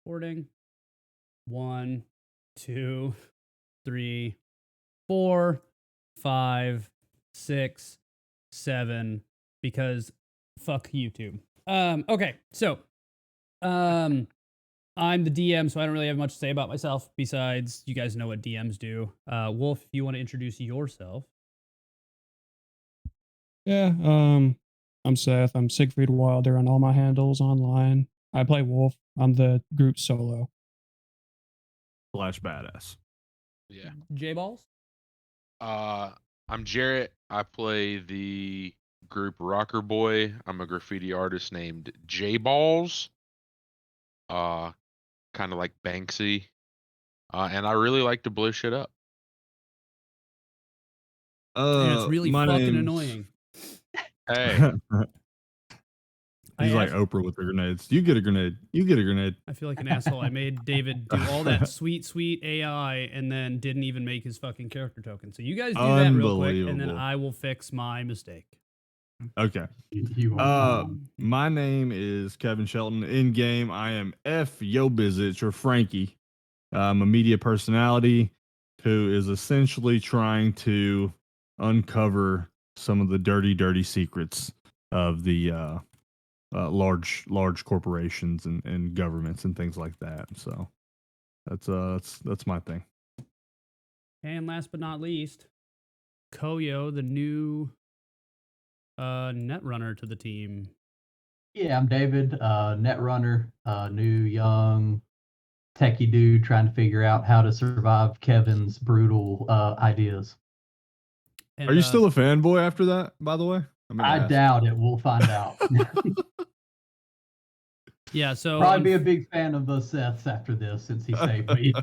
recording. 1, 2, 3, 4, 5, 6, 7. Because fuck YouTube. Okay, so I'm the DM, so I don't really have much to say about myself. Besides, you guys know what DMs do. Wolf, if you want to introduce yourself. Yeah, I'm Seth. I'm Siegfried Wilder on all my handles online. I play Wolf. I'm the group solo. Flash badass. Yeah. J Balls. I'm Jarrett. I play the group Rocker Boy. I'm a graffiti artist named J Balls. Kind of like Banksy. And I really like to blow shit up. And it's really My fucking name's annoying. Hey, He's like Oprah with the grenades. You get a grenade. You get a grenade. I feel like an asshole. I made David do all that sweet AI and then didn't even make his fucking character token. So you guys do that real quick, and then Unbelievable. I will fix my mistake. Okay. You are fine. My name is Kevin Shelton. In game, I am F Yo Bizich or Frankie. I'm a media personality who is essentially trying to uncover some of the dirty secrets of the large corporations and governments and things like that. So that's my thing. And last but not least, Koyo, the new net runner to the team. Yeah, I'm David, net runner, new young techie dude trying to figure out how to survive Kevin's brutal ideas. And, Are you still a fanboy after that, by the way? I doubt it. We'll find out. Yeah, so probably be a big fan of the Seths after this since he saved me.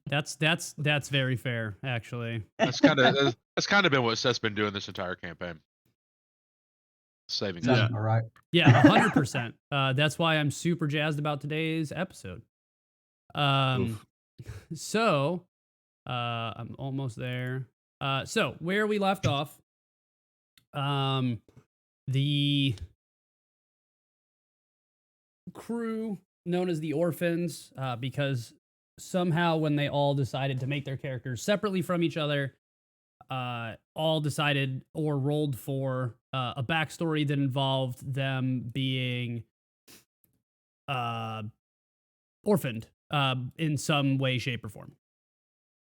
That's very fair, actually. that's kind of been what Seth's been doing this entire campaign. Saving. Yeah, all right. Yeah, 100%. That's why I'm super jazzed about today's episode. So, I'm almost there. So where we left off, the crew known as the Orphans, because somehow when they all decided to make their characters separately from each other, all decided or rolled for a backstory that involved them being orphaned in some way, shape, or form.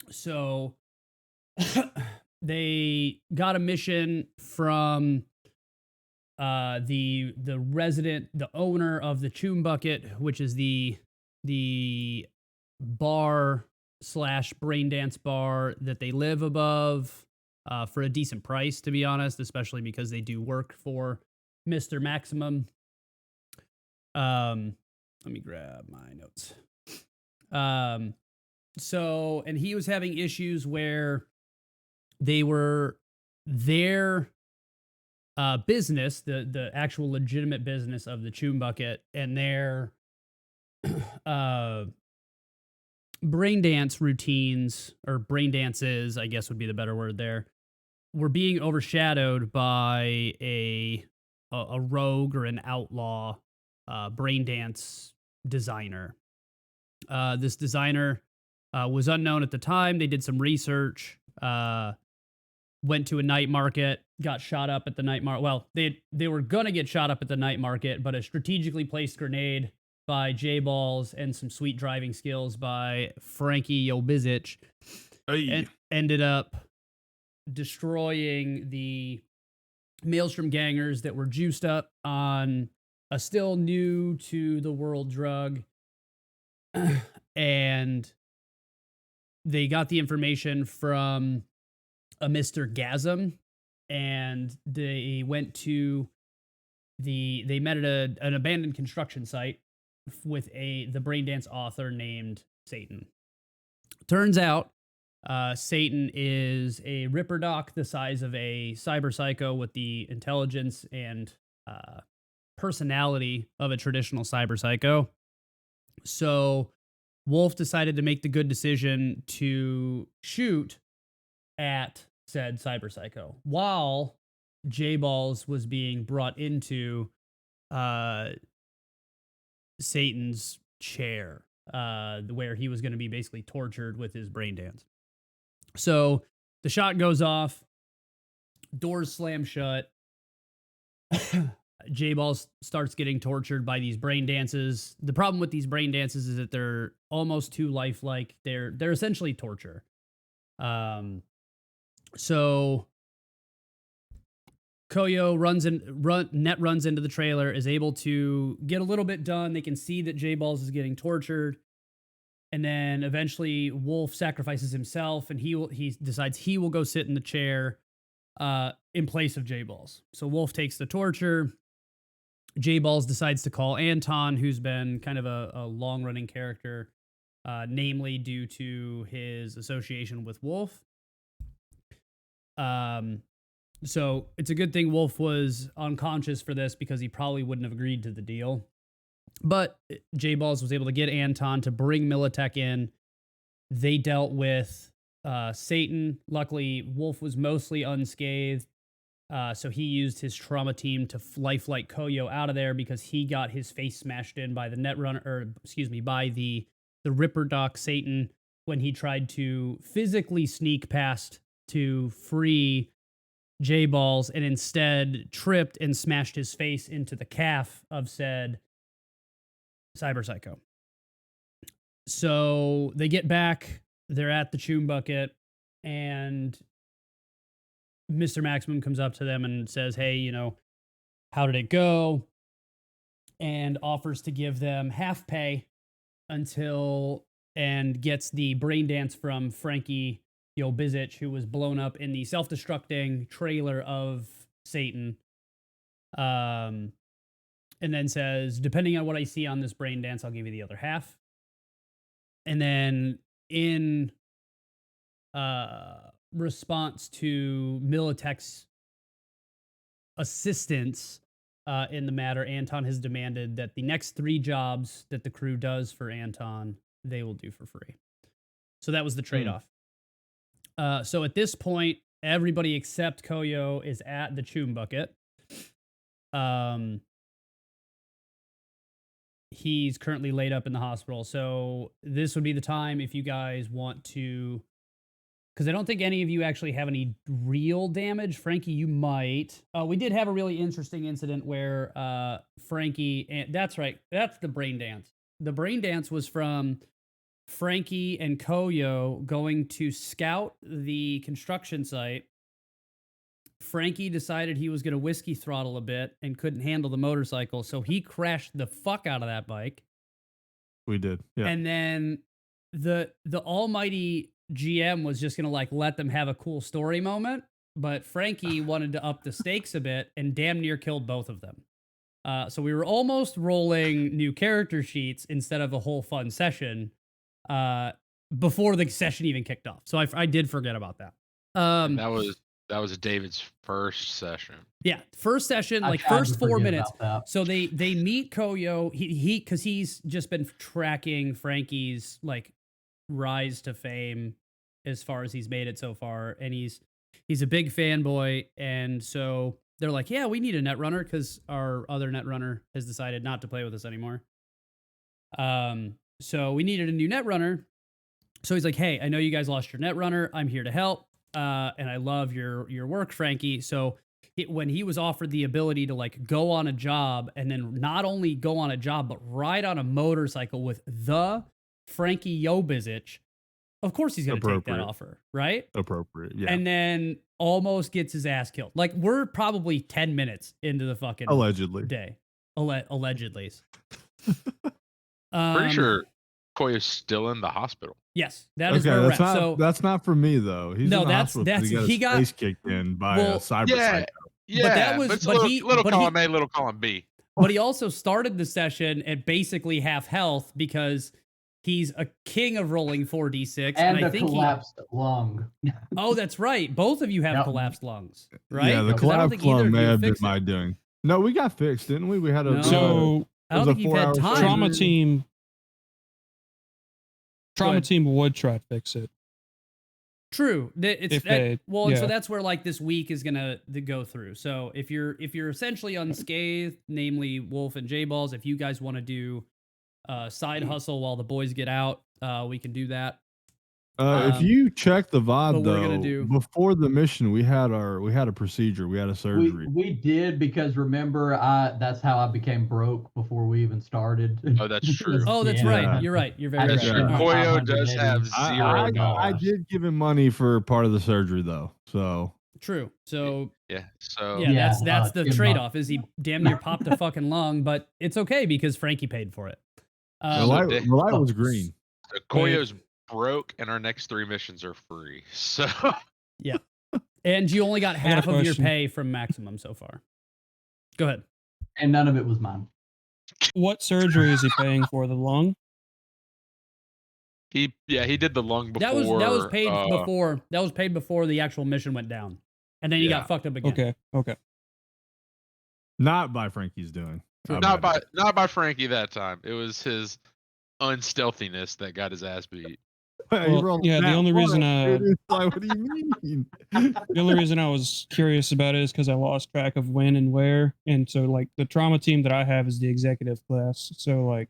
So they got a mission from the owner of the Choom Bucket, which is the bar / brain dance bar that they live above for a decent price, to be honest, especially because they do work for Mr. Maximum. Let me grab my notes. So, and he was having issues where they were their business, the actual legitimate business of the Choom Bucket, and their brain dance routines, or brain dances, I guess would be the better word there, were being overshadowed by a rogue or an outlaw brain dance designer. This designer was unknown at the time. They did some research, went to a night market, got shot up at the night market. Well, they were going to get shot up at the night market, but a strategically placed grenade by J-Balls and some sweet driving skills by Frankie Yobizich ended up destroying the Maelstrom gangers that were juiced up on a still new to the world drug. And they got the information from a Mr. Gasm, and they went to they met at an abandoned construction site with the braindance author named Satan. Turns out Satan is a Ripper Doc the size of a cyber psycho with the intelligence and personality of a traditional cyber psycho. So Wolf decided to make the good decision to shoot at said cyber psycho while J-Balls was being brought into Satan's chair, where he was going to be basically tortured with his brain dance. So the shot goes off, doors slam shut. J-Ball starts getting tortured by these brain dances. The problem with these brain dances is that they're almost too lifelike. They're essentially torture. So Koyo runs into the trailer, is able to get a little bit done. They can see that J-Balls is getting tortured. And then eventually Wolf sacrifices himself, and he decides he will go sit in the chair in place of J-Balls. So Wolf takes the torture. J-Balls decides to call Anton, who's been kind of a long-running character, namely due to his association with Wolf. So it's a good thing Wolf was unconscious for this, because he probably wouldn't have agreed to the deal. But J-Balls was able to get Anton to bring Militech in. They dealt with Satan. Luckily, Wolf was mostly unscathed. So he used his trauma team to lifelike Koyo out of there, because he got his face smashed in by the Netrunner, by the Ripper Doc Satan, when he tried to physically sneak past to free J-Balls, and instead tripped and smashed his face into the calf of said Cyber Psycho. So they get back, they're at the Choom Bucket, and Mr. Maximum comes up to them and says, hey, how did it go? And offers to give them half pay and gets the brain dance from Frankie Bizich, who was blown up in the self-destructing trailer of Satan. And then says, depending on what I see on this brain dance, I'll give you the other half. And then in response to Militech's assistance in the matter, Anton has demanded that the next 3 jobs that the crew does for Anton, they will do for free. So that was the trade-off. So at this point, everybody except Koyo is at the Choom Bucket. He's currently laid up in the hospital. So this would be the time if you guys want to, because I don't think any of you actually have any real damage. Frankie, you might. We did have a really interesting incident where Frankie, and that's right, that's the brain dance. The brain dance was from Frankie and Koyo going to scout the construction site. Frankie decided he was going to whiskey throttle a bit and couldn't handle the motorcycle, so he crashed the fuck out of that bike. We did, yeah. And then the almighty GM was just going to let them have a cool story moment, but Frankie wanted to up the stakes a bit and damn near killed both of them. So we were almost rolling new character sheets instead of a whole fun session before the session even kicked off. So I did forget about that. That was David's first session. Yeah, first session, first 4 minutes. So they meet Koyo. He because he's just been tracking Frankie's rise to fame as far as he's made it so far, and he's a big fanboy, and so they're like, yeah, we need a netrunner because our other netrunner has decided not to play with us anymore. So we needed a new netrunner. So he's like, hey, I know you guys lost your netrunner. I'm here to help. And I love your work, Frankie. So when he was offered the ability to go on a job, and then not only go on a job, but ride on a motorcycle with the Frankie Yobizich, of course he's going to take that offer, right? Appropriate, yeah. And then almost gets his ass killed. We're probably 10 minutes into the fucking allegedly day. Allegedly. Pretty sure Koyo's still in the hospital. Yes, that is where we're at. So that's not for me though. He's in the hospital because he got his face kicked in by a cyber psycho. Yeah, but that was little column A, little column B. But he also started the session at basically half health because he's a king of rolling 4d6, and I think collapsed lung. Oh, that's right. Both of you have collapsed lungs, right? Yeah, the collapsed lung may have been my doing. No, we got fixed, didn't we? We had a so I don't think you've had time. Trauma team would try to fix it. True. So that's where this week is gonna go through. So if you're essentially unscathed, namely Wolf and J-Balls, if you guys want to do side hustle while the boys get out. We can do that. If you check the but VOD we're gonna though, do- before the mission, we had a procedure, we had a We surgery. we did because remember that's how I became broke before we even started. Oh, that's true. Oh, that's Yeah. right. You're right. You're very I right. just true. spent my Koyo 500 does have Eddie. I, zero I dollars. did give him money for part of the surgery though, so True. So Yeah. So yeah, Yeah, that's the Tim trade Buck. off. Is he damn near popped a fucking lung, but it's okay because Frankie paid for it. the So light, da- the light was green. Koyo's broke, and our next 3 missions are free. So Yeah. And you only got got a half of your question. pay from maximum so far. Go ahead. And none of it was mine. What surgery is he paying for? The lung? he did the lung before. That was paid before. That was paid before the actual mission went down, and then you Yeah. got fucked up again. Okay. Not by Frankie's doing. True. Not by Frankie that time. It was his unstealthiness that got his ass beat. Well, yeah, the only reason it's like, what do you mean? the only reason I was curious about it is because I lost track of when and where, and so like the trauma team that I have is the executive class. So like,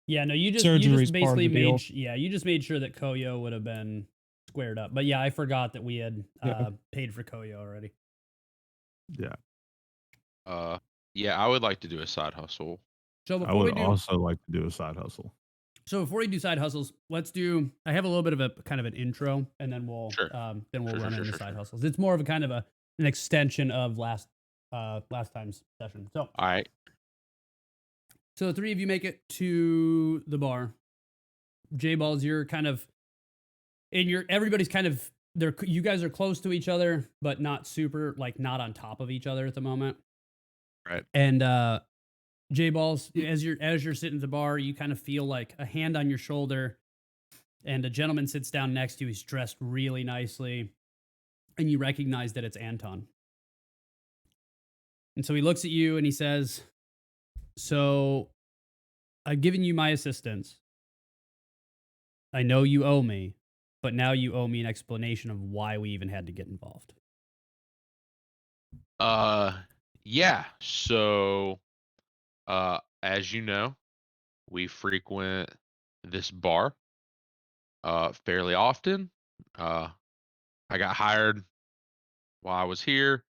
Yeah, no, you just Surgery's part of basically the deal. you just made sure that Koyo would have been squared up. But yeah, I forgot that we had Yeah. paid for Koyo already. Yeah, Yeah, I would like to do a side hustle. So I before we would do, also like to do a side hustle. so before we do side hustles, let's do. I have a little bit of a kind of an intro, and then we'll Sure. run Sure, into sure, side sure. hustles. It's more of a kind of an extension of last time's session. So All right. So the three of you make it to the bar. J Balls, you're kind of everybody's kind of you guys are close to each other, but not super like not on top of each other at the moment. Right. And J Balls, as you're sitting at the bar, you kind of feel like a hand on your shoulder, and a gentleman sits down next to you. He's dressed really nicely, and you recognize that it's Anton. And so he looks at you and he says, "So, I've given you my assistance. I know you owe me, but now you owe me an explanation of why we even had to get involved." Yeah. So, as you know, we frequent this bar fairly often. I got hired while I was here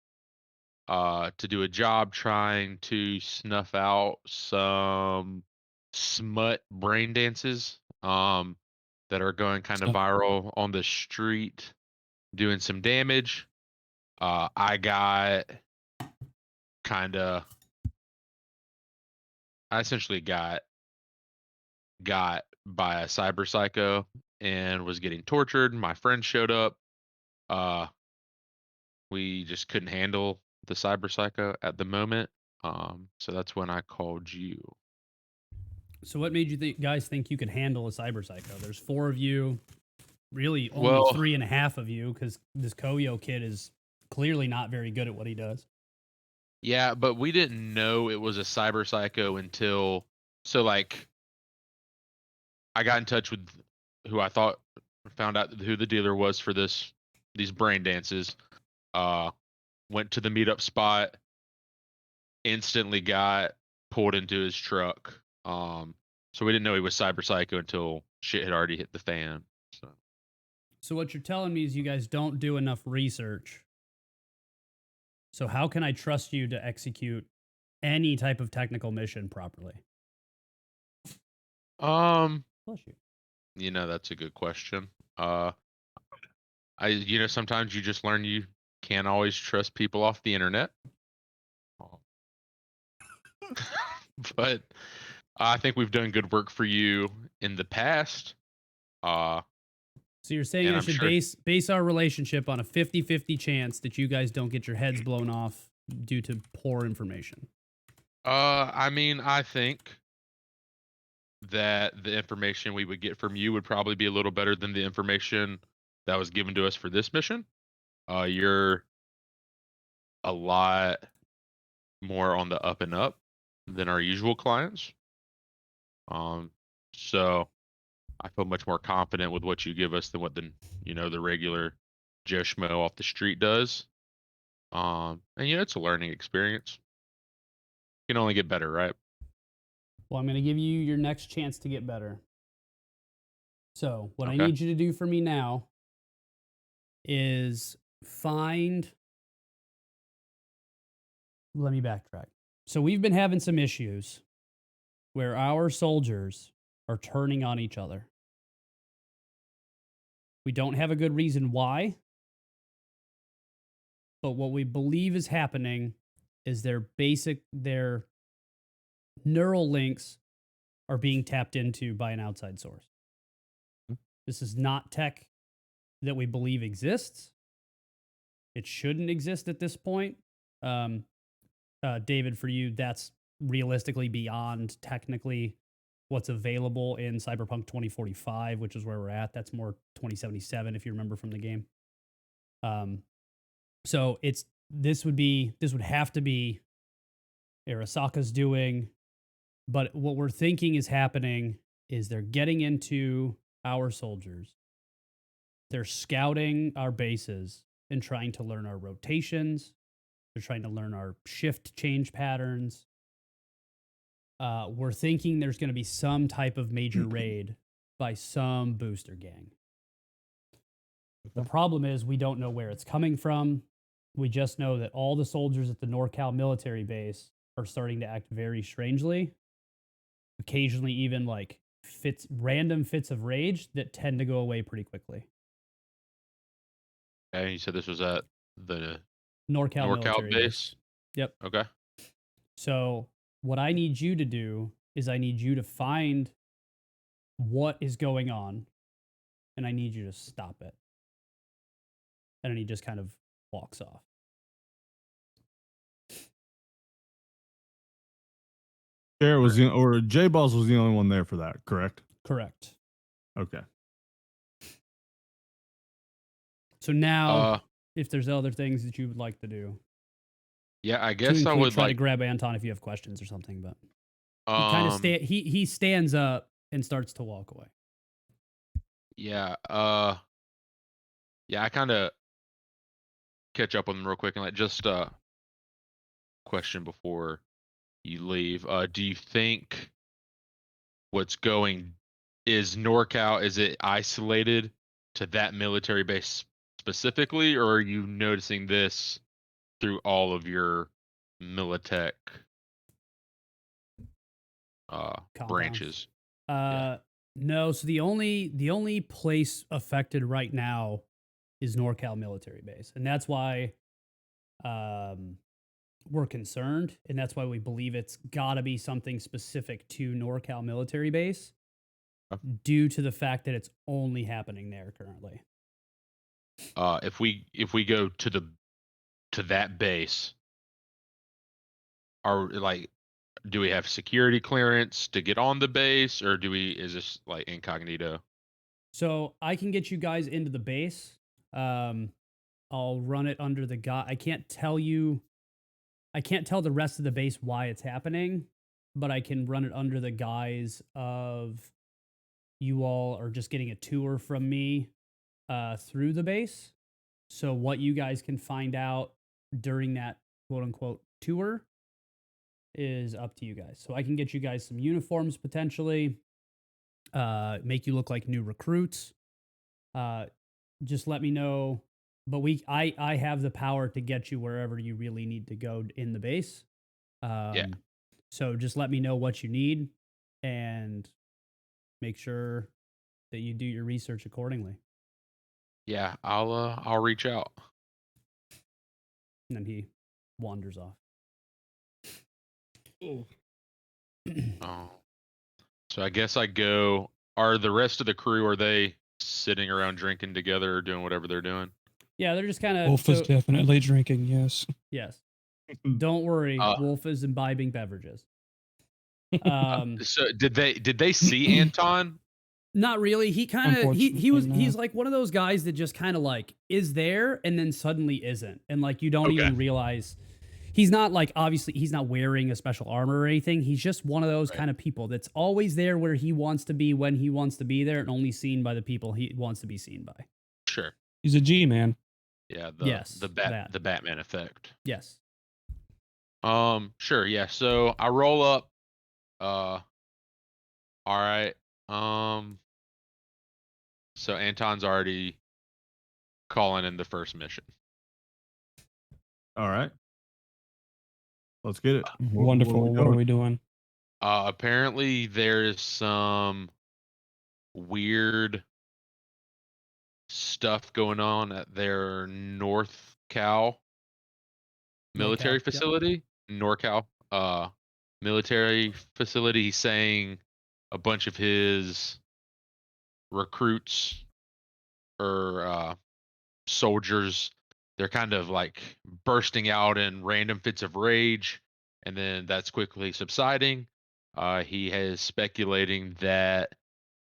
to do a job trying to snuff out some smut brain dances that are going kind of Stuff. viral on the street, doing some damage. I got kind of, I essentially got by a cyber psycho and was getting tortured. My friend showed up. Uh, we just couldn't handle the cyber psycho at the moment. So that's when I called you. So what made you guys think you could handle a cyber psycho? There's 4 of you, really only Well- 3.5 of you, because this Koyo kid is clearly not very good at what he does. Yeah, but we didn't know it was a cyber psycho until like I got in touch with who I thought found out who the dealer was for these brain dances. Went to the meetup spot, instantly got pulled into his truck. So we didn't know he was cyber psycho until shit had already hit the fan. So what you're telling me is you guys don't do enough research. So how can I trust you to execute any type of technical mission properly? Bless you. That's a good question. Sometimes you just learn you can't always trust people off the internet. But I think we've done good work for you in the past. So you're saying And I I'm should sure- base our relationship on a 50-50 chance that you guys don't get your heads blown off due to poor information. I think that the information we would get from you would probably be a little better than the information that was given to us for this mission. You're a lot more on the up and up than our usual clients. So I feel much more confident with what you give us than what the regular Joe Schmo off the street does. And it's a learning experience. You can only get better, right? Well, I'm going to give you your next chance to get better. So, what I Okay. need you to do for me now is find. Let me backtrack. So, we've been having some issues where our soldiers are turning on each other. We don't have a good reason why, but what we believe is happening is their neural links are being tapped into by an outside source. This is not tech that we believe exists. It shouldn't exist at this point. David, for you, that's realistically beyond technically what's available in Cyberpunk 2045, which is where we're at. That's more 2077, if you remember from the game. So this would have to be Arasaka's doing, but what we're thinking is happening is they're getting into our soldiers. They're scouting our bases and trying to learn our rotations. They're trying to learn our shift change patterns. We're thinking there's going to be some type of major raid by some booster gang. The problem is we don't know where it's coming from. We just know that all the soldiers at the NorCal military base are starting to act very strangely. Occasionally even like random fits of rage that tend to go away pretty quickly. Okay, you said this was at the NorCal NorCal military base? Yep. Okay. So what I need you to do is I need you to find what is going on, and I need you to stop it. And then he just kind of walks off. Jared was or J Balls was the only one there for that, correct? Correct. Okay. So now, if there's other things that you would like to do, yeah, I to guess I include would try to like. grab Anton if you have questions or something. But he kind of he stands up and starts to walk away. Yeah. Yeah, I kind of catch up on them real quick and just question before you leave. Do you think what's going is NorCal? Is it isolated to that military base specifically, or are you noticing this through all of your Militech branches? Yeah. No. So the only place affected right now is NorCal military base, and that's why we're concerned, and that's why we believe it's got to be something specific to NorCal military base, due to the fact that it's only happening there currently. If we go to that base, do we have security clearance to get on the base, or is this like incognito? So I can get you guys into the base. I'll run it under the guy. I can't tell the rest of the base why it's happening, but I can run it under the guise of you all are just getting a tour from me through the base. So what you guys can find out during that quote unquote tour is up to you guys. So I can get you guys some uniforms potentially, make you look like new recruits. Just let me know. But I have the power to get you wherever you really need to go in the base. Yeah. So just let me know what you need and make sure that you do your research accordingly. Yeah, I'll reach out. And then he wanders off. Oh. So I guess I go. Are the rest of the crew, are they sitting around drinking together or doing whatever they're doing? Yeah, they're just kind of. Wolf is definitely drinking, yes. Yes. Don't worry, Wolf is imbibing beverages. So did they see Anton? Not really. He kind of he's no. like one of those guys that just kind of like is there and then suddenly isn't, and like you don't even realize. He's not like, obviously he's not wearing a special armor or anything. He's just one of those kind of people that's always there where he wants to be when he wants to be there, and only seen by the people he wants to be seen by. Sure. He's a G-man. Yeah. Yes, The Batman effect. Yes. Sure. Yeah. So I roll up. All right. So Anton's already calling in the first mission. All right. Let's get it. Wonderful. What are we doing? Apparently there's some weird stuff going on at their North Cal military NorCal, yep. facility. NorCal military facility. He's saying a bunch of his recruits or soldiers, they're kind of like bursting out in random fits of rage, and then that's quickly subsiding. He is speculating that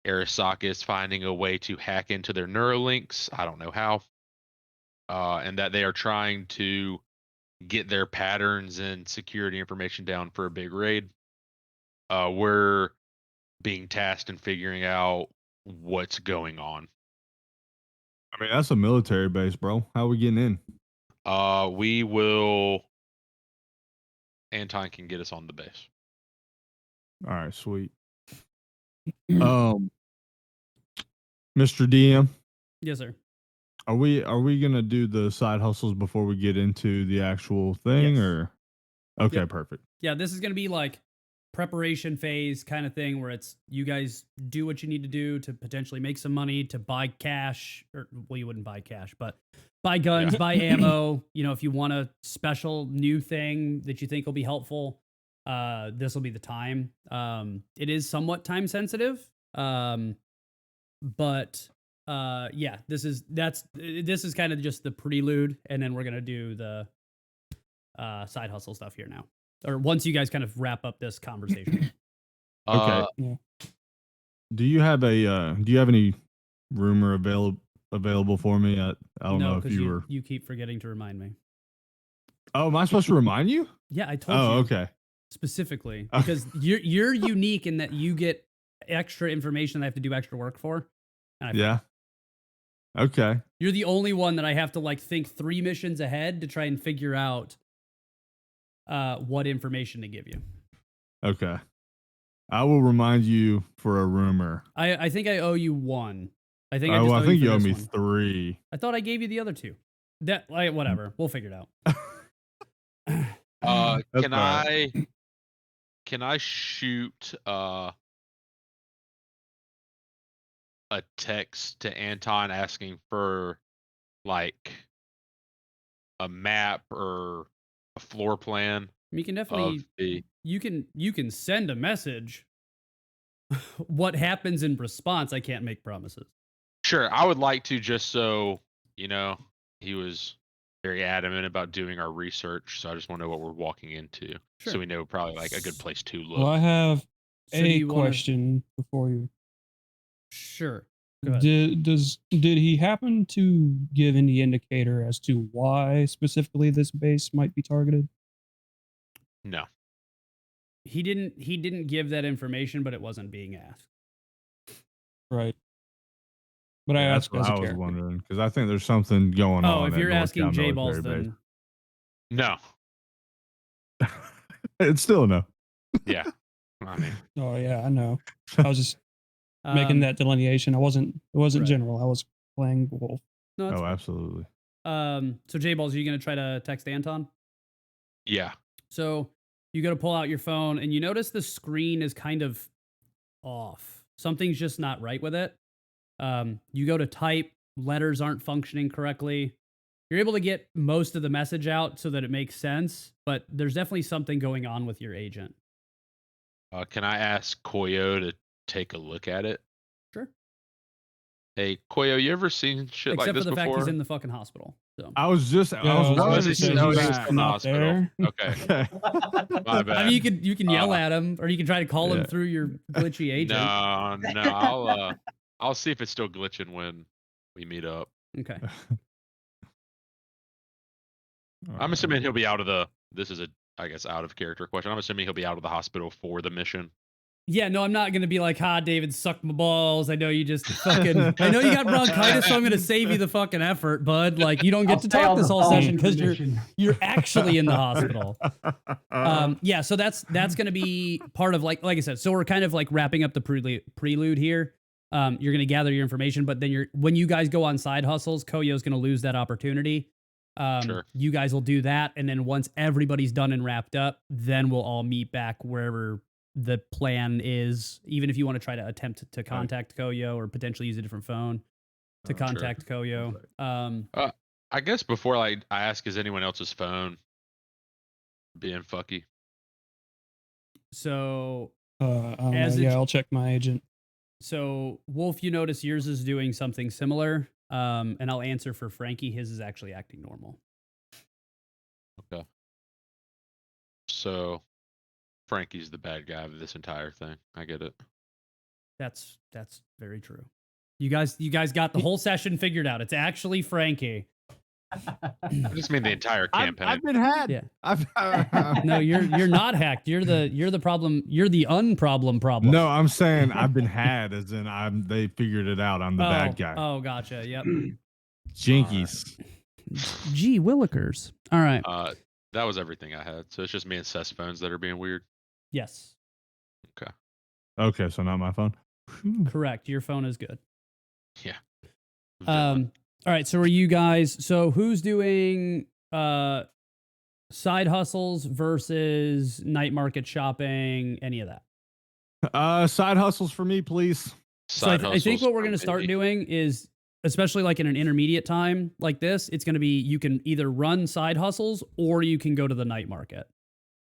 Arasaka is finding a way to hack into their Neuralinks. I don't know how. And that they are trying to get their patterns and security information down for a big raid. We're being tasked in figuring out what's going on. I mean, that's a military base, bro. How are we getting in? We will. Anton can get us on the base. All right, sweet. Mr. DM, Yes, sir. are we gonna do the side hustles before we get into the actual thing, Yes. or okay, Yep. perfect. Yeah, this is going to be like preparation phase kind of thing where it's you guys do what you need to do to potentially make some money to buy cash, or well, you wouldn't buy cash, but buy guns, Yeah. buy ammo. You know, if you want a special new thing that you think will be helpful, this will be the time. It is somewhat time sensitive, but yeah, this is kind of just the prelude, and then we're gonna do the side hustle stuff here now, or once you guys kind of wrap up this conversation. Okay. Yeah. Do you have any rumor available for me? I don't know if because you were. you keep forgetting to remind me. Oh, am I supposed to remind you? Yeah, I told Oh, you okay. specifically because you're unique in that you get extra information that I have to do extra work for. And Yeah. Okay. you're the only one that I have to like think 3 missions ahead to try and figure out what information to give you. Okay. I will remind you for a rumor. I think I owe you 1. I think I Oh, just I owe think you you for owe this me one. 3. I thought I gave you the other 2. That like whatever. We'll figure it out. That's Can all right. I shoot a text to Anton asking for like a map or a floor plan You can of definitely the you can send a message. What happens in response, I can't make promises. Sure, I would like to, just so you know, he was very adamant about doing our research, so I just want to know what we're walking into, Sure. so we know probably like a good place to look. Well, I have So do a you wanna- question before you. Sure. Go ahead. Did he happen to give any indicator as to why specifically this base might be targeted? No. He didn't give that information, but it wasn't being asked. Right. But I Yeah, that's asked what as a I was character. wondering because I think there's something going on. Oh, if at you're North asking Cal J Balls, military then No. base. It's still a no. Yeah. I mean, Oh yeah, I know. I was just making um, that delineation. It wasn't right. general. I was playing wolf. No, that's Oh, fine. absolutely. So J Balls, are you gonna try to text Anton? yeah. So you go to pull out your phone, and you notice the screen is kind of off. Something's just not right with it. You go to type, letters aren't functioning correctly. You're able to get most of the message out so that it makes sense, but there's definitely something going on with your agent. Can I ask Koyo to take a look at it? Sure. Hey, Koyo, you ever seen shit like Except for this the fact before? he's in the fucking hospital. So I was Yeah, wondering Oh, if he's he still was in back. the not hospital. there. Okay. Okay. My bad. I mean, you can yell Uh, at him, or you can try to call him yeah. through your glitchy agent. No, I'll see if it's still glitching when we meet up. Okay. I'm assuming he'll be out of the. This is a, I guess, out of character question. I'm assuming he'll be out of the hospital for the mission. Yeah, no, I'm not gonna be like, David, suck my balls. I know you just fucking, I know you got bronchitis, so I'm gonna save you the fucking effort, bud. Like, you don't get I'll to stay talk on this the whole phone session for the because mission. you're actually in the hospital. Yeah, so that's gonna be part of like I said. So we're kind of like wrapping up the prelude here. You're gonna gather your information, but then when you guys go on side hustles, Koyo's gonna lose that opportunity. Sure. You guys will do that, and then once everybody's done and wrapped up, then we'll all meet back wherever the plan is. Even if you want to try to attempt to contact Koyo or potentially use a different phone to Sure. contact Koyo. I guess before I ask, is anyone else's phone being fucky? So I don't know. As Yeah, it- I'll check my agent. So Wolf, you notice yours is doing something similar. And I'll answer for Frankie. His is actually acting normal. Okay. So Frankie's the bad guy of this entire thing. I get it. That's very true. You guys got the whole session figured out. It's actually Frankie. I just mean the entire campaign. I've been had. Yeah. No, you're not hacked. You're the problem. You're the unproblem problem. No, I'm saying I've been had, as in they figured it out. I'm the bad guy. Oh, gotcha. Yep. Jinkies. Gee willikers. All right. That was everything I had. So it's just me and Seth's phones that are being weird. Yes. Okay, so not my phone. Correct. Your phone is good. Yeah. All right. So are you guys? So who's doing side hustles versus night market shopping? Any of that? Side hustles for me, please. So I think what we're going to start doing is, especially like in an intermediate time like this, it's going to be you can either run side hustles or you can go to the night market.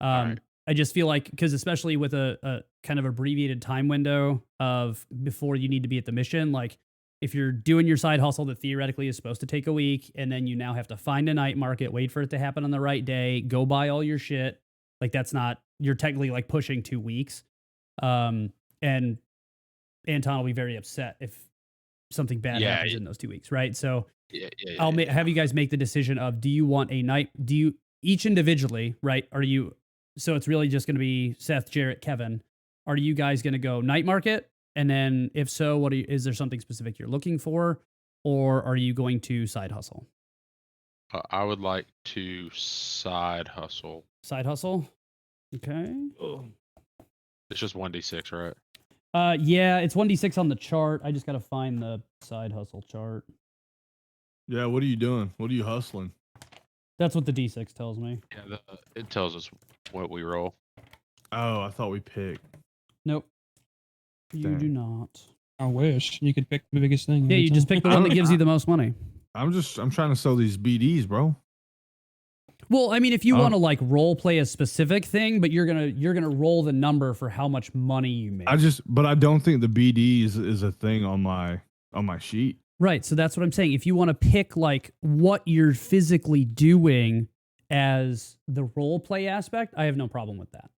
Right. I just feel like, because especially with a kind of abbreviated time window of before you need to be at the mission, like if you're doing your side hustle that theoretically is supposed to take a week, and then you now have to find a night market, wait for it to happen on the right day, go buy all your shit, like you're technically like pushing 2 weeks. And Anton will be very upset if something bad happens in those 2 weeks, right? So I'll have you guys make the decision of, do you want a night, each individually, right? So it's really just going to be Seth, Jarrett, Kevin. Are you guys going to go night market? And then if so, is there something specific you're looking for? Or are you going to side hustle? I would like to side hustle. Side hustle? Okay. It's just 1d6, right? Yeah, it's 1d6 on the chart. I just got to find the side hustle chart. Yeah, what are you doing? What are you hustling? That's what the d6 tells me. Yeah, it tells us what we roll. Oh, I thought we picked. Nope. You Dang. do not. I wish you could pick the biggest thing. Yeah, every you just time. pick the one that gives you the most money. I'm trying to sell these BDs, bro. Well, I mean, if you want to like role play a specific thing, but you're gonna roll the number for how much money you make. But I don't think the BDs is a thing on my sheet. Right. So that's what I'm saying. If you want to pick like what you're physically doing as the role play aspect, I have no problem with that.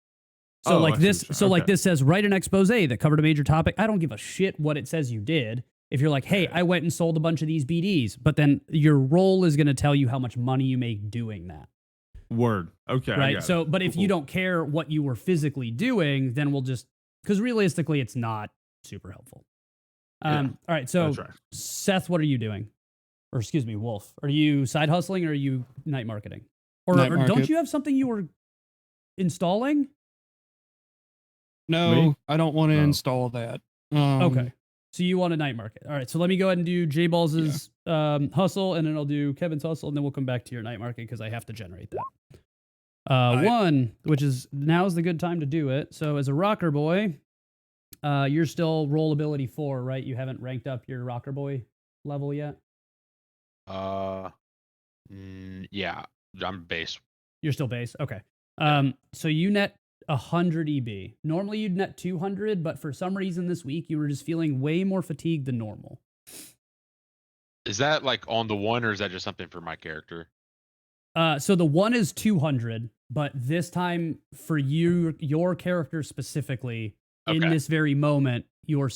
So like this, this says write an expose that covered a major topic. I don't give a shit what it says you did. If you're like, hey, I went and sold a bunch of these BDs, but then your role is going to tell you how much money you make doing that. Word. Okay. Right. So, but if you don't care what you were physically doing, then we'll just, because realistically, it's not super helpful. All right. So, Seth, what are you doing? Or excuse me, Wolf, are you side hustling or are you night marketing? Or don't you have something you were installing? No, Me? I don't want to install that. Okay. So you want a night market. All right. So let me go ahead and do J Balls' hustle, and then I'll do Kevin's hustle, and then we'll come back to your night market because I have to generate that. One, which is now's the good time to do it. So as a rocker boy, you're still roll ability 4, right? You haven't ranked up your rocker boy level yet? Yeah, I'm base. You're still base? Okay. So you net 100 EB. Normally you'd net 200, but for some reason this week you were just feeling way more fatigued than normal. Is that like on the one, or is that just something for my character? So the one is 200, but this time for your character specifically, in this very moment, you're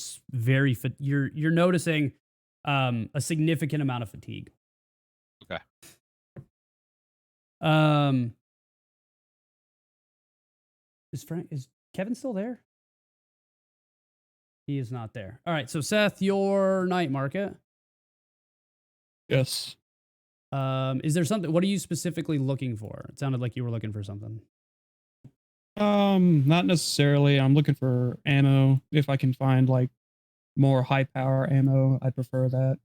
you're noticing a significant amount of fatigue. Okay. Is Kevin still there? He is not there. All right, so Seth, your night market. Yes. Is there something? What are you specifically looking for? It sounded like you were looking for something. Not necessarily. I'm looking for ammo. If I can find like more high power ammo, I prefer that.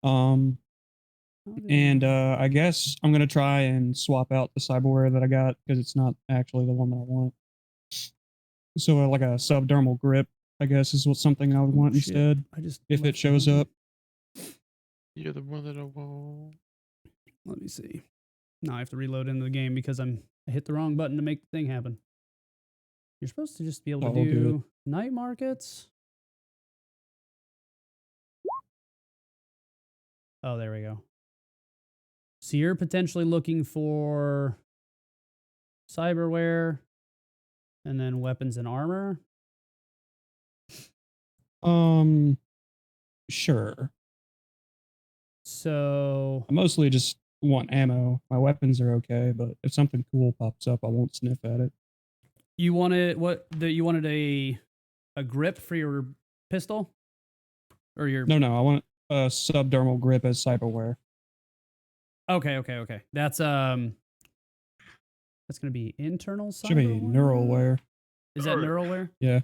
And I guess I'm gonna try and swap out the cyberware that I got because it's not actually the one that I want. So like a subdermal grip, I guess, is what something I would want shit. instead I just if it left shows that. up. You're the one that I want. Let me see. Now I have to reload into the game because I hit the wrong button to make the thing happen. You're supposed to just be able to Oh, we'll do do night markets. Oh, there we go. So you're potentially looking for cyberware and then weapons and armor. Sure. So I mostly just want ammo. My weapons are okay, but if something cool pops up, I won't sniff at it. you wanted you wanted a grip for your pistol? Or your No, I want a subdermal grip as cyberware. Okay. That's gonna be internal cyberware. Should be neural wear. Is that neural wear? Yeah.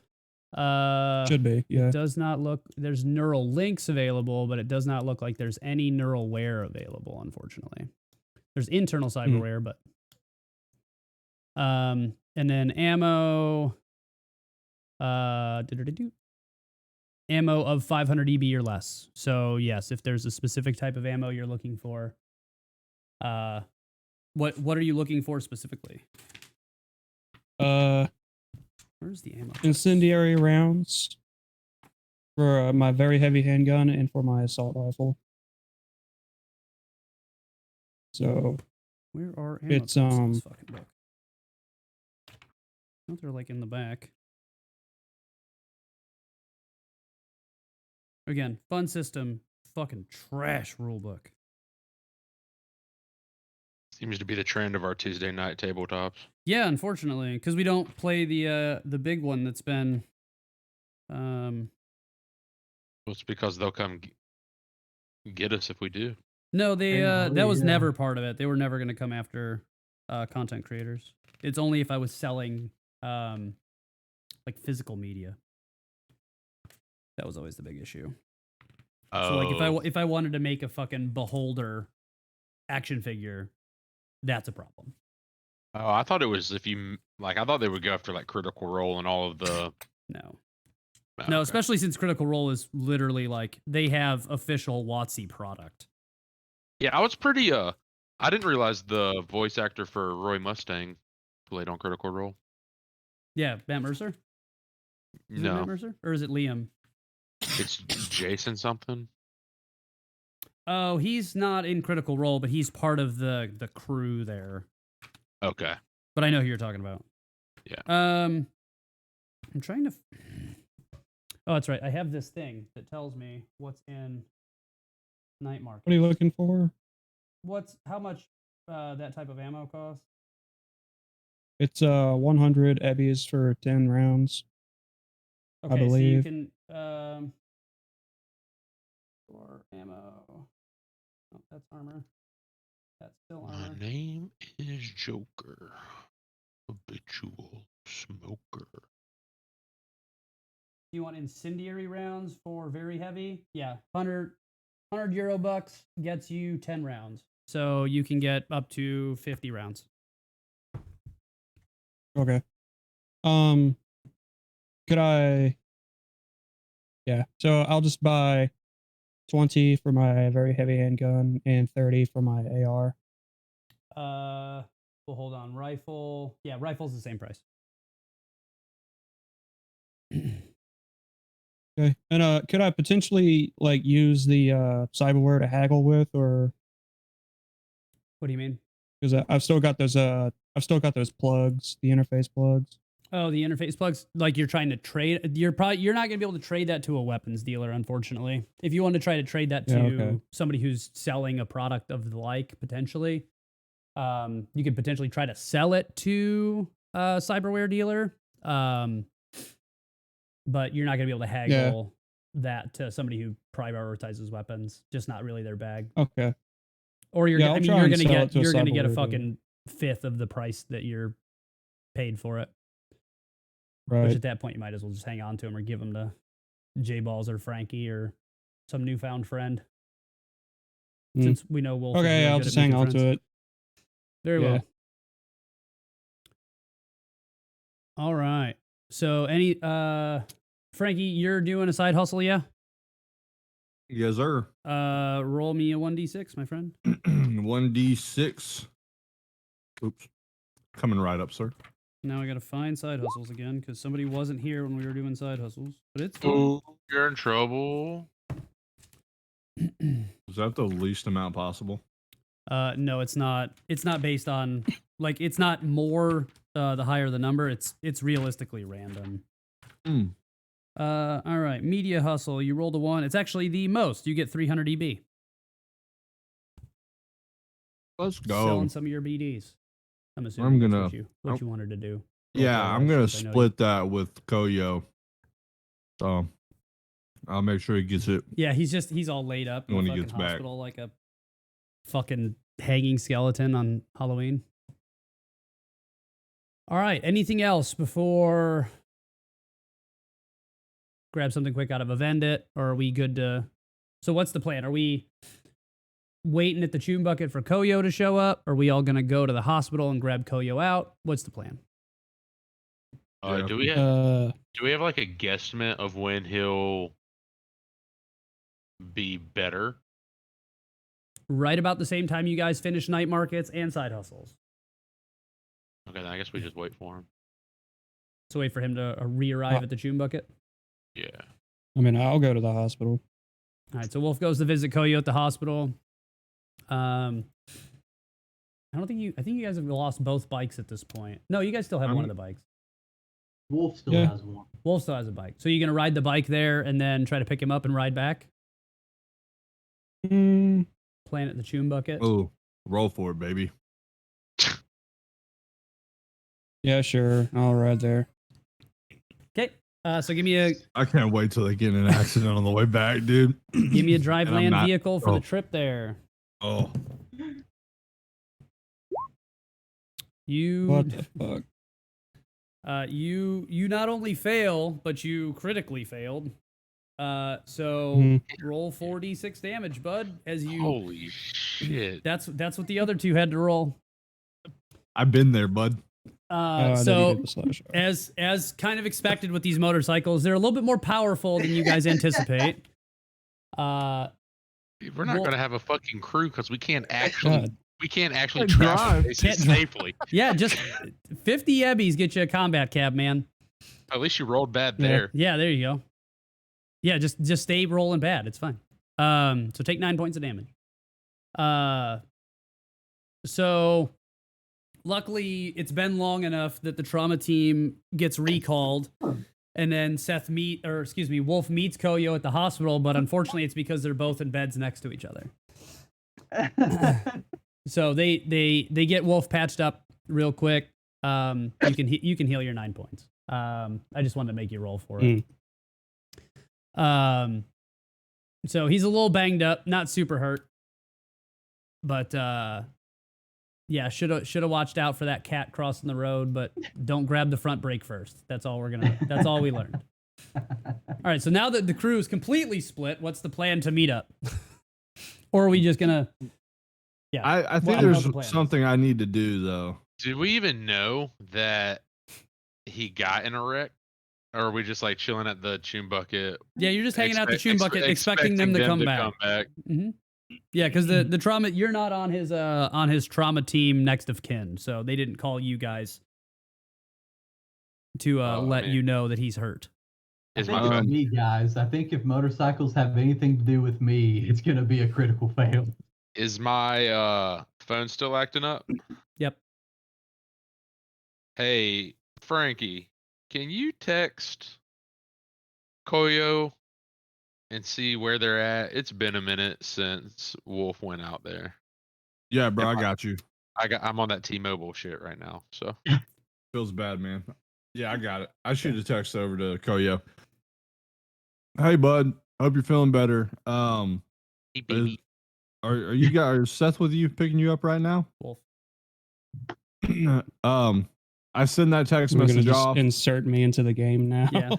Should be. Yeah. It does not look. There's neural links available, but it does not look like there's any neural wear available. Unfortunately, there's internal cyberware, but and then ammo. Ammo of 500 EB or less. So yes, if there's a specific type of ammo you're looking for, what are you looking for specifically? Where's the ammo? Incendiary rounds for my very heavy handgun and for my assault rifle. So Where are ammo it's clips in this fucking book? No, they're like in the back. Again, fun system, fucking trash rulebook. Seems to be the trend of our Tuesday night tabletops. Yeah, unfortunately, because we don't play the big one that's been. Well, it's because they'll come get us if we do. No, they Thankfully, that was yeah. never part of it. They were never going to come after content creators. It's only if I was selling like physical media. That was always the big issue. So like if I wanted to make a fucking Beholder action figure, that's a problem. Oh, I thought it was if you like. I thought they would go after like Critical Role and all of the. No. Oh, No, okay. especially since Critical Role is literally like they have official WotC product. Yeah, I was pretty. I didn't realize the voice actor for Roy Mustang played on Critical Role. Yeah, Matt Mercer? Is it No, Matt Mercer? Or is it Liam? it's Jason something. Oh, he's not in Critical Role, but he's part of the crew there. Okay. But I know who you're talking about. Yeah. I'm trying to. Oh, that's right. I have this thing that tells me what's in night market. what are you looking for? How much that type of ammo costs? It's 100 EBIs for 10 rounds. Okay, so you believe. can for ammo. Oh, that's armor. That's still My armor. name is Joker, habitual smoker. You want incendiary rounds for very heavy? Yeah, 100 euro bucks gets you 10 rounds. So you can get up to 50 rounds. Okay. Could I? Yeah. So I'll just buy 20 for my very heavy handgun and 30 for my AR. Well, hold on. Rifle. Yeah, rifle's the same price. Okay. And could I potentially like use the cyberware to haggle with, or What do you mean? because I've still got those plugs, the interface plugs. Oh, the interface plugs. Like you're trying to trade. You're not gonna be able to trade that to a weapons dealer, unfortunately. If you want to try to trade that to Yeah, okay. somebody who's selling a product of the like, potentially, you could potentially try to sell it to a cyberware dealer. but you're not gonna be able to haggle that to somebody who prioritizes weapons. Just not really their bag. Okay. Or you're, Yeah, I I'll mean, try you're and gonna sell get it to a you're gonna get a cyber fucking fifth of the price that you're paid for it. Which Right. at that point you might as well just hang on to them or give them to J Balls or Frankie or some newfound friend. Mm. Since we know Wolf. is Okay, really I'll good just at hang making on friends. to it. Very Yeah. well. All right. So any Frankie, you're doing a side hustle, yeah? Yes, sir. Roll me a 1d6, my friend. 1d6. Oops. Coming right up, sir. Now I gotta find side hustles again because somebody wasn't here when we were doing side hustles. But it's fine. Oh, you're in trouble. Is that the least amount possible? No, it's not. It's not based on like it's not more the higher the number. It's realistically random. Hmm. All right. Media hustle. You rolled a 1. It's actually the most. You get 300 EB. Let's go. Selling some of your BDs. I'm assuming I'm that's gonna- what you wanted to do. Yeah, I'm gonna since I know you- split that with Koyo. So I'll make sure he gets it. Yeah, he's all laid up in When the he fucking gets back. hospital like a fucking hanging skeleton on Halloween. All right. Anything else before grab something quick out of a Vendit, or are we good to? So what's the plan? Are we waiting at the tune bucket for Koyo to show up? Are we all gonna go to the hospital and grab Koyo out? What's the plan? Yeah. Do we have like a guesstimate of when he'll be better? Right about the same time you guys finish night markets and side hustles. Okay, then I guess we just wait for him. So wait for him to re-arrive at the tune bucket. Yeah. I mean, I'll go to the hospital. All right, so Wolf goes to visit Koyo at the hospital. I think you guys have lost both bikes at this point. No, you guys still have one of the bikes. Wolf still Yeah. has one. Wolf still has a bike. So you're gonna ride the bike there and then try to pick him up and ride back? Mm, Plan at the tune bucket. Oh, roll for it, baby. yeah, sure. I'll ride there. Okay. So give me a I can't wait till they get in an accident on the way back, dude. give me a drive And I'm land not- vehicle for oh. the trip there. Oh, You What the fuck? you not only fail, but you critically failed. So Mhm. roll 4d6 damage, bud. As you Holy shit. that's what the other two had to roll. I've been there, bud. Oh, I know you So did the slash. as kind of expected with these motorcycles, they're a little bit more powerful than you guys anticipate. We're not Well- gonna have a fucking crew because we can't actually God. travel drive. places Can't drive. safely. Yeah, just 50 ebbies get you a combat cab, man. At least you rolled bad Yeah. there. Yeah, there you go. Yeah, just stay rolling bad. It's fine. So take 9 points of damage. So luckily it's been long enough that the trauma team gets recalled, and then Wolf meets Koyo at the hospital, but unfortunately it's because they're both in beds next to each other. So they get Wolf patched up real quick. You can heal your 9 points. I just wanted to make you roll for it. So he's a little banged up, not super hurt, but yeah, should have watched out for that cat crossing the road, but don't grab the front brake first. That's all we learned. All right, so now that the crew is completely split, what's the plan to meet up? Or are we just gonna? Yeah, I think Well, I know the plan. there's something I need to do though. Did we even know that he got in a wreck? Or are we just like chilling at the tune bucket? yeah, you're just hanging out the Expe- tune expe- bucket, expecting them to come back. back. Yeah, because the trauma, you're not on his trauma team next of kin, so they didn't call you guys to let man. you know that he's hurt. I Is think my it's phone, me, guys. I think if motorcycles have anything to do with me, it's going to be a critical fail. is my phone still acting up? Yep. Hey, Frankie, can you text Koyo and see where they're at? It's been a minute since Wolf went out there. Yeah, bro, Yeah, I got you. I'm on that T-Mobile shit right now. So Feels bad, man. Yeah, I got it. I shoot a text over to Koyo. Hey, bud. Hope you're feeling better. Hey, baby. Are you guys? Are Seth with you, picking you up right now? Wolf. I send that text We're gonna message just off. insert me into the game now. Yeah.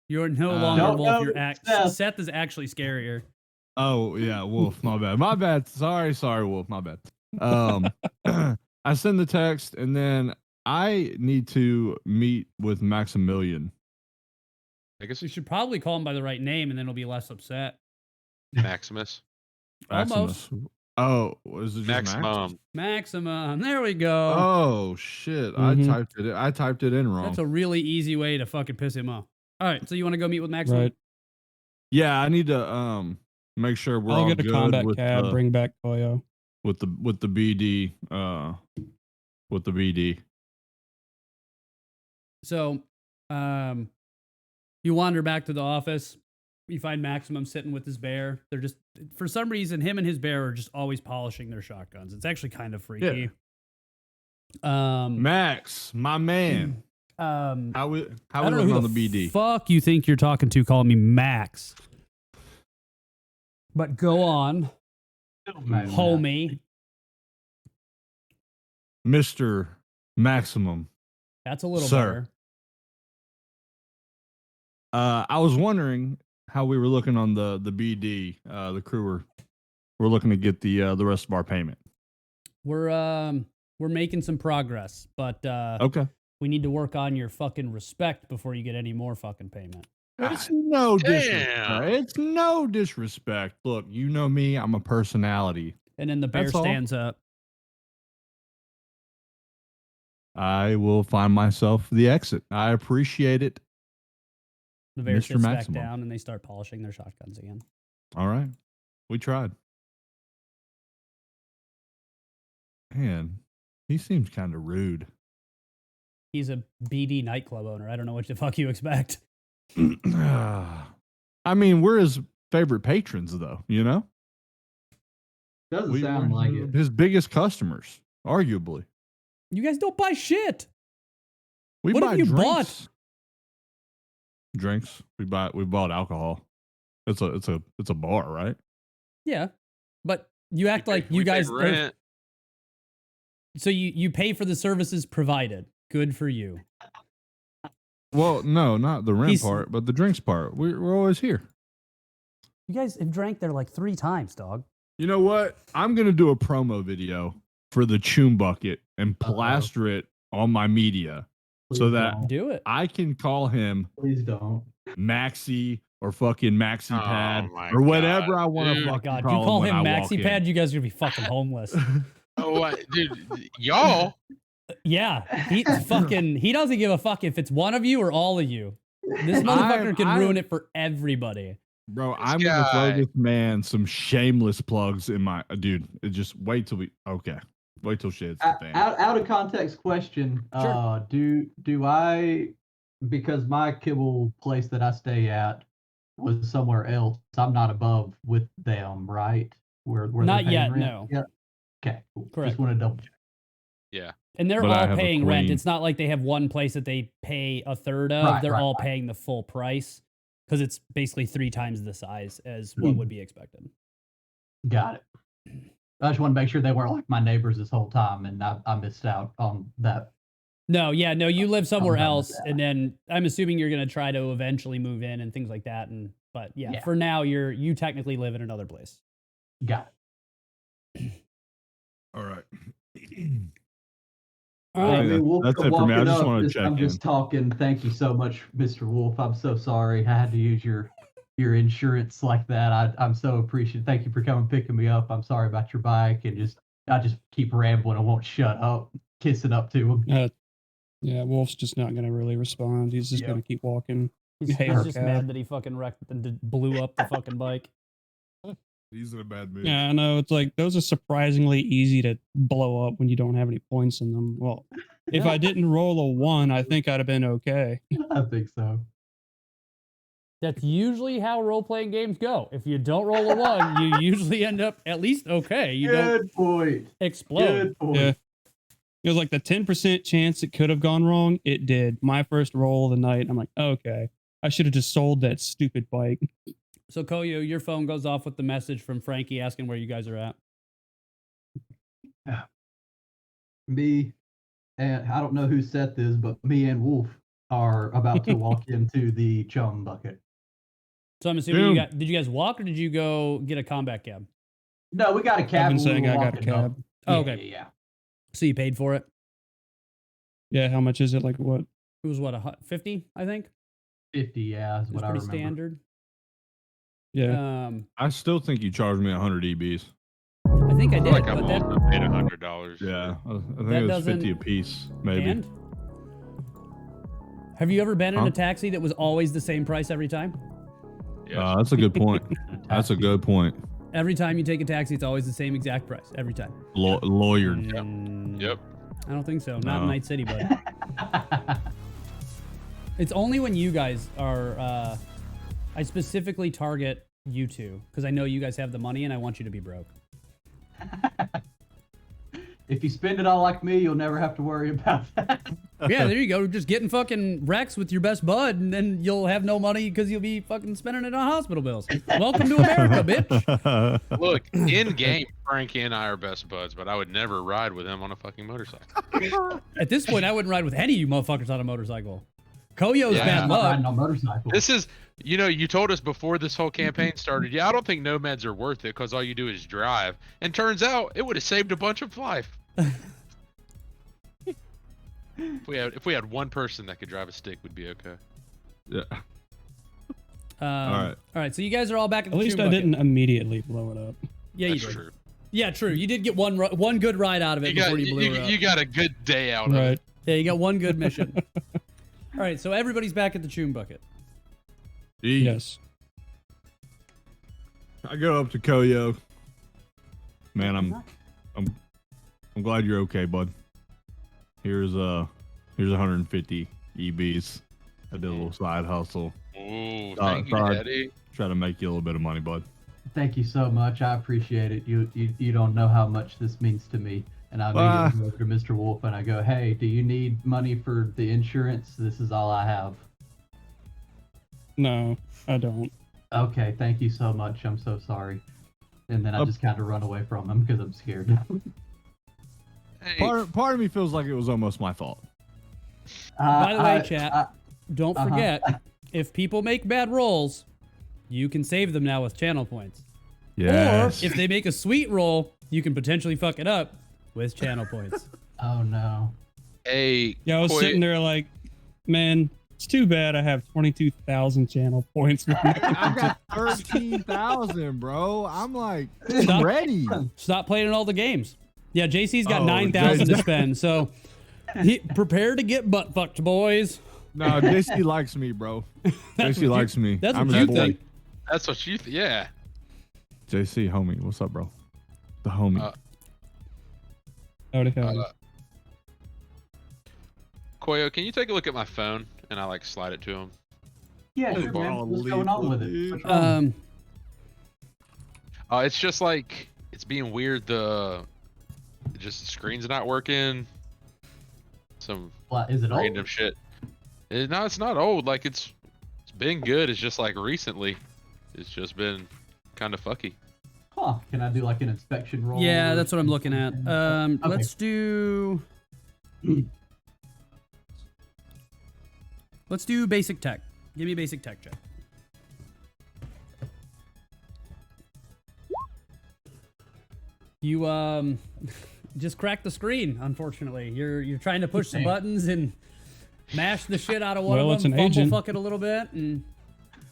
You're no Uh, longer Don't Wolf. know You're Seth. Seth is actually scarier. Oh yeah, Wolf. My bad. My bad. Sorry, Wolf. My bad. I send the text, and then I need to meet with Maximilian. I guess We should probably call him by the right name, and then he'll be less upset. Maximus. Almost. Oh, was it just Max? Maximum. Maximum. There we go. Oh shit! Mhm. I typed it in wrong. That's a really easy way to fucking piss him off. All right, so you want to go meet with Maximum? Right. Yeah, I need to make sure we're I'll all get a good combat with cab, bring back Koyo. with the BD with the BD. So, you wander back to the office. You find Maximum sitting with his bear. They're just, for some reason, him and his bear are just always polishing their shotguns. It's actually kind of freaky. Max, my man. How How we I don't know looking who on the BD? fuck you think you're talking to calling me Max. But go on, homie. Mr. Maximum. That's a little Sir. better. I was wondering how we were looking on the BD. The crew we're looking to get the rest of our payment. We're making some progress, but Okay. we need to work on your fucking respect before you get any more fucking payment. It's no Damn. disrespect. It's no disrespect. Look, you know me. I'm a personality. And then the bear That's all. stands up. I will find myself the exit. I appreciate it. The bear Mr. sits back Maximum. down, and they start polishing their shotguns again. All right. We tried. Man, he seems kind of rude. He's a BD nightclub owner. I don't know what the fuck you expect. I mean, we're his favorite patrons, though, you know? Doesn't sound we're like it. his biggest customers, arguably. You guys don't buy shit. We What buy have you drinks. bought? Drinks. We bought alcohol. It's a bar, right? Yeah, but you act like you We paid guys. rent. So you pay for the services provided. Good for you. Well, no, not the rent He's- part, but the drinks part. We're always here. You guys have drank there like 3 times, dog. You know what? I'm gonna do a promo video for the Choom Bucket and plaster it on my media so Please that don't. Do it. I can call him Please don't. Maxi or fucking Maxi Pad Oh my or whatever God, I want to dude. Oh my fucking god, you call call him him when I walk Maxi in. Pad, you guys are gonna be fucking homeless. Oh, dude, y'all. Yeah, he doesn't give a fuck if it's one of you or all of you. This motherfucker can ruin it for everybody. Bro, I'm gonna throw this man some shameless plugs in my dude. Just wait till wait till shit's the fan. Out of context question. Sure. Do I, because my kibble place that I stay at was somewhere else, I'm not above with them, right? Where they're Not paying yet, rent? no. Yeah. Okay, cool. Correct. Just want to double check. Yeah. And they're But I all have a paying rent. queen. It's not like they have one place that they pay a third of. Right, They're right, all right. paying the full price because it's basically 3 times the size as what would be expected. Got it. I just want to make sure they weren't like my neighbors this whole time, and I missed out on that. No, you live somewhere done with else, that. and then I'm assuming you're gonna try to eventually move in and things like that. But Yeah. for now, you technically live in another place. Got All right. All I right. think it. Wolf, that's it for me. I walking just up, wanted to check I'm just in. talking. Thank you so much, Mr. Wolf. I'm so sorry I had to use your insurance like that. I'm so appreciative. Thank you for coming picking me up. I'm sorry about your bike, and I just keep rambling. I won't shut up, kissing up to him. Yeah, Wolf's just not gonna really respond. He's just Yep. gonna keep walking. He's Hey, just Cab. mad that he fucking wrecked and blew up the fucking bike. He's in a bad mood. Yeah, I know. It's like those are surprisingly easy to blow up when you don't have any points in them. Well, if I didn't roll a 1, I think I'd have been okay. I think so. That's usually how role-playing games go. If you don't roll a 1, you usually end up at least okay. You don't Good point. explode. Good point. Yeah. It was like the 10% chance it could have gone wrong. It did. My first roll of the night, I'm like, okay. I should have just sold that stupid bike. So Koyo, your phone goes off with the message from Frankie asking where you guys are at. Me and I don't know who set this, but me and Wolf are about to walk into the chum bucket. So I'm assuming Boom. did you guys walk or did you go get a combat cab? No, we got a cab. I've been when we saying were I got a walking up. cab. Oh, Yeah, okay. Yeah. So you paid for it? Yeah, how much is it? Like what? It was what, 50, I think? 50, yeah, is It was what I pretty remember. standard. Yeah. I still think you charged me 100 EBs. I think I I did, feel like I've but that, also paid $100. Yeah, I think That it was 50 doesn't- a piece, maybe. and have you ever been in Huh? a taxi that was always the same price every time? Yes. That's a good point. That's a good point. Every time you take a taxi, it's always the same exact price every time. Lawyered. Yep. I don't think so. Not in No. Night City, bud. It's only when you guys are. I specifically target you two because I know you guys have the money and I want you to be broke. If you spend it all like me, you'll never have to worry about that. Yeah, there you go. Just getting fucking Rex with your best bud, and then you'll have no money because you'll be fucking spending it on hospital bills. Welcome to America, bitch. Look, in game, Frankie and I are best buds, but I would never ride with him on a fucking motorcycle. At this point, I wouldn't ride with any of you motherfuckers on a motorcycle. Koyo's Yeah. bad I'm not luck. riding on motorcycles. This is, you told us before this whole campaign started, yeah, I don't think nomads are worth it because all you do is drive. And turns out it would have saved a bunch of life. If we had one person that could drive a stick, we'd be okay. Yeah. All right. So you guys are all back at At the least tune I bucket. didn't immediately blow it up. Yeah, you That's did. true. Yeah, true. You did get one good ride out of it before you blew her up. You got a good day out of Right. it. Yeah, you got one good mission. All right, so everybody's back at the tune bucket. Yes. I go up to Koyo. Man, I'm glad you're okay, bud. Here's 150 EBs. I did a little side hustle. Ooh, thank you, sorry. Daddy. Try to make you a little bit of money, bud. Thank you so much. I appreciate it. You don't know how much this means to me. And I immediately go over to Mr. Wolf and I go, hey, do you need money for the insurance? This is all I have. No, I don't. Okay, thank you so much. I'm so sorry. And then I just kind of run away from him because I'm scared. Hey, Part of me feels like it was almost my fault. By the way, chat, don't forget, if people make bad rolls, you can save them now with channel points. Yes. Or if they make a sweet roll, you can potentially fuck it up with channel points. Oh no. hey, Yeah, I was Koy- sitting there like, man, it's too bad I have 22,000 channel points. I've got 13,000, bro. I'm like, Stop. ready. Stop playing all the games. Yeah, JC's got Oh, 9,000 to JC. spend, so prepare to get butt fucked, boys. No, JC likes me, bro. JC likes me. That's I'm what his you boy. think. That's what you yeah. JC, homie, what's up, bro? The homie. Howdy, howdy. Koyo, can you take a look at my phone? And I like slide it to him. Yeah, sure, man. Oh, What's going on with it? dude. What's wrong? Um, It's just like it's being weird. The screen's not working. Some What, is it old? random shit. No, it's not old. Like it's been good. It's just like recently, it's just been kind of fucky. Huh. Can I do like an inspection roll? yeah, or that's what I'm looking at. something? Okay. Let's do basic tech. Give me a basic tech check. You just cracked the screen. Unfortunately, you're trying to push some Dang. buttons and mash the shit out of one Well, of it's them. an Fumble agent. fuck it a little bit, and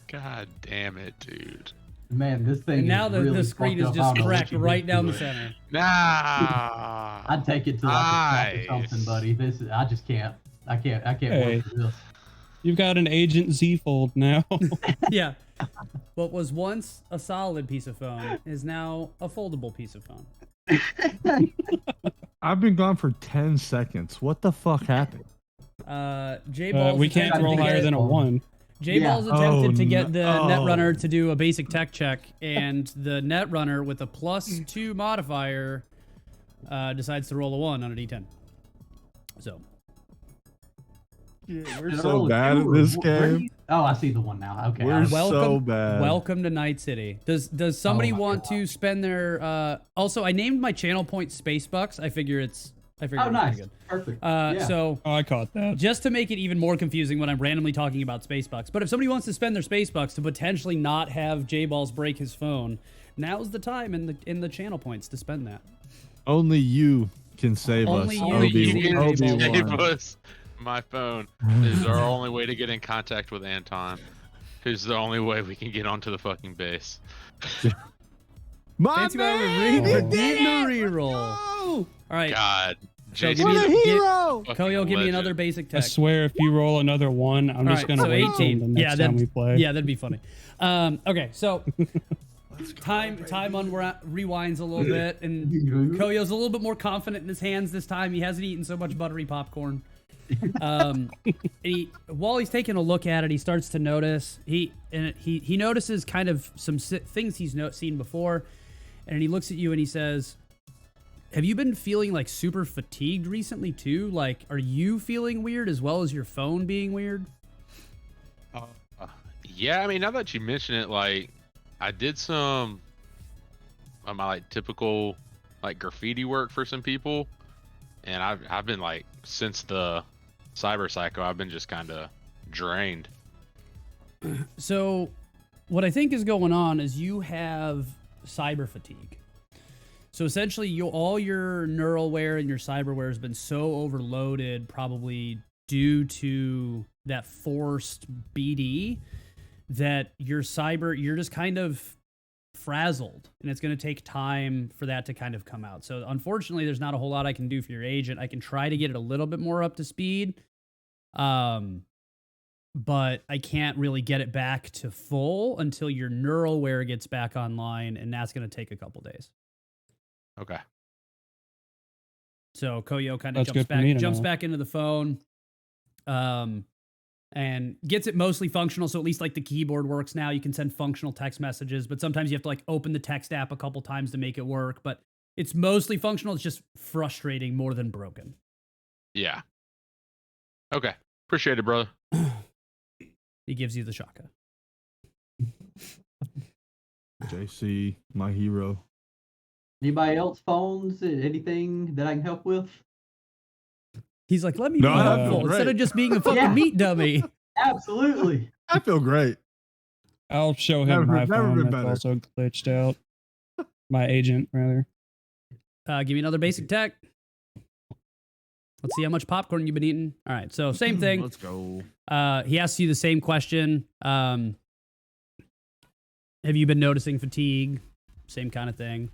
God damn it, dude. Man, this thing now is the really screen fucked is up. I just don't know what cracked you right did down to the it. center. Nah. I'd take it to like a shop or Nice. something, buddy. I just can't. I can't Hey. work with this. You've got an Agent Z Fold now. Yeah. What was once a solid piece of phone is now a foldable piece of phone. I've been gone for 10 seconds. What the fuck happened? J Balls we can't attempted roll to higher get- than a 1. J Balls Yeah. attempted to Oh, get the no. Netrunner to do a basic tech check, and the Netrunner with a +2 modifier decides to roll a 1 on a D10. So We're Is there so only bad two at or this where do game. you- Oh, I see the one now. Okay. We're so Welcome, bad. welcome to Night City. Does somebody my want to spend their? Also, I named my channel point Space Bucks. I figure Oh, it's nice. pretty good. Perfect. Yeah. So Oh, I caught that. just to make it even more confusing when I'm randomly talking about Space Bucks. But if somebody wants to spend their Space Bucks to potentially not have J-Balls break his phone, now's the time in the channel points to spend that. Only you can save Only us. you Only can you save can J-Balls. save us. My phone is our only way to get in contact with Anton, who's the only way we can get onto the fucking base. My Fancy man, man, he did the it! reroll. Go! All right, God, So Jason, give me What a the- hero! fucking Koyo, give me legend. another basic I tech. swear, if you roll another one, I'm All just right, gonna so wait till 18. the next time we play. Yeah, that'd be funny. Okay, so time rewinds a little bit, and Koyo's a little bit more confident in his hands this time. He hasn't eaten so much buttery popcorn. And while he's taking a look at it, he starts to notice he notices kind of some things he's seen before, and he looks at you and he says, "Have you been feeling like super fatigued recently too? Like, are you feeling weird as well as your phone being weird?" Yeah, I mean, now that you mention it, like, I did some of my like typical like graffiti work for some people, and I've been like since the cyber psycho, I've been just kind of drained. So, what I think is going on is you have cyber fatigue. So essentially, all your neuralware and your cyberware has been so overloaded, probably due to that forced BD, that you're just kind of frazzled, and it's going to take time for that to kind of come out. So unfortunately, there's not a whole lot I can do for your agent. I can try to get it a little bit more up to speed, but I can't really get it back to full until your neuralware gets back online, and that's going to take a couple days. Okay. So Koyo kind of That's good for me to jumps know. back into the phone, and gets it mostly functional. So at least like the keyboard works now. You can send functional text messages, but sometimes you have to like open the text app a couple times to make it work. But it's mostly functional. It's just frustrating more than broken. Yeah. Okay. Appreciate it, brother. He gives you the shaka. JC, my hero. Anybody else phones? Anything that I can help with? He's like, let me No, be I helpful feel instead great. of just being a fucking Yeah. meat dummy. Absolutely. I feel great. I'll show him Never- my never phone been that's better. also glitched out. My agent, rather. Give me another basic tech. Let's see how much popcorn you've been eating. All right, so same thing. Let's go. He asks you the same question. Have you been noticing fatigue? Same kind of thing.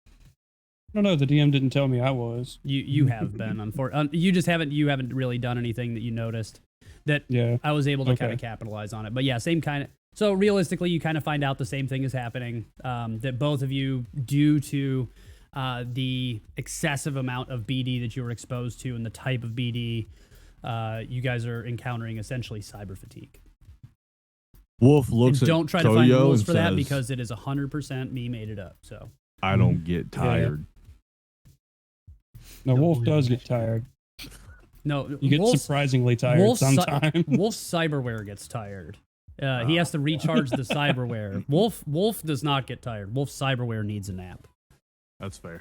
I don't know. The DM didn't tell me I was. You have been you just haven't really done anything that you noticed that Yeah. I was able to kind Okay. of capitalize on it. But yeah, same kind of. So realistically, you kind of find out the same thing is happening. That both of you, due to the excessive amount of BD that you were exposed to and the type of BD, you guys are encountering essentially cyber fatigue. Wolf And looks at don't try to find Koyo rules and for that says, because it is 100% me made it up. So I don't get tired. No, Don't Wolf believe does me. get tired. no, You get Wolf's- surprisingly tired Wolf's sometimes. Wolf's cyberware gets tired. He has to recharge the cyberware. Wolf does not get tired. Wolf's cyberware needs a nap. That's fair.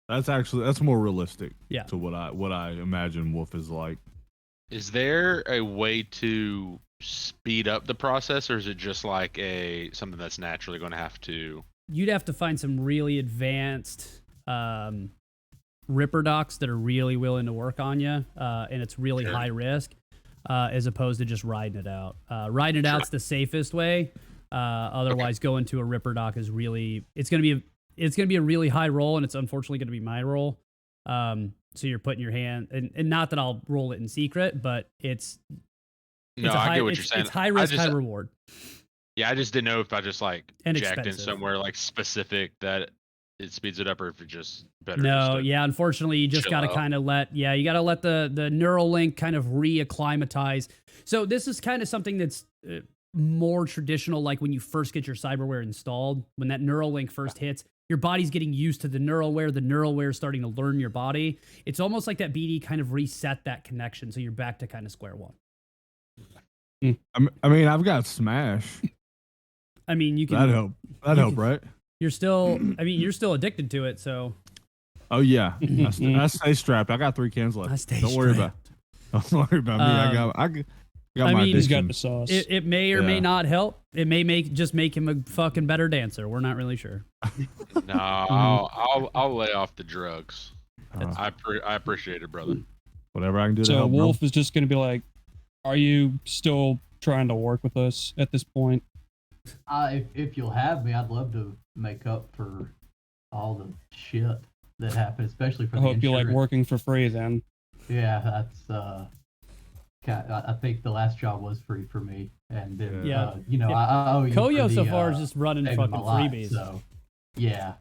That's more realistic. Yeah. To what I imagine Wolf is like. Is there a way to speed up the process, or is it just like something that's naturally going to have to? You'd have to find some really advanced ripper docs that are really willing to work on you, and it's really Sure. high risk, as opposed to just riding it out. Riding it out's the safest way. Otherwise, going to a ripper doc is really it's gonna be a really high roll, and it's unfortunately gonna be my roll. So you're putting your hand, and not that I'll roll it in secret, but it's No, a I high, get what it's, you're saying. It's high risk, I just, high reward. Yeah, I just didn't know if I just like And jacked in expensive. somewhere like specific that it speeds it up, or if it just better. No, just to- yeah, unfortunately, you just chill got to out. kind of you got to let the neural link kind of reacclimatize. So this is kind of something that's more traditional, like when you first get your cyberware installed, when that neural link first hits, your body's getting used to the neural wear is starting to learn your body. It's almost like that BD kind of reset that connection, so you're back to kind of square one. I mean, I've got Smash. I mean, you can. That'd help. That'd help, right? You're still. I mean, you're still addicted to it. So. Oh yeah, I stay strapped. I got 3 cans left. I stay Don't worry about. Don't worry about me. I got my mean, He's got addiction. the sauce. It may or may not help. It may just make him a fucking better dancer. We're not really sure. No, I'll lay off the drugs. I appreciate it, brother. Whatever I can do to So help. Wolf is just going to be like, "Are you still trying to work with us at this point?" If you'll have me, I'd love to make up for all the shit that happened, especially for I the hope you like insurance. working for free then. Yeah, that's I think the last job was free for me, and then Yeah. you know, I owe you Koyo for so the, far is just running saving fucking my life, freebies. So yeah,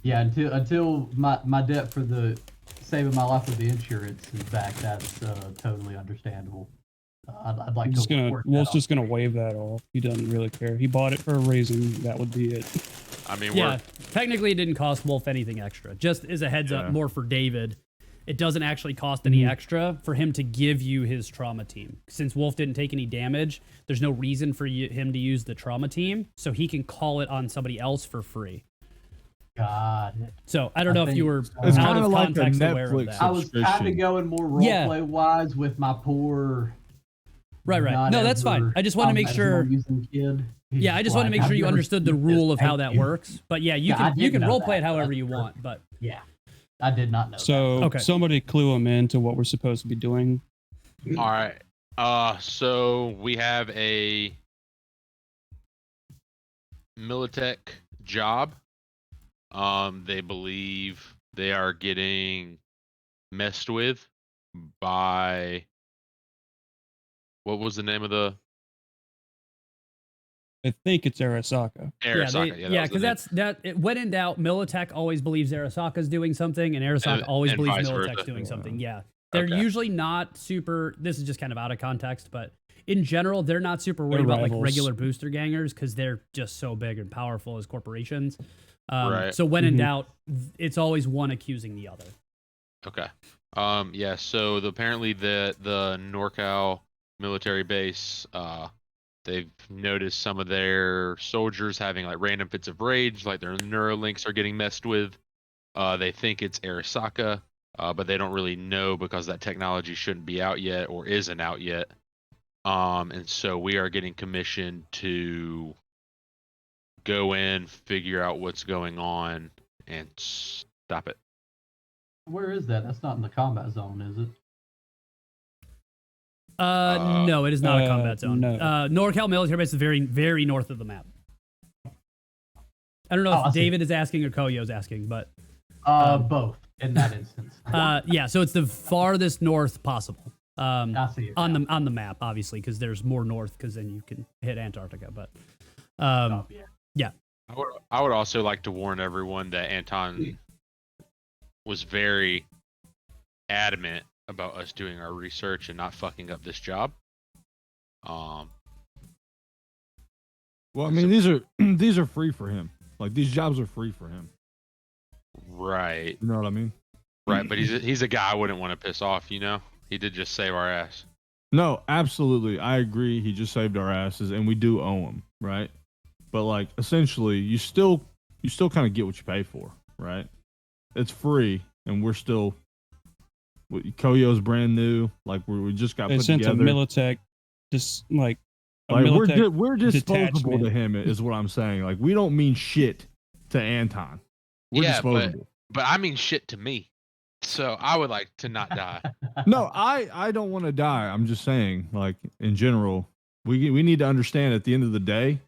yeah. Until my debt for the saving my life with the insurance is back, that's totally understandable. I'd like Just to gonna work that Wolf's off. just gonna waive that off. He doesn't really care. He bought it for a reason. That would be it. I mean, Yeah, technically it didn't cost Wolf anything extra. Just as a heads up, Yeah. more for David, it doesn't actually cost any extra for him to give you his trauma team. Since Wolf didn't take any damage, there's no reason for him to use the trauma team, so he can call it on somebody else for free. Got it. So I don't know if you were It's out kinda of like a context aware of Netflix that. I was kind of subscription. going more Yeah. roleplay wise with my poor. Right. not No, that's fine. ever I just want to make sure. using kid. He's Yeah, I just want to like, make sure I've you never understood the seen this, rule of how thank that you. works. But yeah, you Yeah, I can you did can know role play it that, however that's you true. want. But Yeah, I did not know. So Okay. somebody clue him into what we're supposed to be doing. all right. So we have a Militech job. They believe they are getting messed with by what was the name of the I think it's Arasaka. Arasaka? yeah, because when in doubt, Militech always believes Arasaka's doing something, and Arasaka always and believes vice Militech's versa. doing something. Yeah, they're Okay. usually not super. This is just kind of out of context, but in general, they're not super worried They're about like rivals. regular booster gangers because they're just so big and powerful as corporations. Right. So when in Mhm. doubt, it's always one accusing the other. Okay. Yeah. So apparently the NorCal military base, they've noticed some of their soldiers having like random fits of rage, like their Neuralinks are getting messed with. They think it's Arasaka, but they don't really know because that technology shouldn't be out yet or isn't out yet. And so we are getting commissioned to go in, figure out what's going on, and stop it. Where is that? That's not in the combat zone, is it? No, it is not a combat zone. no. NorCal military base is very, very north of the map. I don't know Oh, I if see. David is asking or Koyo's asking, but Both in that instance. yeah. So it's the farthest north possible. I see it. On now. the map, obviously, because there's more north, because then you can hit Antarctica. But Oh, yeah. I would also like to warn everyone that Anton was very adamant about us doing our research and not fucking up this job. Well, I mean, these are free for him. Like these jobs are free for him. Right, You know what I mean? right. But he's a guy I wouldn't want to piss off. You know, he did just save our ass. No, absolutely. I agree. He just saved our asses, and we do owe him, right? But like, essentially, you still kind of get what you pay for, right? It's free, and we're still. Koyo's brand new. Like we just got They put sent together. a Militech, just like a Like Militech. we're disposable detachment. to him, is what I'm saying. Like we don't mean shit to Anton. We're Yeah, but- disposable. But I mean shit to me. So I would like to not die. No, I don't want to die. I'm just saying, like in general, we need to understand at the end of the day,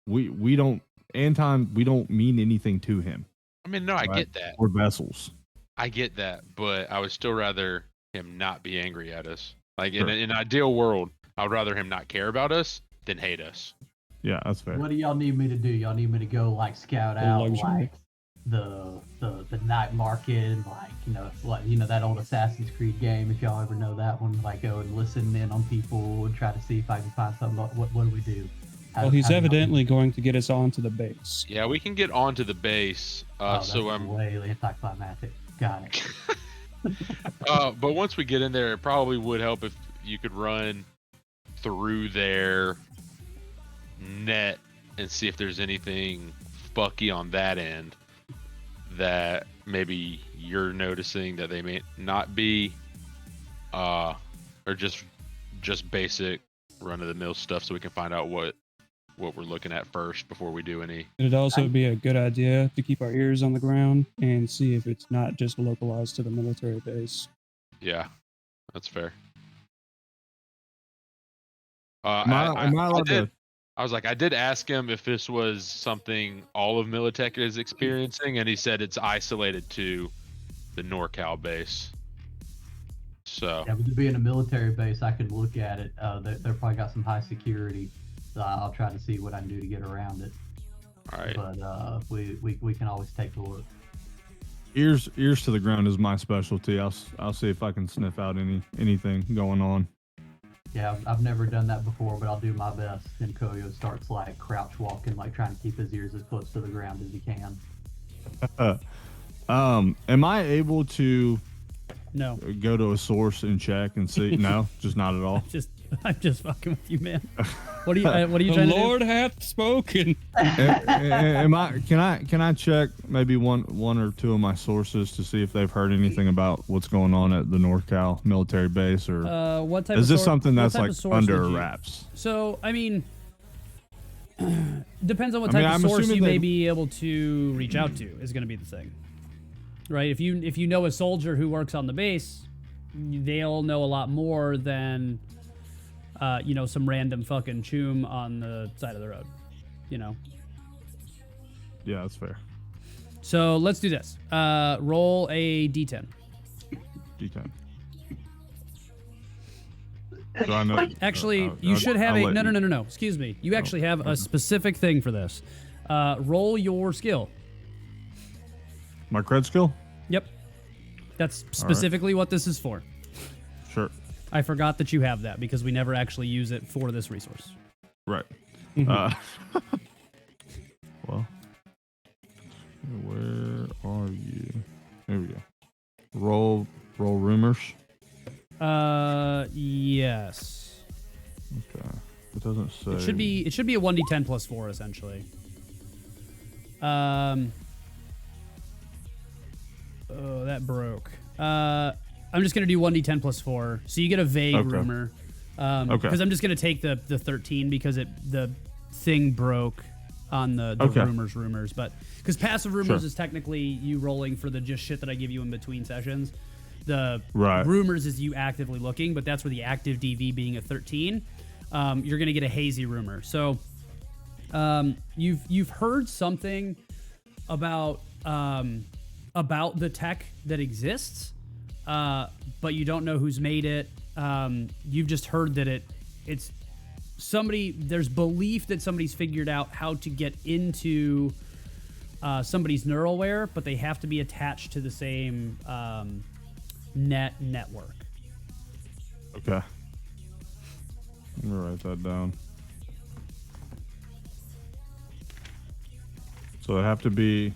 we don't Anton, we don't mean anything to him. I mean, no, I Right. get that. We're vessels. I get that, but I would still rather him not be angry at us. Like Sure. in an ideal world, I would rather him not care about us than hate us. Yeah, that's fair. What do y'all need me to do? Y'all need me to go like scout The out luxury. like the night market, like that old Assassin's Creed game, if y'all ever know that one. Like go and listen in on people and try to see if I can find something. What do we do? Well, he's how do y'all do evidently that? going to get us onto the base. Yeah, we can get onto the base. Oh, that's So way anticlimactic. Got it. but once we get in there, it probably would help if you could run through their net and see if there's anything fucky on that end that maybe you're noticing that they may not be, or just basic run of the mill stuff, so we can find out what we're looking at first before we do any. It'd also be a good idea to keep our ears on the ground and see if it's not just localized to the military base. Yeah, that's fair. Am I allowed to? I was like, I did ask him if this was something all of Militech is experiencing, and he said it's isolated to the NorCal base. So Yeah, with it being a military base, I could look at it. They're probably got some high security. So I'll try to see what I can do to get around it. all right. But we can always take a look. Ears to the ground is my specialty. I'll see if I can sniff out anything going on. Yeah, I've never done that before, but I'll do my best. And Koyo starts like crouch walking, like trying to keep his ears as close to the ground as he can. Am I able to No, go to a source and check and see? No, just not at all. I'm just fucking with you, man. What are you The trying to Lord hath spoken. Am I? Can I check maybe one or two of my sources to see if they've heard anything about what's going on at the NorCal military base, or do? What type is of this sor- something what that's type like of source under would you- wraps? So, I mean, depends on what I type mean, of I'm source assuming you may they- be able to reach out to is going to be the thing, right? If you know a soldier who works on the base, they'll know a lot more than some random fucking choom on the side of the road, Yeah, that's fair. So let's do this. Roll a d10. D10. So I know. Actually, I'll- you should have I'll a let you- no. Excuse me. You actually have a specific thing for this. Roll your skill. My cred skill. Yep. That's specifically what this is for. Sure. I forgot that you have that because we never actually use it for this resource. Right. Well, where are you? There we go. Roll rumors. Yes. Okay. It doesn't say. It should be a 1d10 plus 4 essentially. Oh, that broke. I'm just gonna do 1d10 plus 4, so you get a vague Okay. rumor. Okay. Because I'm just gonna take the 13 because the thing broke on the Okay. rumors, but because passive rumors Sure. is technically you rolling for the just shit that I give you in between sessions. The Right. rumors is you actively looking, but that's where the active DV being a 13, you're gonna get a hazy rumor. So you've heard something about the tech that exists, but you don't know who's made it. You've just heard that it's somebody. There's belief that somebody's figured out how to get into somebody's neuralware, but they have to be attached to the same network. Okay. Let me write that down. So it have to be.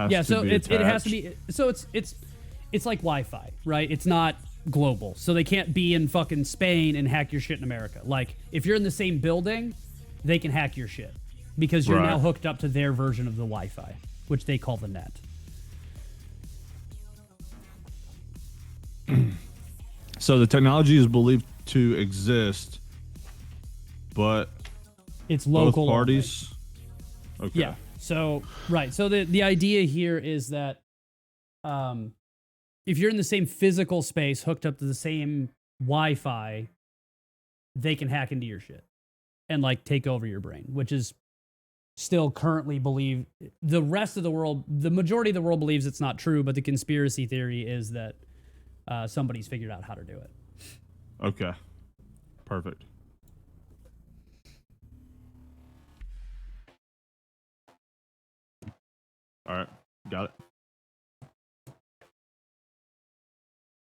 Yeah, so it has to attached. be. So it's like Wi-Fi, right? It's not global, so they can't be in fucking Spain and hack your shit in America. Like if you're in the same building, they can hack your shit because you're now Right. hooked up to their version of the Wi-Fi, which they call the net. So the technology is believed to exist, but It's both local only. parties. Okay. Yeah. So right. So the idea here is that if you're in the same physical space hooked up to the same Wi-Fi, they can hack into your shit and like take over your brain, which is still currently believed. The rest of the world, the majority of the world believes it's not true, but the conspiracy theory is that somebody's figured out how to do it. Okay. Perfect. All right. Got it.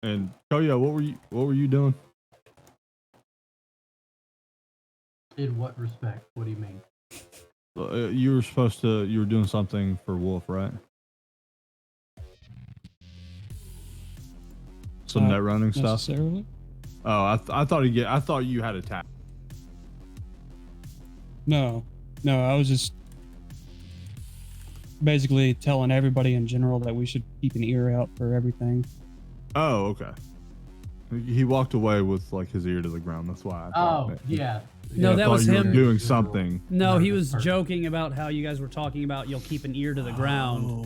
And Koya, what were you doing? In what respect? What do you mean? You were doing something for Wolf, right? Some Not net running stuff. necessarily. Oh, I thought you had a tap. No, I was just basically telling everybody in general that we should keep an ear out for everything. Oh, okay. He walked away with like his ear to the ground. That's why I thought. Yeah. No, I that thought was you him. were doing something. No, he Nervous was person. joking about how you guys were talking about you'll keep an ear to the ground.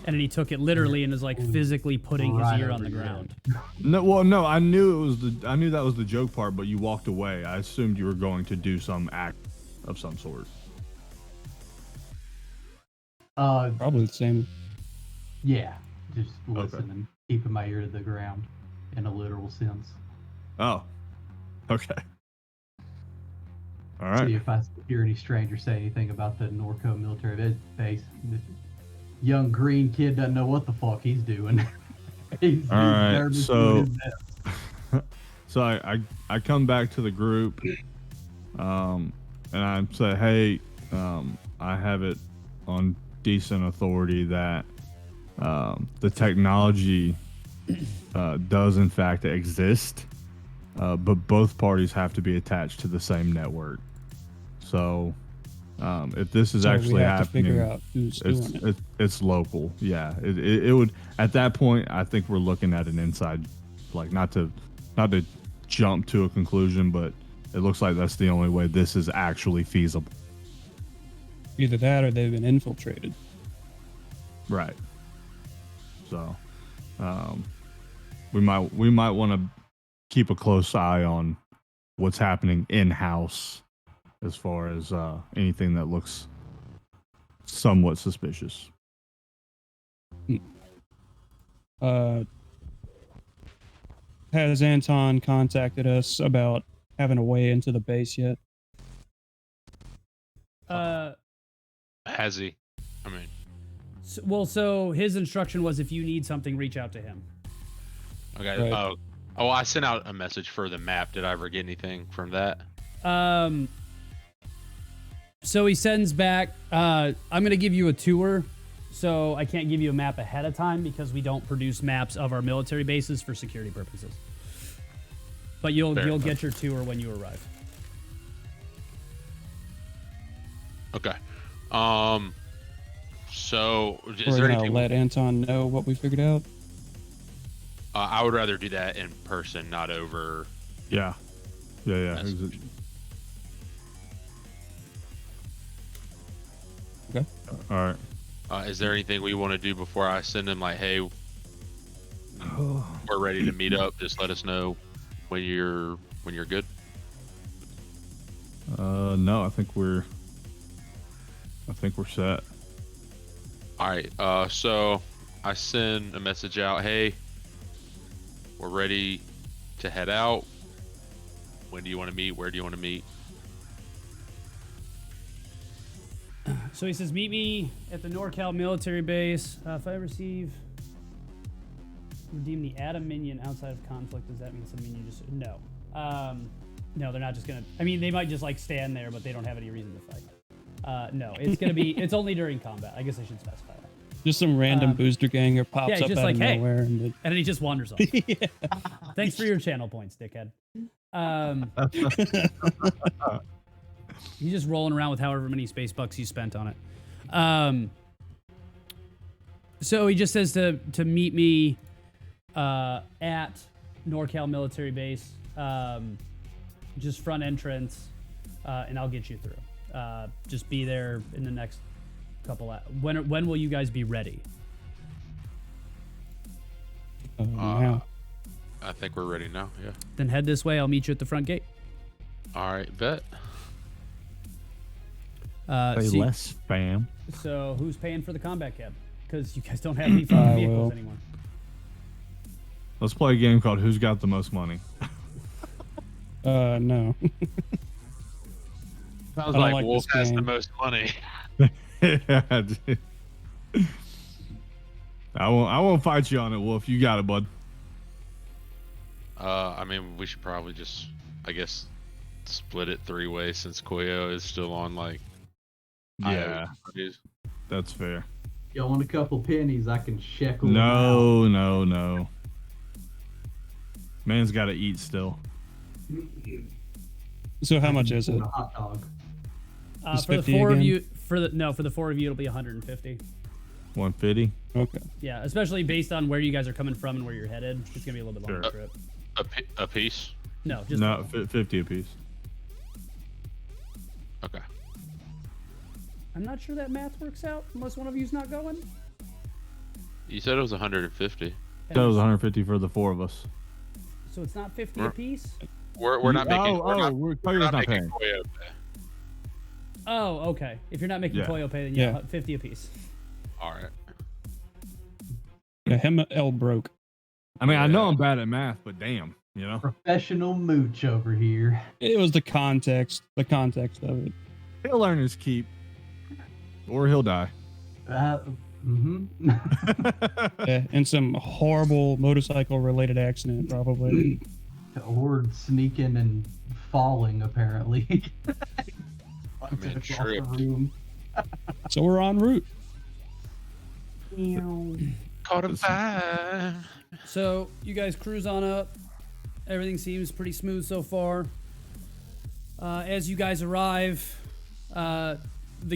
And then he took it literally and is like physically putting his Right ear on over the your ground. No. I knew that was the joke part, but you walked away. I assumed you were going to do some act of some sort. Probably the same. Yeah, just listening, keeping my ear to the ground, in a literal sense. Oh, okay. All right. See if I hear any strangers say anything about the Norco military base. This young green kid doesn't know what the fuck he's doing. he's right, nervous so- doing his best. So I come back to the group, and I say, hey, I have it on decent authority that the technology does in fact exist, but both parties have to be attached to the same network. So if this is So actually we have happening, to figure out who's doing it. it's local. Yeah, it would at that point. I think we're looking at an inside, like not to jump to a conclusion, but it looks like that's the only way this is actually feasible. Either that or they've been infiltrated. Right. So, we might want to keep a close eye on what's happening in house as far as anything that looks somewhat suspicious. Has Anton contacted us about having a way into the base yet? Has he? I mean, So his instruction was if you need something, reach out to him. okay. Right. Oh, I sent out a message for the map. Did I ever get anything from that? So he sends back, I'm going to give you a tour. So I can't give you a map ahead of time because we don't produce maps of our military bases for security purposes. But you'll Fair enough. get your tour when you arrive. Okay. So is We're there gonna anything? let Anton know what we figured out. I would rather do that in person, not over. Yeah. Message. Okay. All right. Is there anything we want to do before I send him? Like, hey, we're ready to meet up. Just let us know when you're good. No, I think we're set. All right. So I send a message out. Hey, we're ready to head out. When do you want to meet? Where do you want to meet? So he says, meet me at the NorCal military base. If I redeem the Atom minion outside of conflict, does that mean some minion just... No. No, they're not just going to... I mean, they might just, like, stand there, but they don't have any reason to fight. No, it's going to be... It's only during combat. I guess I should specify that. Just some random booster ganger pops yeah, up just out like, of hey. nowhere. And And then he just wanders off. yeah. Thanks for your channel points, dickhead. He's just rolling around with however many space bucks you spent on it. So he just says to meet me at NorCal military base, just front entrance, and I'll get you through. Just be there in the next couple. When will you guys be ready? Now. I think we're ready now. Yeah. Then head this way. I'll meet you at the front gate. All right. Bet. Say So, less, fam. so who's paying for the combat cab? Because you guys don't have any fucking I vehicles will. anymore. Let's play a game called Who's Got the Most Money. No. Sounds don't like like Wolf this has the game. most money. Yeah, dude. I won't fight you on it, Wolf. You got it, bud. I mean, we should probably just, I guess, split it 3 ways since Koyo is still on like. Yeah, IO. that's fair. You want a couple pennies? I can shekel them No. Man's got to eat still. So how much is it? A hot dog. Just For the 50 four of again? you, for the 4 of you, it'll be 150. 150. Okay. Yeah, especially based on where you guys are coming from and where you're headed. It's gonna be a little bit longer Sure. trip. A piece. No, just No, 50 apiece. Okay. I'm not sure that math works out unless one of you's not going. You said it was 150. That was 150 for the 4 of us. So it's not 50 We're- apiece. We're not making. we're not, Koyo's not making paying. Koyo pay. Oh, okay. If you're not making Yeah. Koyo pay, then Yeah. 50 apiece. All right. Yeah, him L broke. I mean, I know Yeah. I'm bad at math, but damn, you know. Professional mooch over here. It was the context of it. He'll earn his keep, or he'll die. Mm-hmm. Yeah, and some horrible motorcycle related accident probably. Or sneaking and falling, apparently. I mean, Across the tripped. room. So we're en route. Caught him fine. So you guys cruise on up. Everything seems pretty smooth so far. As you guys arrive, the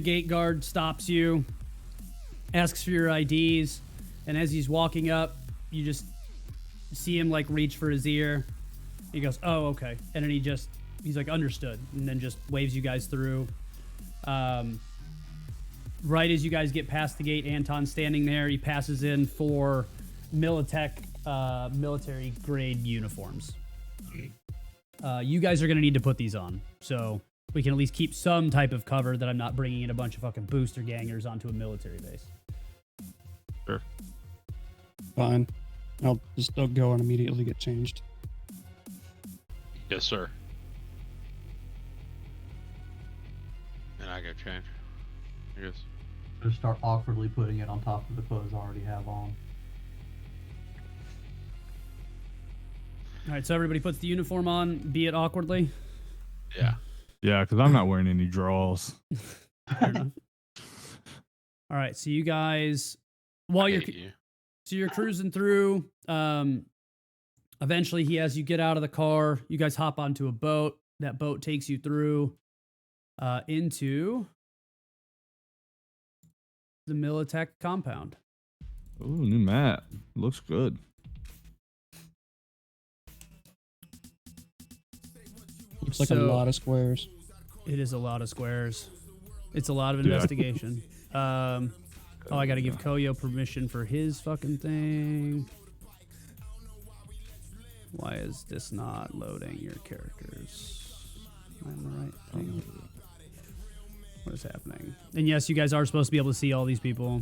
gate guard stops you, asks for your IDs, and as he's walking up, you just see him like reach for his ear. He goes, "Oh, okay," and then he's like, "Understood," and then just waves you guys through. Right as you guys get past the gate, Anton's standing there. He passes in for Militech military grade uniforms. You guys are going to need to put these on, so we can at least keep some type of cover that I'm not bringing in a bunch of fucking booster gangers onto a military base. Sure. Fine. I'll go and immediately get changed. Yes, sir. And I got change. I guess. Just start awkwardly putting it on top of the clothes I already have on. All right, so everybody puts the uniform on, be it awkwardly. Yeah. Yeah, because I'm not wearing any draws. Fair enough. All right, so you guys, while you're Hate you. So you're cruising through. Eventually, he has you get out of the car. You guys hop onto a boat. That boat takes you through into the Militech compound. Ooh, new map. Looks good. Looks like a So- lot of squares. It is a lot of squares. It's a lot of Yeah. investigation. Oh, I got to give Koyo permission for his fucking thing. Why is this not loading your characters? Am I on the right thing? What is happening? And yes, you guys are supposed to be able to see all these people.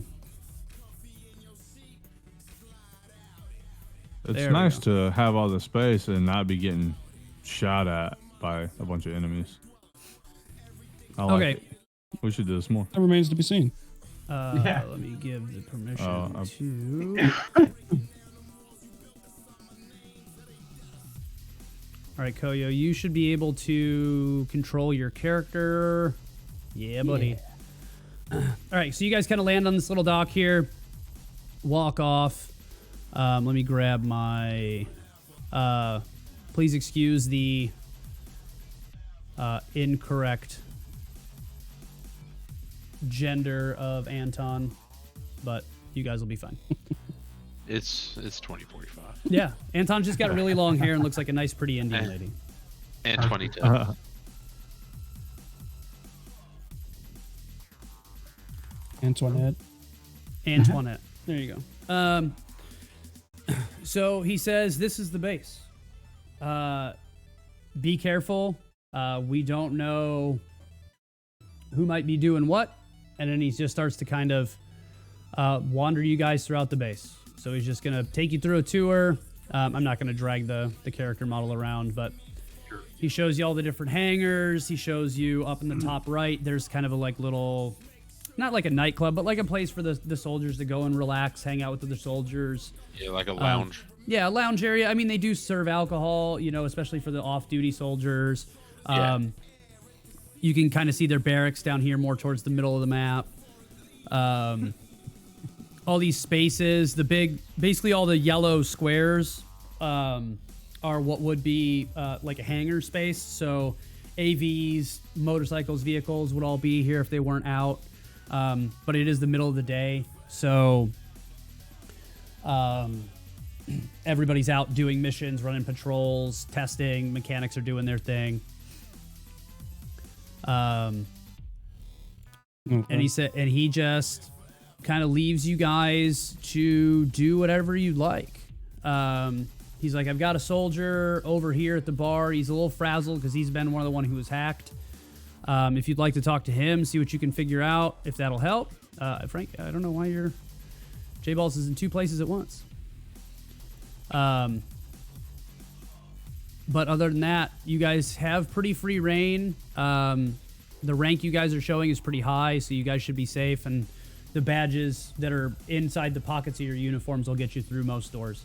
It's There we nice go. to have all the space and not be getting shot at by a bunch of enemies. I like Okay. it. We should do this more. That remains to be seen. Yeah. Let me give the permission I'm- to. All right, Koyo, you should be able to control your character. Yeah, buddy. All right, so you guys kind of land on this little dock here, walk off. Let me grab my. Please excuse the incorrect gender of Anton, but you guys will be fine. It's 2045 Yeah, Anton's just got really long hair and looks like a nice, pretty Indian lady. and 2010. Antoinette. Antoinette. There you go. So he says, "This is the base. Be careful. We don't know who might be doing what." And then he just starts to kind of wander you guys throughout the base. So he's just going to take you through a tour. I'm not going to drag the character model around, but he shows you all the different hangars. He shows you up in the top right, there's kind of a like little, not like a nightclub, but like a place for the soldiers to go and relax, hang out with other soldiers. Yeah, like a lounge. Yeah, a lounge area. I mean, they do serve alcohol, especially for the off-duty soldiers. Yeah. You can kind of see their barracks down here more towards the middle of the map. All these spaces, basically all the yellow squares are what would be like a hangar space. So AVs, motorcycles, vehicles would all be here if they weren't out. But it is the middle of the day, so everybody's out doing missions, running patrols, testing. Mechanics are doing their thing. And he just kind of leaves you guys to do whatever you like. He's like, I've got a soldier over here at the bar. He's a little frazzled because he's been one of the one who was hacked. If you'd like to talk to him, see what you can figure out, if that'll help. Frank, I don't know why your J-Balls is in two places at once. But other than that, you guys have pretty free reign. The rank you guys are showing is pretty high, so you guys should be safe. And the badges that are inside the pockets of your uniforms will get you through most doors.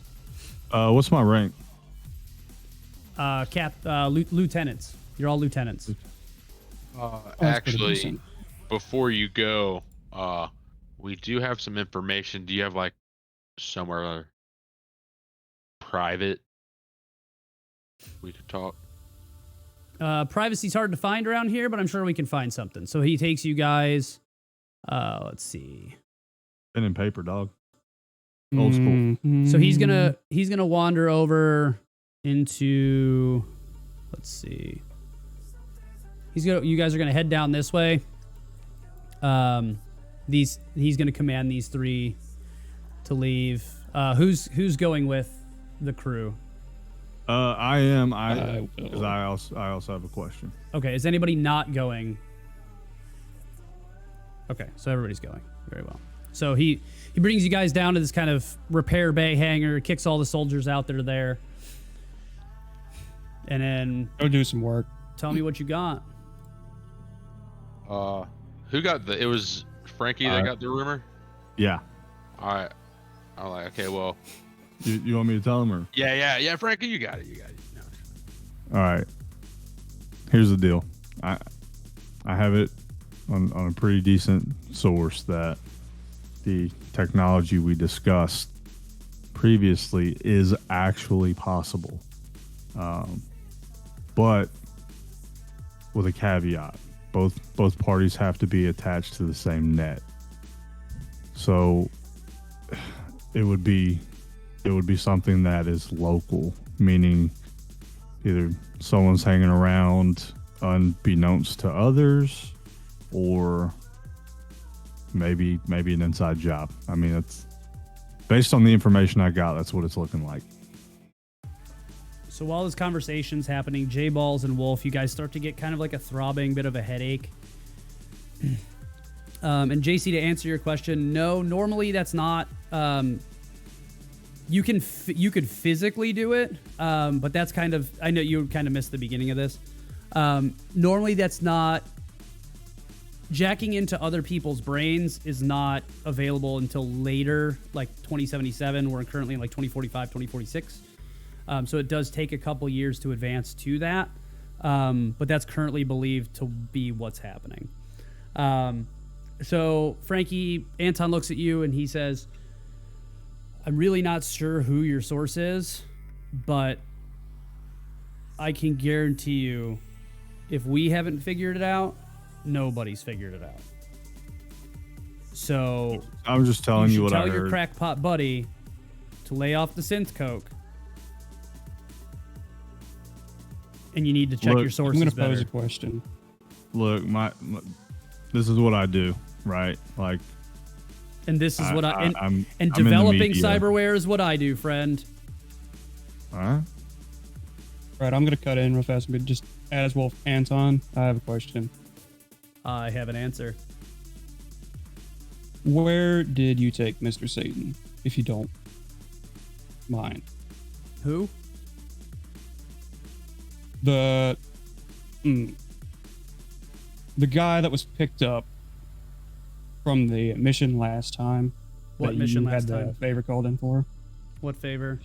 What's my rank? Lieutenants. You're all lieutenants. Actually, before you go, we do have some information. Do you have like somewhere private we could talk? Privacy's hard to find around here, but I'm sure we can find something. So he takes you guys. Let's see. Pen and paper, dog. Old school. So he's gonna wander over into. Let's see. You guys are gonna head down this way. He's gonna command these three to leave. Who's going with the crew? I am. Because I also have a question. Okay. Is anybody not going? Okay, so everybody's going. Very well. So he brings you guys down to this kind of repair bay hangar, kicks all the soldiers out that are there, and then go do some work. Tell me what you got. Who got it was Frankie that got the rumor? Yeah. All right. I'm like, okay, well. You want me to tell him or? Yeah, Frankie, you got it. No. All right. Here's the deal. I have it on a pretty decent source that the technology we discussed previously is actually possible, but with a caveat. Both parties have to be attached to the same net. So it would be something that is local, meaning either someone's hanging around unbeknownst to others, or maybe an inside job. I mean, it's based on the information I got. That's what it's looking like. So while this conversation's happening, J-Balls and Wolf, you guys start to get kind of like a throbbing bit of a headache. And JC, to answer your question, no, normally that's not. You could physically do it, but that's kind of. I know you kind of missed the beginning of this. Normally that's not. Jacking into other people's brains is not available until later, like 2077. We're currently in like 2045, 2046. So it does take a couple years to advance to that. But that's currently believed to be what's happening. So Frankie, Anton looks at you and he says, I'm really not sure who your source is, but I can guarantee you if we haven't figured it out, nobody's figured it out. So I'm just telling you what I heard. Tell your crackpot buddy to lay off the synth coke. And you need to check your sources. I'm going to better. pose a question. Look, this is what I do, right? Like, and this is what I'm in developing the media. cyberware is what I do, friend. Huh? Right, I'm going to cut in real fast, but just as Wolf Anton, I have a question. I have an answer. Where did you take Mr. Satan, if you don't mind? Who? The guy that was picked up from the mission last time. What mission last time? The favor called in for. What favor?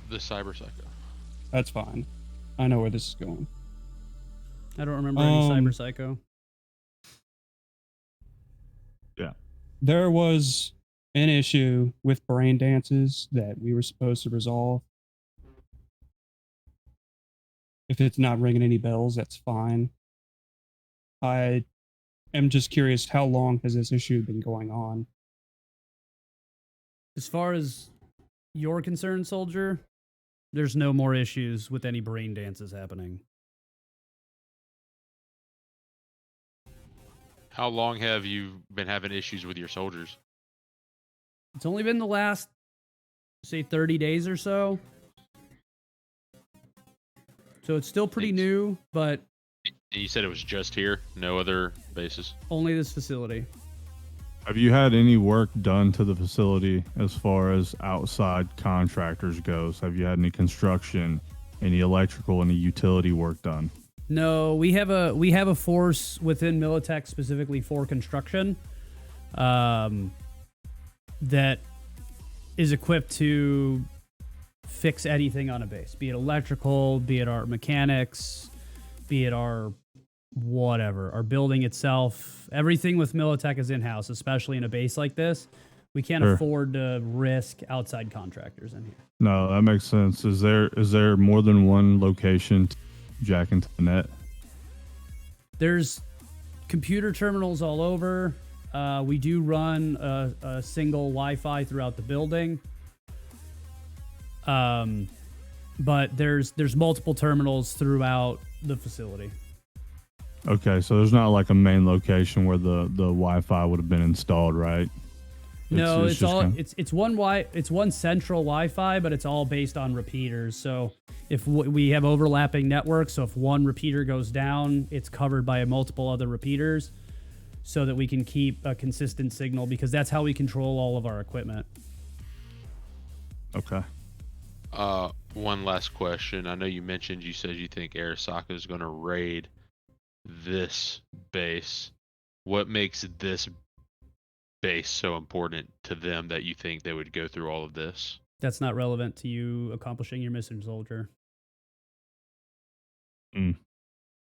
The cyber psycho. That's fine. I know where this is going. I don't remember any Um, Cyber Psycho. There was an issue with brain dances that we were supposed to resolve. If it's not ringing any bells, that's fine. I am just curious, how long has this issue been going on? As far as you're concerned, soldier, there's no more issues with any brain dances happening. How long have you been having issues with your soldiers? It's only been the last, say, 30 days or so. So it's still pretty Thanks. new, but And you said it was just here, no other bases. only this facility. Have you had any work done to the facility as far as outside contractors goes? Have you had any construction, any electrical, any utility work done? No, we have a force within Militech specifically for construction, that is equipped to fix anything on a base, be it electrical, be it our mechanics, be it our whatever, our building itself. Everything with Militech is in-house, especially in a base like this. We can't Sure. afford to risk outside contractors in here. No, that makes sense. Is there more than one location to jack into the net? There's computer terminals all over. We do run a single Wi-Fi throughout the building. But there's multiple terminals throughout the facility. Okay, so there's not like a main location where the Wi-Fi would have been installed, right? No, it's just all kinda- it's one central Wi-Fi, but it's all based on repeaters. So if we have overlapping networks, so if one repeater goes down, it's covered by multiple other repeaters, so that we can keep a consistent signal, because that's how we control all of our equipment. Okay. One last question. I know you said you think Arasaka is going to raid this base. What makes this base so important to them that you think they would go through all of this? That's not relevant to you accomplishing your mission, soldier. Mm.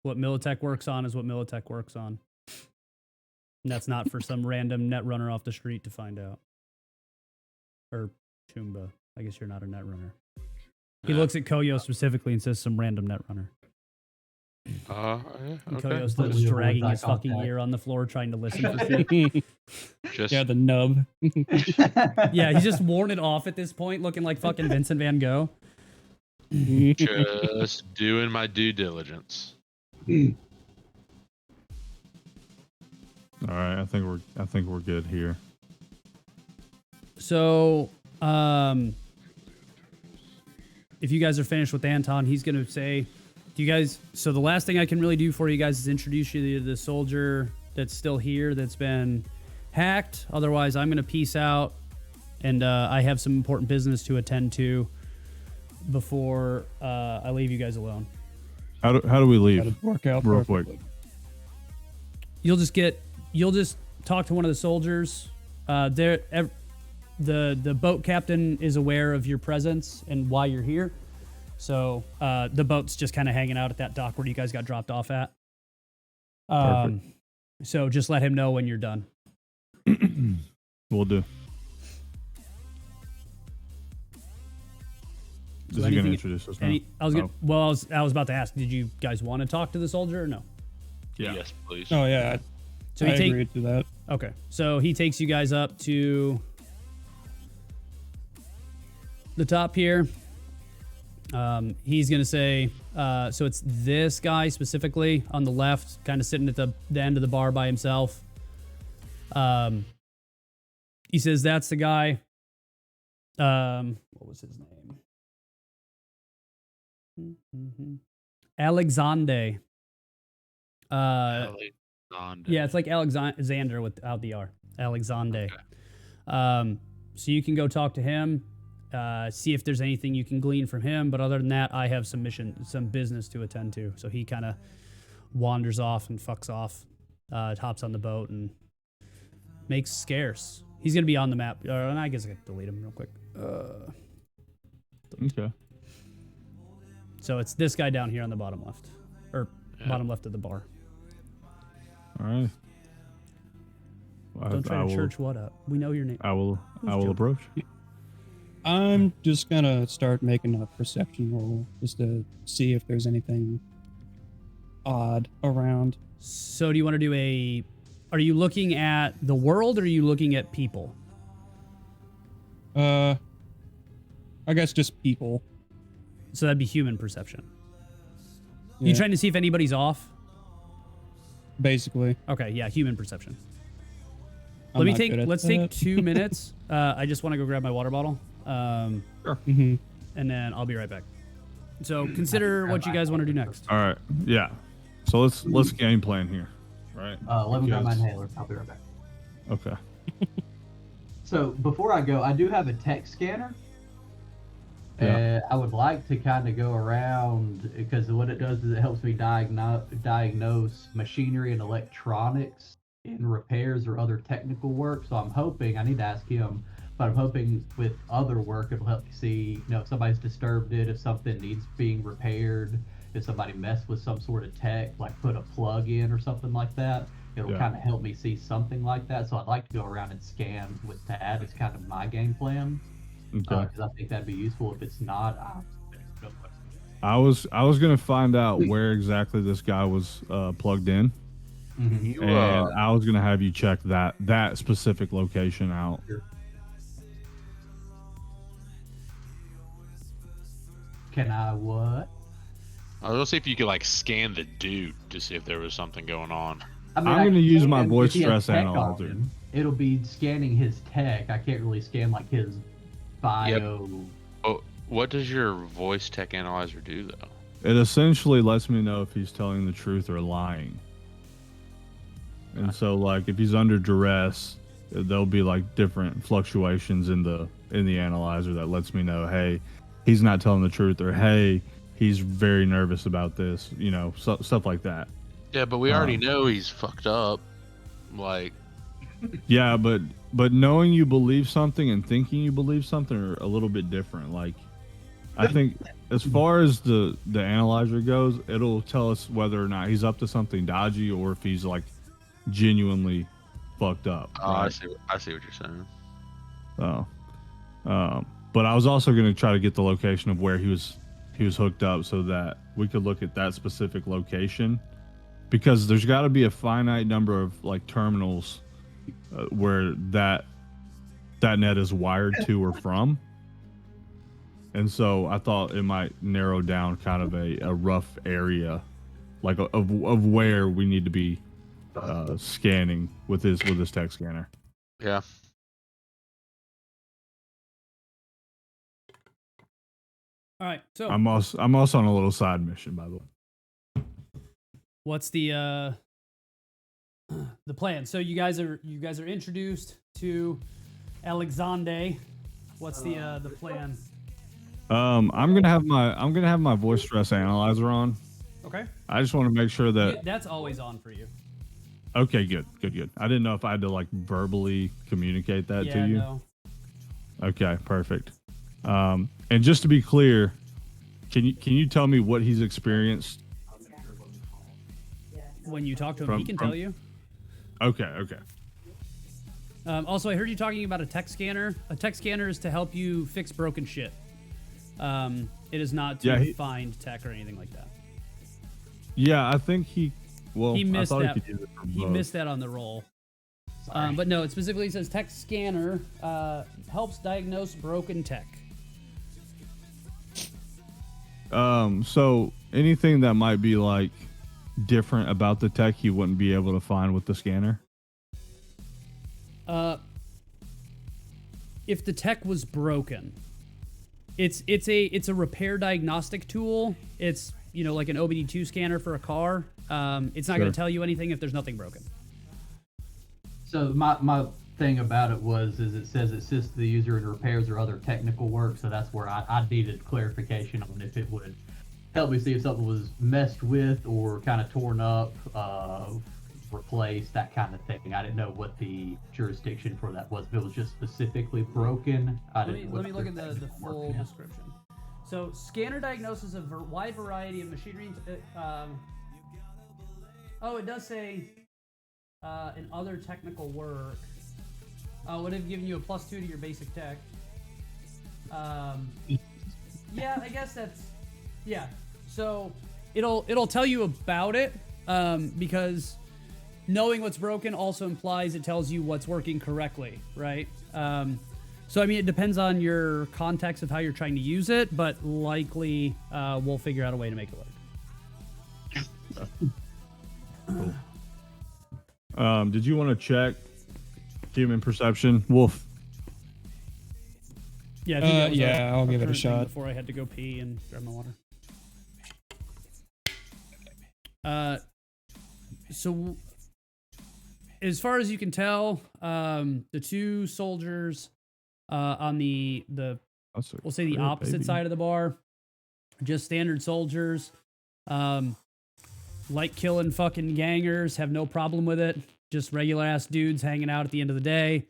What Militech works on is what Militech works on. And that's not for some random net runner off the street to find out. Or Chumba. I guess you're not a net runner. He looks at Koyo specifically and says some random net runner. Yeah, And okay. Koyo's just Completely avoid dragging eye his fucking contact. ear on the floor trying to listen for shit. Just Yeah, the nub. Yeah, he's just worn it off at this point, looking like fucking Vincent Van Gogh. just doing my due diligence. All right, I think we're good here. So, if you guys are finished with Anton, he's going to say, do you guys, so the last thing I can really do for you guys is introduce you to the soldier that's still here that's been hacked. Otherwise, I'm going to peace out, and I have some important business to attend to before I leave you guys alone. How do we leave? That'd work out Real perfectly. quick. You'll just talk to one of the soldiers. The boat captain is aware of your presence and why you're here. So the boat's just kind of hanging out at that dock where you guys got dropped off at. Perfect. So just let him know when you're done. We'll do. Is he anything- gonna introduce us now? I was about to ask, did you guys want to talk to the soldier or no? Yeah. Yes, please. Oh yeah, So I he agreed to that. Okay. So he takes you guys up to the top here. He's going to say, so it's this guy specifically on the left, kind of sitting at the end of the bar by himself. He says, that's the guy. What was his name? Alexande. Alexander. Yeah, it's like Alexander without the R. Alexande. So you can go talk to him, see if there's anything you can glean from him. But other than that, I have some business to attend to. So he kind of wanders off and fucks off, hops on the boat and makes scarce. He's going to be on the map. And I guess I could delete him real quick. Okay. So it's this guy down here on the bottom left. Or bottom left of the bar. All right. Don't try to church what up. We know your name. I will joking? approach. I'm just gonna start making a perception roll just to see if there's anything odd around. So do you want to do a... Are you looking at the world or are you looking at people? I guess just people. So that'd be human perception. Yeah, You trying to see if anybody's off? basically. Okay, yeah, human perception. I'm not good at Let's that. take 2 minutes. I just want to go grab my water bottle. Mhm. And then I'll be right back. So consider what you guys want to do next. All right. Yeah. So let's game plan here. Right. Let me grab my Because- inhaler. I'll be right back. Okay. So before I go, I do have a tech scanner. Yeah. I would like to kind of go around because what it does is it helps me diagnose machinery and electronics in repairs or other technical work. So I'm hoping, I need to ask him, but I'm hoping with other work it'll help me see, if somebody's disturbed it, if something needs being repaired, if somebody messed with some sort of tech, like put a plug in or something like that. It'll Yeah. kind of help me see something like that. So I'd like to go around and scan with that. It's kind of my game plan. Okay. Because I think that'd be useful. If it's not, I was gonna find out where exactly this guy was plugged in, You, and I was gonna have you check that specific location out. Can I what? I was gonna see if you could like scan the dude to see if there was something going on. I mean, I'm I gonna can use my scan voice if he has stress tech on analyzer. him, It'll be scanning his tech. I can't really scan like his bio. Oh, what does your voice tech analyzer do though? It essentially lets me know if he's telling the truth or lying. And so, like, if he's under duress, there'll be like different fluctuations in the analyzer that lets me know, hey, he's not telling the truth, or hey, he's very nervous about this. Stuff like that. Yeah, but we already know he's fucked up. Like, Yeah, but knowing you believe something and thinking you believe something are a little bit different. Like, I think as far as the analyzer goes, it'll tell us whether or not he's up to something dodgy or if he's like genuinely fucked up. oh, I right? see what you're saying. So, but I was also going to try to get the location of where he was hooked up so that we could look at that specific location, because there's got to be a finite number of like terminals where that net is wired to or from. And so I thought it might narrow down kind of a rough area, like of where we need to be scanning with this tech scanner. Yeah. All right. So I'm also on a little side mission, by the way. what's the plan? So you guys are introduced to Alexander. What's the plan? I'm gonna have my voice stress analyzer on. Okay. I just want to make sure that. Yeah, that's always on for you. Okay, good. I didn't know if I had to like verbally communicate that to you. No. Okay, perfect. And just to be clear, can you tell me what he's experienced? When you talk to him, he can From- tell you. Okay. Also, I heard you talking about a tech scanner. A tech scanner is to help you fix broken shit. It is not to Yeah, find tech or anything like that. Yeah, I think he. Well, He missed I thought that. he could use it for He both. missed that on the roll. But no, it specifically says tech scanner helps diagnose broken tech. So anything that might be like different about the tech, he wouldn't be able to find with the scanner. If the tech was broken, it's a repair diagnostic tool. It's like an OBD2 scanner for a car. It's not going Sure. to tell you anything if there's nothing broken. So my thing about it is it says assists the user in repairs or other technical work. So that's where I needed clarification on if it would help me see if something was messed with or kind of torn up, replaced, that kind of thing. I didn't know what the jurisdiction for that was. If it was just specifically broken, Let me look at the full description. So, scanner diagnoses a wide variety of machinery. Oh, it does say in other technical work. Would have given you a +2 to your basic tech. Yeah, I guess that's yeah. So it'll tell you about it because knowing what's broken also implies it tells you what's working correctly, right? So I mean, it depends on your context of how you're trying to use it, but likely we'll figure out a way to make it work. Cool. Did you want to check human perception, Wolf? Yeah, I think that was yeah, I'll give it a current thing shot. before I had to go pee and grab my water. So as far as you can tell, the two soldiers on the we'll say the opposite side of the bar, just standard soldiers, like killing fucking gangers, have no problem with it. Just regular ass dudes hanging out at the end of the day.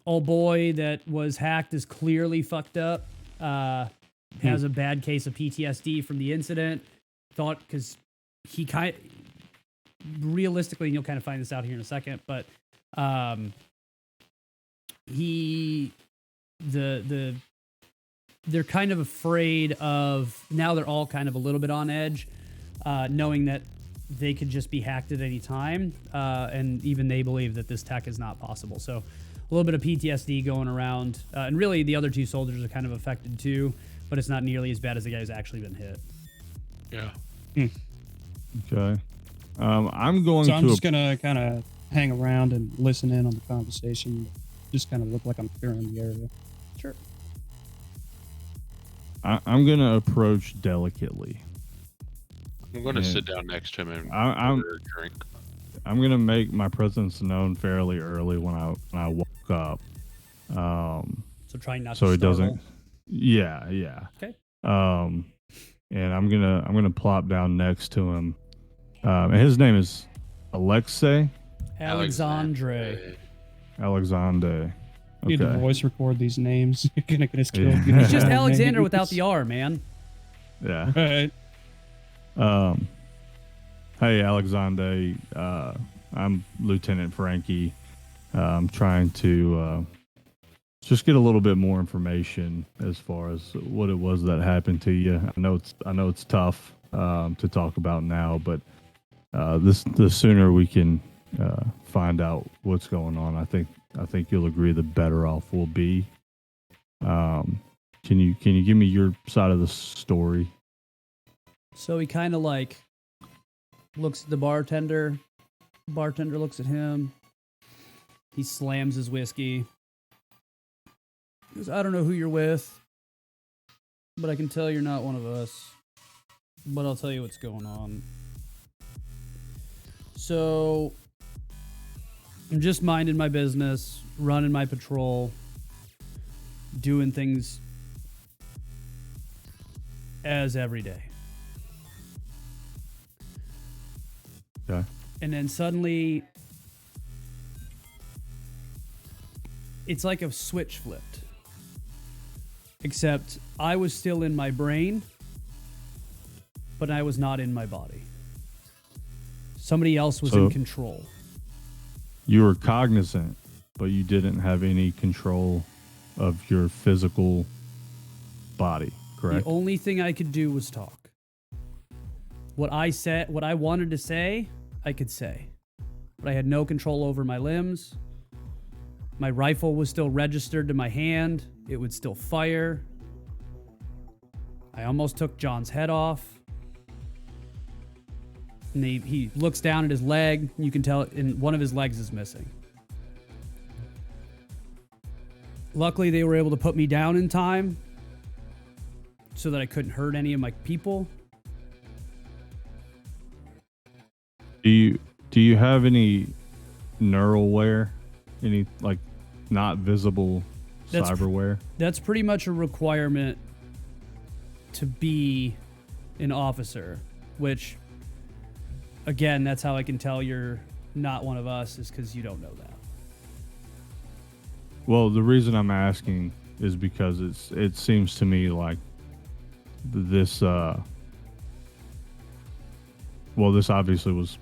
Old boy that was hacked is clearly fucked up. Has a bad case of PTSD from the incident. Thought because he realistically, and you'll kind of find this out here in a second, but they're kind of afraid of, now they're all kind of a little bit on edge, knowing that they could just be hacked at any time, and even they believe that this tech is not possible. So a little bit of PTSD going around, and really the other two soldiers are kind of affected too, but it's not nearly as bad as the guy who's actually been hit. Yeah. Okay. I'm going So to. I'm just gonna kind of hang around and listen in on the conversation. Just kind of look like I'm clearing the area. Sure. I'm going to approach delicately. I'm going to Yeah. sit down next to him and I'm order a drink. I'm going to make my presence known fairly early when I woke up. So trying not So to it startle. doesn't. Yeah, yeah. Okay. And I'm gonna plop down next to him. And his name is Alexei Alexandre. Alexander. Need to Okay. voice record these names. You're gonna get us killed. Yeah. It's just Yeah. Alexander without the R, man. Yeah. Right. Hey, Alexander. I'm Lieutenant Frankie. I'm trying to just get a little bit more information as far as what it was that happened to you. I know it's tough to talk about now, but the sooner we can find out what's going on, I think you'll agree the better off we'll be. Can you give me your side of the story? So he kind of like looks at the bartender. Bartender looks at him. He slams his whiskey. He goes, I don't know who you're with, but I can tell you're not one of us. But I'll tell you what's going on. So I'm just minding my business, running my patrol, doing things as every day. Okay. And then suddenly, it's like a switch flipped. Except I was still in my brain, but I was not in my body. Somebody else was in So- control. You were cognizant, but you didn't have any control of your physical body, correct? The only thing I could do was talk. What I said, what I wanted to say, I could say. But I had no control over my limbs. My rifle was still registered to my hand. It would still fire. I almost took John's head off. And he looks down at his leg. You can tell, and one of his legs is missing. Luckily, they were able to put me down in time so that I couldn't hurt any of my people. Do you have any neural wear? Any like not visible That's- cyberware? That's pretty much a requirement to be an officer, which, again, that's how I can tell you're not one of us, is because you don't know that. Well, the reason I'm asking is because it seems to me like this well, this obviously was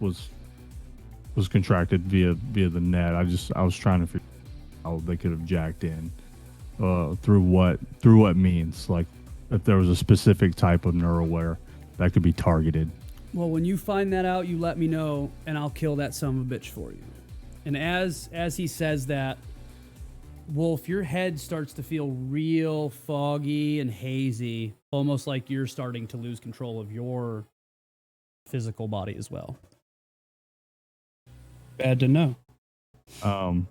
contracted via the net. I was trying to figure out how they could have jacked in through what means, like if there was a specific type of neurowear that could be targeted. Well, when you find that out, you let me know, and I'll kill that son of a bitch for you. And as he says that, Wolf, your head starts to feel real foggy and hazy, almost like you're starting to lose control of your physical body as well. Bad to know. I've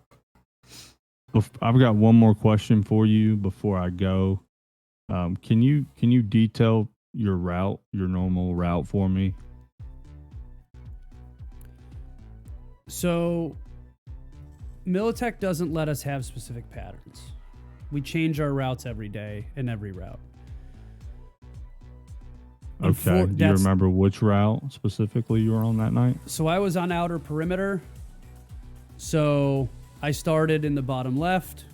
got one more question for you before I go. Can you detail your normal route for me? So, Militech doesn't let us have specific patterns. We change our routes every day in every route. Okay. Do you remember which route specifically you were on that night? So I was on outer perimeter. So I started in the bottom left.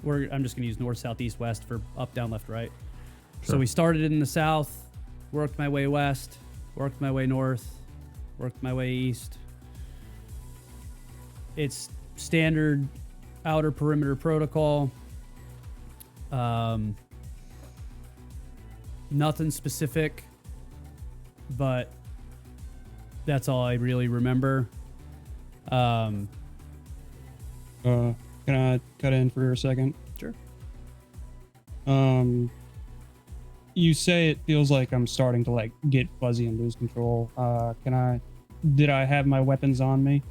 I'm just going to use north, south, east, west for up, down, left, right. Sure. So we started in the south, worked my way west, worked my way north, worked my way east. It's standard outer perimeter protocol. Nothing specific, but that's all I really remember. Can I cut in for a second? Sure. You say it feels like I'm starting to like get fuzzy and lose control. Did I have my weapons on me?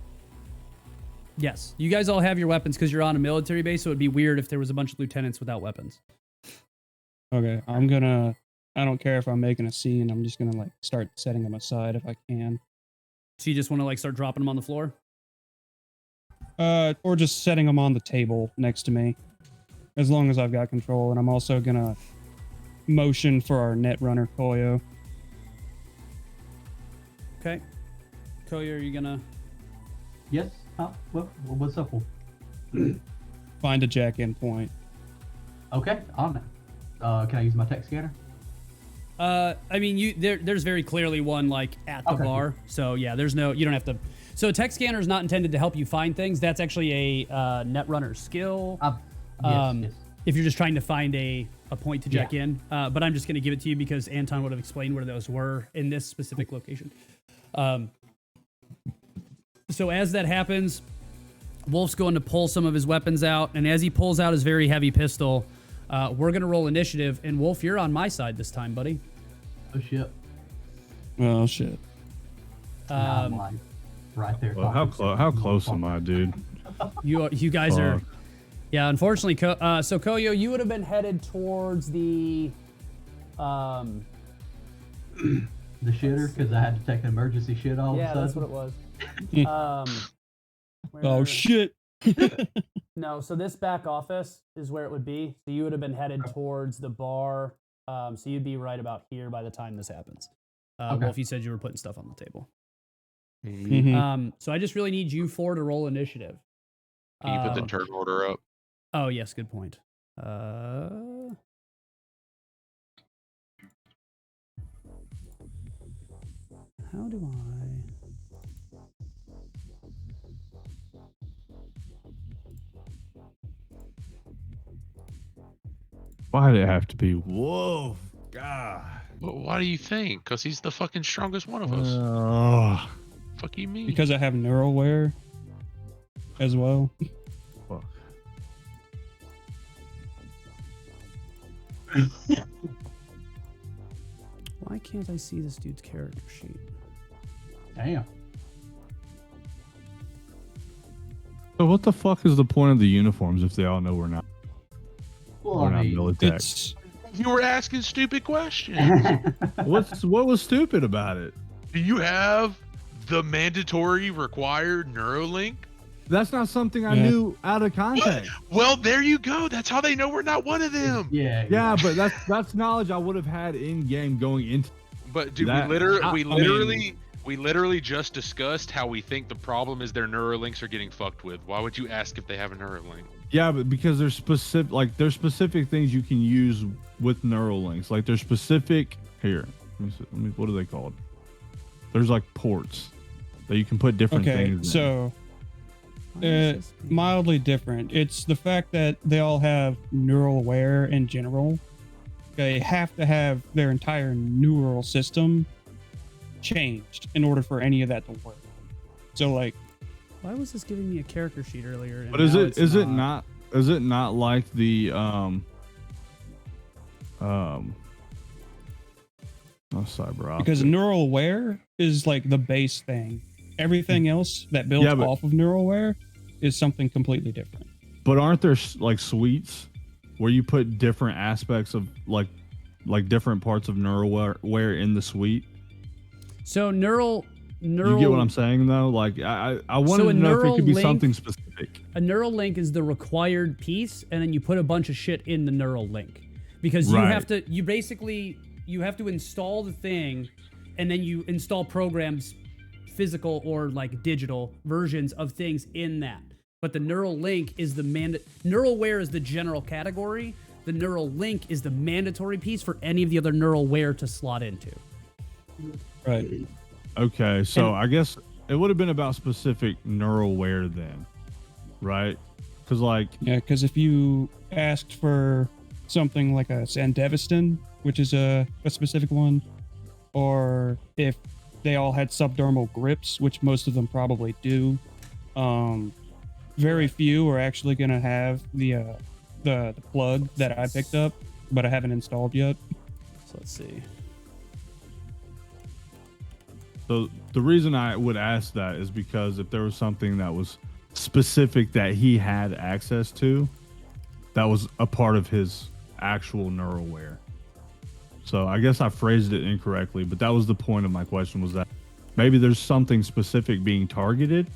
Yes. You guys all have your weapons because you're on a military base, so it'd be weird if there was a bunch of lieutenants without weapons. Okay, I don't care if I'm making a scene. I'm just gonna like start setting them aside if I can. So you just want to like start dropping them on the floor? Or just setting them on the table next to me, as long as I've got control. And I'm also gonna motion for our net runner, Koyo. Okay. Koyo, are you gonna... Yes. What's up? Find a jack-in point. Okay, on it. Can I use my tech scanner? I mean, there's very clearly one like at the bar. So yeah, you don't have to. So a tech scanner is not intended to help you find things. That's actually a net runner skill. Yes. If you're just trying to find a point to jack in. But I'm just going to give it to you because Anton would have explained where those were in this specific location. So as that happens, Wolf's going to pull some of his weapons out, and as he pulls out his very heavy pistol, we're going to roll initiative. And Wolf, you're on my side this time, buddy. Oh shit. Oh shit. I'm like right there. Well, how close am I, dude? You guys are. Yeah, unfortunately, so Koyo, you would have been headed towards the the shitter because I had to take an emergency shit all of a sudden. Yeah, that's what it was. Oh shit. No, so this back office is where it would be. So you would have been headed towards the bar. So you'd be right about here by the time this happens. Wolf, you said you were putting stuff on the table. Mm-hmm. So I just really need you four to roll initiative. Can you put the turn order up? Oh, yes, good point. How do I... Why did it have to be Wolf? God. Well, why do you think? Because he's the fucking strongest one of us. Fuck you mean? Because I have neurowear as well. Fuck. Why can't I see this dude's character sheet? Damn. So what the fuck is the point of the uniforms if they all know we're not? Well, We're I not mean, military. You were asking stupid questions. What was stupid about it? Do you have the mandatory required Neuralink? That's not something I knew out of context. Well, there you go. That's how they know we're not one of them. Yeah, but that's knowledge I would have had in game going into. But dude, That- we literally just discussed how we think the problem is their Neuralinks are getting fucked with. Why would you ask if they have a Neuralink? Yeah, but because there's specific things you can use with Neuralinks. Like there's specific here. Let me what are they called? There's like ports that you can put different Okay, things in. so Why is this being- mildly different. It's the fact that they all have neural aware in general. They have to have their entire neural system changed in order for any of that to work. So like, Why was this giving me a character sheet earlier? But is it not like the not cyber optic. because neural aware is like the base thing. Everything else that builds Yeah, but- off of neural aware is something completely different. But aren't there like suites where you put different aspects of like different parts of neural in the suite? So neural. You get what I'm saying though? Like I wanted So a to know if it neural could be link- something specific. A neural link is the required piece, and then you put a bunch of shit in the neural link because you Right. have to. You have to install the thing, and then you install programs, physical or like digital versions of things in that. But the neural link is the Neuralware is the general category. The neural link is the mandatory piece for any of the other neuralware to slot into. Right. Okay, so And- I guess it would have been about specific neuralware then, right? Because like Yeah, because if you asked for something like a Sandevistan, which is a specific one, or if they all had subdermal grips, which most of them probably do, very few are actually going to have the plug that I picked up, but I haven't installed yet. So let's see. So the reason I would ask that is because if there was something that was specific that he had access to, that was a part of his actual neuralware. So I guess I phrased it incorrectly, but that was the point of my question, was that maybe there's something specific being targeted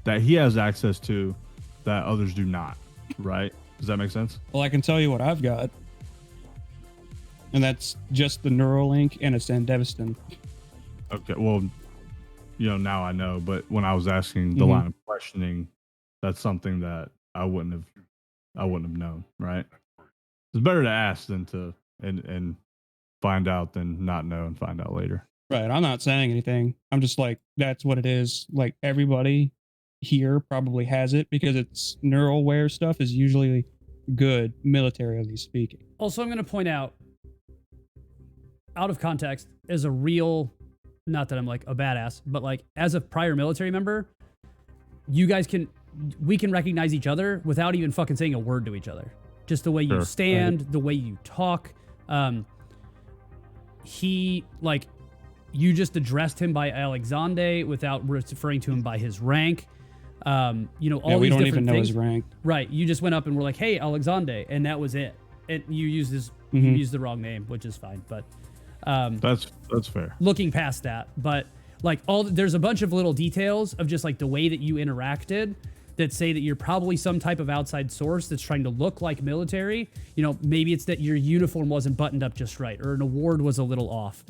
that he has access to that others do not, right? Does that make sense? Well, I can tell you what I've got, and that's just the Neuralink and a Sandevistan. Okay, well, now I know, but when I was asking the Mhm. line of questioning, that's something that I wouldn't have known, right? It's better to ask than to and find out than not know and find out later. Right. I'm not saying anything. I'm just like, that's what it is. Like everybody here probably has it because it's neuralware stuff is usually good militarily speaking. Also, I'm going to point out of context, as a real, not that I'm like a badass, but like as a prior military member, we can recognize each other without even fucking saying a word to each other. Just the way you Sure. stand, the way you talk. You just addressed him by Alexande without referring to him by his rank. All We these don't different even know things. his rank. Right. You just went up and were like, "Hey, Alexande," and that was it. And you used you Mhm. used the wrong name, which is fine. But That's fair. looking past that, but like there's a bunch of little details of just like the way that you interacted that say that you're probably some type of outside source that's trying to look like military. Maybe it's that your uniform wasn't buttoned up just right, or an award was a little off.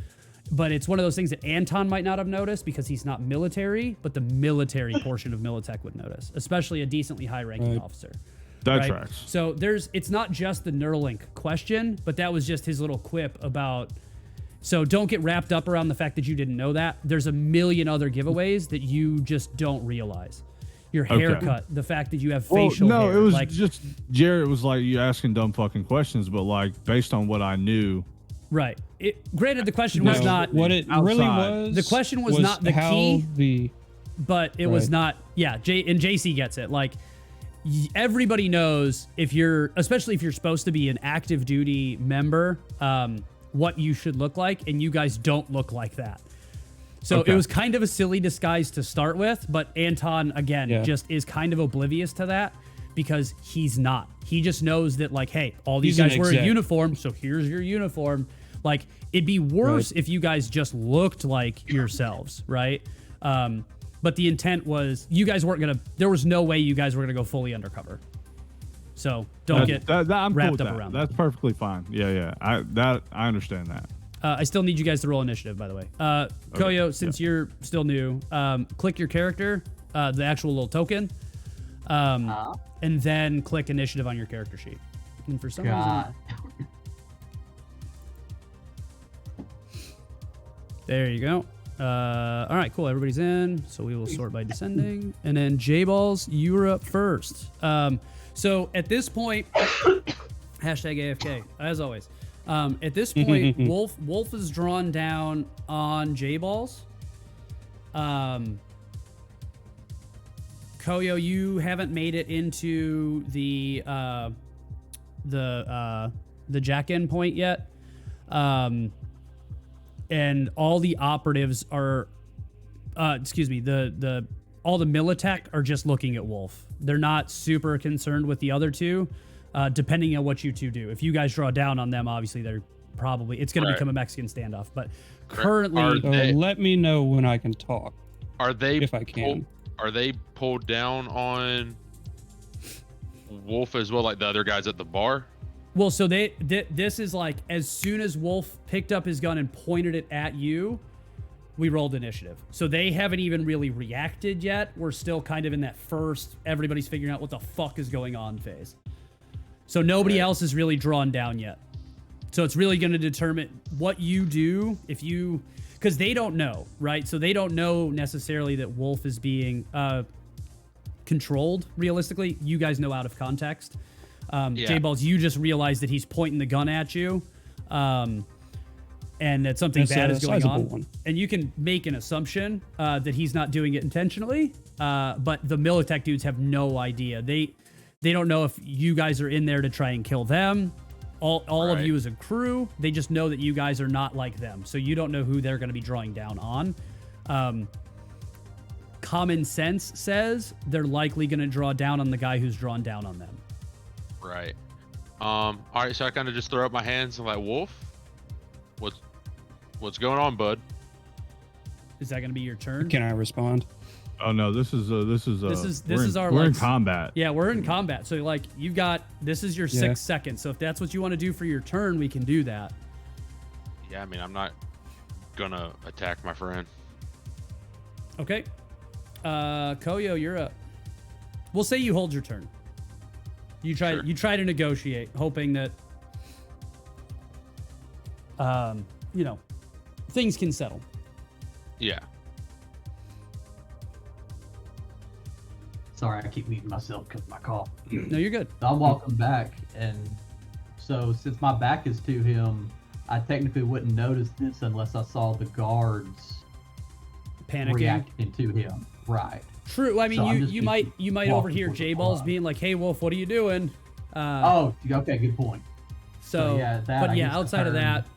But it's one of those things that Anton might not have noticed because he's not military, but the military portion of Militech would notice, especially a decently high-ranking Right. officer. That Right? tracks. So it's not just the Neuralink question, but that was just his little quip about. So don't get wrapped up around the fact that you didn't know that. There's a million other giveaways that you just don't realize. Your Okay. haircut, the fact that you have Well, facial no, hair. it was like, just Jared was like, you asking dumb fucking questions, but like based on what I knew, right. Granted, the question was No, not, what it really outside. was. The question was not the how key. but it was Right. not. Yeah, and JC gets it. Like everybody knows especially if you're supposed to be an active duty member, what you should look like, and you guys don't look like that. So Okay. it was kind of a silly disguise to start with, but Anton again Yeah. just is kind of oblivious to that because he's not. He just knows that like, hey, all these He's an guys wear a exec. uniform, so here's your uniform. Like it'd be worse Right. if you guys just looked like yourselves, right? But the intent was you guys weren't gonna. There was no way you guys were gonna go fully undercover. So don't get I'm wrapped cool with up that. around That's perfectly fine. Yeah. I understand that. I still need you guys to roll initiative, by the way. Koyo, since you're still new, click your character, the actual little token, and then click initiative on your character sheet. And for some God. reason, there you go. All right, cool. Everybody's in, so we will sort by descending. And then J-Balls, you're up first. So at this point, hashtag AFK, as always. At this point, Wolf is drawn down on J-Balls. Koyo, you haven't made it into the jack-in point yet. And all the operatives are, all the Militech are just looking at Wolf. They're not super concerned with the other two, depending on what you two do. If you guys draw down on them, obviously it's going to become a Mexican standoff. But currently, let me know when I can talk. Are they, if I can? Are they pulled down on Wolf as well, like the other guys at the bar? well, so this is like, as soon as Wolf picked up his gun and pointed it at you, we rolled initiative. So they haven't even really reacted yet. We're still kind of in that first, everybody's figuring out what the fuck is going on phase. So nobody else is really drawn down yet. So it's really going to determine what you do because they don't know, right? So they don't know necessarily that Wolf is being controlled, realistically. You guys know out of context. J-Balls, you just realize that he's pointing the gun at you. And that something bad is going on. One. And you can make an assumption that he's not doing it intentionally. But the Militech dudes have no idea. They don't know if you guys are in there to try and kill them. All of you as a crew, they just know that you guys are not like them. So you don't know who they're going to be drawing down on. Common sense says they're likely going to draw down on the guy who's drawn down on them. Right. All right, so I kind of just throw up my hands and like, Wolf, what's going on, bud? Is that going to be your turn? Can I respond? Oh no, this is we're in combat. Yeah, we're in combat. So like this is your 6 seconds. So if that's what you want to do for your turn, we can do that. Yeah, I mean, I'm not gonna attack my friend. Okay. Koyo, you're up. We'll say you hold your turn. You try to negotiate, hoping that things can settle. Yeah. Sorry, I keep muting myself because of my cough. No, you're good. I'm walking back, and so since my back is to him, I technically wouldn't notice this unless I saw the guards Panicking. reacting to him. Right. True. I mean, So you might overhear J-Balls being like, "Hey, Wolf, what are you doing?" Okay, good point. So outside of that.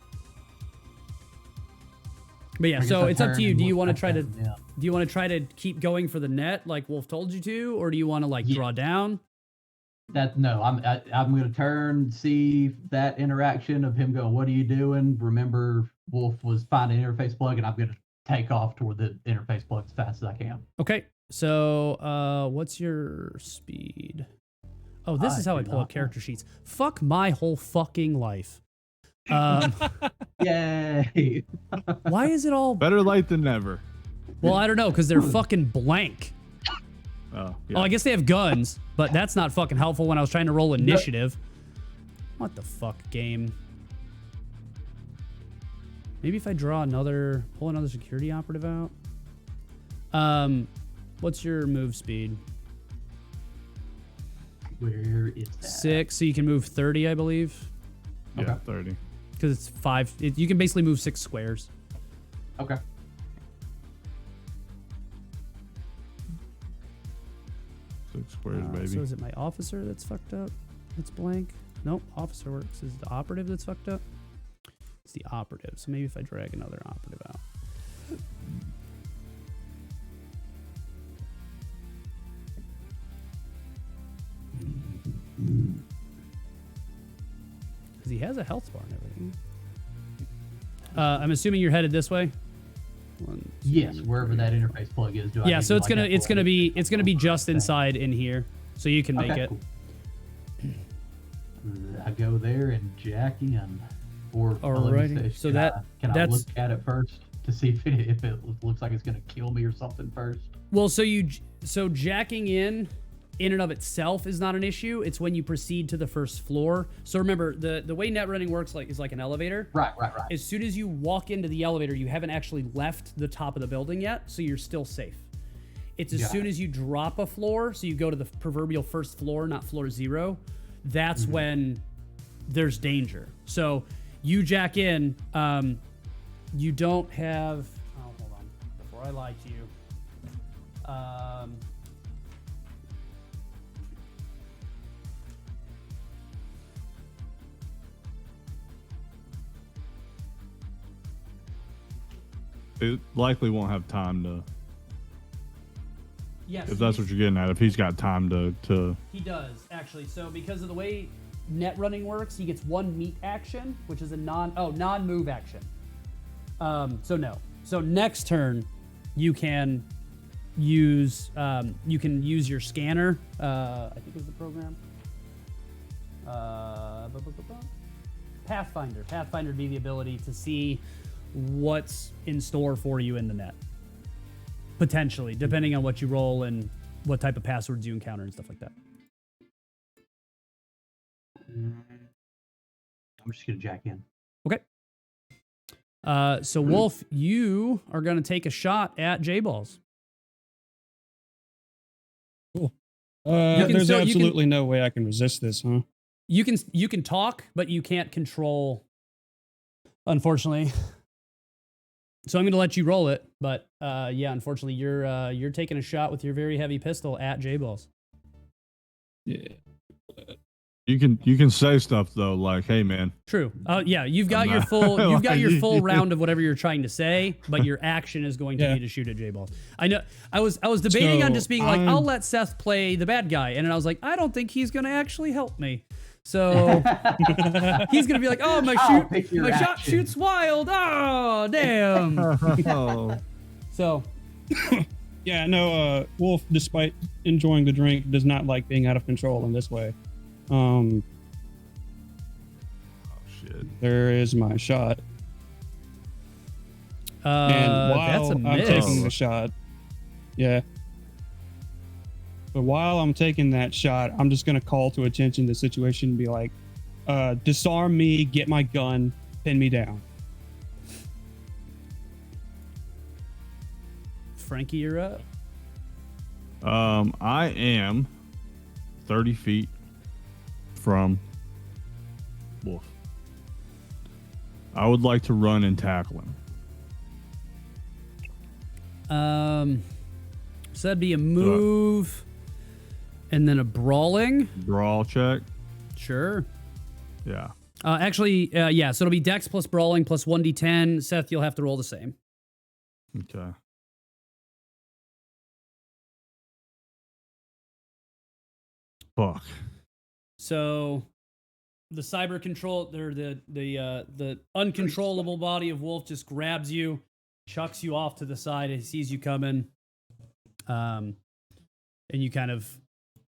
But yeah, I guess so I it's up to turn you. and Do you look want to back try at to him. do you want to try to keep going for the net like Wolf told you to, or do you want to draw down? I'm gonna turn, see that interaction of him going, "What are you doing?" Remember, Wolf was finding an interface plug, and I'm gonna take off toward the interface plug as fast as I can. Okay. So, what's your speed? Oh, this is how I pull up character sheets. Fuck my whole fucking life. Yay! Why is it all Better late than never. Well, I don't know, because they're fucking blank. Oh, Oh, I guess they have guns, but that's not fucking helpful when I was trying to roll initiative. What the fuck, game? Maybe if I pull another security operative out. What's your move speed? Where is that? 6, so you can move 30, I believe. Yeah, Okay. 30. Because it's 5. You can basically move 6 squares. Okay. 6 squares, baby. So is it my officer that's fucked up? That's blank? Nope, officer works. Is it the operative that's fucked up? It's the operative. So maybe if I drag another operative out. Because he has a health bar and everything. I'm assuming you're headed this way. Yes, wherever that interface plug is. Yeah, so it's gonna be just inside in here, so you can make it. Cool. I go there and jack in. Or Alrighty. So can I look at it first to see if it looks like it's gonna kill me or something first? Well, so jacking in, in and of itself is not an issue. It's when you proceed to the first floor. So remember, the way net running works is like an elevator. Right. As soon as you walk into the elevator, you haven't actually left the top of the building yet, so you're still safe. It's as soon as you drop a floor, so you go to the proverbial first floor, not floor 0, that's when there's danger. So you jack in, you don't have, hold on, before I lie to you. It likely won't have time to. Yes, If that's what you're getting at, if he's got time to. he does actually. So because of the way net running works, he gets 1 meet action, which is a non-move action. So no. So next turn, you can use your scanner. I think is the program. Pathfinder. Pathfinder would be the ability to see what's in store for you in the net. Potentially, depending on what you roll and what type of passwords you encounter and stuff like that. I'm just gonna jack in. Okay. So Wolf, you are going to take a shot at J-Balls. Cool. can There's still- you can- absolutely no way I can resist this, huh? You can talk, but you can't control, unfortunately. So I'm going to let you roll it, but yeah, unfortunately, you're taking a shot with your very heavy pistol at J-Balls. Yeah. You can say stuff though, like, "Hey, man." True. Yeah, you've got I'm your not- full round of whatever you're trying to say, but your action is going to be to shoot at J-Balls. I know. I was debating on just being like, I'll let Seth play the bad guy, and then I was like, I don't think he's going to actually help me. So he's going to be like, oh, my I'll pick your shot action. shoots wild. Oh, damn. Oh. So Yeah, no, Wolf, despite enjoying the drink, does not like being out of control in this way. Oh shit. There is my shot. And that's a while I'm miss. taking the shot, yeah. But while I'm taking that shot, I'm just gonna call to attention the situation and be like, disarm me, get my gun, pin me down. Frankie, you're up. I am 30 feet from Wolf. I would like to run and tackle him. So that'd be a move and then a brawling. Brawl check. Sure. Yeah. Actually, yeah. So it'll be Dex plus brawling plus 1d10. Seth, you'll have to roll the same. Okay. Fuck. So the cyber control, or the uncontrollable body of Wolf just grabs you, chucks you off to the side. He sees you coming, and you kind of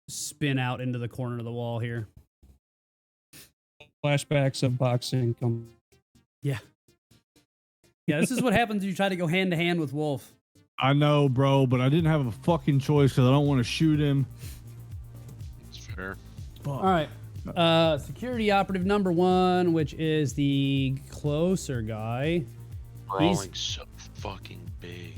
spin out into the corner of the wall here. Flashbacks of boxing come. Yeah. Yeah, this is what happens when you try to go hand to hand with Wolf. I know, bro, but I didn't have a fucking choice because I don't want to shoot him. It's fair. All right. Security operative number 1, which is the closer guy. Brawling's so fucking big.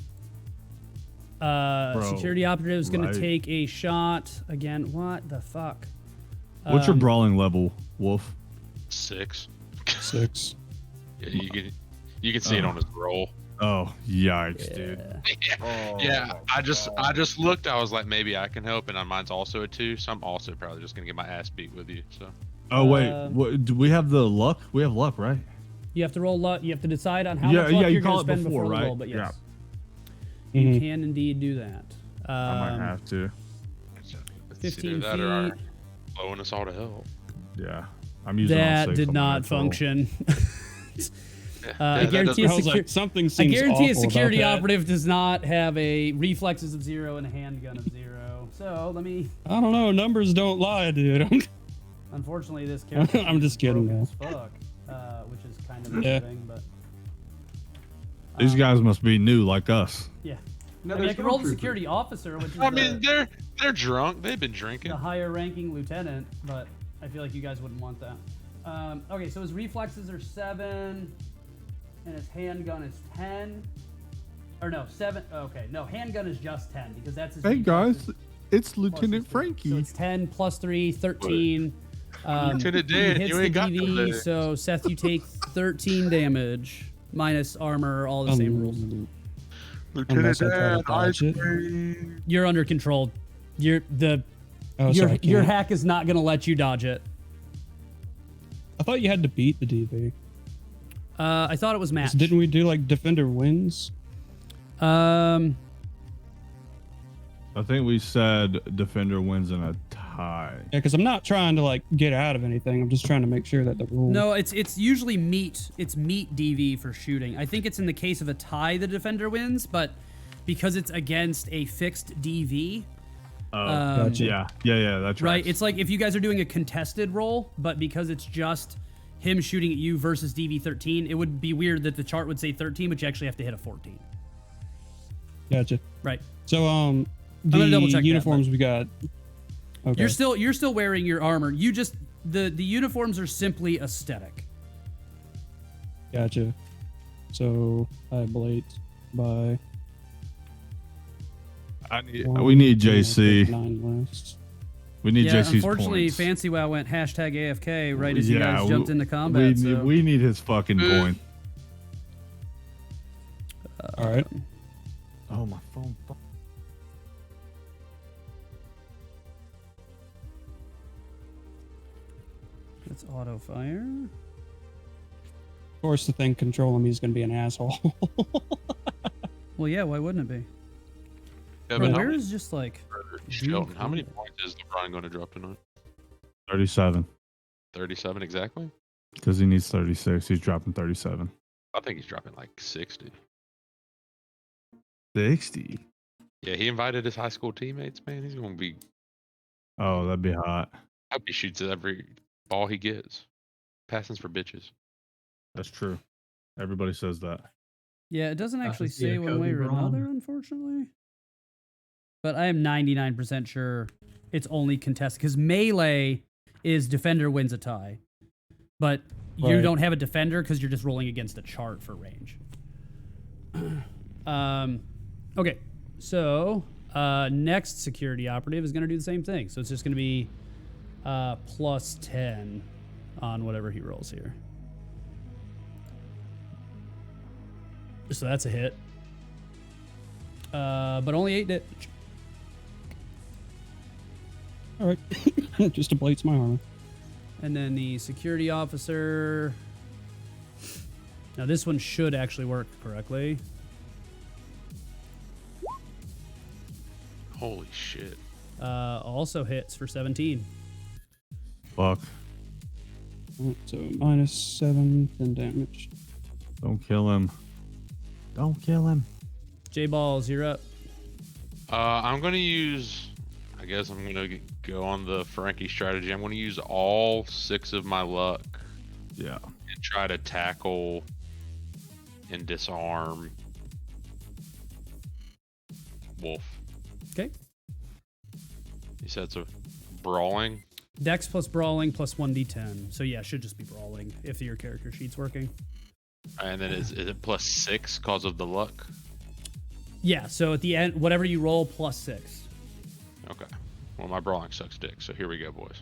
Security operative is going right. to take a shot again. What the fuck? What's your brawling level, Wolf? 6. 6. Yeah, you can see it on his roll. Oh, yikes, dude. Yeah, I just looked. I was like, maybe I can help, and mine's also a 2, so I'm also probably just gonna get my ass beat with you. So. Oh wait, what, do we have the luck? We have luck, right? You have to roll luck. You have to decide on how Yeah, much luck yeah, you you're going call to it spend before, before the right? roll. But yes, Yeah. you Mhm. can indeed do that. I might have to. It's 15 either that or feet. blowing us all to hell. Yeah, I'm using. all That six did on my not natural. function. I that guarantee I a was like, something I seems guarantee a awful about security that. operative does not have a reflexes of 0 and a handgun of 0. So let me. I don't know. Numbers don't lie, dude. Unfortunately, this character. I'm just kidding, broke man. as fuck, which is kind of Yeah. thing, but. These guys must be new like us. Yeah. No, I mean, I there's can roll the stormtroopers. security officer, which is I mean, they're drunk. They've been the drinking. higher ranking lieutenant, but I feel like you guys wouldn't want that. Okay, so his reflexes are 7, and his handgun is 10. Or no, 7. Okay, no, handgun is just 10 because that's his. Hey reflexes guys, it's plus Lieutenant his 3. Frankie. So it's 10 plus 3, 13. Lieutenant He Dan, hits you the ain't got no DV, leg. so Seth, you take 13 damage minus armor, all the same rules. Unless I try to dodge it. You're under control. You're the Oh, sorry, I your can't. hack is not gonna let you dodge it. I thought you had to beat the DV. I thought it was match. Didn't we do like defender wins? Um, I think we said defender wins in a tie. Yeah, because I'm not trying to like get out of anything. I'm just trying to make sure that the rule. no, it's usually meat. It's meat DV for shooting. I think it's in the case of a tie, the defender wins, but because it's against a fixed DV. Gotcha. Yeah, that's right. Right. It's like if you guys are doing a contested roll, but because it's just him shooting at you versus DV 13, it would be weird that the chart would say 13, but you actually have to hit a 14. Gotcha. Right. So gonna double check the that, uniforms we got. Okay. You're still wearing your armor. You just the uniforms are simply aesthetic. Gotcha. So I blade by. We need one, JC. 9 less. We need Yeah, JC's unfortunately, points. Fancy Wow went hashtag AFK right as you Yeah, guys jumped into we combat. need, so. we need his fucking point. All right. Oh, my phone. It's auto fire. Of course, the thing controlling me is going to be an asshole. Well, yeah, why wouldn't it be? Yeah, Bro, but where is just like Shelton, how many points is LeBron going to drop tonight? 37. 37 exactly? Because he needs 36. He's dropping 37. I think he's dropping like 60. 60? Yeah, he invited his high school teammates, man. He's going to be. Oh, that'd be hot. I hope he shoots at every ball he gets. Passing's for bitches. That's true. Everybody says that. Yeah, it doesn't I actually can see a say one Kobe way or Bryant. another, unfortunately. But I am 99% sure it's only contested because melee is defender wins a tie, but you Right. don't have a defender because you're just rolling against a chart for range. Okay, so next security operative is going to do the same thing. So it's just going to be plus 10 on whatever he rolls here. So that's a hit. But only 8 damage. All right. Just depletes my armor. And then the security officer. Now this one should actually work correctly. Holy shit. Also hits for 17. Fuck. Alright, so -7, 10 damage. Don't kill him. Don't kill him. J-Balls, you're up. I'm going to use. I guess I'm going to go on the Frankie strategy. I'm going to use all 6 of my luck Yeah. and try to tackle and disarm Wolf. Okay. He said it's a brawling. Dex plus brawling plus 1d10. So yeah, should just be brawling if your character sheet's working. And then is it plus 6 because of the luck? Yeah, so at the end, whatever you roll plus 6. Okay. Well, my brawling sucks dick, so here we go, boys.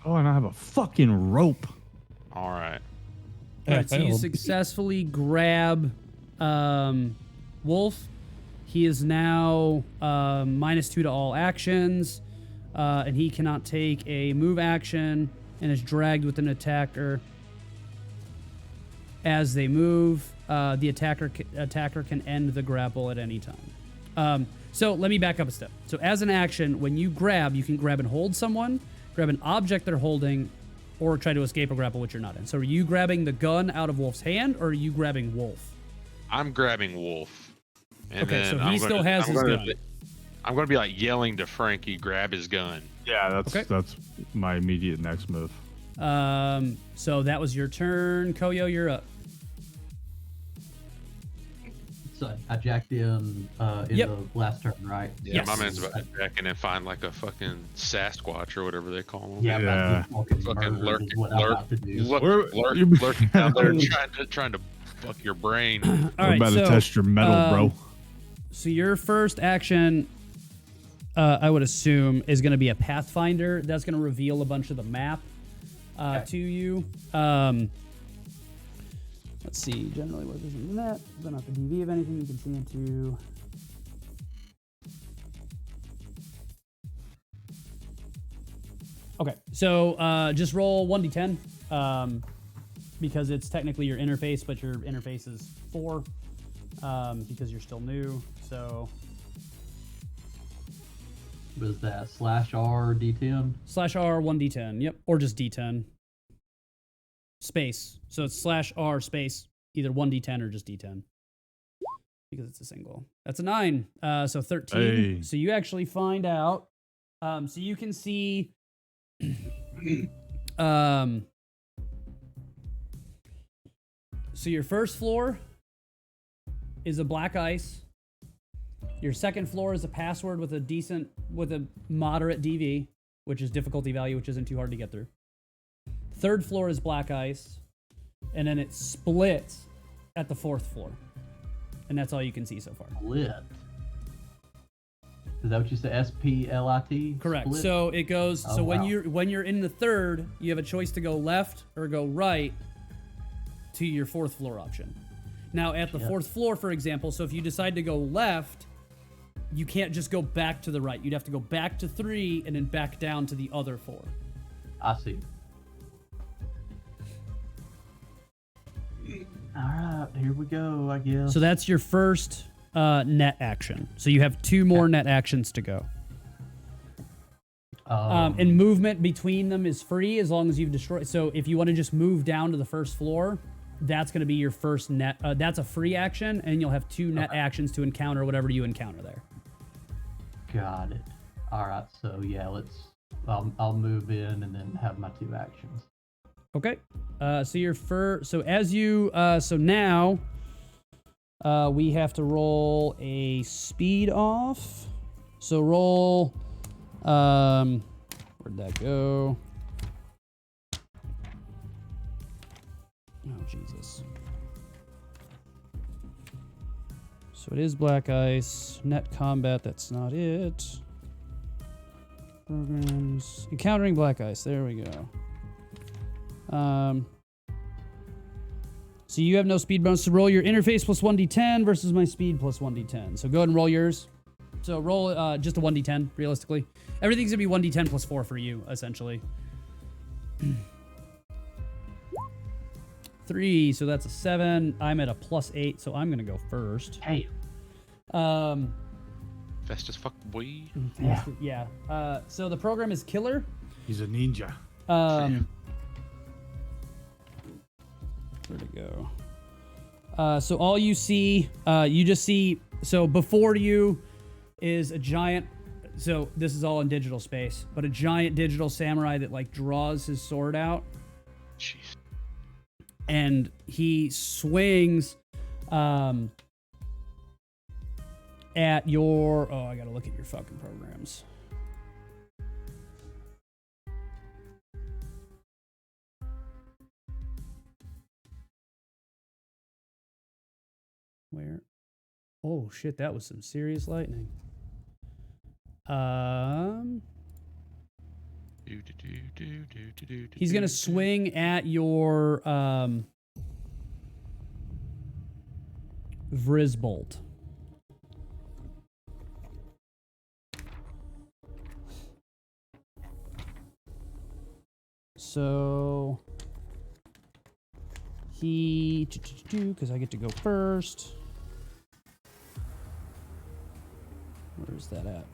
Oh, and I have a fucking rope. All right. Yeah, Alright, so you failed. successfully grab Wolf. He is now -2 to all actions, and he cannot take a move action and is dragged with an attacker. As they move, the attacker can end the grapple at any time. So let me back up a step. So as an action, when you grab, you can grab and hold someone, grab an object they're holding, or try to escape a grapple which you're not in. So are you grabbing the gun out of Wolf's hand, or are you grabbing Wolf? I'm grabbing Wolf. And Okay, so then he I'm still gonna- has I'm his gonna gun. be- I'm going to be like yelling to Frankie, grab his gun. Yeah, Okay. that's my immediate next move. So that was your turn. Koyo, you're up. So I jacked in Yep. the last turn, right? Yeah, my Yes. man's about to jack in and find like a fucking Sasquatch or whatever they call them. Yeah, I'm about to Yeah. get fucking Fucking murdered lurking, is what I'm about to do. lurking down there trying to fuck your brain. All I'm right, about so, to test your metal, bro. So your first action, I would assume, is going to be a Pathfinder. That's going to reveal a bunch of the map to you. Let's see. Generally, what is in that? Then off the DV of anything you can see into. Okay, so just roll 1d10 because it's technically your interface, but your interface is 4 because you're still new. So Was that /R D10? /R 1d10. Yep, or just d10 space. So it's /R space either 1d10 or just d10 because it's a single. That's a 9. So 13. Hey. So you actually find out. So you can see. So your first floor is a black ice. Your second floor is a password with a moderate DV, which is difficulty value, which isn't too hard to get through. Third floor is black ice, and then it splits at the fourth floor, and that's all you can see so far. Split. Is that what you said? SPLIT? Correct. Split? So it goes. Oh, So when wow. when you're in the third, you have a choice to go left or go right to your fourth floor option. Now at the Yeah. fourth floor, for example, so if you decide to go left, you can't just go back to the right. You'd have to go back to 3 and then back down to the other 4. I see. All right, here we go, I guess. So that's your first net action. So you have 2 more net actions to go. And movement between them is free as long as you've destroyed. So if you want to just move down to the first floor, that's going to be your first net. That's a free action, and you'll have 2 net actions to encounter whatever you encounter there. Got it. All right, so yeah, I'll move in and then have my 2 actions. Okay. So your so as you so now we have to roll a speed off. So roll where'd that go? Oh Jesus. So it is black ice, net combat, that's not it. Programs, encountering black ice, there we go. So you have no speed bonus to roll your interface plus 1d10 versus my speed plus 1d10. So go ahead and roll yours. So roll just a 1d10, realistically. Everything's gonna be 1d10 plus 4 for you, essentially. 3, so that's a 7. I'm at a plus 8, so I'm gonna go first. Hey. Fast as fuck, boy. Yeah. So the program is Killer. He's a ninja. Where'd it go? So all you see, you just see, so before you is a giant, so this is all in digital space, but a giant digital samurai that like draws his sword out Jeez. and he swings at your, oh, I gotta look at your fucking programs. Where? Oh shit, that was some serious lightning. He's gonna swing at your Vrizbolt. So he, because I get to go first. Where's that at?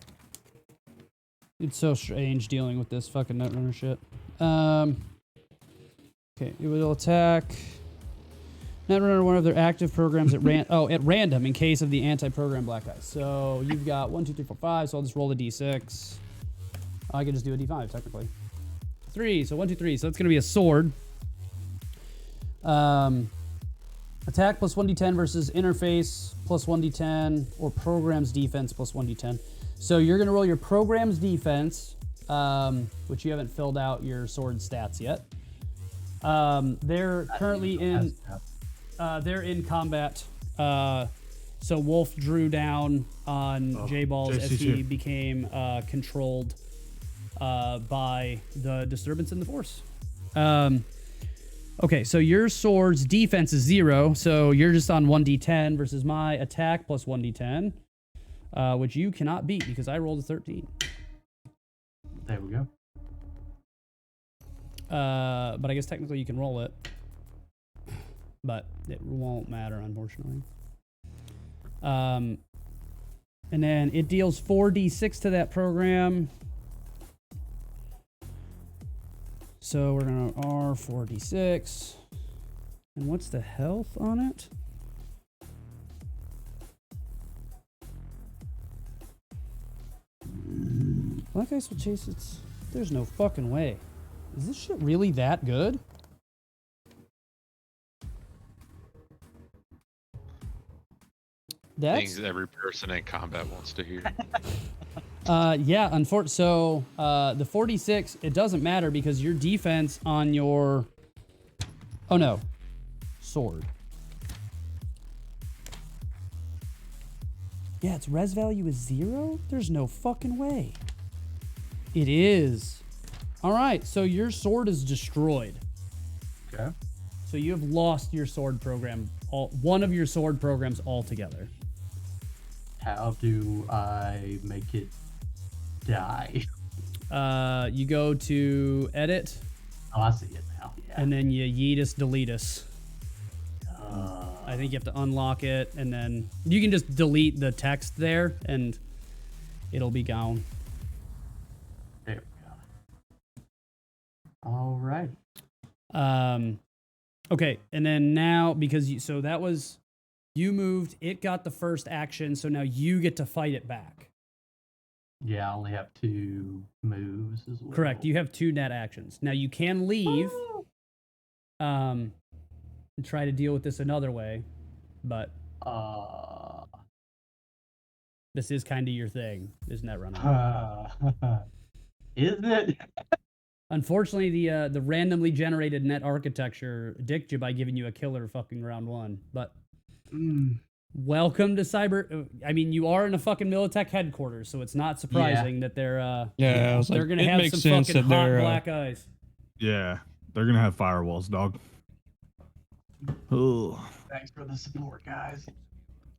It's so strange dealing with this fucking Netrunner shit. Okay, it will attack Netrunner, one of their active programs at at random in case of the anti-program black ice. So you've got 1, 2, 3, 4, 5. So I'll just roll the d6. I can just do a d5 technically. 3. So 1, 2, 3. So it's gonna be a sword. Attack plus 1d10 versus interface plus 1d10 or programs defense plus 1d10. So you're going to roll your programs defense, which you haven't filled out your sword stats yet. They're currently they're in combat. So Wolf drew down on J-Balls as he became controlled by the disturbance in the force. Okay, so your sword's defense is 0, so you're just on 1d10 versus my attack plus 1d10, which you cannot beat because I rolled a 13. There we go. But I guess technically you can roll it, but it won't matter, unfortunately. And then it deals 4d6 to that program. So we're going to R4d6. And what's the health on it? Black Ice will chase its... There's no fucking way. Is this shit really that good? Things that every person in combat wants to hear. Yeah, unfortunately. So the 46, it doesn't matter because your defense on your... Oh, no. Sword. Yeah, its res value is 0? There's no fucking way. It is. All right, so your sword is destroyed. Okay. So you have lost your sword program, one of your sword programs altogether. How do I make it die? You go to edit, Oh, I see it now. Yeah. and then you yeetus deletus. I think you have to unlock it, and then you can just delete the text there, and it'll be gone. There we go. All right. Okay, and then now, because so that was, you moved, it got the first action, so now you get to fight it back. Yeah, I only have 2 moves as well. Correct, you have 2 net actions. Now you can leave, and try to deal with this another way, but this is kind of your thing, is net running. Is it? Unfortunately, the randomly generated net architecture dicked you by giving you a killer fucking round 1, but welcome to Cyber. I mean, you are in a fucking Militech headquarters, so it's not surprising that they're I was they're like, gonna it have makes some sense fucking that hot they're, black eyes. Yeah, they're gonna have firewalls, dog. Ugh. Thanks for the support, guys.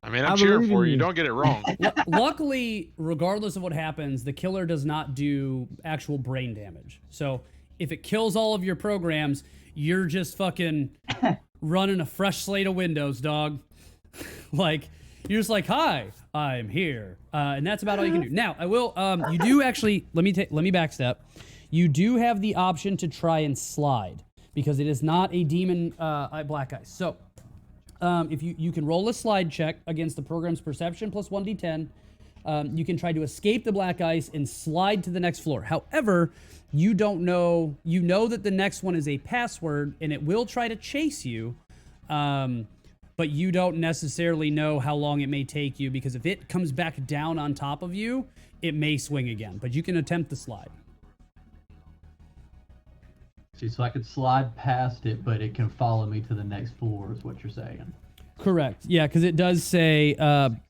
I mean, I'm cheering believe for in you. you. Don't get it wrong. Luckily, regardless of what happens, the killer does not do actual brain damage. So if it kills all of your programs, you're just fucking running a fresh slate of Windows, dog. Like, you're just like, hi, I'm here. And that's about all you can do. Now, I will, you do actually, let me backstep. You do have the option to try and slide because it is not a demon black ice. So, if you can roll a slide check against the program's perception plus 1d10, you can try to escape the black ice and slide to the next floor. However, you don't know, you know that the next one is a password and it will try to chase you, but you don't necessarily know how long it may take you because if it comes back down on top of you, it may swing again, but you can attempt the slide. See, so I could slide past it, but it can follow me to the next floor, is what you're saying. Correct. Yeah, because it does say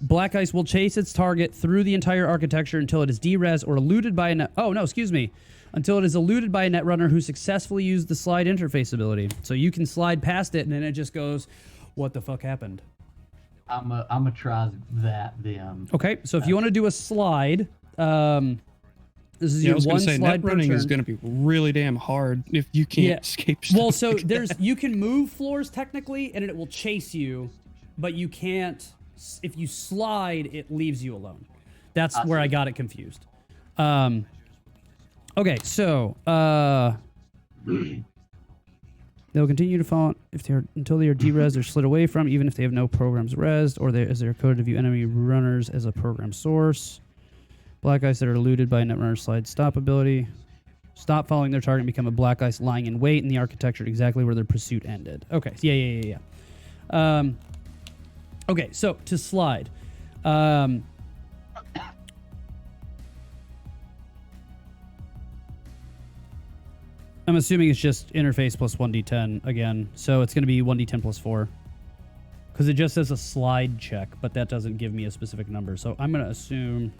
black ice will chase its target through the entire architecture until it is derez or eluded by a net. Oh no, excuse me. Until it is eluded by a netrunner who successfully used the slide interface ability. So you can slide past it, and then it just goes, "What the fuck happened?" I'm gonna try that then. Okay, so if you want to do a slide, this is I your was one gonna say slide net per running is turn. gonna be really damn hard if you can't escape stuff. Well, so like there's that. you can move floors technically, and it will chase you, but you can't. If you slide, it leaves you alone. That's where I got it confused. Okay, so they'll continue to follow if they're until they are derez or slid away from, even if they have no programs resed or as they're coded to view enemy runners as a program source. Black ice that are eluded by a netrunner slide stop ability. Stop following their target and become a black ice lying in wait in the architecture exactly where their pursuit ended. Okay, yeah. Okay, so to slide. I'm assuming it's just interface plus 1d10 again. So it's going to be 1d10 plus 4. Because it just says a slide check, but that doesn't give me a specific number. So I'm going to assume...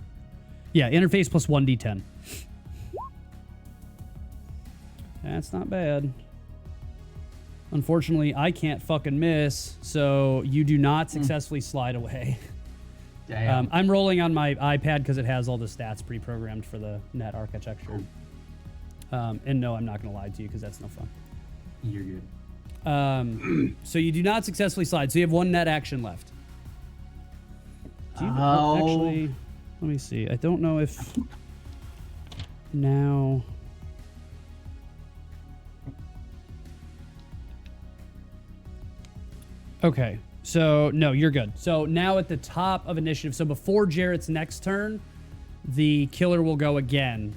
Yeah, interface plus 1d10. That's not bad. Unfortunately, I can't fucking miss, so you do not successfully slide away. Damn. I'm rolling on my iPad because it has all the stats pre-programmed for the net architecture. And no, I'm not going to lie to you because that's no fun. You're good. So you do not successfully slide. So you have one net action left. Do you actually? Let me see. I don't know if now. Okay. So no, you're good. So now at the top of initiative. So before Jarrett's next turn, the killer will go again.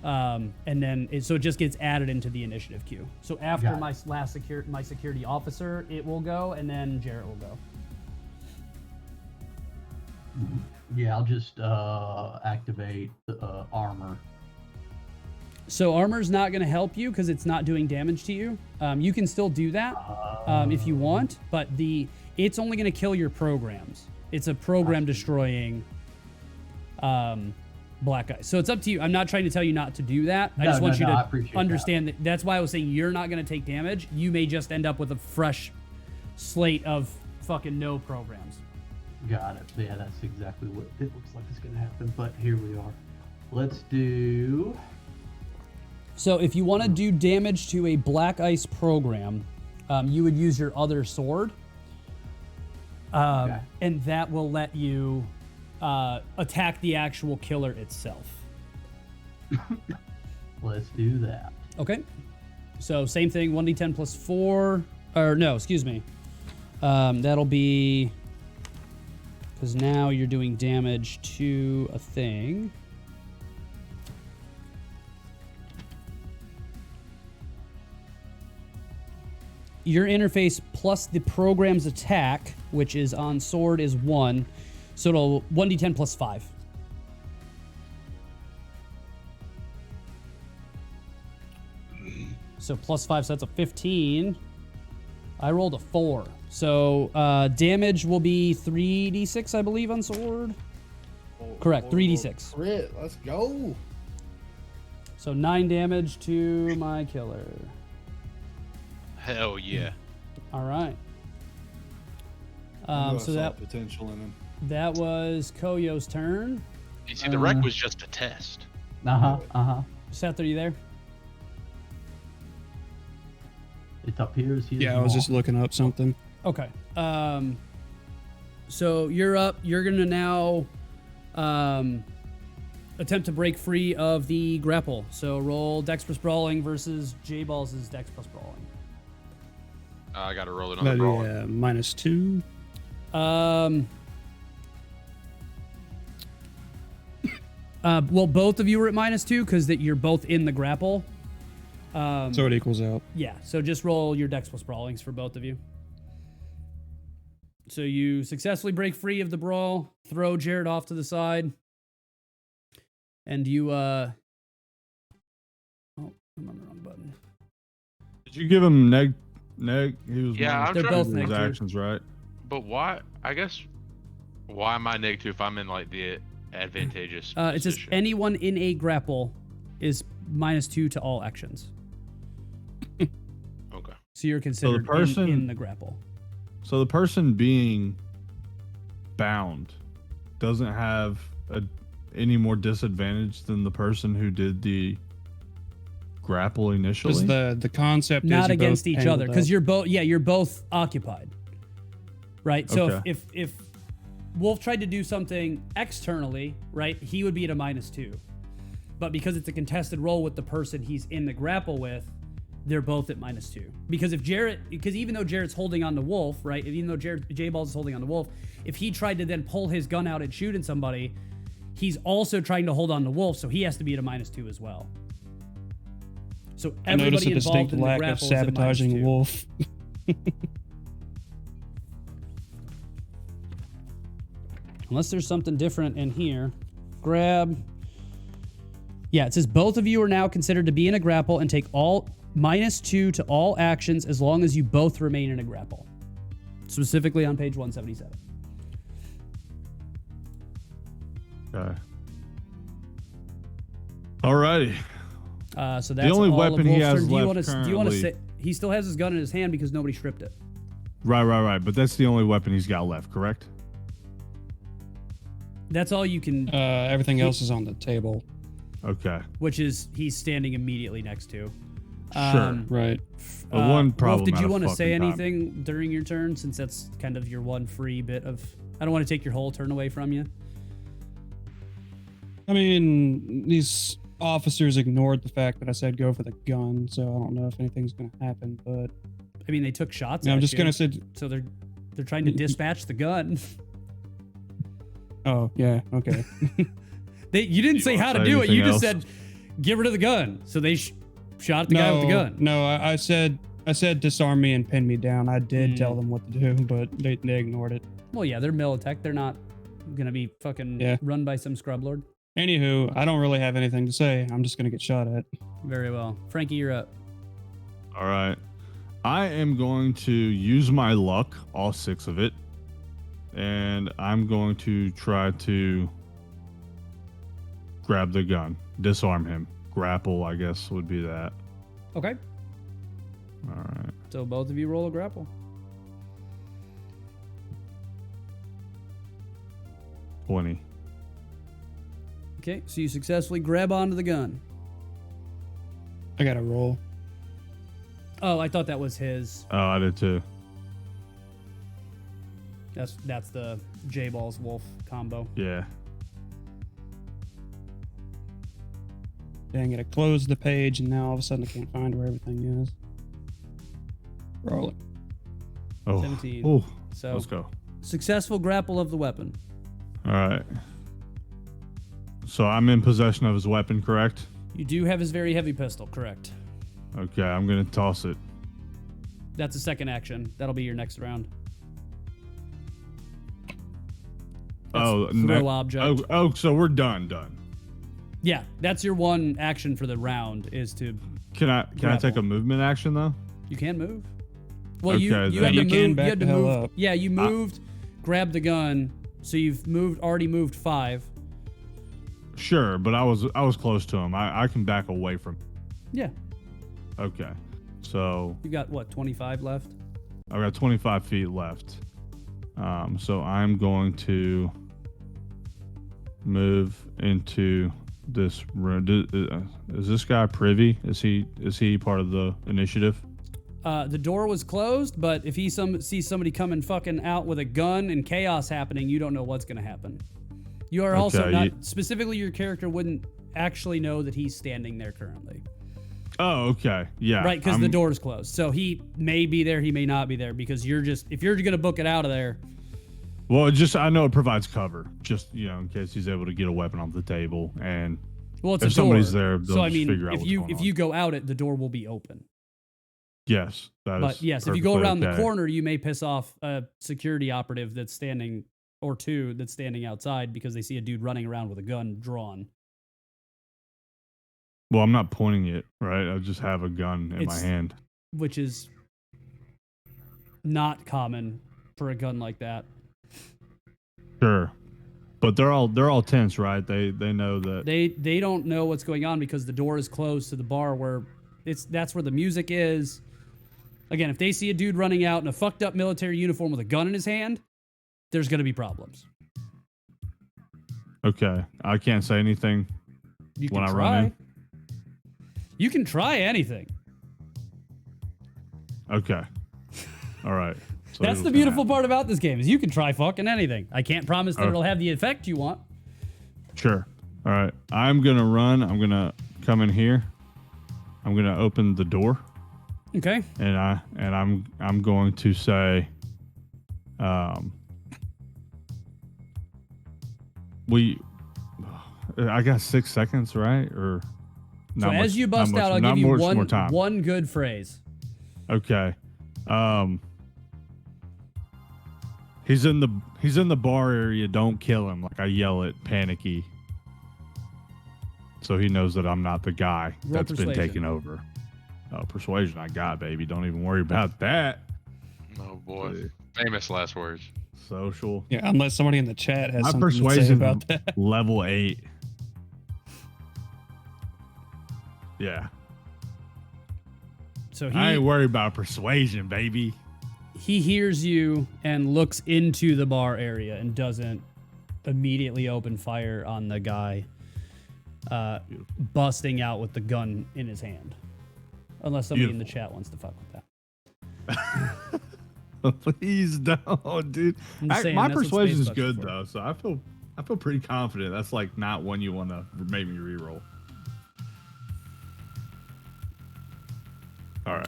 And then so it just gets added into the initiative queue. So after my security officer, it will go, and then Jarrett will go. Yeah, I'll just activate the armor. So armor's not going to help you because it's not doing damage to you. You can still do that if you want, but it's only going to kill your programs. It's a program destroying black ice. So it's up to you. I'm not trying to tell you not to do that. I just want you to understand that. That's why I was saying you're not going to take damage. You may just end up with a fresh slate of fucking no programs. Got it. Yeah, that's exactly what it looks like is going to happen. But here we are. Let's do... So if you want to do damage to a black ice program, you would use your other sword. And that will let you attack the actual killer itself. Let's do that. Okay. So same thing, 1d10 plus 4. Or no, excuse me. That'll be... Because now you're doing damage to a thing. Your interface plus the program's attack, which is on sword, is 1. So it'll 1d10 plus 5. So plus 5, so that's a 15. I rolled a 4. So damage will be 3d6, I believe, on sword. Correct, 3d6. Crit, let's go. So 9 damage to my killer. Hell yeah. All right. I So saw potential in him. that was Koyo's turn. You see, the wreck was just a test. Seth, are you there? It appears he's... Yeah, I was just looking up something. Okay. So you're up. You're gonna now attempt to break free of the grapple. So roll Dex plus Brawling versus J-Balls' Dex plus Brawling. I got to roll it on the brawling. Yeah, -2. Well, both of you are at -2 because that you're both in the grapple. So it equals out. Yeah, so just roll your Dex plus Brawlings for both of you. So you successfully break free of the brawl, throw Jarrett off to the side, and you, oh, I'm on the wrong button. Did you give him neg? He was Yeah, I'm They're trying both to... his neg. actions, right? But why? I guess... Why am I -2 if I'm in, like, the advantageous It says position? anyone in a grapple is -2 to all actions. Okay. So you're considered person- in the grapple. So the person being bound doesn't have any more disadvantage than the person who did the grapple initially. Because the concept is Not you against both each tangled other, because up. you're both occupied, right? So Okay. if Wolf tried to do something externally, right, he would be at a -2, but because it's a contested roll with the person he's in the grapple with, they're both at -2. Because even though Jarrett's holding on to Wolf, right, even though J-Balls is holding on to Wolf, if he tried to then pull his gun out and shoot at somebody, he's also trying to hold on to Wolf, so he has to be at a -2 as well. So I noticed everybody a involved distinct in the lack of grapple is at sabotaging -2. Wolf. Unless there's something different in here. Grab. Yeah, it says both of you are now considered to be in a grapple and take all -2 to all actions as long as you both remain in a grapple. Specifically on page 177. Okay. Alrighty. So that's only all weapon of he Wolf's has turn. left Do you want to currently- say he still has his gun in his hand because nobody stripped it? Right. But that's the only weapon he's got left, correct? That's all you can. Everything else is on the table. Okay. Which is he's standing immediately next to. Sure. Right. But one Wolf, problem. did you want to say anything during your turn? Since that's kind of your one free bit of. I don't want to take your whole turn away from you. I mean, these officers ignored the fact that I said go for the gun, so I don't know if anything's going to happen. But I mean, they took shots. I'm at just you, going to say. So they're trying to dispatch the gun. Oh yeah. Okay. You didn't You say wanna how to say do it. You anything just else? said get rid of the gun. So they shot at the guy with the gun. No, I said disarm me and pin me down. I did tell Hmm. them what to do, but they ignored it. Well, yeah, they're Militech. They're not gonna be fucking Yeah. run by some scrub lord. Anywho, I don't really have anything to say. I'm just gonna get shot at. Very well, Frankie, you're up. All right. I am going to use my luck, all 6 of it, and I'm going to try to grab the gun, disarm him. Grapple, I guess, would be that. Okay. All right. So both of you roll a grapple. 20. Okay, so you successfully grab onto the gun. I got to roll. Oh, I thought that was his. Oh, I did too. That's the J Balls Wolf combo. Yeah. Dang it! I closed the page, and now all of a sudden I can't find where everything is. Roll it. Oh. 17. Oh. So Let's go. successful grapple of the weapon. All right. So I'm in possession of his weapon, correct? You do have his very heavy pistol, correct? Okay, I'm gonna toss it. That's a second action. That'll be your next round. Oh, throw object. Oh, so we're done. Yeah, that's your one action for the round is to Can I take Grapple. a movement action though? you can move. Well, you Okay, you then. had to You can move. You back had to the hell move. up. Yeah, you moved, grabbed the gun. So you've already moved 5. Sure, but I was close to him. I can back away from. Yeah, Okay, so you got what 25 left. I've got 25 feet left. So I'm going to move into this room. Is this guy privy? Is he part of the initiative? The door was closed, but if he sees somebody coming fucking out with a gun and chaos happening, you don't know what's going to happen. You are also Okay, not specifically your character wouldn't actually know that he's standing there currently. Oh, okay, yeah. Right, because the door's closed. So he may be there, he may not be there, because if you're gonna book it out of there. Well, I know it provides cover, just in case he's able to get a weapon off the table, and Well, it's if a door. somebody's there, they'll So I just mean, figure out if what's going if on. you go out it, the door will be open. Yes, that is. But yes, if you go perfectly around the okay. corner, you may piss off a security operative that's standing, or 2 that's standing outside because they see a dude running around with a gun drawn. Well, I'm not pointing it, right? I just have a gun in my It's- hand. Which is not common for a gun like that. Sure, but they're all tense, right? They know that. They don't know what's going on because the door is closed to the bar where that's where the music is. Again, if they see a dude running out in a fucked up military uniform with a gun in his hand, there's going to be problems. Okay, I can't say anything You when can I try. run in. You can try anything. Okay, all right. So That's it the was beautiful gonna part about this game is you can try fucking anything. I can't promise that Okay. it'll have the effect you want. happen. Sure. All right. I'm gonna run. I'm gonna come in here. I'm gonna open the door, Okay. and I'm going to say, I got 6 seconds, right? Or So not as much- you bust not much- out, I'll not give you much more one time. one good phrase. Okay. He's in the bar area. Don't kill him. Like I yell at Panicky, so he knows that I'm not the guy Roll that's been persuasion. taken over. Oh, persuasion, I got, baby. Don't even worry about that. Oh boy, See. famous last words. Social. Yeah, unless somebody in the chat has My something to say persuasion about that. level 8. Yeah, So I ain't worried about persuasion, baby. he hears you and looks into the bar area and doesn't immediately open fire on the guy busting out with the gun in his hand. Unless somebody in the chat wants to fuck with that. Please don't, dude. I'm just saying, My that's what persuasion is Spacebucks good for. though, so I feel pretty confident. That's like not one you want to make me reroll. All right,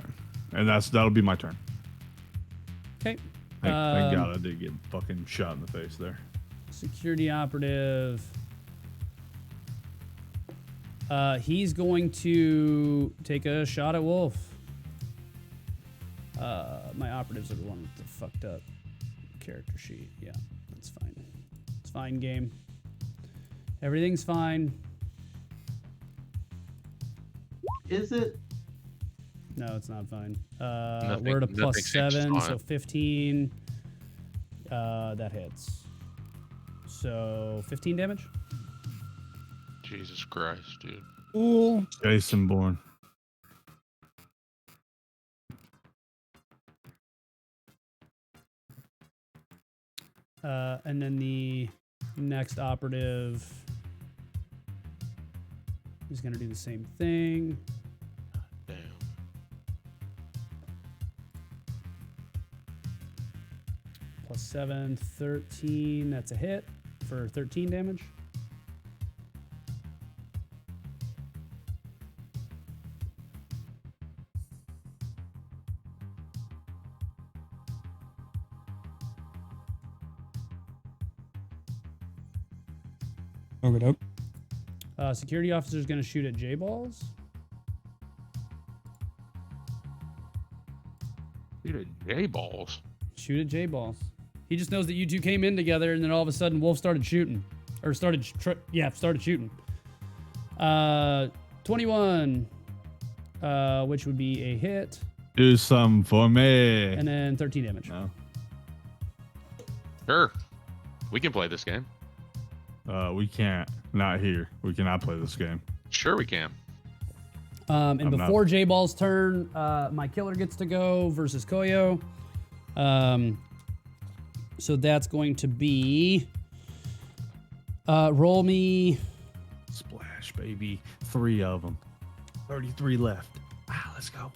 and that'll be my turn. Okay. Thank God I did get fucking shot in the face there. Security operative. He's going to take a shot at Wolf. My operatives are the one with the fucked up character sheet. Yeah, that's fine. It's fine, game. Everything's fine. Is it? No, it's not fine. Nothing- We're at a nothing plus seems 7, fine. so 15. That hits. So 15 damage. Jesus Christ, dude. Cool. Jason Bourne. And then the next operative is going to do the same thing. Damn. Plus 7, 13. That's a hit for 13 damage. Okay, dope. Security officer is going to shoot at J-balls. Dude, J balls. Shoot at J-balls. He just knows that you two came in together, and then all of a sudden Wolf started shooting. Or started shooting. 21, which would be a hit, Do something for me. and then 13 damage. No. Sure. We can play this game. We can't. Not here. We cannot play this game. Sure, we can. And I'm before J-Ball's turn, my killer gets to go versus Koyo. So that's going to be... roll me... Splash, baby. 3 of them. 33 left. Ah, let's go.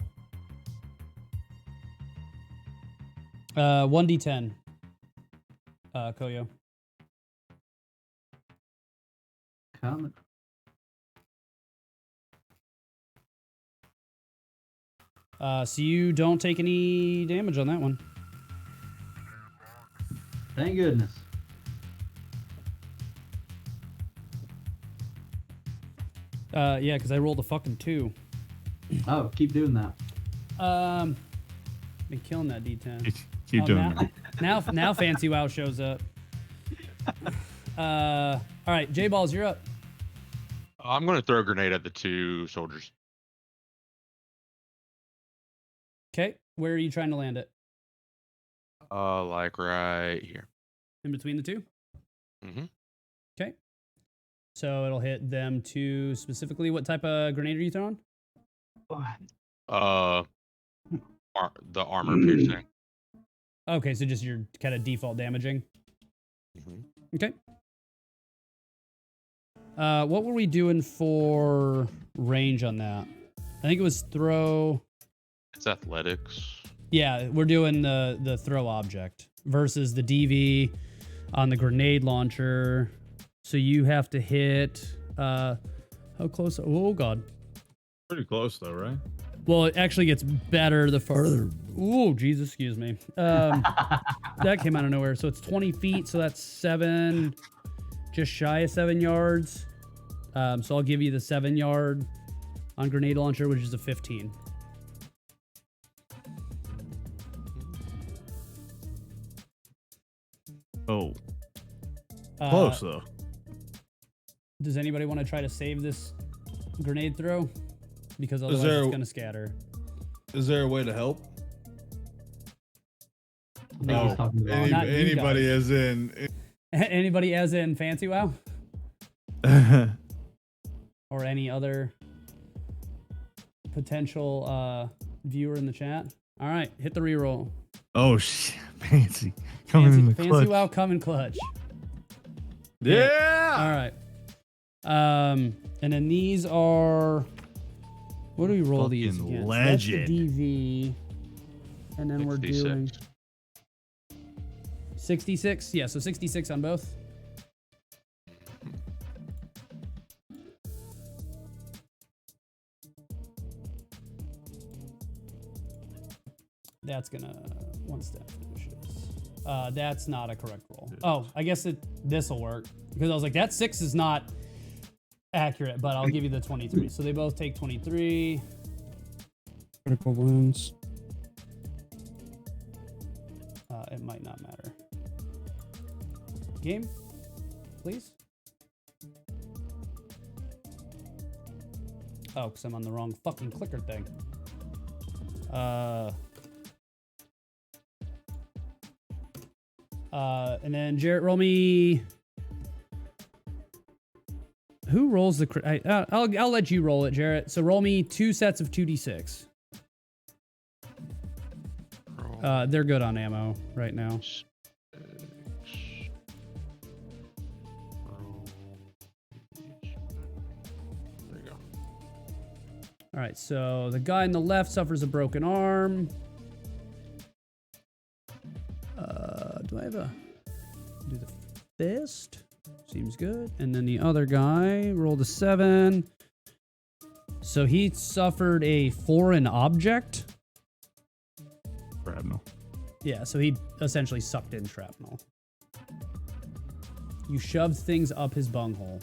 1d10. Koyo. Coming. So you don't take any damage on that one. Thank goodness. Yeah, because I rolled a fucking 2. Oh, keep doing that. Been killing that D10. Keep doing now, it. now Fancy Wow shows up. All right, J-Balls, you're up. I'm going to throw a grenade at the 2 soldiers. Okay, where are you trying to land it? Like right here. In between the 2? Mm-hmm. Okay. So it'll hit them 2 specifically. What type of grenade are you throwing? The armor piercing. Okay, so just your kind of default damaging. Mm-hmm. Okay. What were we doing for range on that? I think it was throw. It's athletics. Yeah, we're doing the throw object versus the DV on the grenade launcher. So you have to hit. How close? Oh god. Pretty close though, right? Well, it actually gets better the farther. Ooh, Jesus, excuse me. That came out of nowhere. So it's 20 feet. So that's 7, just shy of 7 yards. So I'll give you the 7 yard on grenade launcher, which is a 15. Oh, Uh, close though. Does anybody want to try to save this grenade throw? Because otherwise there- it's gonna scatter. Is there a way to help? I think he's talking about Not you Anybody guys. as in Anybody as in Fancy WoW or any other potential viewer in the chat? All right, hit the reroll. Oh shit, fancy coming in the Fancy clutch. WoW coming clutch. Yeah. All right. And then these are. What do we roll these Fucking against? legend. That's the DV. And then we're doing 66. Yeah, so 66 on both. That's gonna one step finishes. That's not a correct roll. Oh, I guess this will work because I was like, that 6 is not accurate, but I'll give you the 23. So they both take 23. Critical wounds. It might not matter. Game, please. Oh, because I'm on the wrong fucking clicker thing. And then Jarrett, roll me. Who rolls the? I'll let you roll it, Jarrett. So roll me 2 sets of 2d6. They're good on ammo right now. There you go. All right, so the guy on the left suffers a broken arm. Do I have a do the fist? Seems good. And then the other guy rolled a 7. So he suffered a foreign object. Shrapnel. Yeah, so he essentially sucked in shrapnel. You shoved things up his bunghole.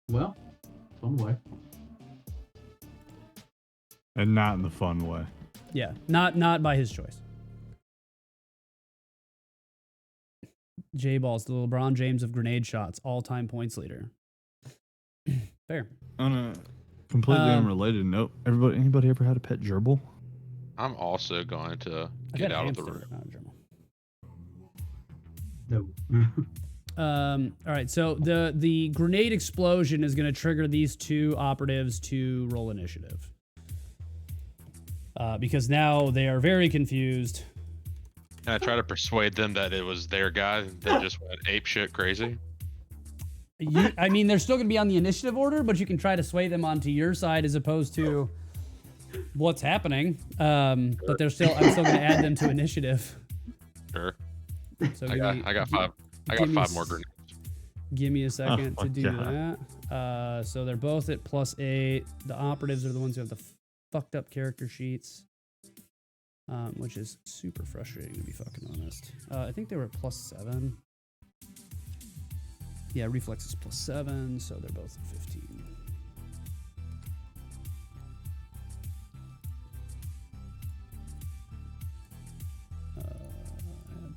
Well, some way. And not in the fun way. Yeah, not by his choice. J-Ball's the LeBron James of grenade shots, all-time points leader. Fair. On a completely unrelated note, anybody ever had a pet gerbil? I'm also going to I've get got a out of the hamster, room. not a gerbil. No. All right, so the grenade explosion is going to trigger these 2 operatives to roll initiative. Because now they are very confused. Can I try to persuade them that it was their guy that just went ape shit crazy? I mean, they're still going to be on the initiative order, but you can try to sway them onto your side as opposed to what's happening. But I'm still going to add them to initiative. Sure. So I got 5. I got 5 more grenades. Give me a second Oh to my do God. that. So they're both at +8. The operatives are the ones who have the fucked up character sheets, which is super frustrating to be fucking honest. I think they were at +7. Yeah, reflex is +7, so they're both at 15. Add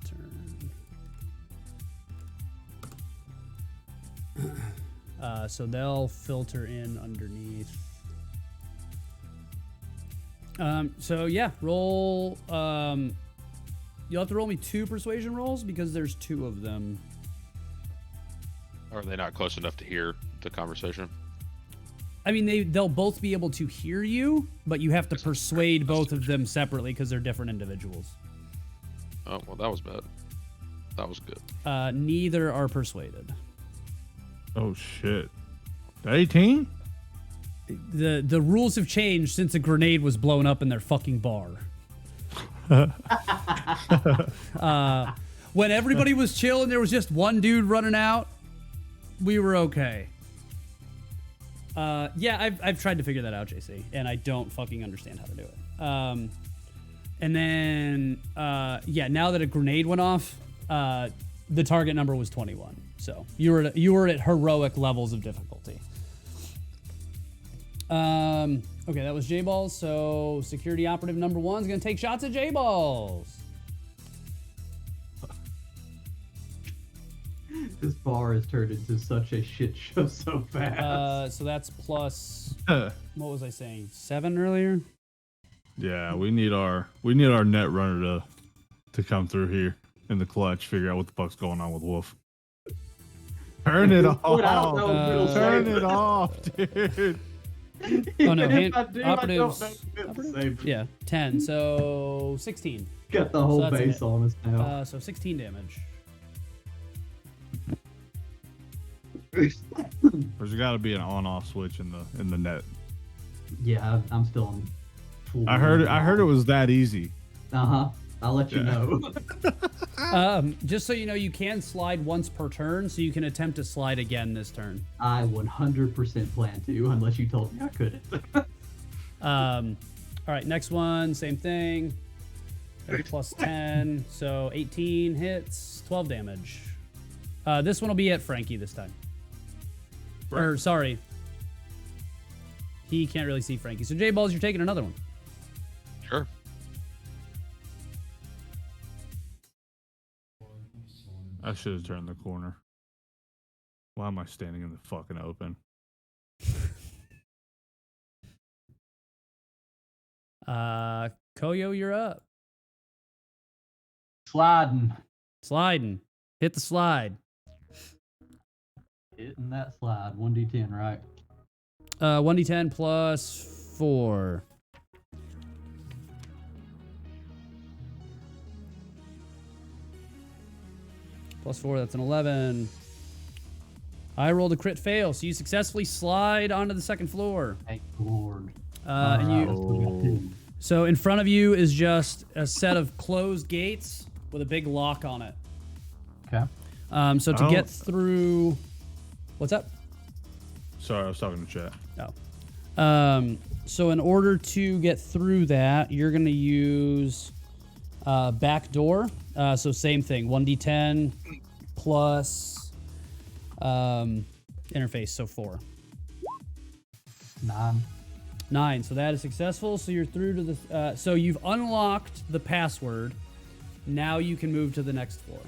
turn. So they'll filter in underneath. So yeah, roll. You'll have to roll me 2 persuasion rolls because there's 2 of them. Or are they not close enough to hear the conversation? I mean, they'll both be able to hear you, but you have to persuade both of them separately because they're different individuals. Oh, well, that was bad. That was good. Neither are persuaded. Oh shit. 18? The rules have changed since a grenade was blown up in their fucking bar. When everybody was chill and there was just one dude running out, we were okay. Yeah, I've tried to figure that out, JC, and I don't fucking understand how to do it. And then, yeah, now that a grenade went off, the target number was 21. So you were at heroic levels of difficulty. Okay, that was J-Balls. So security operative number 1 is going to take shots at J-Balls. This bar has turned into such a shit show so fast. So that's plus. Yeah, What was I saying? 7 earlier. we need our net runner to come through here in the clutch, figure out what the fuck's going on with Wolf. Turn it off. Dude, I don't know if it'll Turn save it off, dude. Oh no, Even if I do, I don't operatives. know if it'll save it. Yeah, 10. So 16. Got the whole So that's a base hit. on us now. So 16 damage. There's got to be an on-off switch in the net. Yeah, I'm still on full. I heard it was that easy. Uh-huh. I'll let you Yeah. know. Just so you know, you can slide once per turn, so you can attempt to slide again this turn. I 100% plan to, unless you told me I couldn't. All right, next one, same thing. Plus 10, so 18 hits, 12 damage. This one will be at Frankie this time. Or, sorry. He can't really see Frankie. So, J-Balls, you're taking another one. Sure. I should have turned the corner. Why am I standing in the fucking open? Koyo, you're up. Sliding. Sliding. Hit the slide. Hitting that slide. 1d10, right? 1d10 plus 4. Plus 4, that's an 11. I rolled a crit fail, so you successfully slide onto the second floor. Thank the Lord. And you, Let's put it in. so in front of you is just a set of closed gates with a big lock on it. Okay. So to get through, what's up? Sorry, I was talking to chat. Oh. So in order to get through that, you're going to use back door. So same thing, 1d10 plus interface, so 4. 9. So that is successful. So you're through to the. So you've unlocked the password. Now you can move to the next floor.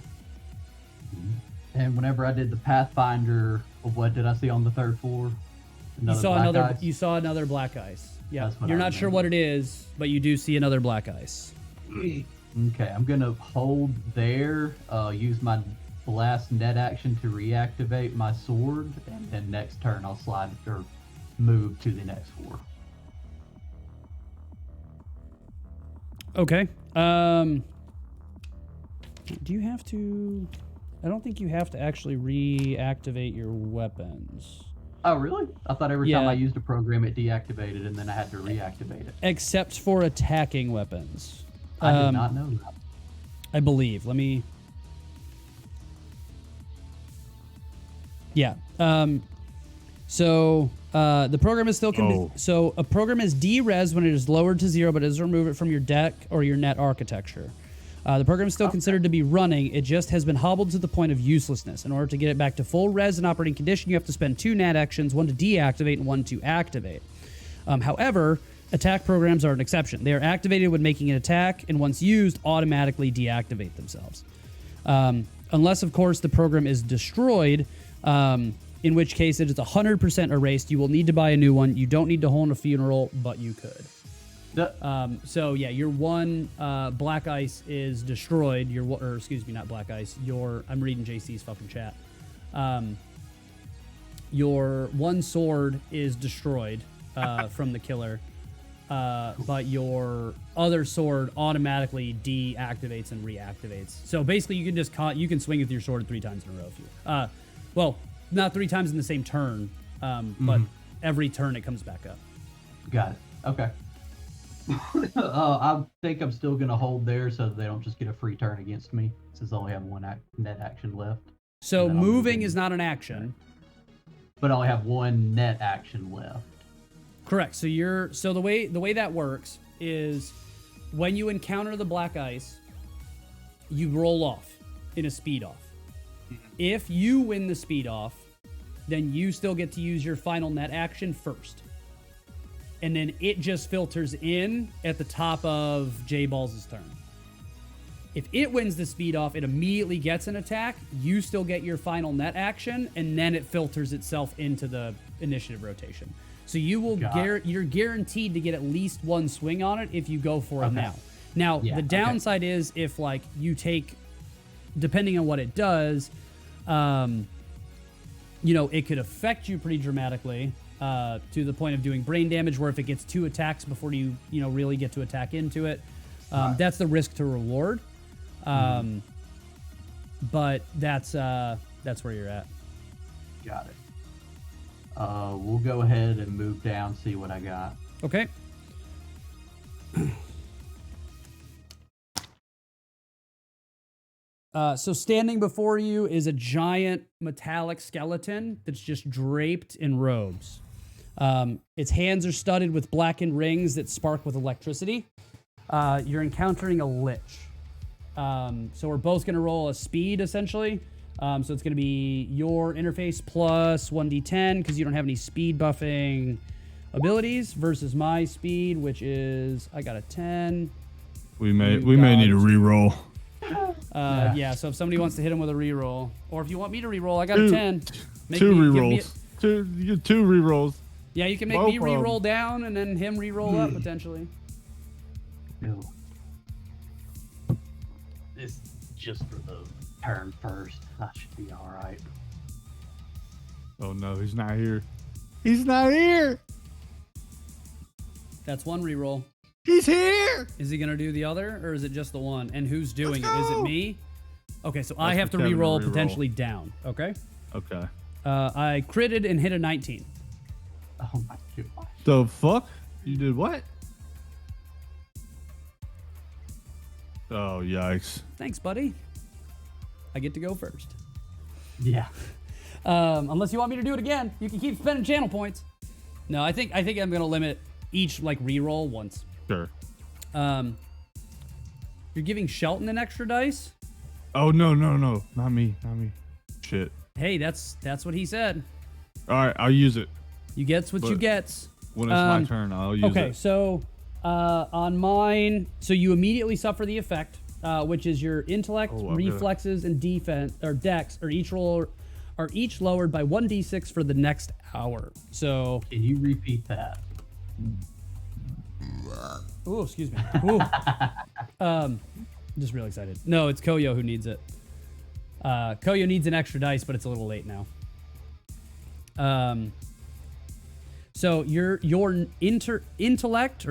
And whenever I did the Pathfinder, what did I see on the third floor? You saw black another. ice? You saw another black ice. Yeah, That's what you're I not sure remember. what it is, but you do see another black ice. Okay, I'm gonna hold there. Use my blast net action to reactivate my sword, and then next turn I'll slide or move to the next floor. Okay. Do you have to? I don't think you have to actually reactivate your weapons. Oh, really? I thought every time Yeah. I used a program, it deactivated, and then I had to reactivate it. Except for attacking weapons. I did not know that. I believe. Let me. Yeah. So the program is still. So a program is derez when it is lowered to 0, but it doesn't remove it from your deck or your net architecture. The program is still considered to be running. It just has been hobbled to the point of uselessness. In order to get it back to full res and operating condition, you have to spend 2 net actions, 1 to deactivate and 1 to activate. However, attack programs are an exception. They are activated when making an attack, and once used, automatically deactivate themselves. Unless, of course, the program is destroyed, in which case it is 100% erased. You will need to buy a new one. You don't need to hold a funeral, but you could. So yeah, your one black ice is destroyed. Or excuse me, not black ice. I'm reading JC's fucking chat. Your one sword is destroyed from the killer, but your other sword automatically deactivates and reactivates. So basically, you can just you can swing with your sword 3 times in a row if you. Well, not 3 times in the same turn, but every turn it comes back up. Got it. Okay. I think I'm still going to hold there so that they don't just get a free turn against me, since I only have 1 net action left. So And then I'll move moving in. is not an action. But I only have 1 net action left. Correct. So the way that works is when you encounter the black ice, you roll off in a speed off. If you win the speed off, then you still get to use your final net action first. And then it just filters in at the top of J-Balls' turn. If it wins the speed off, it immediately gets an attack. You still get your final net action, and then it filters itself into the initiative rotation. So you will you're guaranteed to get at least one swing on it if you go for it now. Now, the downside is if like you take, depending on what it does, you know, it could affect you pretty dramatically to the point of doing brain damage, where if it gets 2 attacks before you really get to attack into it, that's the risk to reward. But that's where you're at. Got it. We'll go ahead and move down, see what I got. Okay. So standing before you is a giant metallic skeleton that's just draped in robes. Its hands are studded with blackened rings that spark with electricity. You're encountering a lich. So we're both going to roll a speed, essentially. So it's going to be your interface plus 1d10, because you don't have any speed buffing abilities, versus my speed, which is, I got a 10. We may need a reroll. Yeah, so if somebody wants to hit him with a reroll, or if you want me to reroll, I got a 10. Two rerolls. You get 2 rerolls. Yeah, you can make me reroll down and then him reroll up, potentially. No. This just for the turn first. That should be alright. Oh no, he's not here. He's not here! That's one reroll. He's here! Is he going to do the other, or is it just the one? And who's doing it? Is it me? Okay, so I That's have to for Kevin to reroll reroll. potentially down, okay? Okay. I critted and hit a 19. Oh my gosh. The fuck? You did what? Oh, yikes. Thanks, buddy. I get to go first. Yeah. Unless you want me to do it again. You can keep spending channel points. No, I think I'm going to limit each like reroll once. Sure. You're giving Shelton an extra dice? Oh, no. Not me. Shit. Hey, that's what he said. All right, I'll use it. You gets what you gets. When it's my turn, I'll use it. Okay, so on mine, so you immediately suffer the effect, which is your intellect, reflexes, and defense or dex are each lowered by 1d6 for the next hour. So can you repeat that? Oh, excuse me. Ooh. Just real excited. No, it's Koyo who needs it. Koyo needs an extra dice, but it's a little late now. So your intellect,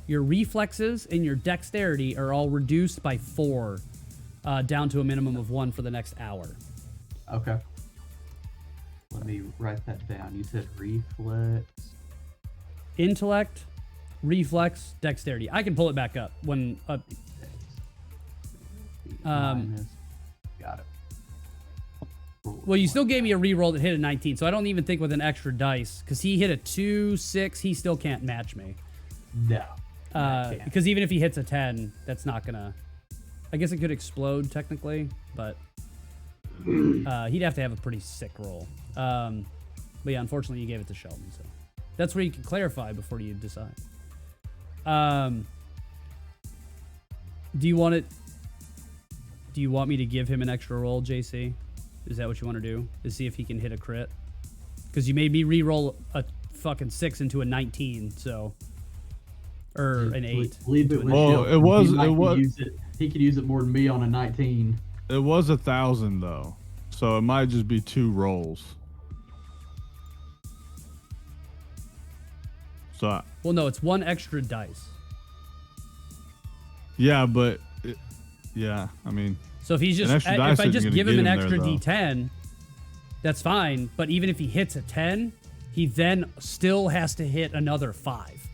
your reflexes, and your dexterity are all reduced by 4, down to a minimum of 1 for the next hour. Okay. Let me write that down. You said reflex. Intellect, reflex, dexterity. I can pull it back up when. Minus. Got it. Well, you still gave me a reroll that hit a 19, so I don't even think with an extra dice, because he hit a 2, 6, he still can't match me. No. Because even if he hits a 10, that's not gonna. I guess it could explode technically, but he'd have to have a pretty sick roll. But yeah, unfortunately, you gave it to Sheldon, so that's where you can clarify before you decide. Do you want me to give him an extra roll, JC? Is that what you want to do? Is see if he can hit a crit? Because you made me re-roll a fucking 6 into a 19, so or an 8. Leave it with Well, Sheldon. it was. He could use it more than me on a 19. It was 1,000 though, so it might just be 2 rolls. So. Well, no, it's 1 extra dice. Yeah, but I mean. So if he's just if I just give him an extra D10, that's fine. But even if he hits a 10, he then still has to hit another 5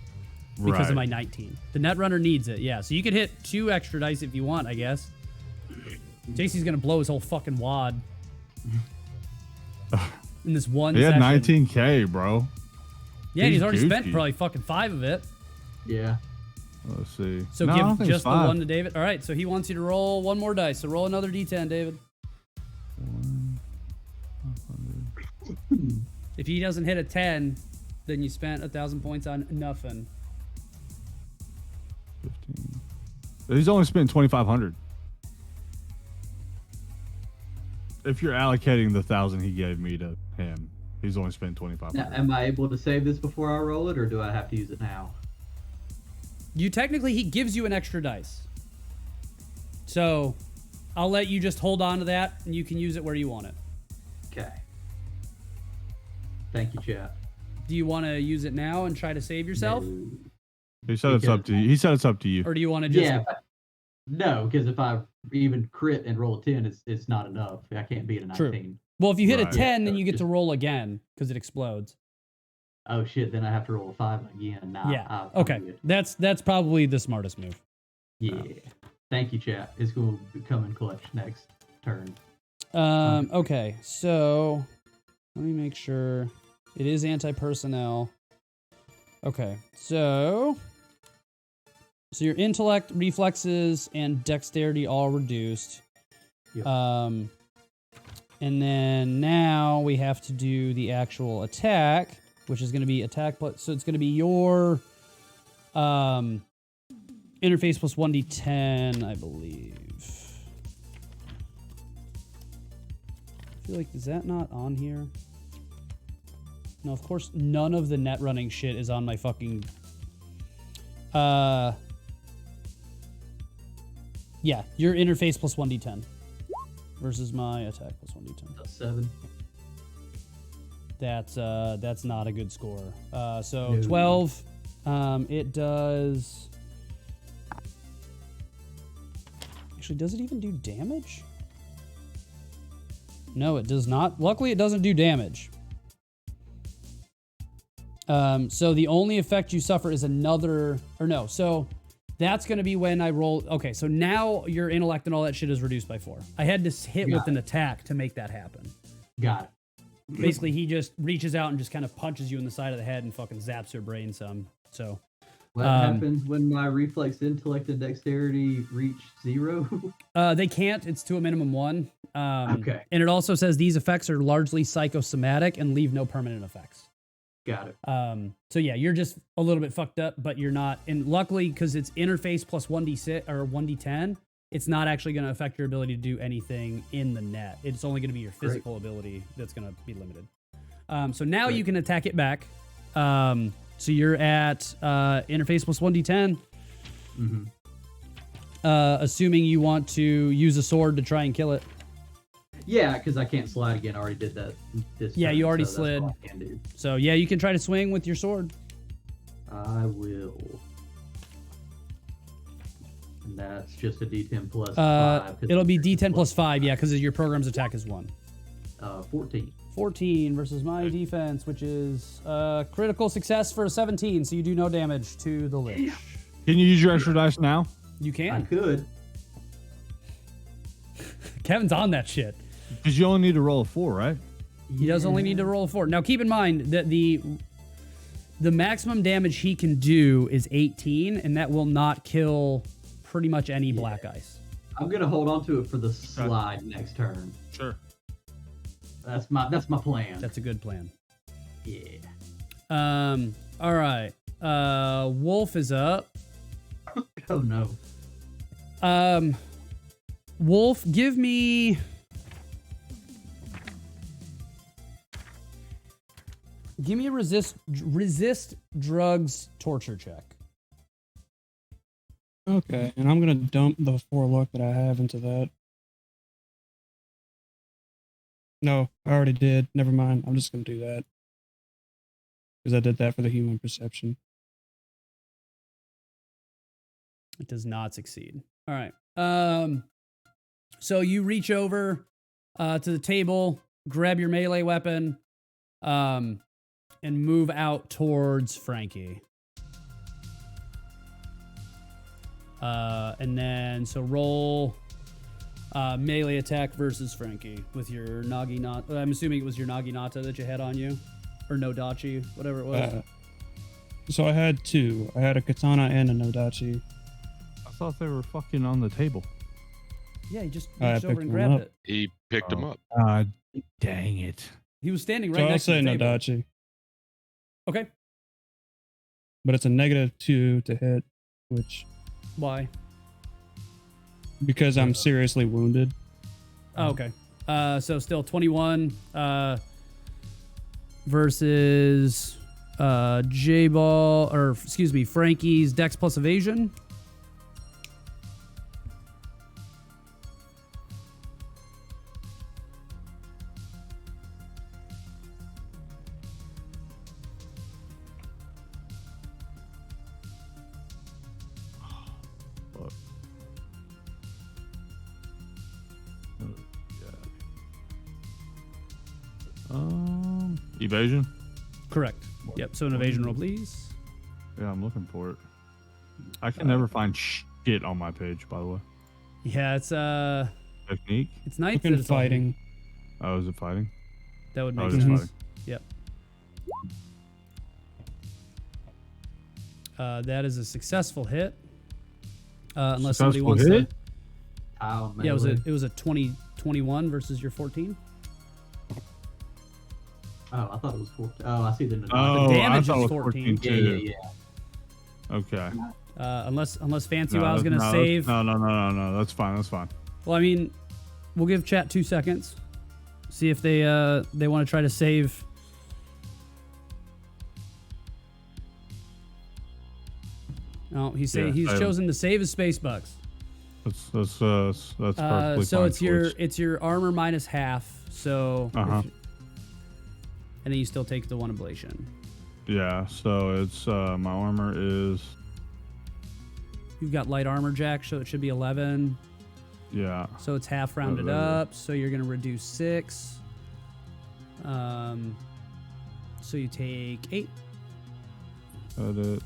because of my 19. The Netrunner needs it, yeah. So you could hit 2 extra dice if you want, I guess. JC's gonna blow his whole fucking wad in this one. He had session. 19K, bro. Yeah, and he's already spent probably fucking 5 of it. Yeah. Let's see. So give just the 1 to David. All right, so he wants you to roll 1 more dice. So roll another D10, David. If he doesn't hit a 10, then you spent 1,000 points on nothing. 15. He's only spent 2,500. If you're allocating the 1,000 he gave me to him, he's only spent 2,500. Now, am I able to save this before I roll it, or do I have to use it now? You technically, he gives you an extra dice. So I'll let you just hold on to that, and you can use it where you want it. Okay. Thank you, chat. Do you want to use it now and try to save yourself? No. He said it's up to you. He said it's up to you. Or do you want to just... Yeah. No, because if I even crit and roll a 10, it's not enough. I can't beat a 19. True. Well, if you hit Right. a 10, then Yeah, you get to just- roll again because it explodes. Oh shit! Then I have to roll a 5 again. Nah, Yeah. I'm Okay. good. That's probably the smartest move. Yeah. Thank you, chat. It's going to come in clutch next turn. Okay, so let me make sure it is anti-personnel. Okay, so your intellect, reflexes, and dexterity all reduced. Yep. And then now we have to do the actual attack, which is going to be attack plus. So it's going to be your interface plus 1d10, I believe. I feel like, is that not on here? No, of course, none of the net running shit is on my fucking... Yeah, your interface plus 1d10 versus my attack plus 1d10. That's 7. That's not a good score. So No. 12. It does... Actually, does it even do damage? No, it does not. Luckily, it doesn't do damage. So the only effect you suffer is another... Or no, so that's going to be when I roll... Okay, so now your intellect and all that shit is reduced by 4. I had to hit with an attack to make that happen. Got it. Basically, he just reaches out and just kind of punches you in the side of the head and fucking zaps your brain some. So... What happens when my reflex, intellect, and dexterity reach 0? They can't. It's to a minimum 1. Okay. And it also says these effects are largely psychosomatic and leave no permanent effects. Got it. So yeah, you're just a little bit fucked up, but you're not. And luckily, because it's interface plus 1d6 or 1d10, it's not actually going to affect your ability to do anything in the net. It's only going to be your physical ability that's going to be limited. So now you can attack it back. So you're at interface plus 1d10. Mm-hmm. Assuming you want to use a sword to try and kill it. Yeah, because I can't slide again. I already did that. Yeah, you already so that's slid. all I can do. So yeah, you can try to swing with your sword. I will. And that's just a D10 plus 5. 'cause It'll be it's D10 plus 5, yeah, because your program's attack is 1. 14. 14 versus my defense, which is critical success for a 17, so you do no damage to the lich. Can you use your extra dice now? You I can. could. Kevin's on that shit. Because you only need to roll a 4, right? He does only need to roll a 4. Now keep in mind that the maximum damage he can do is 18, and that will not kill pretty much any black ice. I'm gonna hold on to it for the slide next turn. Sure. That's my plan. That's a good plan. Yeah. All right. Wolf is up. Oh no. Wolf, give me a resist drugs torture check. Okay, and I'm gonna dump the 4 luck that I have into that. No, I already did. Never mind. I'm just gonna do that because I did that for the human perception. It does not succeed. All right. So you reach over to the table, grab your melee weapon, and move out towards Frankie. And then so roll melee attack versus Frankie with your Naginata. I'm assuming it was your Naginata that you had on you, or Nodachi, whatever it was. So I had 2. I had a katana and a nodachi. I thought they were fucking on the table. Yeah, he just I reached over picked and one grabbed up. it. He picked him up. Dang it. He was standing right So I'll next to say the table. nodachi, Okay. but it's a -2 to hit, which Why? because I'm seriously wounded. Oh, okay. So still 21 versus J-Ball, or excuse me, Frankie's Dex plus evasion. Evasion? Correct. Yep. So an evasion roll, please. Yeah, I'm looking for it. I can never find shit on my page, by the way. Yeah, it's Technique? it's nice Looking that it's all- fighting. Oh, is it fighting? That would Oh, make it's sense. fighting. Yep. That is a successful hit. Unless somebody Successful wants hit? to. Kyle, Yeah, melee. it was a 20-21 versus your 14. Oh, I thought it was 14. Oh, I see the. Oh, damage I thought is it was 14. yeah, too. yeah, yeah. Okay. Unless Fancy No, Wow's gonna no, save. No. That's fine. That's fine. Well, I mean, we'll give chat 2 seconds. See if they want to try to save. Oh, he's Yeah, he's I- chosen to save his space bucks. That's perfectly So fine. it's your armor minus half. So Uh-huh. and then you still take the 1 ablation. Yeah. So it's my armor is You've got light armor, Jack, so it should be 11. yeah. So it's half rounded up. So you're gonna reduce 6. So you take 8. Edit.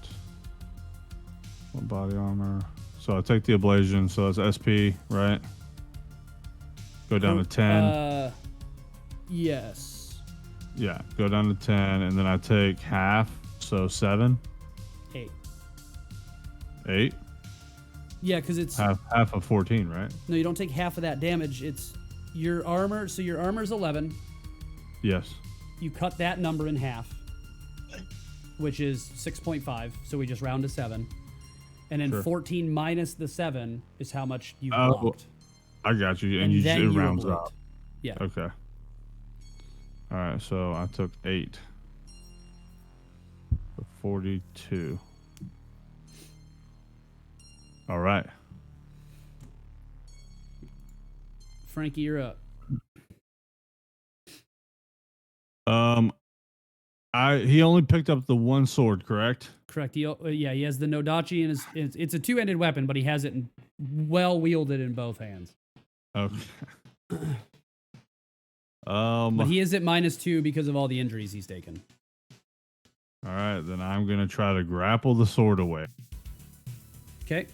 One body armor. So I take the ablation. So it's SP, right? Go down to 10. Yes. Yeah. Go down to 10, and then I take half. So 7, 8. 8. Yeah, because it's Half of 14, right? no, you don't take half of that damage. It's your armor. So your armor's 11. Yes. You cut that number in half, which is 6.5. So we just round to 7. And then Sure. 14 minus the 7 is how much you Oh, blocked. I got you. And And you then it you rounds ablate. up. Yeah. Okay. All right. So I took 8. So 42. All right. Frankie, you're up. He only picked up the one sword, correct? Correct. He has the Nodachi, and it's a 2-ended weapon, but he has it well wielded in both hands. Okay. But he is at -2 because of all the injuries he's taken. All right, then I'm gonna try to grapple the sword away. Okay.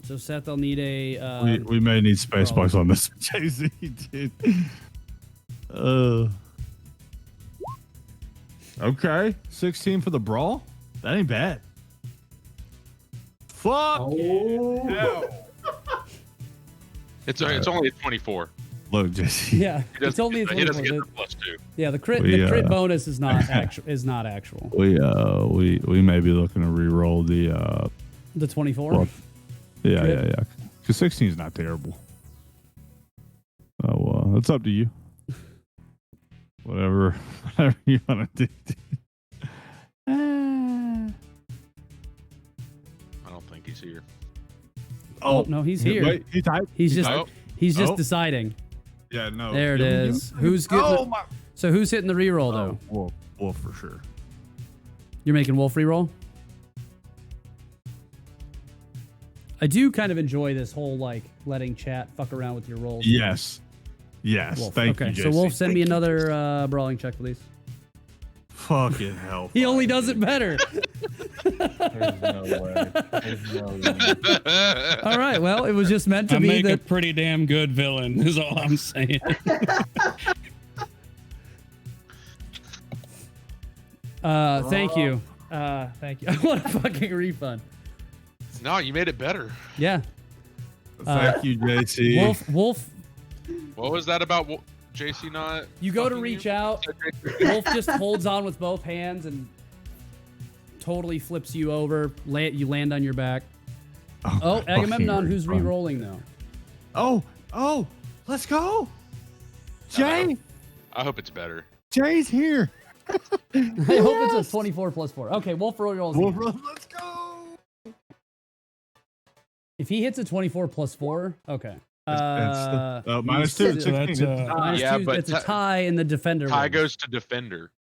So Seth, I'll need a. We may need space brawl. bucks on this, JC, dude. Okay, 16 for the brawl. That ain't bad. Fuck. Oh. It's only a 24. Look, JC. Yeah, He it's doesn't only a get, he doesn't 24. get the +2. Yeah, the crit We, bonus is not actual. Is not actual. We may be looking to re-roll the The 24. well, yeah, Crit? yeah. Because 16 is not terrible. Oh, it's up to you. Whatever you want to do. I don't think he's here. Oh no, he's here. Wait, he typed. He's He just typed? he's just Oh. deciding. Yeah, no. There it Give me- is. Who's getting? Oh my. So who's hitting the reroll though? Oh, wolf for sure. You're making Wolf reroll? I do kind of enjoy this whole like letting chat fuck around with your rolls. Yes. Yes. Wolf. Thank okay, you, so JC. Wolf, send me another brawling check, please. Fucking hell. He only does it better. There's no way. There's no way. All right, well, it was just meant to I be make a that. pretty damn good villain, is all I'm saying. Thank you. Thank you. I want a fucking refund. No, you made it better. Yeah. Thank you, JC. Wolf, What was that about JC not? you go to fucking reach you? out. Wolf just holds on with both hands and totally flips you over. You land on your back. Oh, fucking Agamemnon, who's fun. re-rolling though. Oh, let's go. Jay, I hope it's better. Jay's here. I hope it's a 24 plus 4. Okay, Wolf rolls. Let's go. If he hits a 24 plus 4, okay. Minus you 2. said- So that's minus Yeah, 2, but it's a tie in the defender. Tie roll. goes to defender,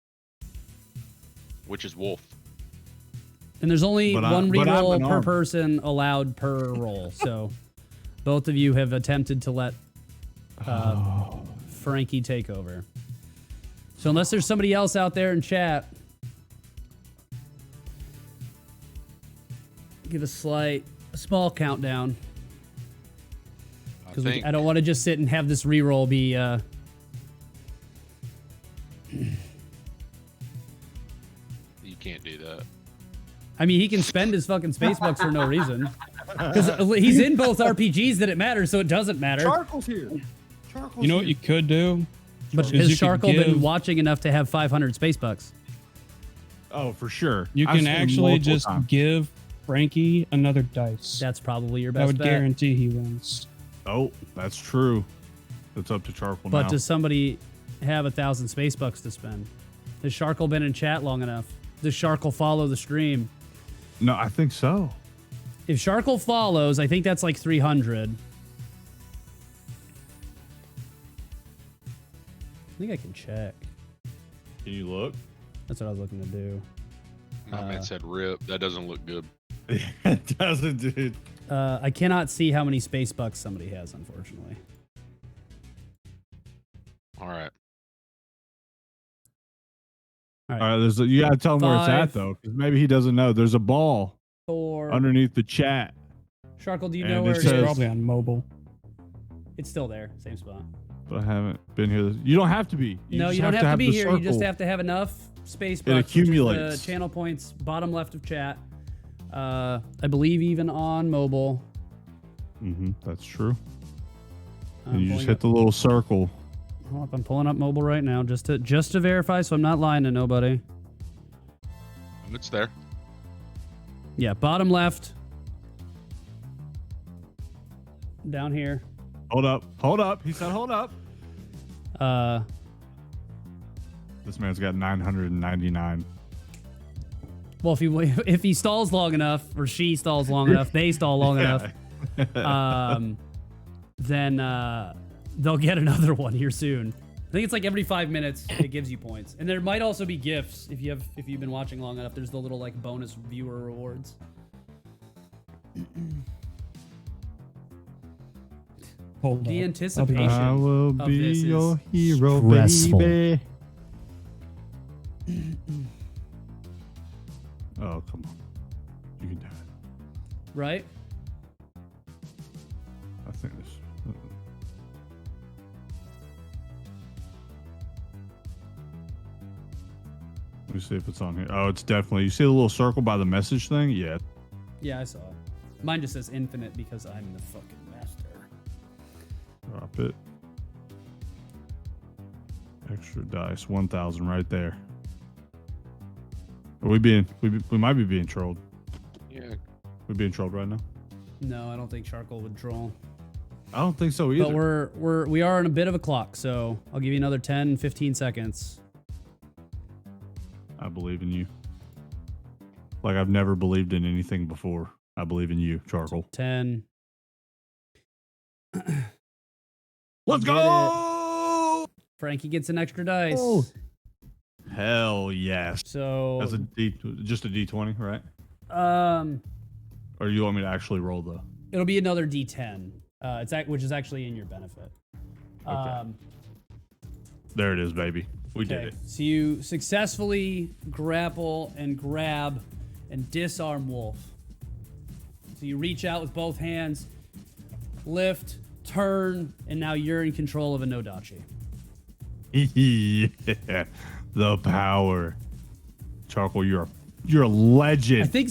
which is Wolf. And there's only But one but I'm reroll an per arm. person allowed per roll. So both of you have attempted to let Frankie take over. So unless there's somebody else out there in chat, give a small countdown. Because I don't want to just sit and have this reroll be. You can't do that. I mean, he can spend his fucking space bucks for no reason. Because he's in both RPGs that it matters, so it doesn't matter. Charcoal's here. Charcoal's You know what here. you could do? But is has you could Sharkle been give- watching enough to have 500 space bucks? Oh, for sure. You I've can seen him actually multiple just times. give Frankie another dice. That's probably your That best would bet. guarantee he wins. Oh, that's true. It's up to Charcoal But now. does somebody have 1,000 space bucks to spend? Has Sharkle been in chat long enough? Does Sharkle follow the stream? No, I think so. If Sharkle follows, I think that's like 300. I think I can check. Can you look? That's what I was looking to do. My man said rip. That doesn't look good. It doesn't, dude. I cannot see how many space bucks somebody has, unfortunately. All right. All All right. right, you gotta tell him where it's 5, at though, because maybe he doesn't know. There's a ball 4. underneath the chat. Sharkle, do you And know it where it It's says- is? probably on mobile. It's still there, same spot. But I haven't been here. You don't have to be. No, just you don't have to be the here. You just circle. have to have enough space It bucks, which is accumulates. the channel points, bottom left of chat. I believe even on mobile. That's true. I'm And you just pulling hit up- the little circle. Hold up, I'm pulling up mobile right now just to verify, so I'm not lying to nobody. It's there. Yeah, bottom left. Down here. Hold up. Hold up. He said, hold up. This man's got 999. Well, if he stalls long enough, or she stalls long enough, they stall long enough, then they'll get another one here soon. I think it's like every 5 minutes it gives you points, and there might also be gifts if you've been watching long enough. There's the little like bonus viewer rewards. Hold The up. anticipation. I will of be this is your hero, stressful. baby. Oh, come on. You can do it. Right? I think this. Let me see if it's on here. Oh, it's definitely. You see the little circle by the message thing? Yeah. Yeah, I saw it. Mine just says infinite because I'm the fucking master. Drop it. Extra dice, 1,000 right there. Are we might be being trolled. Yeah. We're being trolled right now. No, I don't think Sharkle would troll. I don't think so either. But we are on a bit of a clock, so I'll give you another 10, 15 seconds. I believe in you. Like I've never believed in anything before. I believe in you, Charcoal. 10. Let's Get go! Frankie gets an extra dice. Oh. Hell yes. So That's just a D20, right? Or do you want me to actually roll though? it'll be another D10. Which is actually in your benefit. There it is, baby. We did Okay, it. so you successfully grapple and grab and disarm Wolf. So you reach out with both hands, lift, turn, and now you're in control of a Nodachi. Yeah, the power. Charcoal, you're a legend. I think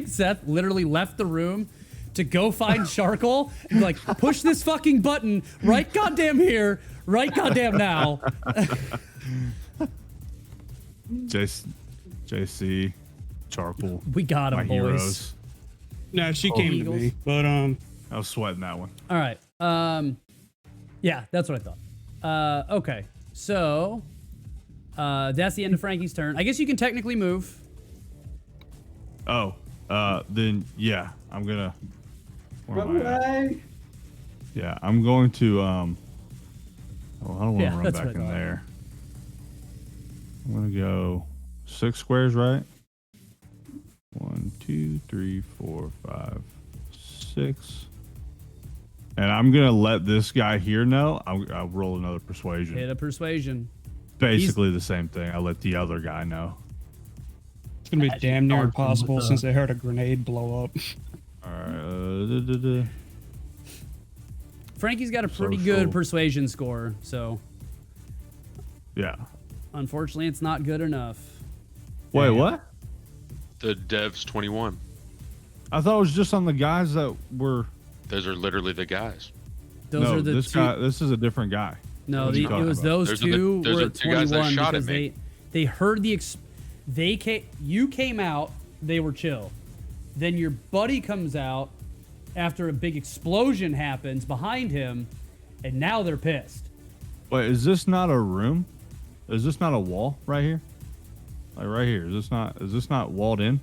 Seth literally left the room to go find Sharkle and be like, push this fucking button right goddamn here, right goddamn now. JC, Charcoal, We got him, my boys. heroes. No, she Oh, came Eagles. to me, but I was sweating that one. All right. Yeah, that's what I thought. Okay. So, that's the end of Frankie's turn. I guess you can technically move. Oh, then yeah, I'm gonna. Where Run am I at? away. Yeah, I'm going to. Oh, I don't want to Yeah, run that's back what I in thought. there. I'm gonna go 6 squares, right? 1, 2, 3, 4, 5, 6. And I'm gonna let this guy here know. I'll roll another persuasion. Hit a persuasion. Basically the same thing. I let the other guy know. it's gonna be Actually, damn near Anton impossible with, since they heard a grenade blow up. All right. Frankie's got a pretty Social. good persuasion score, so Yeah. unfortunately, it's not good enough. Wait, Damn. what? The dev's 21. I thought it was just on the guys that were. Those are literally the guys. Those no, are the this two. guy. This is a different guy. No, What are you it talking was about? those Those are the- two those were are at two guys that 21 shot at because me. they heard the you came out, they were chill. Then your buddy comes out after a big explosion happens behind him, and now they're pissed. Wait, is this not a room? Is this not a wall right here? Like right here. Is this not walled in?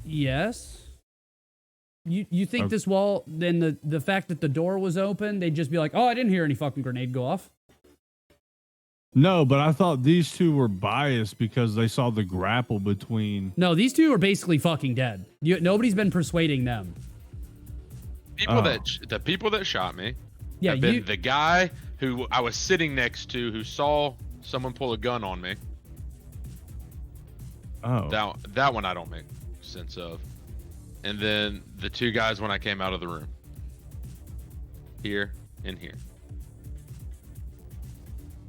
Yes. You think Okay. this wall? Then the fact that the door was open, they'd just be like, "Oh, I didn't hear any fucking grenade go off." No, but I thought these two were biased because they saw the grapple between. No, these two are basically fucking dead. Nobody's been persuading them. People Oh. the people that shot me Yeah, have been the guy who I was sitting next to who saw someone pull a gun on me. Oh. That one I don't make sense of. And then the two guys when I came out of the room. Here and here.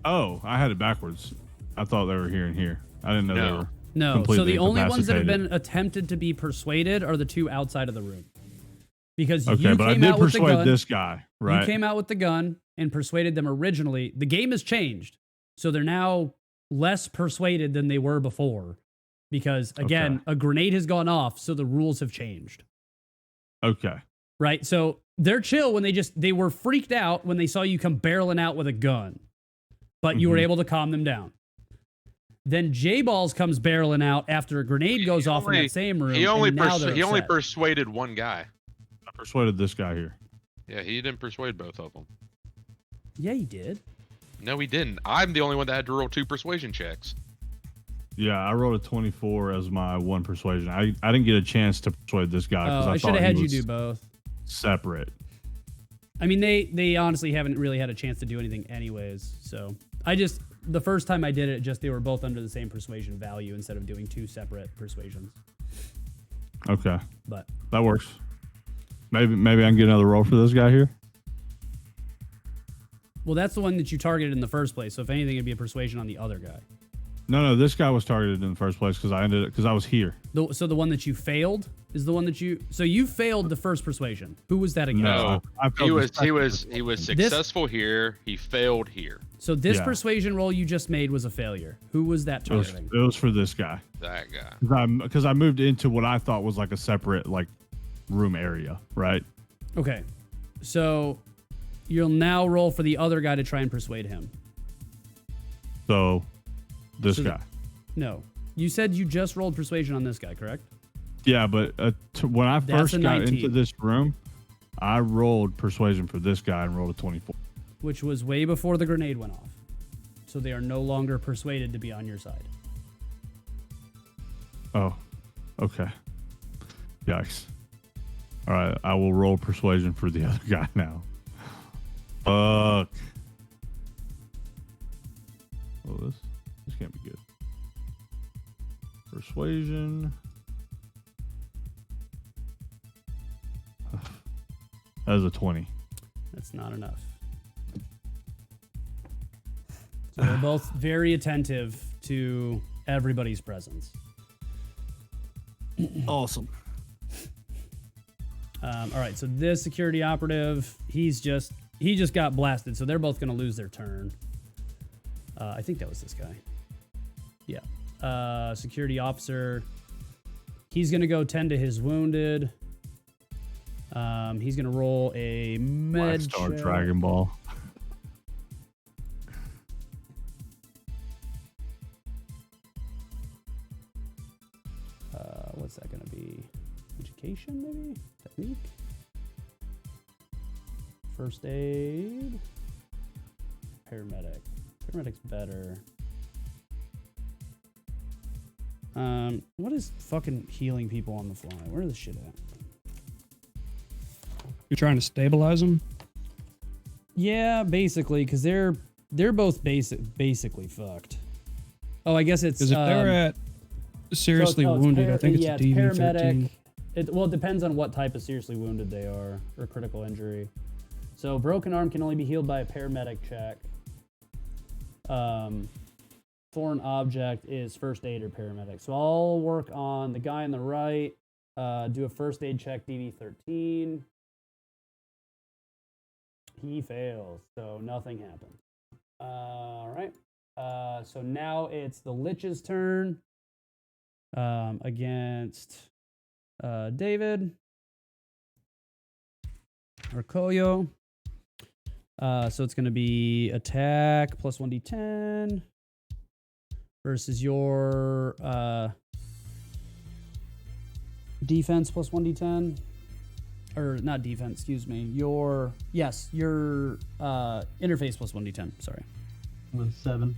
Oh, I had it backwards. I thought they were here and here. I didn't know they No. were. No, so completely the only ones that have incapacitated. been attempted to be persuaded are the two outside of the room. Because Okay, you but I came did out with the persuade gun. this guy, right? You came out with the gun and persuaded them originally. The game has changed. So they're now less persuaded than they were before. Because again, Okay. a grenade has gone off, so the rules have changed. Okay. Right? So they're chill when they were freaked out when they saw you come barreling out with a gun. But you were Mhm. able to calm them down. Then J-Balls comes barreling out after a grenade goes off in that same room. He only and now they're he only upset. persuaded one guy. I persuaded this guy here. Yeah, he didn't persuade both of them. Yeah, he did. No, he didn't. I'm the only one that had to roll 2 persuasion checks. Yeah, I rolled a 24 as my one persuasion. I didn't get a chance to persuade this guy because Oh, I I should thought have he had you was do both. separate. I mean, they honestly haven't really had a chance to do anything anyways. So the first time I did it, they were both under the same persuasion value instead of doing 2 separate persuasions. Okay, But that works. Maybe I can get another roll for this guy here. well, that's the one that you targeted in the first place. So if anything, it'd be a persuasion on the other guy. No, this guy was targeted in the first place because I was here. So the one that you failed is the one that you failed the first persuasion. Who was that again? No, I failed he the was second successful here. He failed here. So this Yeah. persuasion roll you just made was a failure. Who was that It was, targeting? it was for this guy That guy. because I moved into what I thought was like a separate like room area, right? Okay. So you'll now roll for the other guy to try and persuade him. So this So the- guy. No. You said you just rolled persuasion on this guy, correct? Yeah, but when I That's first a got 19. into this room, I rolled persuasion for this guy and rolled a 24. Which was way before the grenade went off. So they are no longer persuaded to be on your side. Oh, okay. Yikes. All right, I will roll persuasion for the other guy now. Fuck. Oh, this can't be good. Persuasion. That is a 20. That's not enough. So they're both very attentive to everybody's presence. Awesome. All right, so this security operative, he just got blasted, so they're both going to lose their turn. I think that was this guy. Yeah. Security officer, he's going to go tend to his wounded. He's gonna roll a med Star check. Dragon Ball. What's that gonna be? Education, maybe? Technique? First aid? Paramedic. Paramedic's better. What is fucking healing people on the fly? Where is this shit at? You're trying to stabilize them? Yeah, basically, because they're both basically fucked. Oh, I guess it's Because if they're at seriously it's wounded, I think it's a DV13. paramedic. Well, it depends on what type of seriously wounded they are or critical injury. So broken arm can only be healed by a paramedic check. Foreign object is first aid or paramedic. So I'll work on the guy on the right. Do a first aid check, DV13. He fails, so nothing happens. All right. So now it's the Lich's turn against David or Koyo. So it's going to be attack plus 1d10 versus your defense plus 1d10. Or not defense, excuse me. Your interface plus 1d10. Sorry. With 7.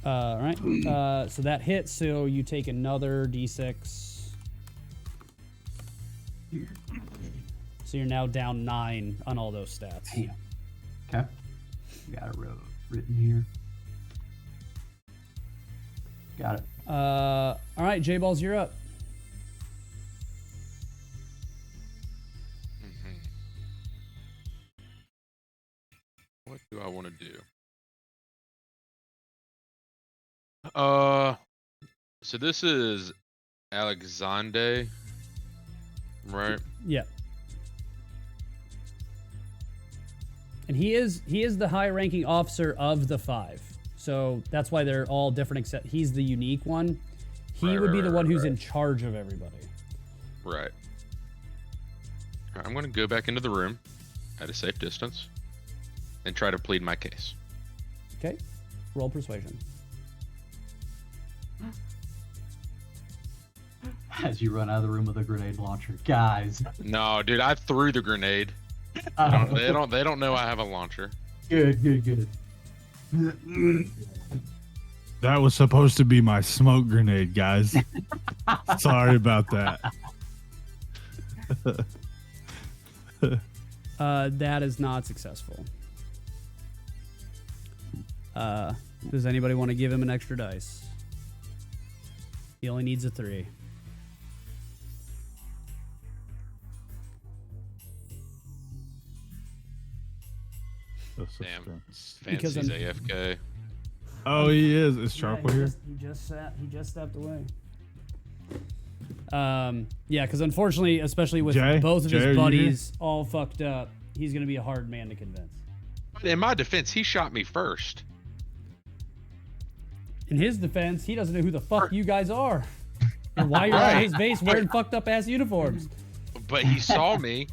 All right. So that hits. So you take another d6. So you're now down 9 on all those stats. Damn. Okay. Got it written here. Got it. All right, J-Balls, you're up. What do I want to do? So this is Alexandre, right? Yeah. And he is the high-ranking officer of the 5. So that's why they're all different, except he's the unique one. He would be the one who's in charge of everybody. Right. All right, I'm going to go back into the room at a safe distance and try to plead my case. Okay. Roll persuasion. As you run out of the room with a grenade launcher, guys. No, dude, I threw the grenade. They don't know I have a launcher. Good. That was supposed to be my smoke grenade, guys. Sorry about that. That is not successful. Does anybody want to give him an extra dice? He only needs a 3. Damn. Because Fancy's I'm- AFK. Oh, he is. Is Sharple here? He just stepped away. Yeah, because unfortunately, especially with Jay? both of Jay, are his you buddies all fucked up, he's gonna be a hard man to convince. In my defense, he shot me first. In his defense, he doesn't know who the fuck you guys are, and why you're Right. at his base wearing fucked up ass uniforms. But he saw me.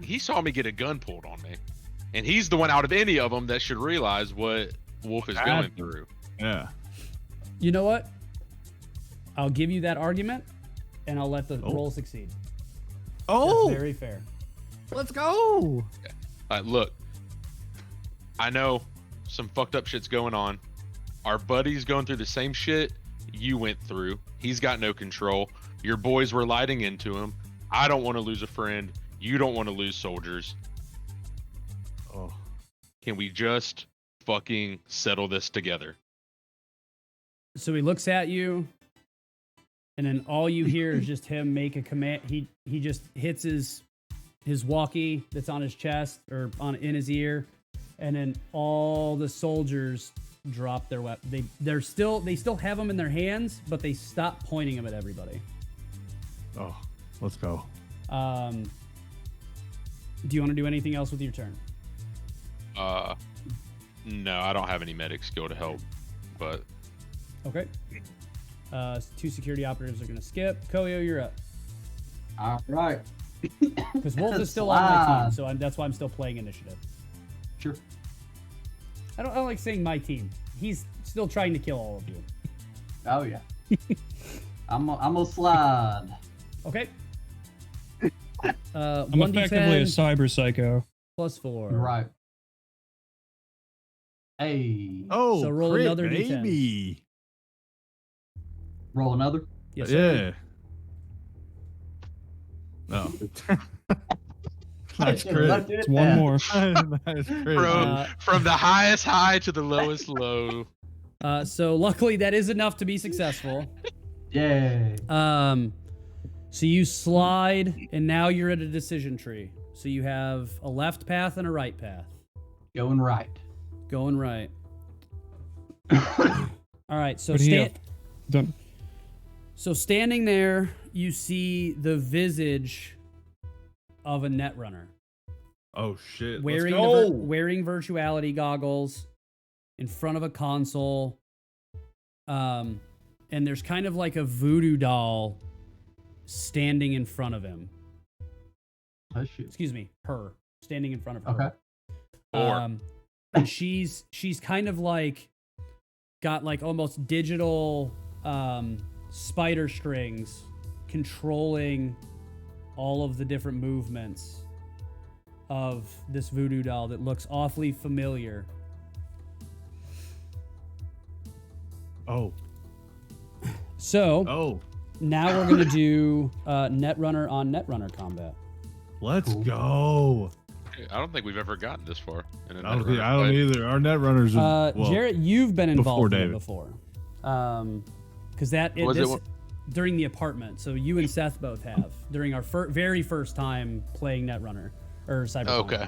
He saw me get a gun pulled on me. And he's the one out of any of them that should realize what Wolf is going through. Yeah. You know what? I'll give you that argument, and I'll let the Oh. roll succeed. Oh, That's very fair. let's go. Look, I know some fucked up shit's going on. Our buddy's going through the same shit you went through. He's got no control. Your boys were lighting into him. I don't want to lose a friend. You don't want to lose soldiers. Oh, Can we just fucking settle this together? So he looks at you, and then all you hear is just him make a command. He just hits his walkie that's on his chest or in his ear, and then all the soldiers drop their weapon. They still have them in their hands, but they stop pointing them at everybody. oh, let's go. Do you want to do anything else with your turn? No, I don't have any medic skill to help, but Okay. 2 security operatives are going to skip. Koyo, you're up. All right. Because Wolf is still on my team, Slide. so that's why I'm still playing initiative. Sure. I don't like saying my team. He's still trying to kill all of you. Oh yeah. I'm gonna slide. Okay. I'm effectively a 1d10 cyber psycho. plus 4. Right. Hey. Oh, So roll crit, another D10. baby. Roll another. Yes, sir. Yeah. Oh. Nice Should've crit. left it at It's one that. more. Nice crit. From the highest high to the lowest low. So luckily that is enough to be successful. Yay. So you slide, and now you're at a decision tree. So you have a left path and a right path. Going right. Going right. All right. So But done. So standing there, you see the visage of a netrunner Oh shit. wearing Let's go. wearing virtuality goggles in front of a console. And there's kind of like a voodoo doll standing in front of him. Oh shoot. Excuse me, her standing in front of her. Okay. And she's kind of like got like almost digital spider strings controlling all of the different movements of this voodoo doll that looks awfully familiar. Oh. So Oh. now we're gonna do Netrunner on Netrunner combat. Let's Cool. go. I don't think we've ever gotten this far. In a I don't, Netrunner I don't fight. either. Our net runners are well, Jarrett, you've been involved before in it David. before. Because during the apartment. So you and Seth both have during our very first time playing Netrunner or Cyberpunk. Okay.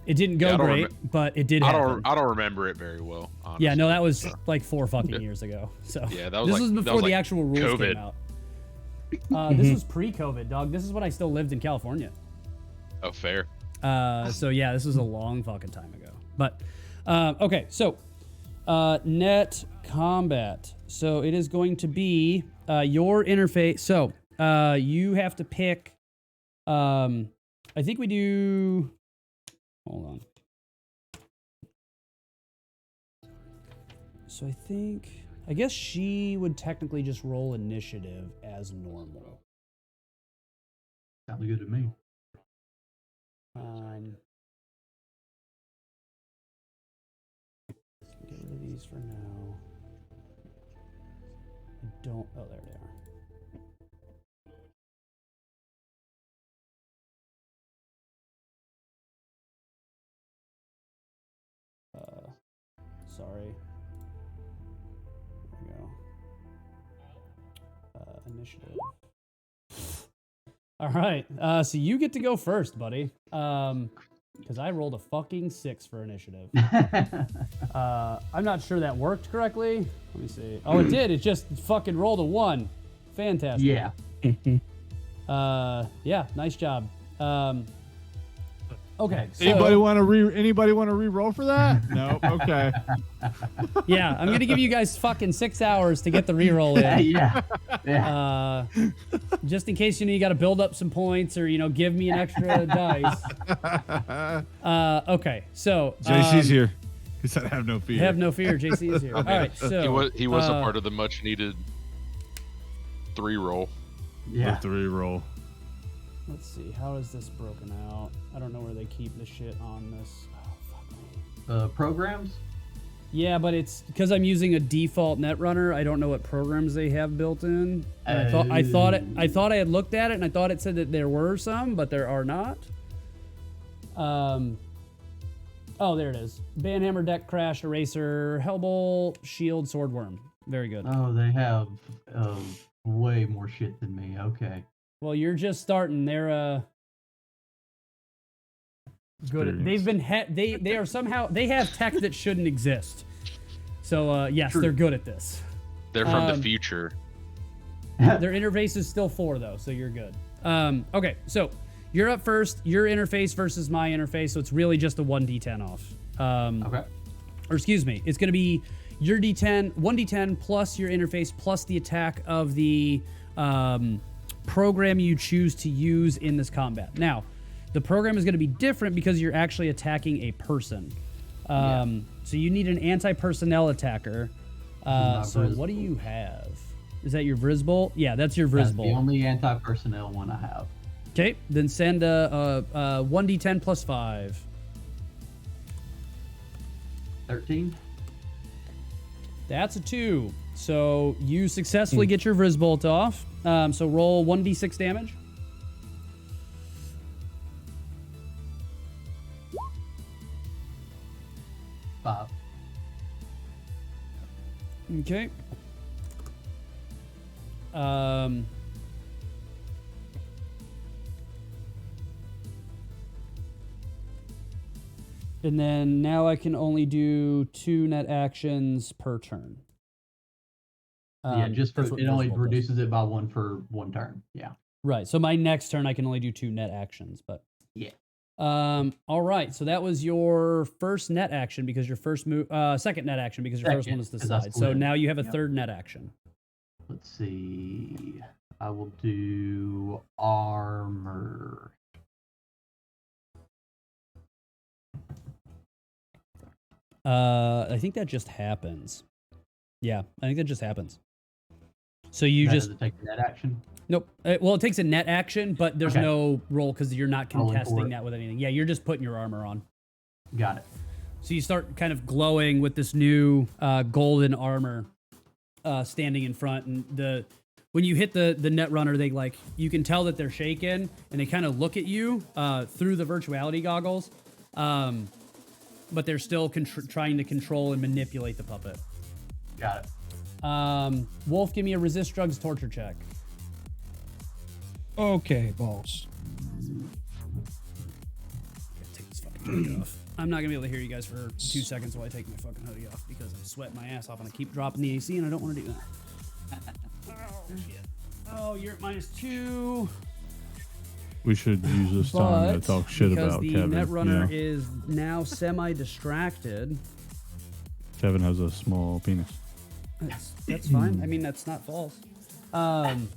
It didn't go Yeah, I don't great, but it did I happen. don't remember it very well. Honestly. Yeah, no, that was like 4 fucking years ago. So Yeah, that was this like- was that before was the like actual rules COVID. came out. This was pre-COVID, dog. This is when I still lived in California. Oh, fair. So yeah, this was a long fucking time ago. But okay, so net combat. So it is going to be your interface. So you have to pick. I think we do. Hold on. So I guess she would technically just roll initiative as normal. Sounds good to me. Get rid of these for now. I don't. Oh, there they are. Sorry. There we go. Initiative. All right. So you get to go first, buddy. Because I rolled a fucking 6 for initiative. I'm not sure that worked correctly. Let me see. Oh, it did. It just fucking rolled a 1. Fantastic. Yeah. Yeah. Nice job. Okay. So, Anybody want to re-roll for that? No. Okay. yeah, I'm gonna give you guys fucking 6 hours to get the reroll in. Yeah. Yeah. Just in case you got to build up some points or give me an extra dice. Okay. So JC's here. He said, "Have no fear." Have no fear. JC is here. All right. So He was a part of the much needed 3 roll. Yeah. The 3 roll. Let's see. How is this broken out? I don't know where they keep the shit on this. Oh, fuck me. Programs? Yeah, but it's because I'm using a default Netrunner. I don't know what programs they have built in. And I thought I had looked at it, and I thought it said that there were some, but there are not. Oh, there it is. Banhammer, Deck Crash, Eraser, Hellbolt, Shield, Swordworm. Very good. Oh, they have way more shit than me. Okay. Well, you're just starting. They're good. They've been they are somehow they have tech that shouldn't exist. So yes, True. they're good at this. They're from the future. Their interface is still 4 though, so you're good. Okay, so you're up first. Your interface versus my interface, so it's really just a 1d10 off. Okay. Or excuse me, it's going to be your d10, 1d10 plus your interface plus the attack of the program you choose to use in this combat. Now, the program is going to be different because you're actually attacking a person. So you need an anti-personnel attacker. So what do you have? Is that your Vrizbolt? Yeah, that's your That's Vrizbolt. the only anti-personnel one I have. Okay, then send a 1d10 plus 5. 13. That's a 2. So you successfully get your Vrizbolt off. So roll 1d6 damage. Five. Okay. And then now I can only do 2 net actions per turn. Yeah, just for, that's what it only Vrizbolt does. reduces it by 1 for 1 turn. Yeah. Right. So my next turn I can only do 2 net actions, but Yeah. all right. So that was your first net action because your first move, second net action because your first Second, one was the 'cause I side. So split. now you have a Yep. third net action. Let's see. I will do armor. I think that just happens. Yeah, I think that just happens. So you That just doesn't take that action. nope. Well, it takes a net action, but there's Okay. no roll because you're not Rolling for contesting it. that with anything. Yeah, you're just putting your armor on. Got it. So you start kind of glowing with this new golden armor standing in front, and when you hit the net runner, they you can tell that they're shaken, and they kind of look at you through the virtuality goggles, but they're still trying to control and manipulate the puppet. Got it. Wolf, give me a resist drugs torture check. Okay, boss. Gotta take this fucking hoodie off. I'm not gonna be able to hear you guys for 2 seconds while I take my fucking hoodie off because I'm sweating my ass off and I keep dropping the AC and I don't want to do that. Oh shit! Oh, you're at -2. We should use this time to But talk shit because about the Kevin. netrunner you know? is now semi-distracted. Kevin has a small penis. That's fine. I mean, that's not false. I'm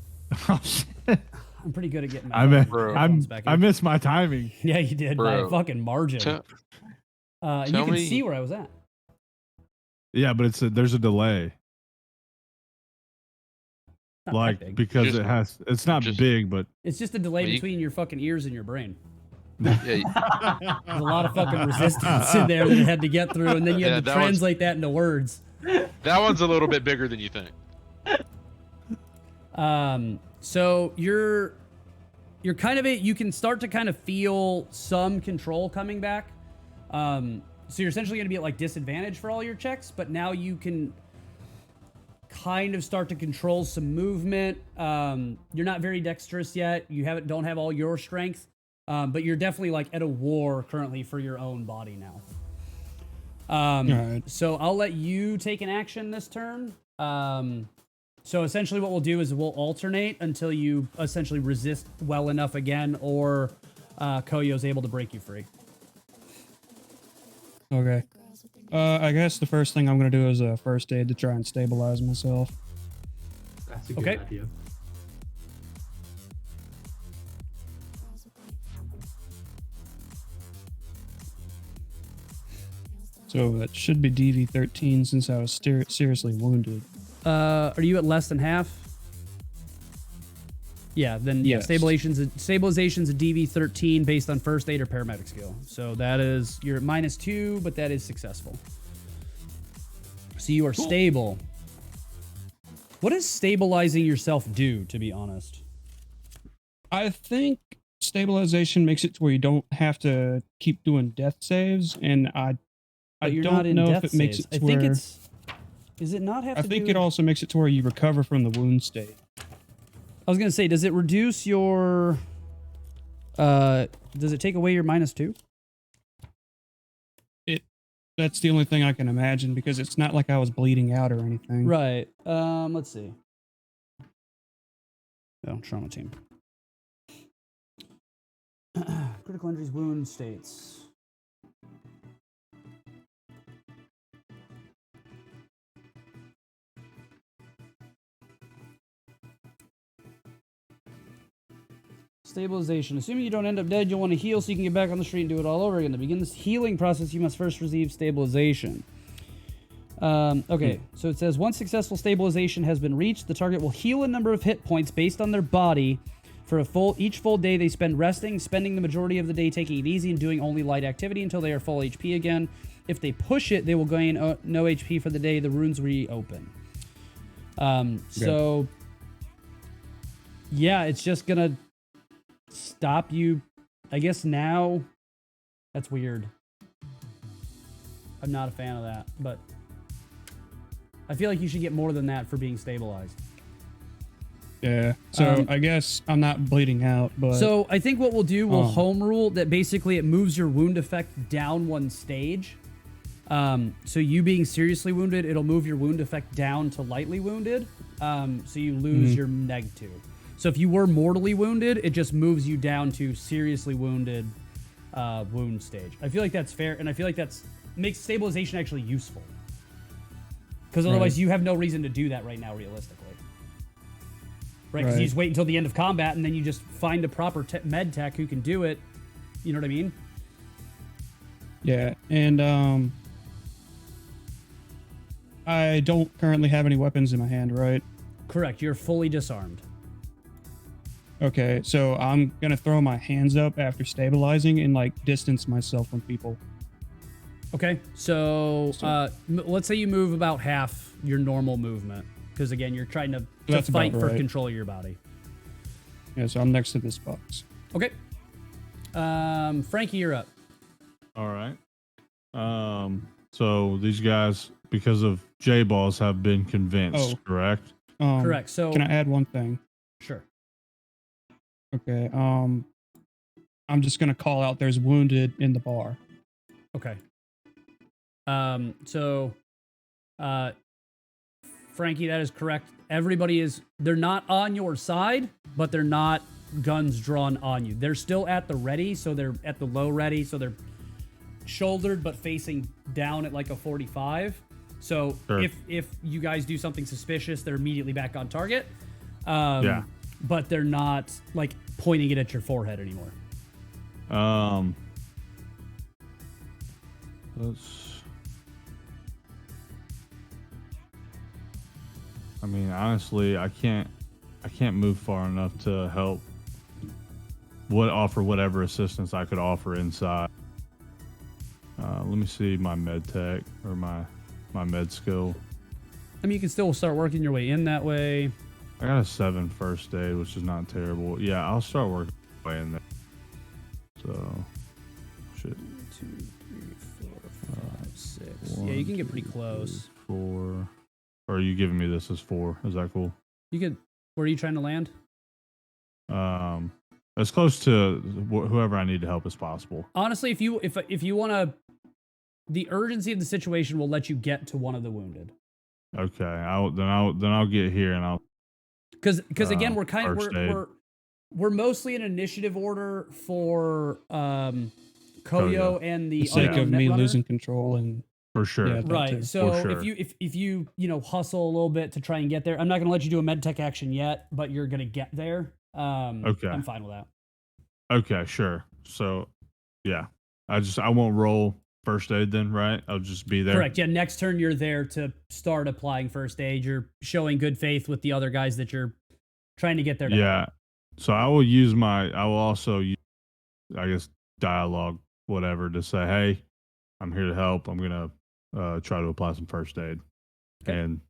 pretty good at getting my I mean, Bro. headphones back I in. missed my timing. Yeah, you did by a Bro. fucking margin. Tell- And you tell can me- see where I was at. Yeah, but there's a delay. Not that Like big. because Just- it's not just- big, but It's just a delay Well, you- between your fucking ears and your brain. Yeah, There's a lot of fucking resistance in there that it had to get through, and then you Yeah, had to that one's- translate that into words. that one's a little bit bigger than you think. So you're kind of you can start to kind of feel some control coming back. So you're essentially going to be at disadvantage for all your checks, but now you can kind of start to control some movement. You're not very dexterous yet. You don't have all your strength, but you're definitely at a war currently for your own body now. Alright. So I'll let you take an action this turn. So essentially what we'll do is we'll alternate until you essentially resist well enough again, or Koyo's able to break you free. Okay. I guess the first thing I'm gonna do is a first aid to try and stabilize myself. That's a good Okay. idea. So it should be DV13 since I was seriously wounded. Are you at less than half? Yeah, then Yes. stabilization's a DV13 based on first aid or paramedic skill. So that is you're at -2, but that is successful. So you are stable. What does stabilizing yourself do, to be honest? I think stabilization makes it to where you don't have to keep doing death saves, and I But you're don't not in know death if it makes saves. it to I think where Does it not have I to think do? it also makes it to where you recover from the wound state. I was gonna say, does it reduce your? Does it take away your -2? That's the only thing I can imagine because it's not like I was bleeding out or anything. Right. Let's see. Oh, trauma team. Critical injuries, wound states. Stabilization. Assuming you don't end up dead, you'll want to heal so you can get back on the street and do it all over again. To begin this healing process, you must first receive stabilization. Okay, so it says once successful stabilization has been reached, the target will heal a number of hit points based on their body for each full day they spend resting, spending the majority of the day taking it easy and doing only light activity until they are full HP again. If they push it, they will gain no HP for the day the runes reopen. So yeah, it's just gonna stop you. I guess now that's weird. I'm not a fan of that, but I feel like you should get more than that for being stabilized. Yeah. So I guess I'm not bleeding out, but so I think what we'll do, we'll home rule that basically it moves your wound effect down one stage. So you being seriously wounded, it'll move your wound effect down to lightly wounded. So you lose your neg2. So if you were mortally wounded, it just moves you down to seriously wounded wound stage. I feel like that's fair, and I feel like that's makes stabilization actually useful. Because otherwise you have no reason to do that right now, realistically. Right? Because you just wait until the end of combat, and then you just find a proper med tech who can do it. You know what I mean? Yeah, and I don't currently have any weapons in my hand, right? Correct. You're fully disarmed. Okay, so I'm gonna throw my hands up after stabilizing and like distance myself from people. Okay, so let's say you move about half your normal movement, because again, you're trying to fight for control of your body. Yeah, so I'm next to this box. Okay. Frankie, you're up. All right. So these guys, because of J-Balls, have been convinced, correct? Correct. So can I add one thing? Sure. Okay. I'm just gonna call out there's wounded in the bar. Okay. Frankie, that is correct. They're not on your side, but they're not guns drawn on you. They're still at the ready, so they're at the low ready, so they're shouldered but facing down at like a 45. So if you guys do something suspicious, they're immediately back on target. But they're not like pointing it at your forehead anymore. I mean, honestly, I can't move far enough to help. Offer whatever assistance I could offer inside. Let me see my med tech or my med skill. I mean, you can still start working your way in that way. I got a 7 first aid, which is not terrible. Yeah, I'll start working my way in there. So, shit. 2, 3, 4, 5, 6. Yeah, you can get pretty close. 4. Or are you giving me this as 4? Is that cool? You could. Where are you trying to land? As close to whoever I need to help as possible. Honestly, if you want to, the urgency of the situation will let you get to one of the wounded. Okay, I'll get here and I'll. Because again, we're mostly in initiative order for Koyo and the sake of me runner. losing control and for sure. Yeah, right. So if you hustle a little bit to try and get there, I'm not going to let you do a med tech action yet, but you're going to get there. Okay. I'm fine with that. Okay, sure. So yeah, I won't roll first aid then, right? I'll just be there. Correct. Yeah. Next turn, you're there to start applying first aid. You're showing good faith with the other guys that you're trying to get there. Yeah. So I will also use, I guess, dialogue, whatever, to say, hey, I'm here to help. I'm going to try to apply some first aid. Okay. And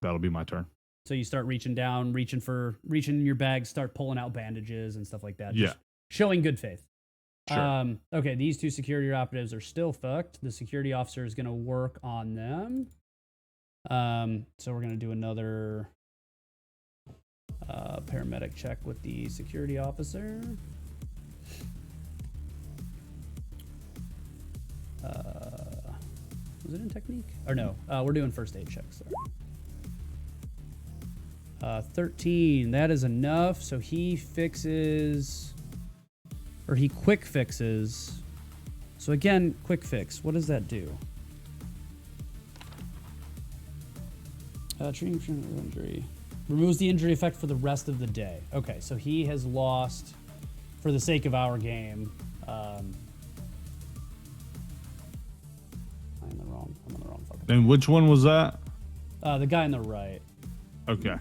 that'll be my turn. So you start reaching down, reaching in your bag, start pulling out bandages and stuff like that. Yeah. Just showing good faith. Sure. Okay, these 2 security operatives are still fucked. The security officer is going to work on them. So we're going to do another paramedic check with the security officer. Was it in technique? Or no, we're doing first aid checks. Sorry. 13, that is enough. So he quick fixes. So again, quick fix. What does that do? Treating injury. Removes the injury effect for the rest of the day. Okay, so he has lost for the sake of our game, I'm on the wrong fucking. And which one was that? The guy on the right. Okay.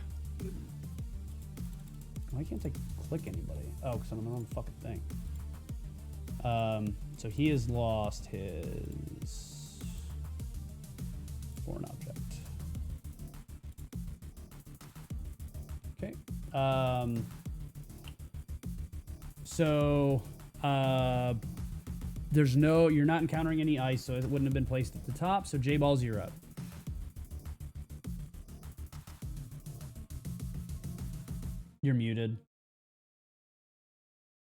Why can't I click anybody? Oh, because I'm on the wrong fucking thing. So he has lost his foreign object. Okay. So you're not encountering any ice, so it wouldn't have been placed at the top. So J-Balls, you're up. You're muted.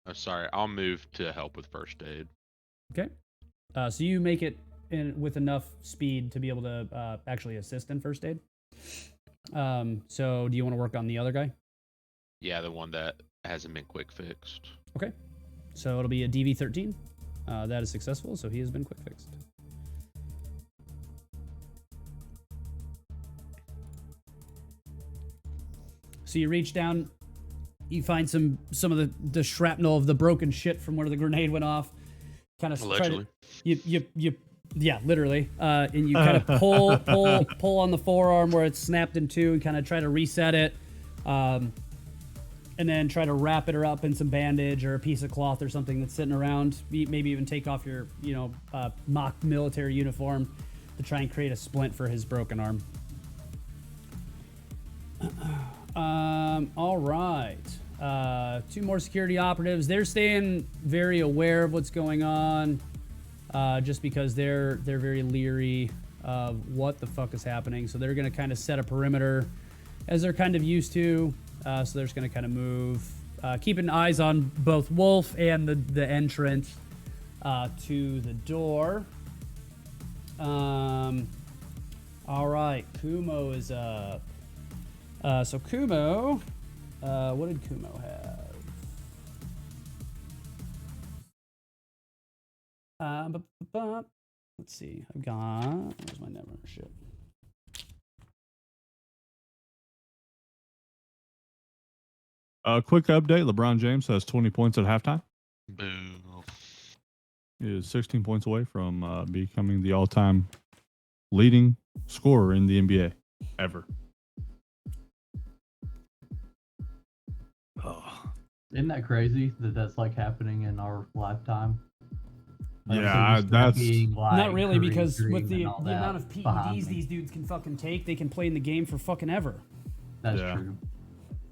Oh, sorry. I'll move to help with first aid. Okay. So you make it with enough speed to be able to actually assist in first aid. So do you want to work on the other guy? Yeah, the one that hasn't been quick fixed. Okay. So it'll be a DV13. That is successful, so he has been quick fixed. So you reach down, you find some of the shrapnel of the broken shit from where the grenade went off. Kind of Allegedly. Yeah, literally. And you kind of pull on the forearm where it's snapped in two and kind of try to reset it. And then try to wrap it up in some bandage or a piece of cloth or something that's sitting around. Maybe even take off your, mock military uniform to try and create a splint for his broken arm. All right. Two more security operatives. They're staying very aware of what's going on, just because they're very leery of what the fuck is happening. So they're going to kind of set a perimeter as they're kind of used to. So they're just going to kind of move, keeping eyes on both Wolf and the entrance to the door. All right, Kumo is up. So Kumo, what did Kumo have? Let's see. I've got. Where's my never shit? Quick update: LeBron James has 20 points at halftime. Boo. He is 16 points away from becoming the all-time leading scorer in the NBA ever. Isn't that crazy that that's like happening in our lifetime? Like, Yeah, so used to that's being, like, Not really, Kareem because with Dream the and all amount that of behind PEDs me. these dudes can fucking take, they can play in the game for fucking ever. That's Yeah. true.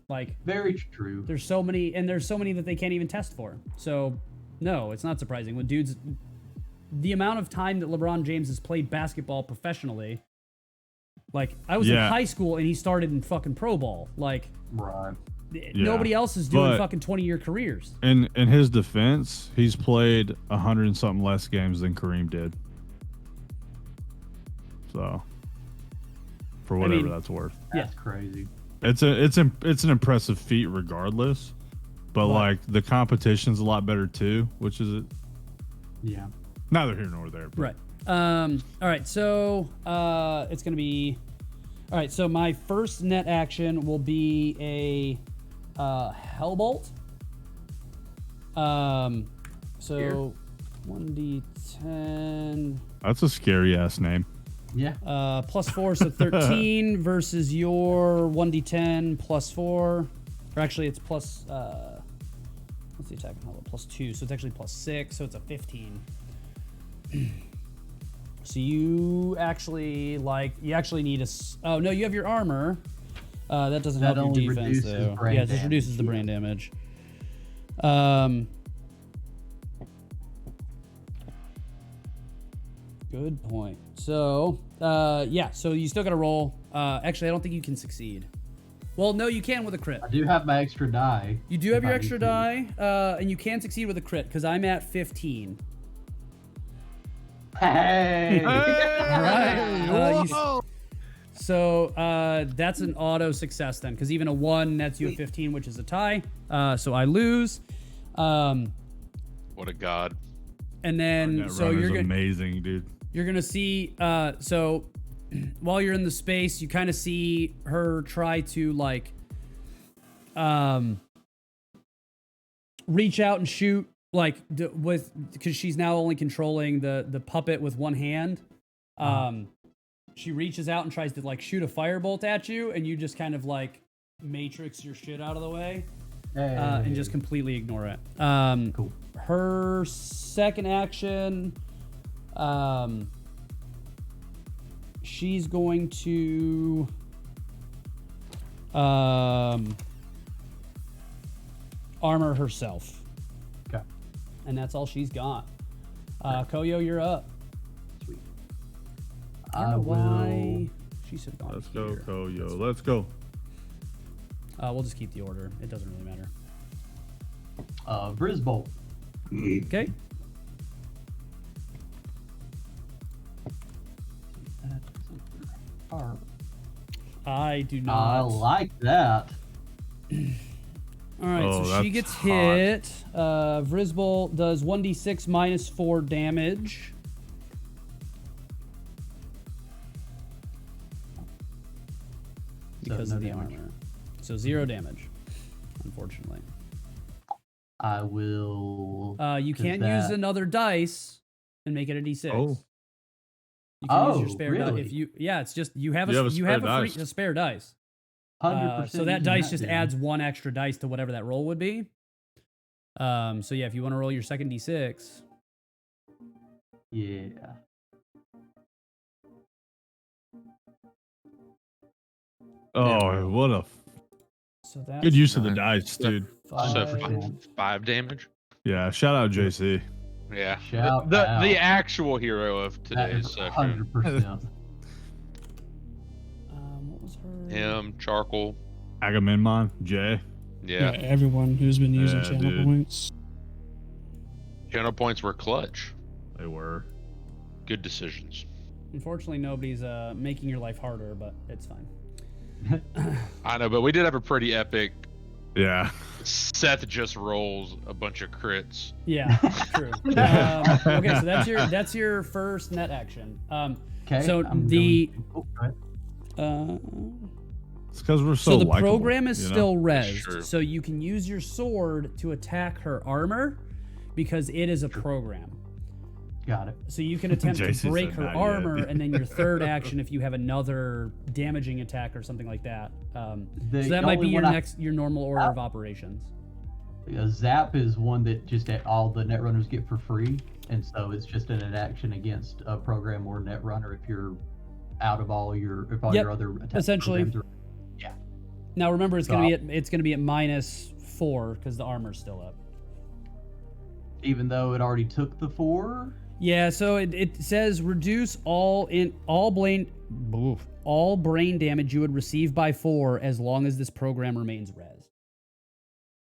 Like, Very true. there's so many that they can't even test for. So, no, it's not surprising. When dudes, the amount of time that LeBron James has played basketball professionally, like, I was in Yeah. high school and he started in fucking pro ball. Like, Right. nobody else is doing But- fucking 20-year careers. in his defense, he's played 100 and something less games than Kareem did. So, for whatever mean, that's worth, That's crazy. it's an impressive feat regardless. But like the competition's a lot better too, which is Yeah. neither here nor there. But Right. All right. So it's gonna be. All right. So my first net action will be a Hellbolt. So 1d10 That's a scary ass name. Yeah. +4, so 13 versus your 1d10 +4. Or actually, it's plus. What's the attack? +2, so it's actually +6, so it's a 15. So you actually need a. Oh no, you have your armor. That doesn't That help your only defense reduces though. brain Yeah, it just reduces damage, the yeah. brain damage. Good point. So yeah, so you still got to roll. Actually, I don't think you can succeed. Well, no, you can with a crit. I do have my extra die. You do have if your I extra need to. die, and you can succeed with a crit because I'm at 15. Hey! Right. So that's an auto success then, because even a 1 nets you a 15, which is a tie. So I lose. What a god. And then That so runner's amazing, dude. you're gonna see. So while you're in the space, you kind of see her try to like reach out and shoot because she's now only controlling the puppet with one hand. She reaches out and tries to like shoot a firebolt at you, and you just kind of like matrix your shit out of the way and just completely ignore it. Cool. Her second action, she's going to armor herself. Okay. And that's all she's got. Koyo, you're up. Sweet. I don't know why she should have gone Let's here. go, Koyo. Let's go. We'll just keep the order. It doesn't really matter. Brisbolt. Okay. I do I not. like that. All right, Oh, so she that's gets hot. hit. Vrisbol does 1d6 minus 4 damage. Because no of the damage. armor. So 0 damage, unfortunately. I will. You 'cause can use another dice and make it a d6. Oh. You can use your Oh, spare dice. really? If you, yeah, it's just you have You have a you spare have dice. a spare dice. 100%. So that using dice just then. adds 1 extra dice to whatever that roll would be. So yeah, if you want to roll your second d6, Yeah. Oh, what a so that's good use of the dice, dude. So 100%. 5 damage. Yeah, shout out JC. Yeah. Shout the out. actual hero of That today's is session. 100%. what was her? Him, Charcoal. Agamemnon, Jay. Yeah, Yeah. everyone who's been using Yeah, channel dude. points. Channel points were clutch. They were. Good decisions. Unfortunately, nobody's making your life harder, but it's fine. I know, but we did have a pretty epic. Yeah. Seth just rolls a bunch of crits. Yeah, true. Okay, so that's your first net action. Okay. So I'm the- going to- oh, go ahead. It's because we're so So the likable, program is you know? still That's rezzed, true. so you can use your sword to attack her armor because it is a program. Got it. So you can attempt JC to break said her not yet. armor, and then your third action if you have another damaging attack or something like that. So The that might be only your one your normal order of operations. Zap is one that just all the netrunners get for free, and so it's just an action against a program or netrunner if you're out of all your your other attack essentially. programs are- Now remember, it's So gonna be at -4 because the armor's still up. even though it already took the 4. Yeah, so it says reduce all brain damage you would receive by 4 as long as this program remains res.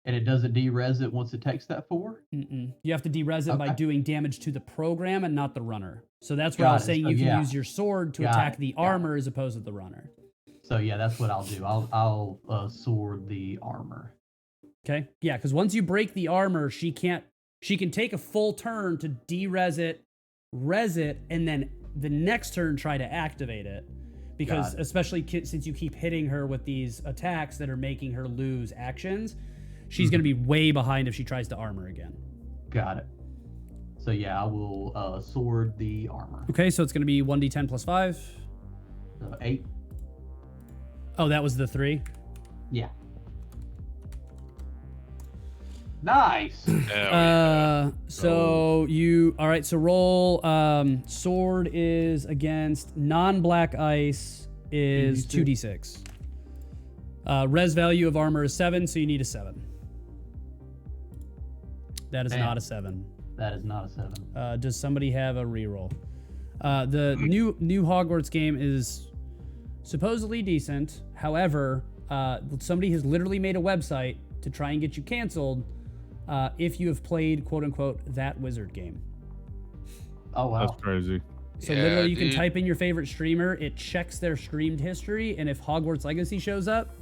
And it doesn't de-res it once it takes that 4? Mm-mm. You have to de-res it by Okay. doing damage to the program and not the runner. So that's where Got I was it. saying So you can yeah. use your sword to Got attack it. the Got it. armor as opposed to the runner. So yeah, that's what I'll do. I'll sword the armor. Okay? Yeah, because once you break the armor, she can take a full turn to de-res it, res it, and then the next turn try to activate it. Because Got it. especially since you keep hitting her with these attacks that are making her lose actions, she's Mm-hmm. going to be way behind if she tries to armor again. Got it. So yeah, I will sword the armor. Okay, so it's going to be 1d10 plus 5. 8. Oh, that was the 3? Yeah. Nice. So you all right? So roll. Sword is against non-black ice is 2d6. Res value of armor is 7, so you need a 7. That is Damn. not a 7. That is not a 7. Does somebody have a reroll? The new Hogwarts game is supposedly decent. However, somebody has literally made a website to try and get you canceled if you have played quote unquote that wizard game. Oh wow. That's crazy. So Yeah, literally you can dude. type in your favorite streamer, it checks their streamed history, and if Hogwarts Legacy shows up,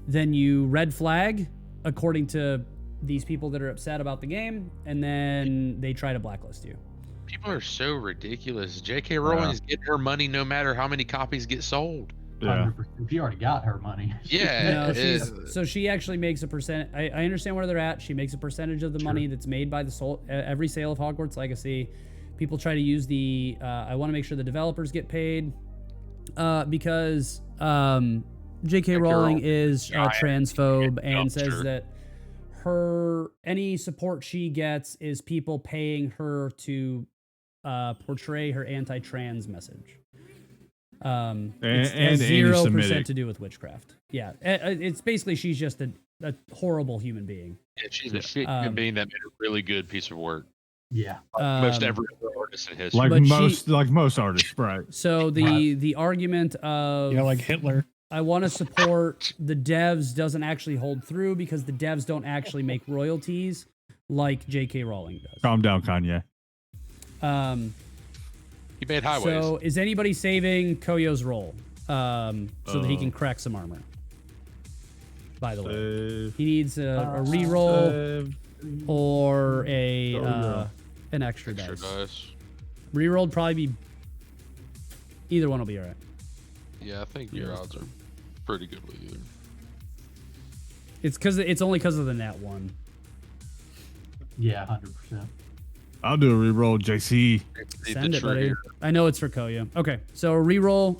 then you red flag according to these people that are upset about the game, and then they try to blacklist you. People are so ridiculous. J.K. Rowling's getting her money no matter how many copies get sold. Yeah. 100%. She already got her money. Yeah, No, it- so she actually makes a percent. I understand where they're at. She makes a percentage of the money that's made by every sale of Hogwarts Legacy. People try to use the. I want to make sure the developers get paid, because J.K. Rowling is transphobe and says dumpster. that any support she gets is people paying her to portray her anti-trans message. And It has 0% anti-Semitic. to do with witchcraft. Yeah, it's basically she's just a horrible human being. Yeah, she's a shit human being that made a really good piece of work. Yeah. Most Um, every other artist in history. Like But most artists, right? So the argument of Yeah, like Hitler. I want to support the devs doesn't actually hold through because the devs don't actually make royalties like J.K. Rowling does. Calm down, Kanye. He made highways. So is anybody saving Koyo's role so that he can crack some armor? By the way, Save. he needs a reroll Save. or Koyo. an extra Extra dice. dice. Reroll would probably be either one will be all right. Yeah, I think your odds are pretty good with either. It's only because of the nat one. Yeah, 100%. I'll do a reroll, JC. Send it, buddy. I know it's for Koya. Okay, so reroll.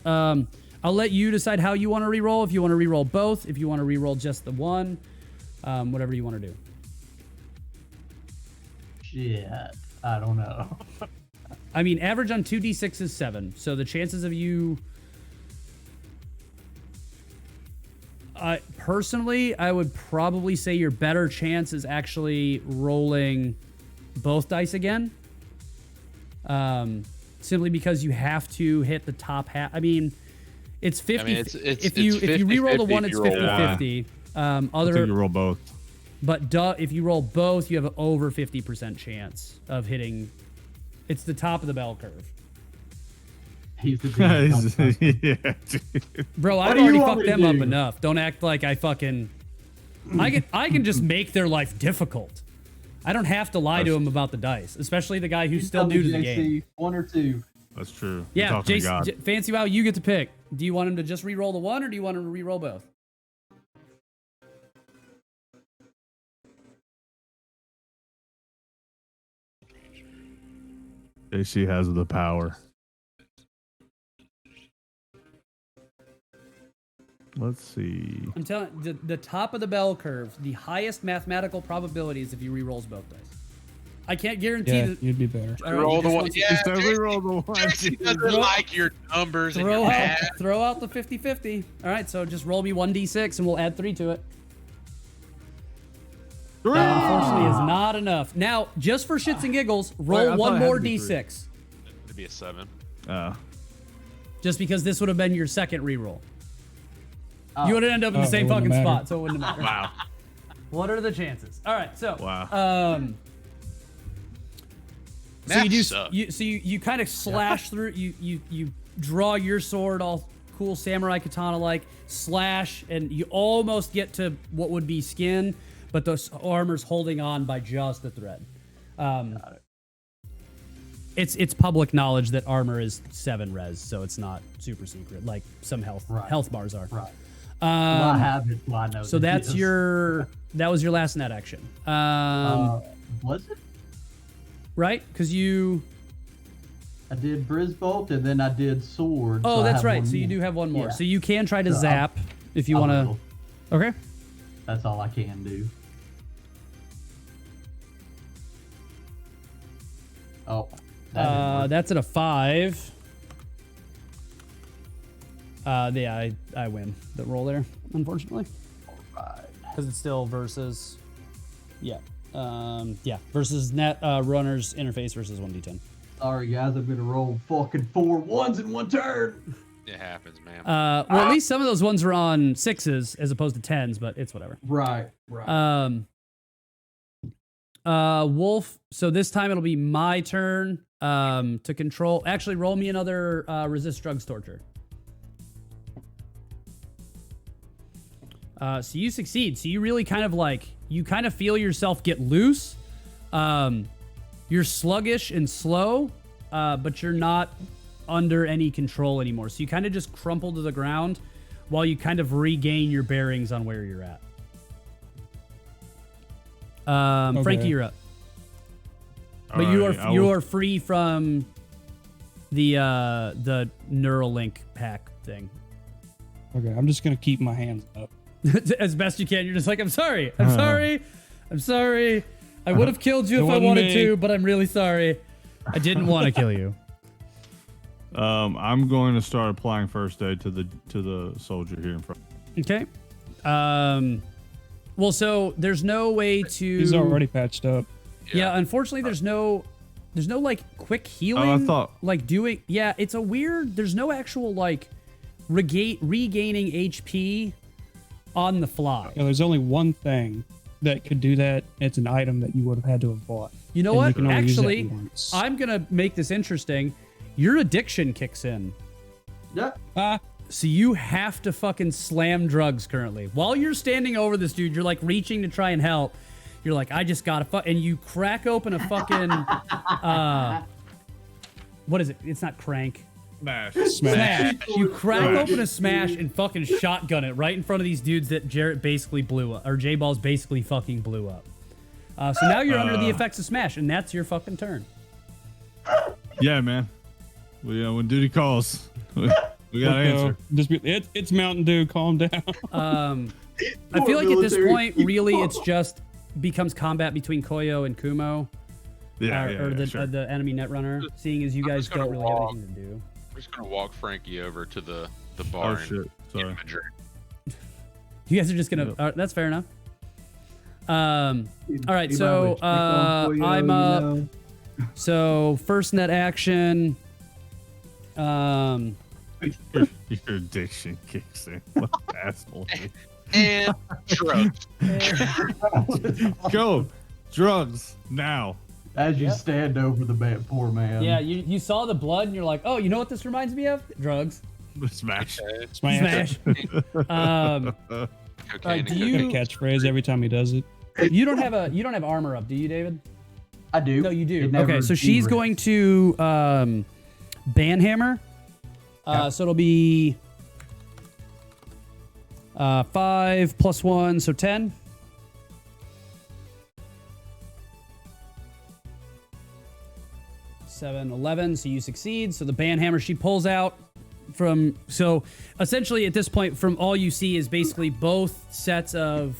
I'll let you decide how you want to reroll. If you want to reroll both, if you want to reroll just the one, whatever you want to do. Shit. I don't know. I mean, average on 2d6 is 7, so the chances of you. Personally, I would probably say your better chance is actually rolling both dice again. Simply because you have to hit the top half. I mean, it's 50. I mean, it's if you 50, reroll the 50 one, if it's you roll 50-50. I think Other, you roll both. but if you roll both, you have an over 50% chance of hitting. It's the top of the bell curve. He's the dude. Yeah, dude. Bro, I've do you already want fucked me to them up do? enough. Don't act like I fucking. I can just make their life difficult. I don't have to lie to them about the dice, especially the guy who's still Tell me, new to the JC, game. 1 or 2. That's true. You're Yeah, talking to Jason, God. Fancy Wow, you get to pick. Do you want him to just re-roll the one, or do you want him to re-roll both? JC has the power. Let's see. I'm telling the top of the bell curve, the highest mathematical probability is if he re-rolls both dice. I can't guarantee Yeah, that. you'd be better. All right, Roll you the just one. want to- Yeah, Just reroll the one. Jesse doesn't Throw- like your numbers and Throw your out, math. throw out the 50-50. All right, so just roll me 1d6 and we'll add 3 to it. That unfortunately is not enough. Now, just for shits and giggles, Wait, I roll thought one it had more to be d6. It'd be a 7. Just because this would have been your second reroll. Oh. You would end up in the Oh, same it wouldn't fucking matter. spot, so it wouldn't matter. Wow. What are the chances? All right, so Wow. So you Math do sucks. you kind of slash through you draw your sword all cool samurai katana like slash and you almost get to what would be skin, but the armor's holding on by just a thread. It's public knowledge that armor is 7 res, so it's not super secret like some health bars are. Right. Well, I have it. Well, I know. So this that's is. that was your last net action. Was it? Right? Because you. I did Brisbolt and then I did Sword. Oh, so I that's have right. one So you more. do have one more. Yeah. So you can try to So zap if you I want to. will. Okay. That's all I can do. Oh. that didn't work. That's at a 5. Yeah, I win the roll there, unfortunately, Right. because it's still versus. Yeah. Yeah. Versus net runners interface versus 1d10. Sorry, guys. I'm gonna roll fucking 4 1s in one turn. It happens, man. Well, at least some of those ones were on 6s as opposed to 10s, but it's whatever. Right. Right. Wolf. So this time it'll be my turn to control. Actually, roll me another resist drugs torture. So you succeed. So you really kind of feel yourself get loose. You're sluggish and slow, but you're not under any control anymore. So you kind of just crumple to the ground while you kind of regain your bearings on where you're at. Frankie, Okay. you're up. All But you right, are you are free from the Neuralink pack thing. Okay, I'm just gonna keep my hands up. As best you can. You're just like, I'm sorry. I'm sorry. I'm sorry. I would have killed you It if I wasn't wanted me. to, but I'm really sorry. I didn't want to kill you. I'm going to start applying first aid to the soldier here in front. Okay. Well, so there's no way to. He's already patched up. Yeah, unfortunately, there's no like quick healing. thought- like doing. Yeah, it's a weird. There's no actual like regaining HP on the fly. Yeah, there's only one thing that could do that. It's an item that you would have had to have bought. You know And what? you can only use that Actually, once. I'm gonna make this interesting. Your addiction kicks in. Yeah. Ah, So you have to fucking slam drugs currently. While you're standing over this dude, you're like reaching to try and help. You're like, I just gotta and you crack open a fucking what is it? It's not crank. Smash. Smash. You crack Smash. open a smash and fucking shotgun it right in front of these dudes that Jarrett basically blew up, or J-Balls basically fucking blew up. So now you're under the effects of smash, and that's your fucking turn. Yeah, man. When duty calls, we gotta answer. Just it's Mountain Dew. Calm down. I feel like at this point, really, it's just becomes combat between Koyo and Kumo, or the sure. the enemy netrunner. Seeing as you I'm guys just gonna don't really have walk. anything to do. We're just gonna walk Frankie over to the Oh bar and shit. give Sorry. him a drink. You guys are just gonna. Yep. That's fair enough. All right, so I'm up. So first net action. Your addiction kicks in. What an asshole. And drugs. Go. Drugs now. As you stand over the poor man. Yeah, you saw the blood and you're like, oh, you know what this reminds me of? Drugs. Smash. Smash. All right, do Got a you catchphrase every time he does it. you don't have armor up, do you, David? I do. No, you do. It never Okay, so she's de-risks. going to banhammer. So it'll be 5 plus 1, so 10. Seven, 11, so you succeed. So the banhammer she pulls out from. So essentially at this point, from all you see is basically both sets of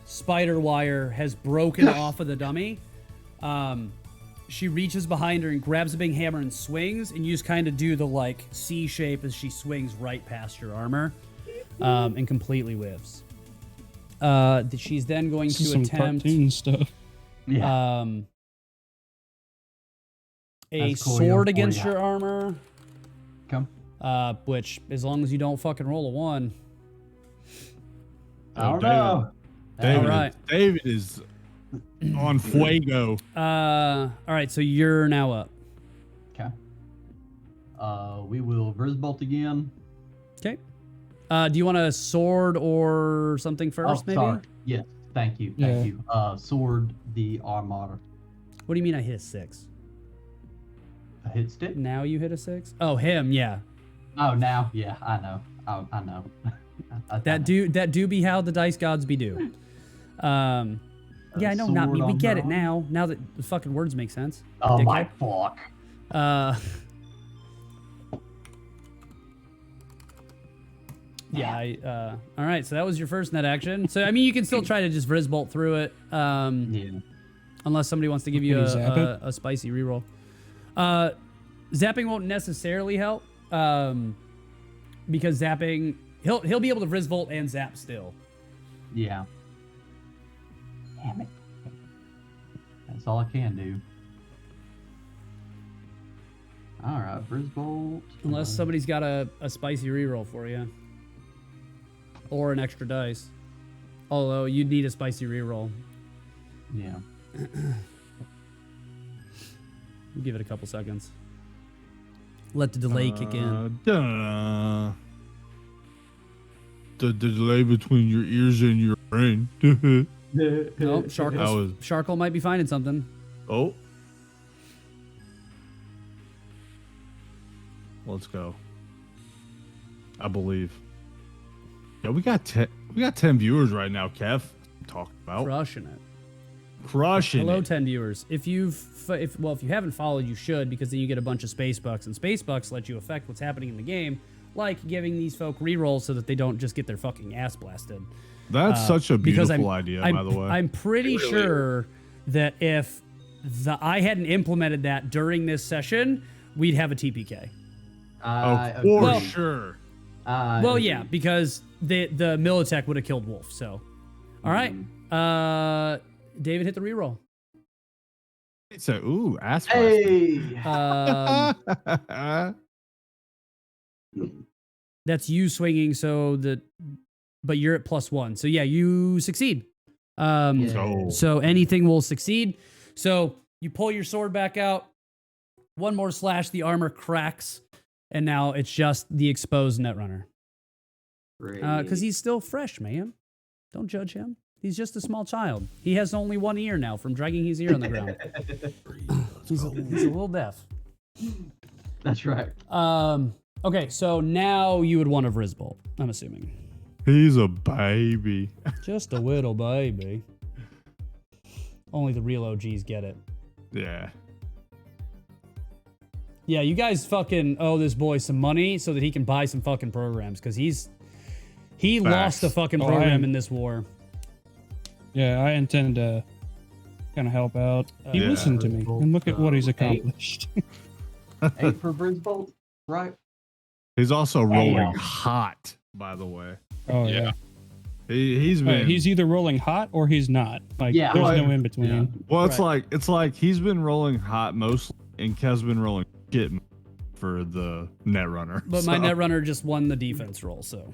spider wire has broken off of the dummy. She reaches behind her and grabs a big hammer and swings, and you just kind of do the like C shape as she swings right past your armor, and completely whiffs. She's then going This to is some attempt cartoon stuff. Yeah. a That's cool, sword yeah. against Yeah. your armor, Come. which as long as you don't fucking roll a 1. I don't David. know. David, Alright. David is on fuego. All right, so you're now up. Okay. We will Versbolt again. Okay. Do you want a sword or something first, maybe? Sorry. Yes. Thank you. Yeah. Thank you. Sword the armor. What do you mean I hit a 6? A hit stick? Now you hit a 6? Oh, him, yeah. Oh, now? Yeah, I know. I know. That do be how the dice gods be do. Yeah, I know, not me. sword We on get the it now. Now that the fucking words make sense. Oh, dickhead. my fuck. Yeah, all right, so that was your first net action. So, I mean, you can still try to just Vrizbolt through it. Yeah. Unless somebody wants to give you Can you zap it? a spicy reroll. Zapping won't necessarily help, because zapping he'll be able to Vrizvolt and zap still. Yeah. Damn it. That's all I can do. All right, Versbolt. Unless somebody's got a spicy reroll for you. Or an extra dice. Although you'd need a spicy reroll. Yeah. Give it a couple seconds. Let the delay kick in. The delay between your ears and your brain. Oh, That was- Sharkle might be finding something. Oh. Let's go. I believe. Yeah, we got 10 viewers right now, Kev. Talking about Crushing it. crushing Hello, it. 10 viewers. If you haven't followed, you should, because then you get a bunch of space bucks, and space bucks let you affect what's happening in the game, like giving these folk rerolls so that they don't just get their fucking ass blasted. That's such a Because beautiful idea, by the way. I'm pretty Really? sure that if I hadn't implemented that during this session, we'd have a TPK. Oh, for Well- sure. Well, yeah, because the Militech would have killed Wolf. So, all right, David hit the reroll. So, ooh, ass Hey. Um, that's you swinging. So but you're at +1. So yeah, you succeed. Yeah. So anything will succeed. So you pull your sword back out. One more slash, the armor cracks, and now it's just the exposed Netrunner. Because he's still fresh, man. Don't judge him. He's just a small child. He has only one ear now from dragging his ear on the ground. he's a little deaf. That's right. Okay, so now you would want a Vrizbolt, I'm assuming. He's a baby. Just a little baby. Only the real OGs get it. Yeah. Yeah, you guys fucking owe this boy some money so that he can buy some fucking programs, because he lost a fucking Oh, program in this war. Yeah, I intend to kind of help out. He Yeah. listened to me, and look at what he's accomplished. 8 for Brisbolt, right? He's also rolling hot, by the way. Oh yeah. Yeah. He's Right, been. he's either rolling hot or he's not. Like, Yeah. there's Well, no in between. well, it's Right. like he's been rolling hot mostly, and Kev's been rolling shit for the Netrunner. But my Netrunner just won the defense roll, so.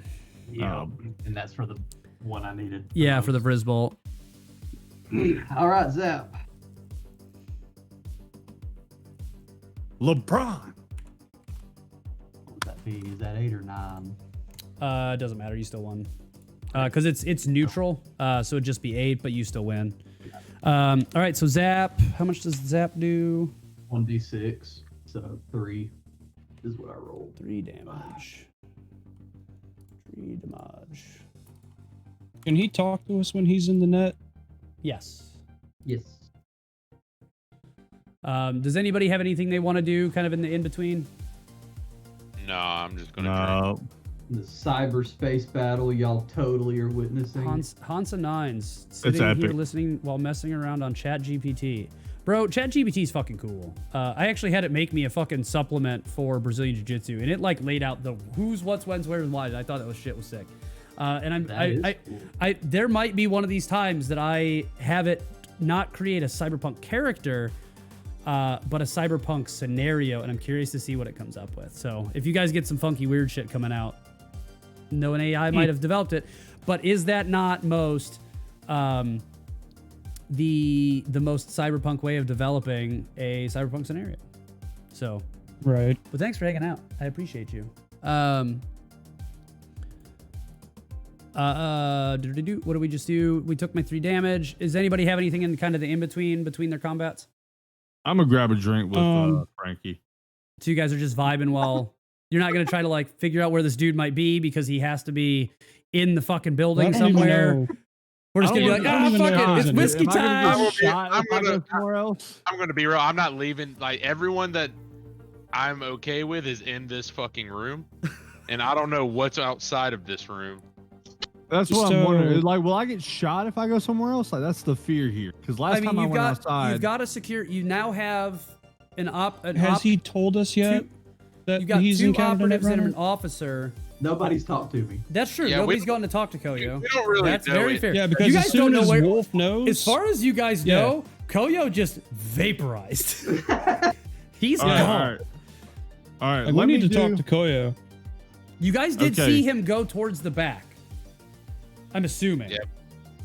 Yeah. And that's for the one I needed. Yeah, for the Vrizbolt. All right, Zap. LeBron. What would that be? Is that 8 or 9? It doesn't matter, you still won. Because it's neutral, so it'd just be 8, but you still win. All right, so Zap, how much does Zap do? 1d6. So 3 is what I rolled. 3 damage. 3 damage. Can he talk to us when he's in the net? Yes. Yes. Does anybody have anything they want to do kind of in the in-between? No, I'm just gonna drink. No. The cyberspace battle y'all totally are witnessing. Hansa Nines sitting here epic. listening while messing around on ChatGPT. Bro, ChatGPT is fucking cool. I actually had it make me a fucking supplement for Brazilian Jiu-Jitsu, and it like laid out the who's, what's, when's, where's, and why. And I thought that shit was sick. And That is cool. there might be one of these times that I have it not create a Cyberpunk character, but a Cyberpunk scenario, and I'm curious to see what it comes up with. So if you guys get some funky weird shit coming out, no, an AI might have developed it, but is that not most the most cyberpunk way of developing a cyberpunk scenario? So, Right. but thanks for hanging out. I appreciate you. What did we just do? We took my 3 damage. Does anybody have anything in kind of the in between their combats? I'm gonna grab a drink with Frankie. So you guys are just vibing while you're not gonna try to like figure out where this dude might be because he has to be in the fucking I building don't even somewhere. know. We're just I gonna don't be like, even- I don't even fuck know it, who's it's in it. whiskey Am I gonna time. get shot I'm if I gonna- go somewhere else? I'm gonna be real. I'm not leaving. Like everyone that I'm okay with is in this fucking room, and I don't know what's outside of this room. That's what I'm So- wondering. Like, will I get shot if I go somewhere else? Like, that's the fear here. Because last time I went outside, you've got to secure. You now have Has he told us yet that You got he's 2 encountered a operatives and an Netrunner? officer. Nobody's talked to me. That's true. Yeah, we Nobody's don't- gone to talk to Koyo. We don't really That's know very it. fair. Yeah, because you as guys soon don't know as where. Wolf knows, As far as you guys Yeah. know, Koyo just vaporized. He's all right, gone. all right, all right. like, we let need me to talk to Koyo. You guys did Okay. see him go towards the back. I'm assuming. Yeah.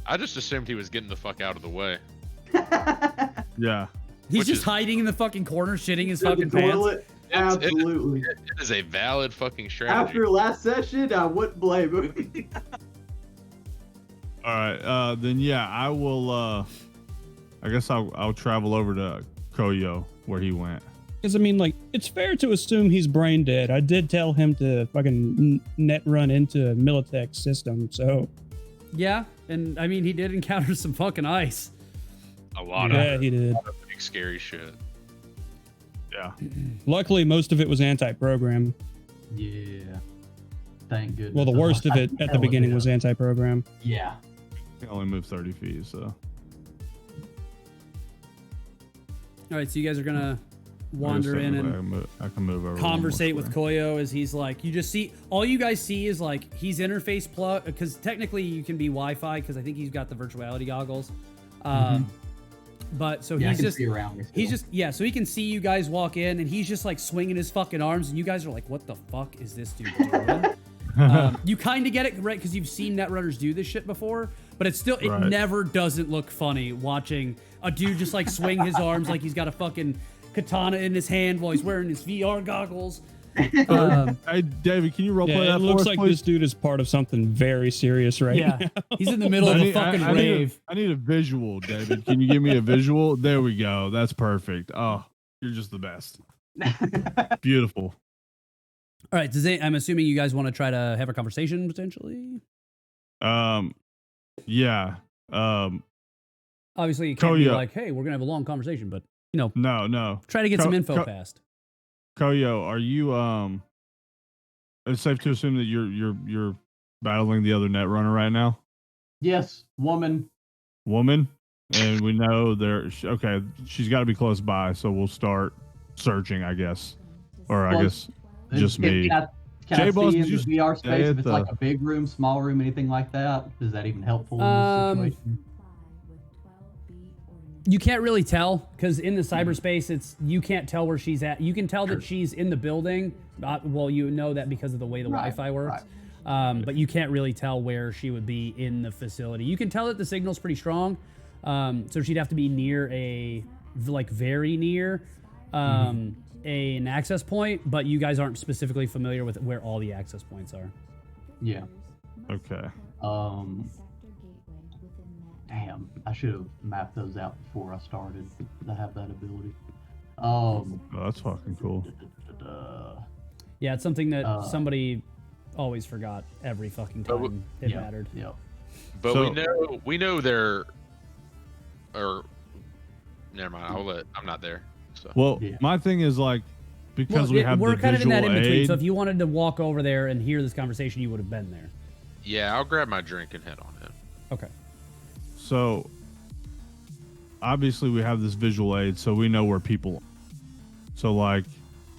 I just assumed he was getting the fuck out of the way. Yeah. He's Which just is- hiding in the fucking corner, shitting his In the fucking pants. toilet. It's- it- Absolutely. It is a valid fucking strategy. After last session, I wouldn't blame him. All right. Then yeah, I will. I guess I'll travel over to Koyo where he went. Because I mean, like, it's fair to assume he's brain dead. I did tell him to fucking net run into Militech system, so Yeah, and I mean, he did encounter some fucking ice. A lot yeah, of he did. big scary shit. Yeah. Luckily, most of it was anti-program. Yeah. Thank goodness. Well, the worst of it at the beginning was anti-program. Yeah. You can only move 30 feet, so. All right, so you guys are gonna wander in and I can move over. one more conversate with square. Koyo as he's like, you just see, all you guys see is like, he's interface plug, because technically you can be Wi-Fi, because I think he's got the virtuality goggles. But so Yeah, I he's can just, see around me he's still. just, yeah, so he can see you guys walk in, and he's just like swinging his fucking arms, and you guys are like, what the fuck is this dude doing? You kind of get it, right? Because you've seen Netrunners do this shit before, but it's still, it Right. never doesn't look funny watching a dude just like swing his arms like he's got a fucking katana in his hand while he's wearing his VR goggles. Hey, David, can you roleplay Yeah, that it for looks us, like please? this dude is part of something very serious right Yeah, now. he's in the middle of a fucking rave. I need a visual, David. Can you give me a visual? There we go. That's perfect. Oh, you're just the best. Beautiful. All right, I'm assuming you guys want to try to have a conversation potentially. Yeah. Obviously, you can't be Koyo. like, "Hey, we're gonna have a long conversation," but you know, No. try to get some info passed. Koyo, are you it's safe to assume that you're battling the other Netrunner right now? Yes, woman. Woman? And we know okay, she's got to be close by, so we'll start searching, I guess. Or I Well, guess just me. Can I J-Boss, see in did the you VR stay space at if it's like the- a big room, small room, anything like that? Is that even helpful in this situation? You can't really tell because in the cyberspace, you can't tell where she's at. You can tell that she's in the building. Well, you know that because of the way the Right, Wi-Fi works. right. But you can't really tell where she would be in the facility. You can tell that the signal's pretty strong. So she'd have to be near very near an access point, but you guys aren't specifically familiar with where all the access points are. Yeah. Okay. Damn, I should have mapped those out before I started to have that ability. Oh, that's fucking cool. Yeah, it's something that somebody always forgot every fucking time it yeah, mattered. Yeah. But So- we know they're, or never mind. I'm not there. So Well, Yeah. my thing is like because we have we're the kind of in visual that in between. aid. So if you wanted to walk over there and hear this conversation, you would have been there. yeah, I'll grab my drink and head on in. Okay. So obviously we have this visual aid, so we know where people are. So like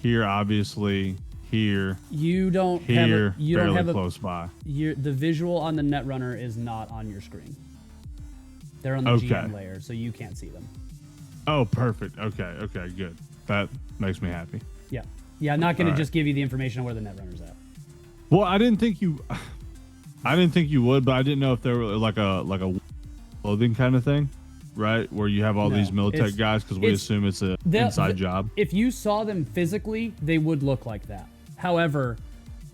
here, obviously, here, You don't here, have you fairly don't have close by. the visual on the Netrunner is not on your screen. They're on the Okay. GM layer, so you can't see them. Oh, perfect. Okay, good. That makes me happy. Yeah. Yeah, I'm not going to Alright. just give you the information on where the Netrunner's at. Well, I didn't think you would, but I didn't know if there were like a clothing kind of thing, right? Where you have all No, these Militech it's- guys because we it's- assume it's a the- inside job. If you saw them physically, they would look like that. However,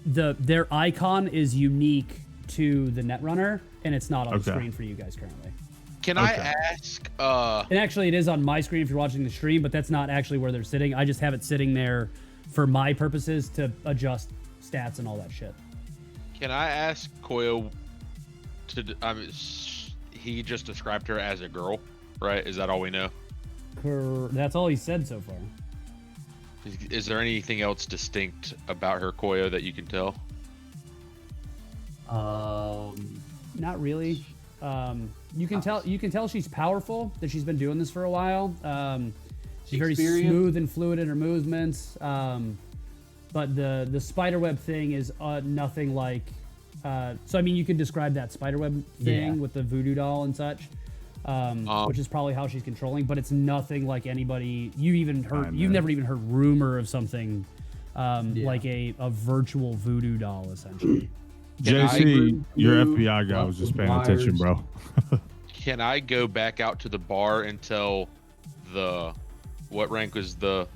their icon is unique to the Netrunner, and it's not on the Okay. screen for you guys currently. Can I Okay. ask? And actually, it is on my screen if you're watching the stream, but that's not actually where they're sitting. I just have it sitting there for my purposes to adjust stats and all that shit. Can I ask Koyo to? He just described her as a girl, right? Is that all we know? That's all he said so far. Is there anything else distinct about her, Koyo, that you can tell? Not really. You can tell she's powerful, that she's been doing this for a while. She's very Experienced. smooth and fluid in her movements. But the spiderweb thing is nothing like. So I mean, you could describe that spiderweb thing Yeah. with the voodoo doll and such, which is probably how she's controlling. But it's nothing like anybody you've never even heard rumor of something like a virtual voodoo doll essentially. JC, your Blue, FBI guy was lots just of paying attention, wires. bro. Can I go back out to the bar and tell what rank was the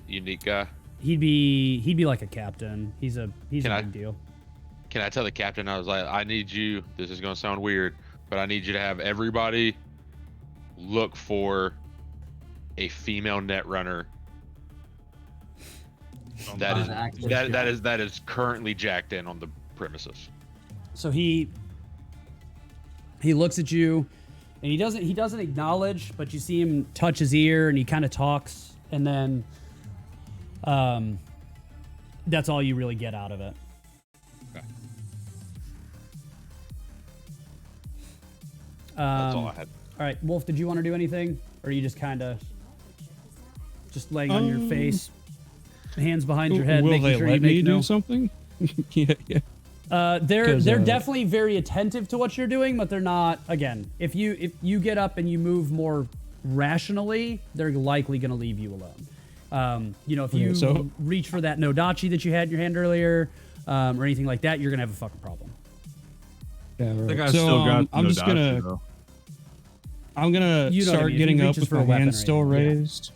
unique guy? He'd be like a captain. He's a Can big deal. Can I tell the captain? I was like, I need you. This is gonna sound weird, but I need you to have everybody look for a female Netrunner That is Fine, access that is currently jacked in on the premises. So he looks at you, and he doesn't acknowledge, but you see him touch his ear, and he kind of talks, and then that's all you really get out of it. Okay. That's all I had. All right, Wolf, did you want to do anything, or are you just kind of just laying on your face, hands behind your head, Will making they sure let you me make do no? something? Yeah. They're 'Cause, definitely very attentive to what you're doing, but they're not. Again, if you get up and you move more rationally, they're likely going to leave you alone. If you so- reach for that Nodachi that you had in your hand earlier, or anything like that, you're going to have a fucking problem. Yeah, I think right. I So still got I'm no just gonna though. I'm gonna You know what I start mean, if he getting up reaches with for a my weapon hands or still anything, yeah. raised.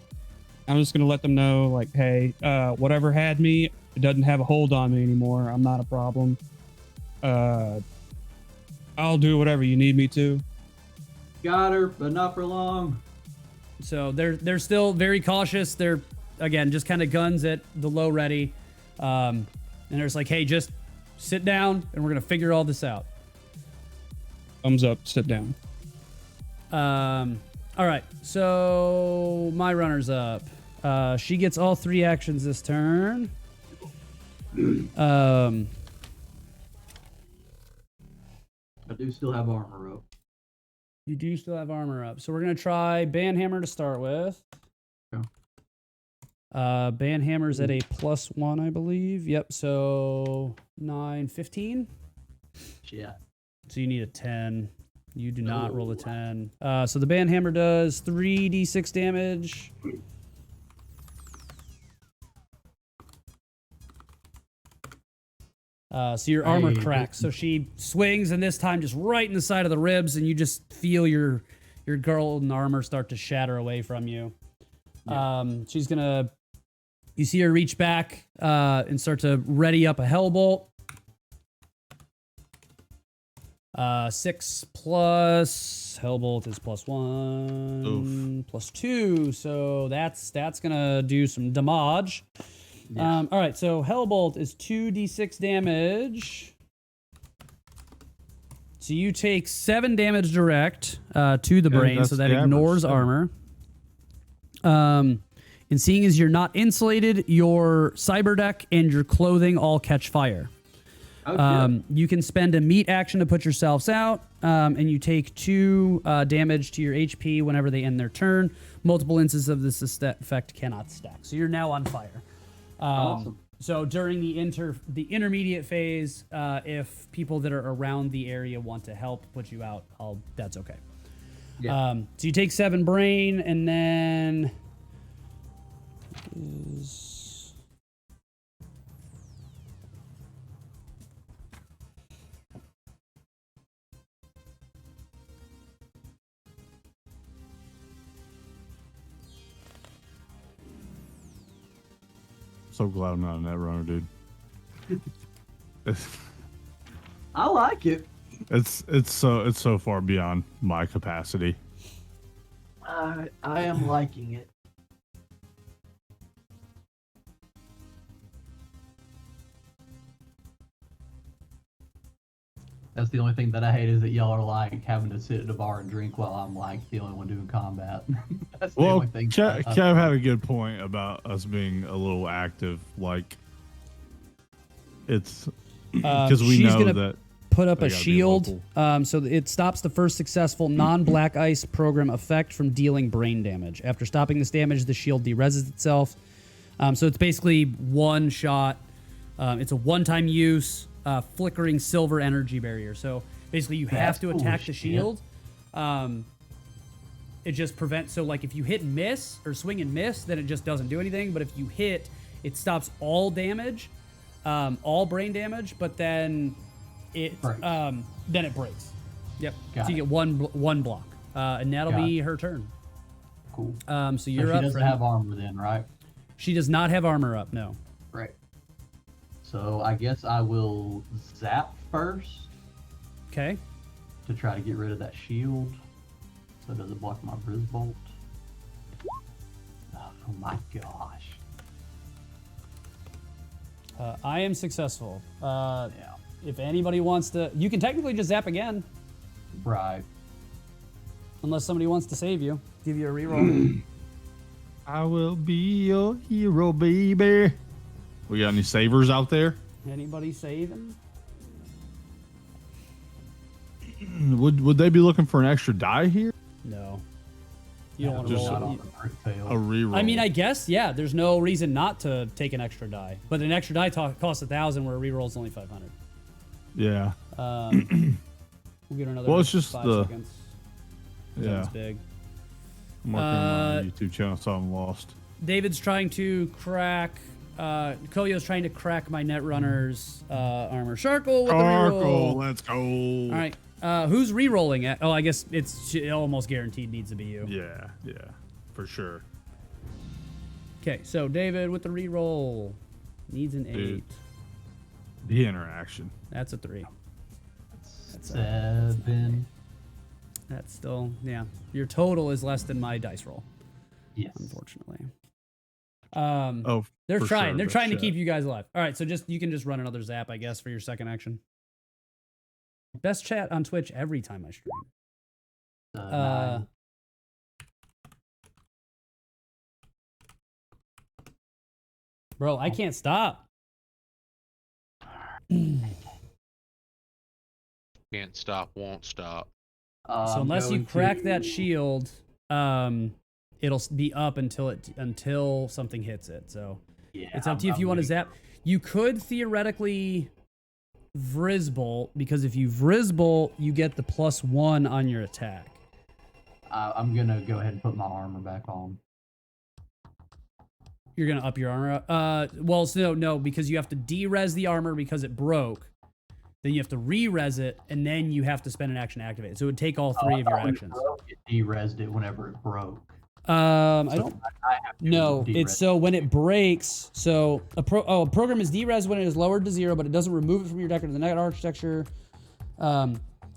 I'm just gonna let them know, like, hey, whatever had me, it doesn't have a hold on me anymore. I'm not a problem. I'll do whatever you need me to. Got her, but not for long. So they're still very cautious. They're, again, just kind of guns at the low ready, and they're just like, hey, just sit down, and we're gonna figure all this out. Thumbs up, sit down. All right, so my runner's up. She gets all 3 actions this turn. I do still have armor up. You do still have armor up, so we're gonna try Banhammer to start with. Okay. Banhammer's at a +1, I believe. Yep. So 9, 15. Yeah. So you need a 10. You do not roll a 10. So the Banhammer does 3d6 damage. So your armor Hey, cracks. So she swings, and this time just right in the side of the ribs, and you just feel your golden armor start to shatter away from you. She's gonna. You see her reach back and start to ready up a Hellbolt. 6 plus Hellbolt is +1, +2, so that's gonna do some damage. Yeah. All right, so Hellbolt is 2d6 damage. So you take 7 damage direct to the brain, that's so that the average, ignores 7. armor. And seeing as you're not insulated, your cyber deck and your clothing all catch fire. Oh, shit. You can spend a meat action to put yourselves out, and you take 2 damage to your HP whenever they end their turn. Multiple instances of this effect cannot stack. So you're now on fire. Awesome. So during the intermediate phase, if people that are around the area want to help put you out, that's okay. Yeah. So you take 7 brain, and then So glad I'm not a net runner, dude. I like it. It's so far beyond my capacity. I am liking it. That's the only thing that I hate is that y'all are like having to sit at a bar and drink while I'm like the only one doing combat. That's the Well, only thing. Kev had a good point about us being a little active. Like, it's because we she's know gonna that put up they a gotta be shield, local. so it stops the first successful non-black ice program effect from dealing brain damage. After stopping this damage, the shield dereses itself. So it's basically one shot. It's a one-time use, flickering silver energy barrier. So basically, you have to cool attack the shit. shield. It just prevents. So like if you hit and miss or swing and miss, then it just doesn't do anything. But if you hit, it stops all damage, all brain damage. But then it Breaks. then it breaks. Yep. Got so you it. get one block, and that'll Got be her turn. Cool. So So you're she up. doesn't friend. have armor then, right? She does not have armor up. No. Right. So I guess I will zap first Okay. to try to get rid of that shield. So it doesn't block my Brisbolt. Oh my gosh. I am successful. Yeah. If anybody wants to, you can technically just zap again, Right. unless somebody wants to save you, give you a reroll. I will be your hero, baby. We got any savers out there? Anybody saving? Would they be looking for an extra die here? No. You don't want to just roll Not it. on the crit fail. A reroll. I mean, I guess, yeah, there's no reason not to take an extra die. But an extra die costs 1,000 where a reroll is only 500. yeah. We'll get another Well, it's just 5 the- seconds. Yeah. Sounds big. I'm working on my YouTube channel, so I'm lost. David's trying to crack... Koyo's trying to crack my Netrunner's armor. Sharkle with the reroll. Let's go. All right. Who's re-rolling it? Oh, I guess it almost guaranteed needs to be you. Yeah, for sure. Okay, so David with the re-roll. Needs an 8. Dude. The interaction. That's a 3. 7. That's still, yeah. Your total is less than my dice roll, Yes. unfortunately. Oh, They're for trying. sure, They're but trying to shit. keep you guys alive. All right, so you can just run another zap, I guess, for your second action. Best chat on Twitch every time I stream. 9. Bro, I can't stop. Can't stop, won't stop. So I'm unless you going crack to- that shield, it'll be up until something hits it. So Yeah, it's up to you if you want to zap. You could theoretically Vrizbolt, because if you Vrizbolt, you get the +1 on your attack. I'm gonna go ahead and put my armor back on. You're gonna up your armor. Well, so no, because you have to de-res the armor because it broke. Then you have to re-res it, and then you have to spend an action to activate it. So it would take all 3 of your When it actions. broke, it de-resed it whenever it broke. I So don't. I have to No, de-res it's so when it breaks. So a program is de-res when it is lowered to 0, but it doesn't remove it from your deck or the net architecture.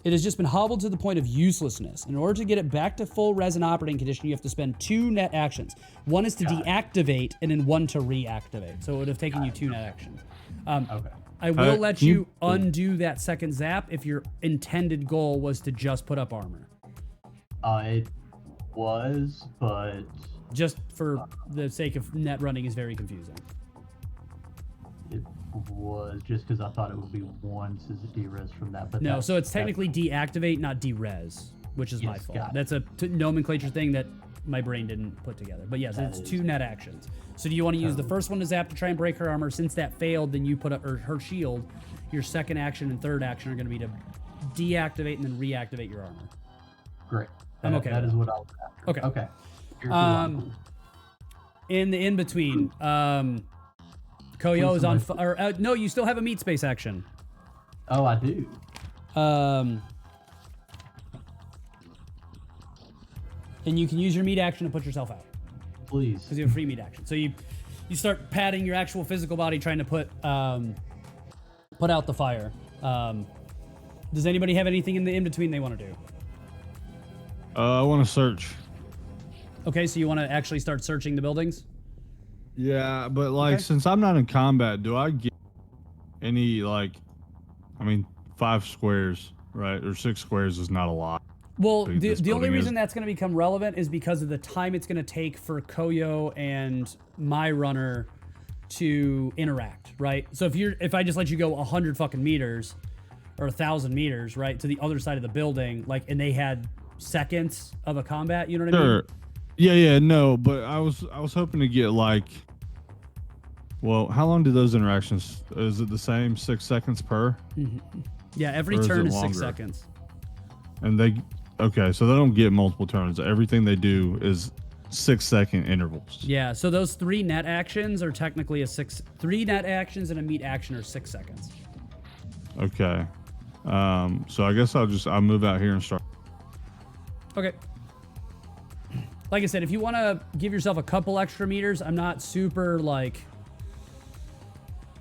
It has just been hobbled to the point of uselessness. In order to get it back to full res and operating condition, you have to spend 2 net actions. One is to deactivate, and then 1 to reactivate. So it would have taken you 2 net actions. Okay. I will let can you you- undo that second zap if your intended goal was to just put up armor. It was, but Just for the sake of net running is very confusing. it was just because I thought it would be once as a de-res from that. But No, that's- so it's that's- technically deactivate, not de-res, which is my Yes, fault. got it. That's a nomenclature thing that my brain didn't put together. But yes, That it's is 2 net actions. So do you want to use the first one to zap to try and break her armor? Since that failed, then you put up her shield. Your second action and third action are going to be to deactivate and then reactivate your armor. great. I'm okay That with is that. what I was after. Okay. Okay. Here's the one. In the in between, Koyo is on. No, you still have a meat space action. Oh, I do. And you can use your meat action to put yourself out Please. because you have free meat action. So you start patting your actual physical body, trying to put out the fire. Does anybody have anything in the in between they want to do? I want to search. Okay, so you want to actually start searching the buildings? Yeah, but like Okay. since I'm not in combat, do I get any like? I mean, 5 squares, right, or 6 squares is not a lot. Well, Big the this only building reason is. that's going to become relevant is because of the time it's going to take for Koyo and my runner to interact, right? So if I just let you go 100 fucking meters or 1,000 meters, right, to the other side of the building, like, and they had seconds of a combat, you know what I mean? Sure. Yeah, no, but I was hoping to get like. Well, how long do those interactions? Is it the same 6 seconds per? Yeah, every Or is turn it is 6 longer? seconds. And okay, so they don't get multiple turns. Everything they do is 6-second intervals. Yeah, so those 3 net actions are technically 3 net actions and a meat action are 6 seconds. Okay. So I guess I'll move out here and start. Okay. Like I said, if you want to give yourself a couple extra meters, I'm not super like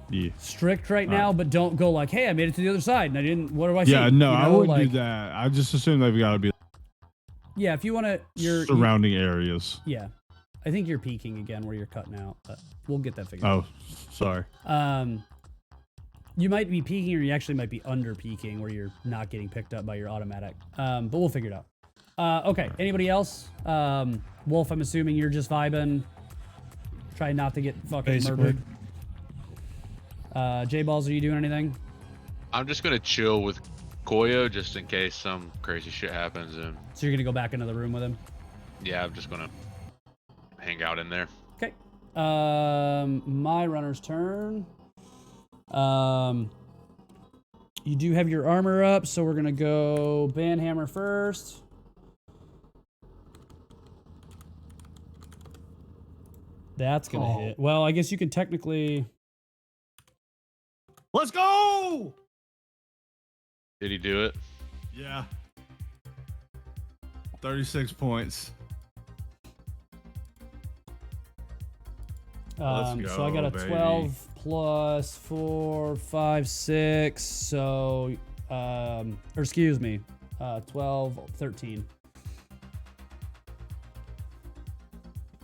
Yeah. strict right now, but don't go like, hey, I made it to the other side and I didn't. What do I see? Yeah, no, You I know, wouldn't like, do that. I just assume they've got to be Yeah, if you want to, surrounding areas. yeah. I think you're peeking again where you're cutting out, but we'll get that figured Oh, sorry. out. You might be peeking, or you actually might be under peeking where you're not getting picked up by your automatic. But we'll figure it out. Okay, anybody else? Wolf, I'm assuming you're just vibing. Trying not to get fucking Basically. murdered. J-Balls, are you doing anything? I'm just gonna chill with Koyo just in case some crazy shit happens, and So you're gonna go back into the room with him? yeah, I'm just gonna hang out in there. Okay. My runner's turn. You do have your armor up, so we're gonna go Banhammer first. That's gonna hit. Well, I guess you can technically. Let's go! Did he do it? Yeah. 36 points. Let's So I got a go, baby. 12 plus 4, 5, 6. So, or excuse me, 12, 13.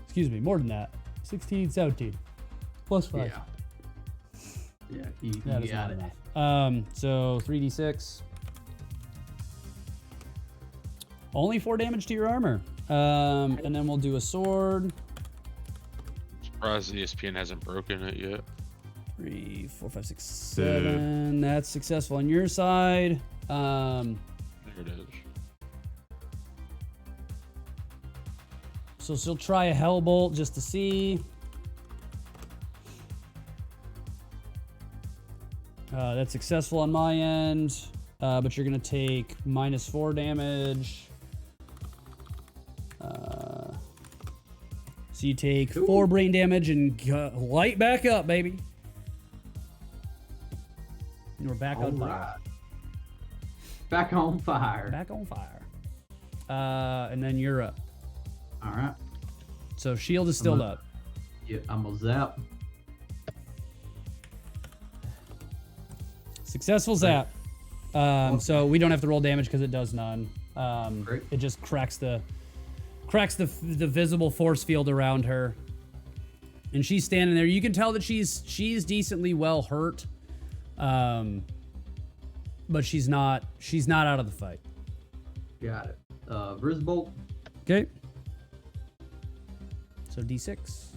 Excuse me, more than that. 16, 17. Plus 5. Yeah. Yeah, you That is got not it. enough. So 3d6. Only 4 damage to your armor. And then we'll do a sword. Surprised the ESPN hasn't broken it yet. 3, 4, 5, 6, 7. That's successful on your side. There it is. So she'll try a Hellbolt just to see. That's successful on my end, but you're going to take minus 4 damage. So you take 4 brain damage and light back up, baby. And we're back on fire. Alright. Back on fire. Back on fire. And then you're up. All right. So shield is still I'm up. Yeah, I'm gonna zap. Successful zap. So we don't have to roll damage because it does none. Great. It just cracks the visible force field around her, and she's standing there. You can tell that she's decently well hurt, but she's not out of the fight. Got it. Brisbolt. Okay. So D6.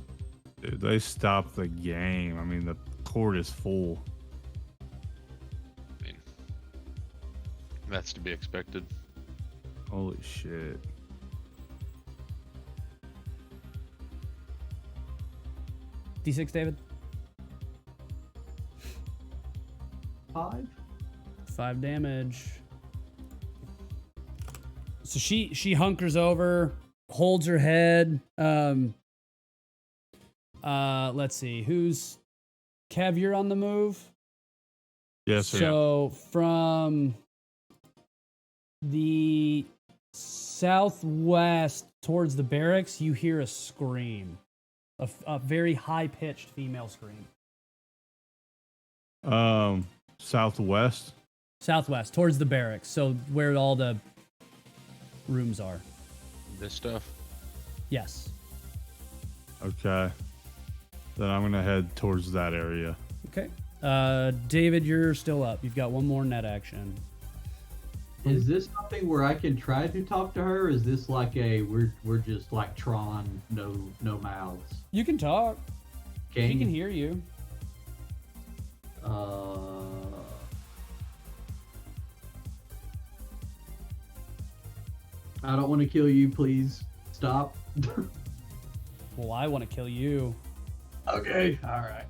Dude, they stopped the game. I mean, the court is full. I mean, that's to be expected. Holy shit. D6, David. 5. 5 damage. So she hunkers over, holds her head. Let's see. Who's Kev, you're on the move? Yes, sir. So from the southwest towards the barracks, you hear a scream. A very high-pitched female scream. Southwest. Southwest, towards the barracks. So where all the rooms are. This stuff. Yes. Okay. Then I'm gonna head towards that area. Okay. David, you're still up. You've got one more net action. Is this something where I can try to talk to her? Or is this like a we're just like Tron, no mouths? You can talk. Can She can you? hear you. I don't want to kill you. Please stop. Well, I want to kill you. Okay. All right.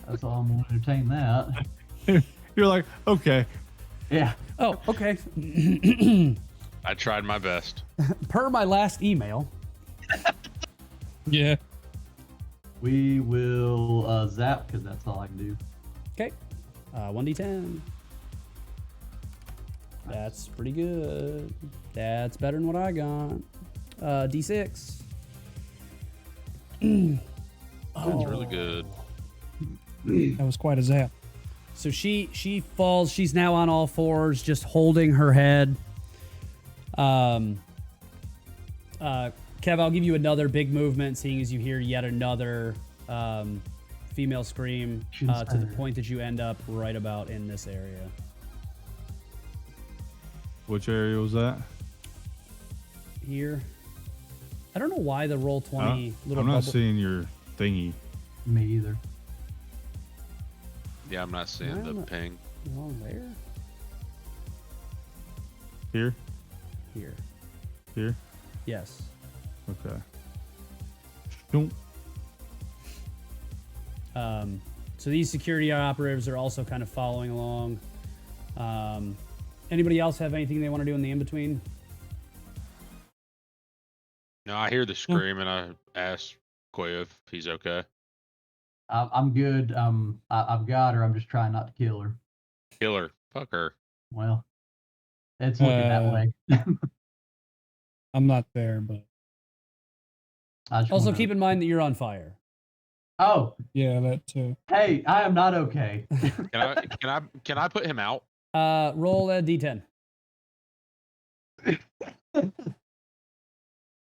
That's all I'm going to entertain that. You're like, okay. Yeah. Oh, okay. I tried my best. Per my last email. Yeah. We will zap because that's all I can do. Okay. 1d10. That's pretty good. That's better than what I got. D6. That's really good. That was quite a zap. So she falls. She's now on all fours, just holding her head. Kev, Kev, I'll give you another big movement, seeing as you hear yet another female scream to the point that you end up right about in this area. Which area was that? Here. I don't know why the roll 20 little I'm not bubble. seeing your thingy. Me either. Yeah, I'm not seeing the ping. Wrong there? Here? Here. Here? Yes. Okay. Don't. So these security operatives are also kind of following along. Anybody else have anything they want to do in the in-between? No, I hear the scream and I ask Koya if he's okay. I'm good. I've got her. I'm just trying not to kill her. Kill her. Fuck her. Well, it's looking that way. I'm not there, but I just Also, wanna- keep in mind that you're on fire. Oh, yeah, that too. hey, I am not okay. Can I put him out? Roll a d10.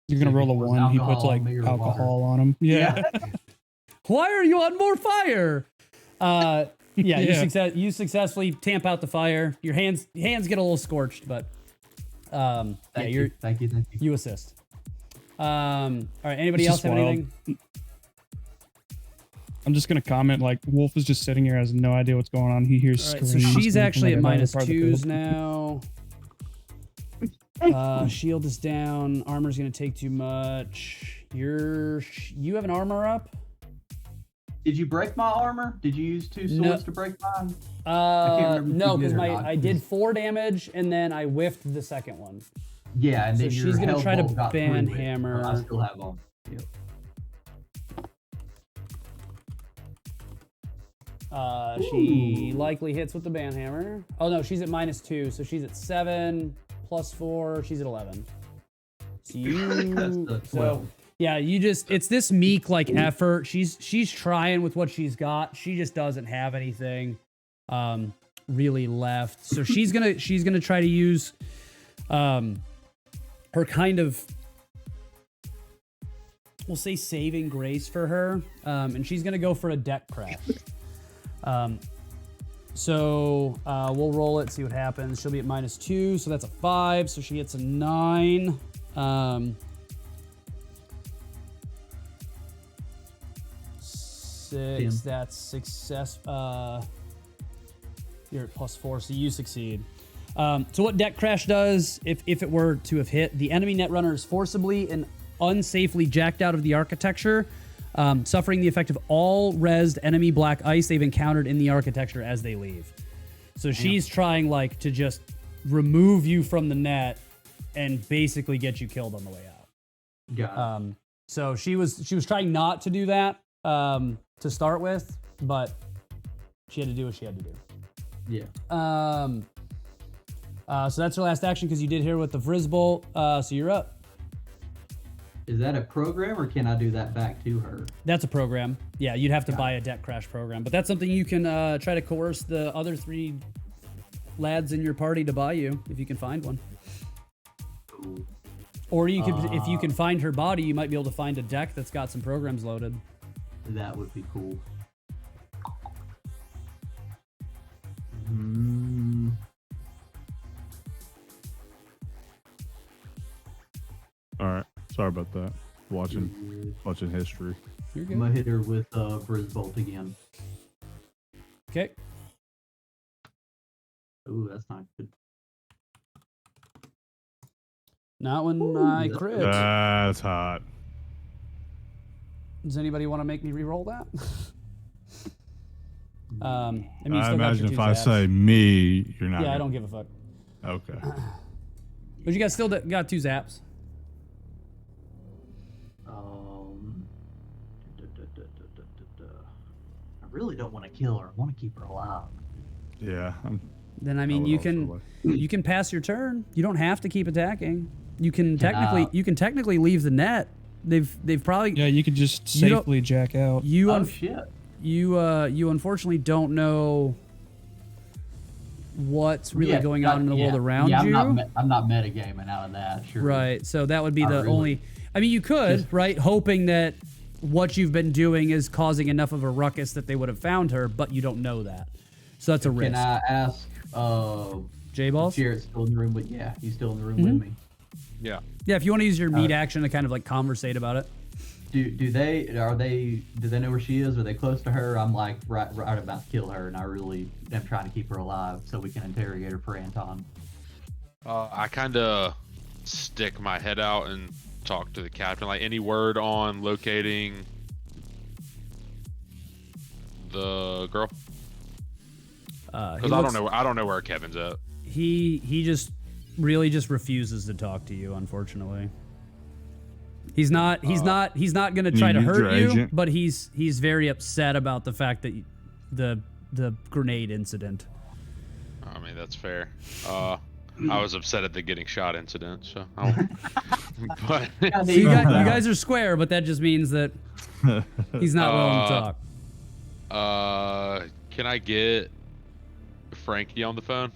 You're gonna roll a Was 1. He puts alcohol like on me or alcohol on him. Yeah. Why are you on more fire? Yeah, Yeah. You successfully tamp out the fire. Your hands get a little scorched, but Thank you. you assist. All right, anybody This else is have wild. anything? I'm just gonna comment like Wolf is just sitting here, has no idea what's going on. He hears All right, so screams. she's coming actually at from like another part of the -2s field. now. Shield is down. Armor's gonna take too much. You have an armor up? Did you break my armor? Did you use 2 No. swords to break mine? remember if No, you because did or not, I did 'cause- 4 damage and then I whiffed the second one. Yeah, and So then your she's gonna hell try to bolt got through ban it, hammer. but I still have on. Yep. She likely hits with the banhammer. Oh no, she's at -2, so she's at 7 plus 4. She's at 11. So That's you, the so 12. yeah, you just it's this meek like effort. She's trying with what she's got. She just doesn't have anything really left. So she's gonna try to use her kind of, we'll say, saving grace for her, and she's gonna go for a deck crash. So we'll roll it, see what happens. She'll be at -2, so that's a 5. So she gets a 9. 6. That's success. You're at +4, so you succeed. So what deck crash does, if it were to have hit, the enemy netrunner is forcibly and unsafely jacked out of the architecture, suffering the effect of all rezzed enemy black ice they've encountered in the architecture as they leave. So she's trying like to just remove you from the net and basically get you killed on the way out. Got it. So she was trying not to do that to start with, but she had to do what she had to do. Yeah. So that's her last action because you did hear with the Vrizzbolt. So you're up. Is that a program, or can I do that back to her? That's a program. Yeah, you'd have to Got buy a deck crash program, but that's something you can try to coerce the other 3 lads in your party to buy you if you can find one. Cool. Or you could, if you can find her body, you might be able to find a deck that's got some programs loaded. That would be cool. All right. Sorry about that. Watching history. You're I'm good. gonna hit her with Brizzbolt again. Okay. Ooh, that's not good. Not when Ooh, I that's crit. good. That's hot. Does anybody want to make me re-roll that? I mean, you I still got imagine your if 2 I zaps. say me, you're not. Yeah, I gonna- don't give a fuck. Okay. But you guys still got 2 zaps. I really don't want to kill her. I want to keep her alive. Yeah. Then I I mean, would you also can like- you can pass your turn. You don't have to keep attacking. You can Can I- technically leave the net. They've probably Yeah, you could just You don't- safely jack out. you Oh un- shit! you unfortunately don't know what's really Yeah, going on in the world around yeah, you. I'm not metagaming out of that. Sure. Right. So that would be Not the really. only. I mean, you could, right? Hoping that what you've been doing is causing enough of a ruckus that they would have found her, but you don't know that. So that's a risk. Can I ask, J-Balls? Jared's still in the room with, yeah, he's still in the room with me. Yeah. Yeah, if you want to use your meat action to kind of like conversate about it. Do they know where she is? Are they close to her? I'm like right about to kill her, and I really am trying to keep her alive so we can interrogate her for Anton. I kind of stick my head out and talk to the captain. Like, any word on locating the girl? Because I don't know where Kevin's at. He just really just refuses to talk to you, unfortunately. He's not going to try to hurt you, agent? but he's very upset about the fact that the grenade incident. I mean, that's fair. I was upset at the getting shot incident, so but So you guys are square, but that just means that he's not willing to talk. Can I get Frankie on the phone?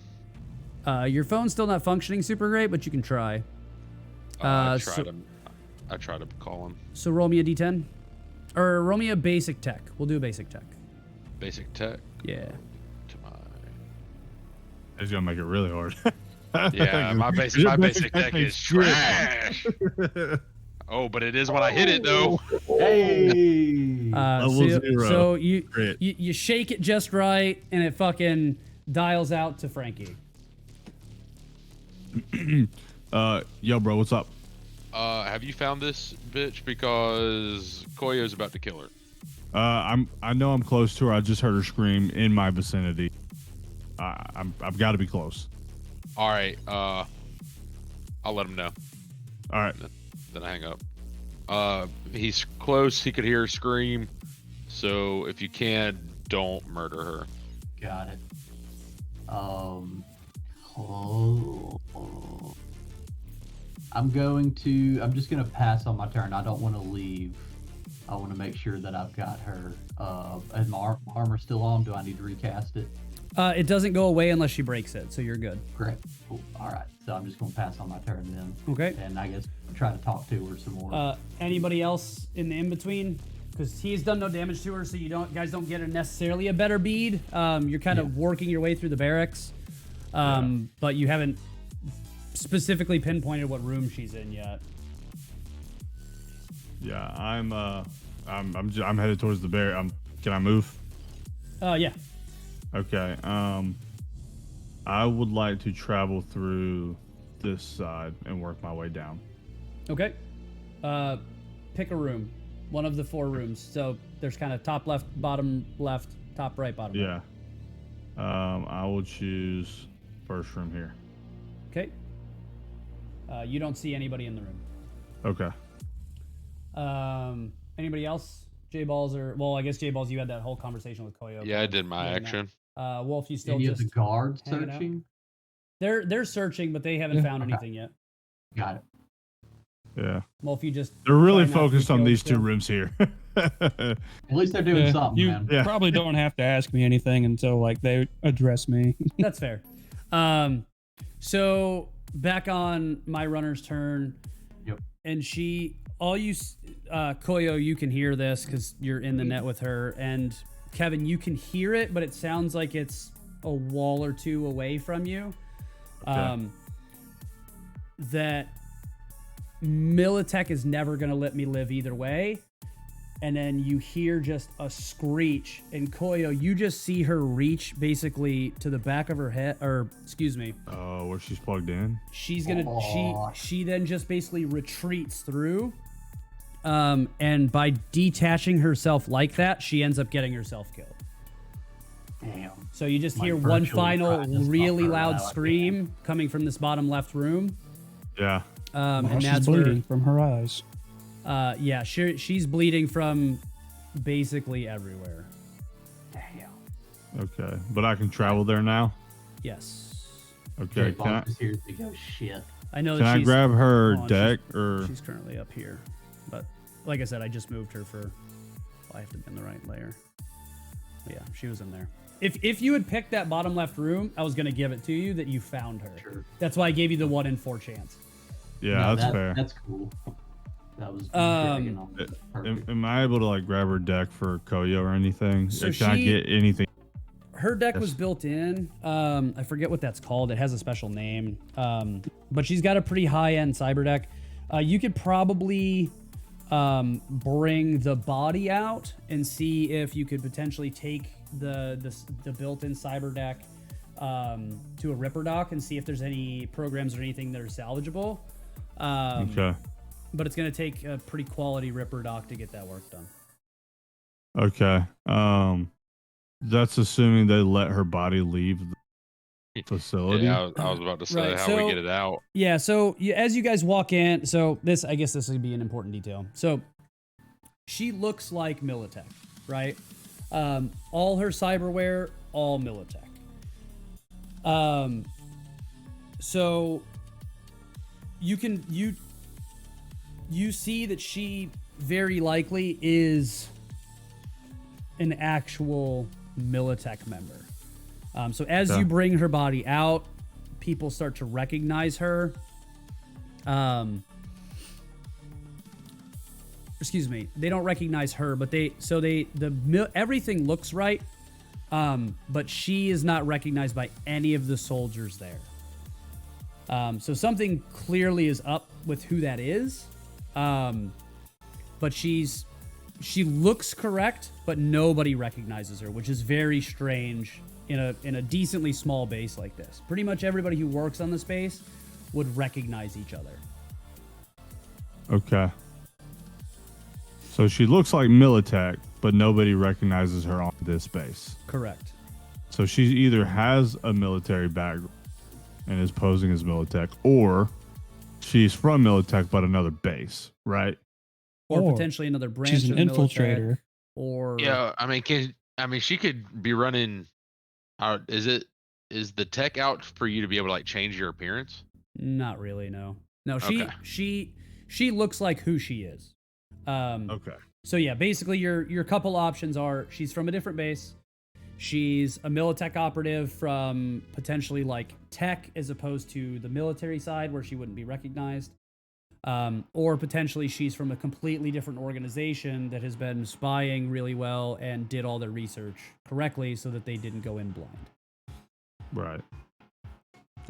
Your phone's still not functioning super great, but you can try. I try to call him. So roll me a d10. Or roll me a basic tech. We'll do a basic tech. Basic tech. Yeah. To my... It's gonna make it really hard. Yeah, my basic tech is trash. Oh, but it is when I hit it though. Hey! So you shake it just right, and it fucking dials out to Frankie. Yo, bro, what's up? Have you found this bitch? Because Koyo's about to kill her. I know I'm close to her. I just heard her scream in my vicinity. I've got to be close. All right. I'll let him know. All right. Then I hang up. He's close. He could hear her scream. So if you can, don't murder her. Got it. I'm just gonna pass on my turn. I don't want to leave. I want to make sure that I've got her. Is my armor still on? Do I need to recast it? It doesn't go away unless she breaks it, so you're good. Great. Cool. All right. So I'm just gonna pass on my turn then. Okay. And I guess try to talk to her some more. Anybody else in the in-between? Because he's done no damage to her, so guys don't get necessarily a better bead. You're kind of working your way through the barracks, but you haven't specifically pinpointed what room she's in yet. Yeah, I'm headed towards the bear. Can I move? Yeah. Okay. I would like to travel through this side and work my way down. Okay. Pick a room. One of the 4 rooms. So there's kind of top left, bottom left, top right, bottom right. Yeah. I will choose first room here. Okay. You don't see anybody in the room. Okay. Anybody else? J-Balls or... Well, I guess J-Balls, you had that whole conversation with Koyo. Yeah, I did my action. Wolf, you still Any just... of the guards hanging out? searching? They're searting, but they haven't found anything yet. Got it. Yeah. Wolf, you just... They're really try not to be focused on killed these 2 still. rooms here. At least they're doing something, you man. Yeah. probably don't have to ask me anything until like they address me. That's fair. So back on my runner's turn. Yep. And Koyo, you can hear this because you're in the net with her. And Kevin, you can hear it, but it sounds like it's a wall or 2 away from you. Okay. That Militech is never going to let me live either way. And then you hear just a screech, and Koyo, you just see her reach basically to the back of her head, or excuse me. Oh, where she's plugged in? She's gonna she then just basically retreats through, and by detaching herself like that, she ends up getting herself killed. Damn. So you just Might hear one virtually final try to really stop her loud while I scream coming from this bottom left room. Yeah. And She's that's bleeding from her eyes. yeah, she's bleeding from basically everywhere. Damn. Okay. But I can travel there now? Yes. Okay. Can I, Just here to go shit. I know can that I she's... grab her hold on, deck or... She's currently up here. But like I said, I just moved her for... Well, I have to be in the right layer. But yeah, she was in there. If you had picked that bottom left room, I was going to give it to you that you found her. Sure. That's why I gave you the 1 in 4 chance. Yeah, No, that's fair. That's cool. That was Um, dragging on. Perfect. Am I able to like grab her deck for Koyo or anything? So Or can I she- get anything? Her deck Yes. was built in. I forget what that's called. It has a special name. But she's got a pretty high-end cyber deck. You could probably bring the body out and see if you could potentially take the built-in cyber deck to a Ripper dock and see if there's any programs or anything that are salvageable. Okay. But it's going to take a pretty quality Ripper dock to get that work done. Okay. That's assuming they let her body leave the facility. Yeah, I was about to say Right, how so- we get it out. Yeah, so as you guys walk in, I guess this would be an important detail. So she looks like Militech, right? All her cyberware, all Militech. So you see that she very likely is an actual Militech member. So as Okay. you bring her body out, people start to recognize her. Excuse me. They don't recognize her, but everything looks right. But she is not recognized by any of the soldiers there. So something clearly is up with who that is. But she looks correct, but nobody recognizes her, which is very strange in a decently small base like this. Pretty much everybody who works on this base would recognize each other. Okay. So she looks like Militech, but nobody recognizes her on this base. Correct. So she either has a military background and is posing as Militech, or she's from Militech but another base, right? Or Or potentially another branch She's an of Militech, infiltrator. or Yeah, I mean, she could be running. Is the tech out for you to be able to like change your appearance? not really. No. Okay. She looks like who she is. Okay. So yeah, basically your couple options are she's from a different base. She's a Militech operative from potentially like tech as opposed to the military side where she wouldn't be recognized. Or potentially she's from a completely different organization that has been spying really well and did all their research correctly so that they didn't go in blind. Right.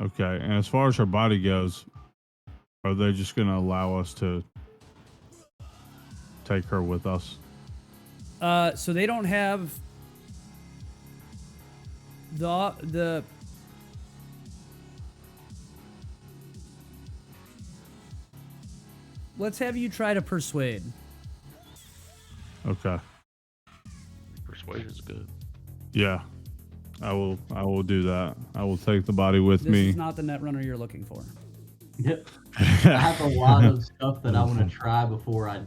Okay. And as far as her body goes, are they just going to allow us to take her with us? So they don't have the let's have you try to persuade. Okay. Persuasion's good. Yeah. I will do that. I will take the body with This me. is not the net runner you're looking for. Yep. I have a lot of stuff that I want to try before I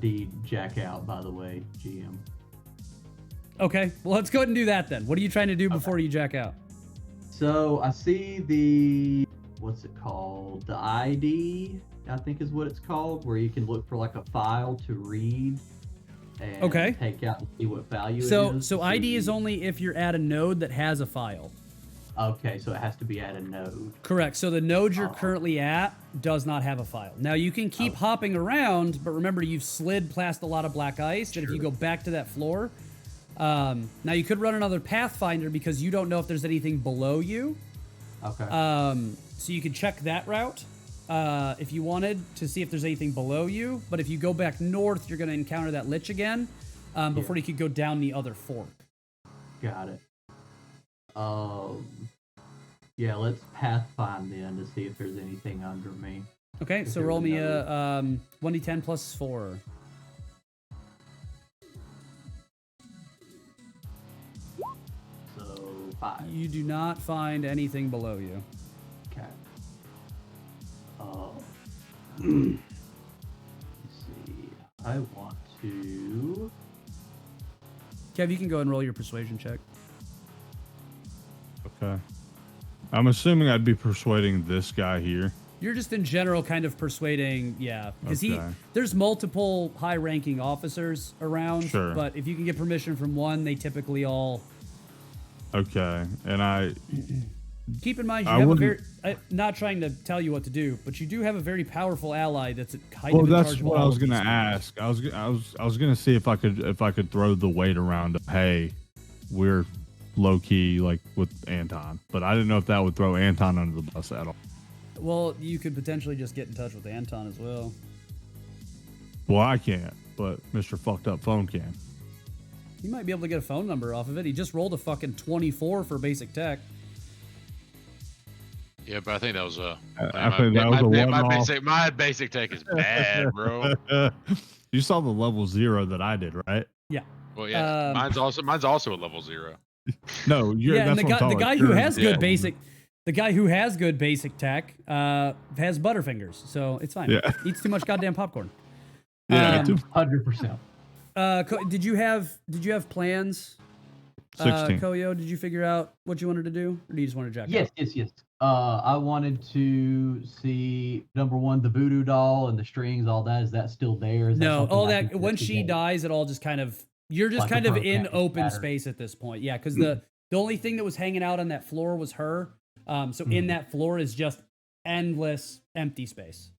jack out, by the way, GM. Okay, well let's go ahead and do that then. What are you trying to do before you jack out? So I see what's it called? The ID, I think is what it's called, where you can look for like a file to read and Okay. take out and see what value it So is. ID is only if you're at a node that has a file. Okay, so it has to be at a node. Correct. So the node you're currently at does not have a file. Now you can keep hopping around, but remember you've slid past a lot of black ice. That if you go back to that floor, now you could run another Pathfinder because you don't know if there's anything below you. Okay. So you could check that route if you wanted to see if there's anything below you. But if you go back north, you're going to encounter that lich again before you could go down the other fork. Got it. Yeah, let's pathfind then to see if there's anything under me. Okay, so there roll was me a 1d10 plus 4. So 5. You do not find anything below you. Okay. Let's see. I want to. Kev, you can go and roll your persuasion check. Okay. I'm assuming I'd be persuading this guy here. You're just in general kind of persuading, yeah, because Okay. there's multiple high-ranking officers around. Sure. But if you can get permission from one, they typically all. Okay. And Keep in mind, you I have a wouldn't- very. Not trying to tell you what to do, but you do have a very powerful ally that's kind Well, of in that's charge of what I all was of these gonna things. ask. I was gonna see if I could throw the weight around of, hey, we're low key like with Anton, but I didn't know if that would throw Anton under the bus at all. Well, you could potentially just get in touch with Anton as well. Well, I can't, but Mr. Fucked Up Phone can. You might be able to get a phone number off of it. He just rolled a fucking 24 for basic tech. Yeah, but I think that was a. I think that was a one-off. My basic tech is bad, bro. You saw the level 0 that I did, right? Yeah. Well, yeah, mine's also a level 0. No, you're Yeah, and that's the what I'm guy, talking the guy about. who Yours has is good the basic, the guy who has good basic tech, has butterfingers, so it's fine. Yeah. Eats too much goddamn popcorn. Yeah, Um, 100%. Did you have plans? 16. Koyo, did you figure out what you wanted to do, or do you just want to jack Yes, out? yes, yes. I wanted to see number one, the voodoo doll and the strings, all that. Is that still there? Is No, something all I that can when she investigate? dies, it all just kind of you're just Like a kind of broke in down open pattern. space at this point. Yeah, because the only thing that was hanging out on that floor was her. So in that floor is just endless empty space.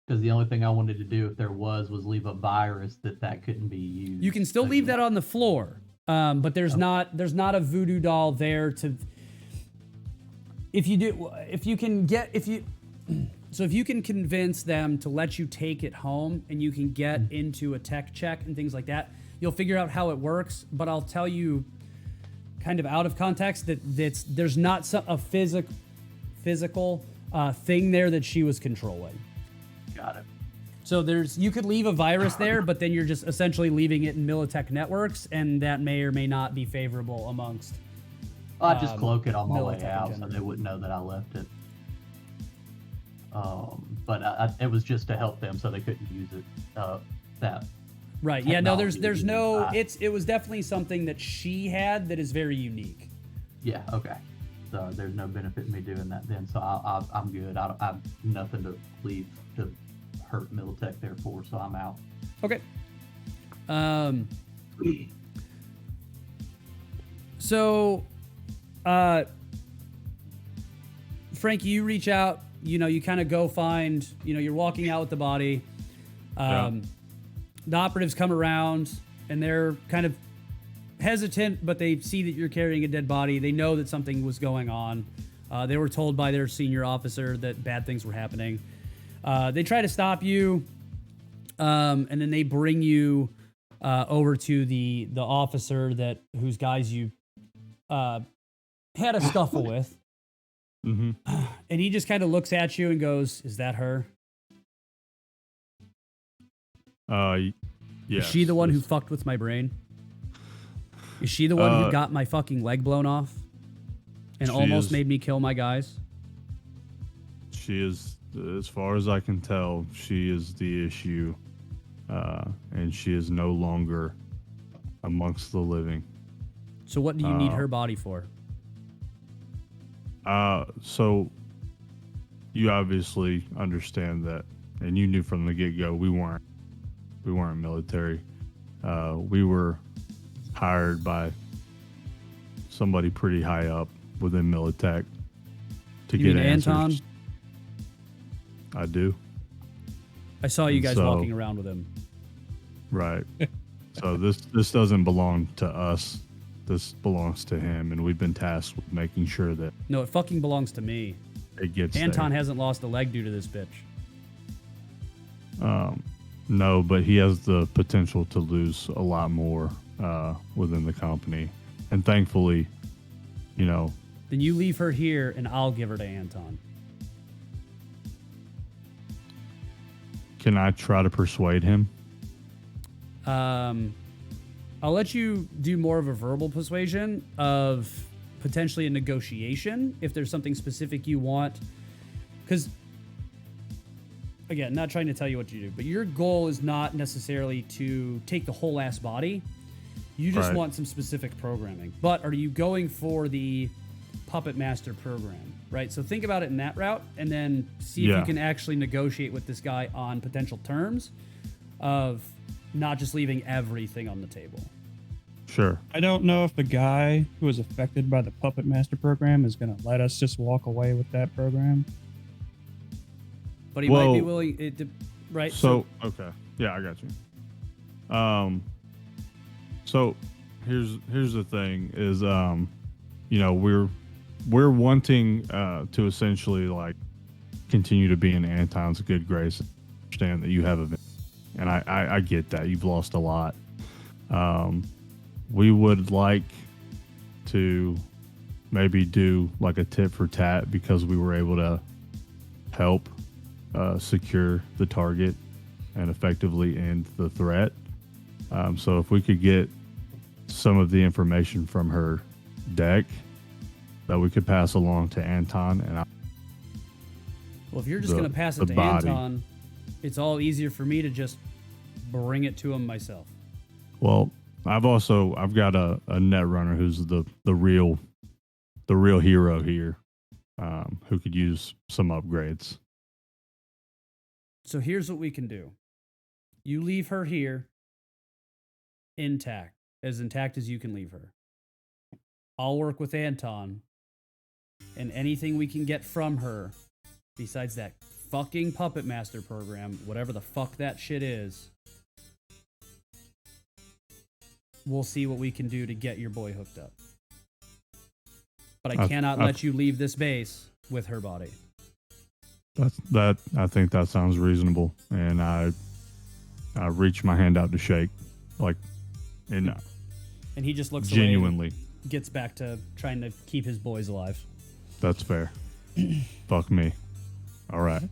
Because the only thing I wanted to do if there was leave a virus that couldn't be used. You can still leave that on the floor, but there's not a voodoo doll there to. If you can convince them to let you take it home and you can get into a tech check and things like that, you'll figure out how it works. But I'll tell you, kind of out of context, that there's not a physical thing there that she was controlling. Got it. So you could leave a virus there, but then you're just essentially leaving it in Militech networks, and that may or may not be favorable amongst. I just cloak it on my way Militech out so general. they wouldn't know that I left it. But it was just to help them so they couldn't use it. That Right. Yeah. No. technology There's to no. use It was definitely something that she had that is very unique. Yeah. Okay. So there's no benefit in me doing that then. So I'm good. I have nothing to leave to hurt Militech there for. So I'm out. Okay. So, Frankie, you reach out. You kind of go find. You're walking out with the body. The operatives come around, and they're kind of hesitant, but they see that you're carrying a dead body. They know that something was going on. They were told by their senior officer that bad things were happening. They try to stop you, and then they bring you over to the officer whose guys you had a scuffle with. Mm-hmm. And he just kind of looks at you and goes, "Is that her? Yeah. Is she the one who fucked with my brain? Is she the one who got my fucking leg blown off and She almost is. made me kill my guys?" She is, as far as I can tell, she is the issue, and she is no longer amongst the living. So what do you need her body for? So you obviously understand that, and you knew from the get-go we weren't military. We were hired by somebody pretty high up within Militech to You get mean answers. Anton? I do. I saw you guys So- walking around with him. Right. So this doesn't belong to us. This belongs to him, and we've been tasked with making sure that No, it fucking belongs to me. it gets Anton there. hasn't lost a leg due to this bitch. No, but he has the potential to lose a lot more within the company, and thankfully, Then you leave her here, and I'll give her to Anton. can I try to persuade him? I'll let you do more of a verbal persuasion of potentially a negotiation if there's something specific you want. Because, again, not trying to tell you what to do, but your goal is not necessarily to take the whole ass body. You just Right. want some specific programming. But are you going for the Puppet Master program, right? So think about it in that route, and then see if you Yeah. can actually negotiate with this guy on potential terms of not just leaving everything on the table. Sure. I don't know if the guy who was affected by the Puppet Master program is going to let us just walk away with that program. But he might be Well, willing, right? So okay, yeah, I got you. So here's the thing is you know we're wanting to essentially like continue to be in Anton's good grace. Understand that you have a, and I get that you've lost a lot. We would like to maybe do like a tit for tat because we were able to help secure the target and effectively end the threat. So if we could get some of the information from her deck that we could pass along to Anton and well, if you're just the- going to pass it the to body. Anton, it's all easier for me to just bring it to him myself. well, I've got a net runner who's the real hero here, who could use some upgrades. So here's what we can do. You leave her here intact as you can leave her. I'll work with Anton, and anything we can get from her, besides that fucking Puppet Master program, whatever the fuck that shit is, we'll see what we can do to get your boy hooked up. But I cannot let you leave this base with her body. That I think that sounds reasonable, and I reach my hand out to shake, like, and And he just looks genuinely. away and gets back to trying to keep his boys alive. That's fair. Fuck me. All right.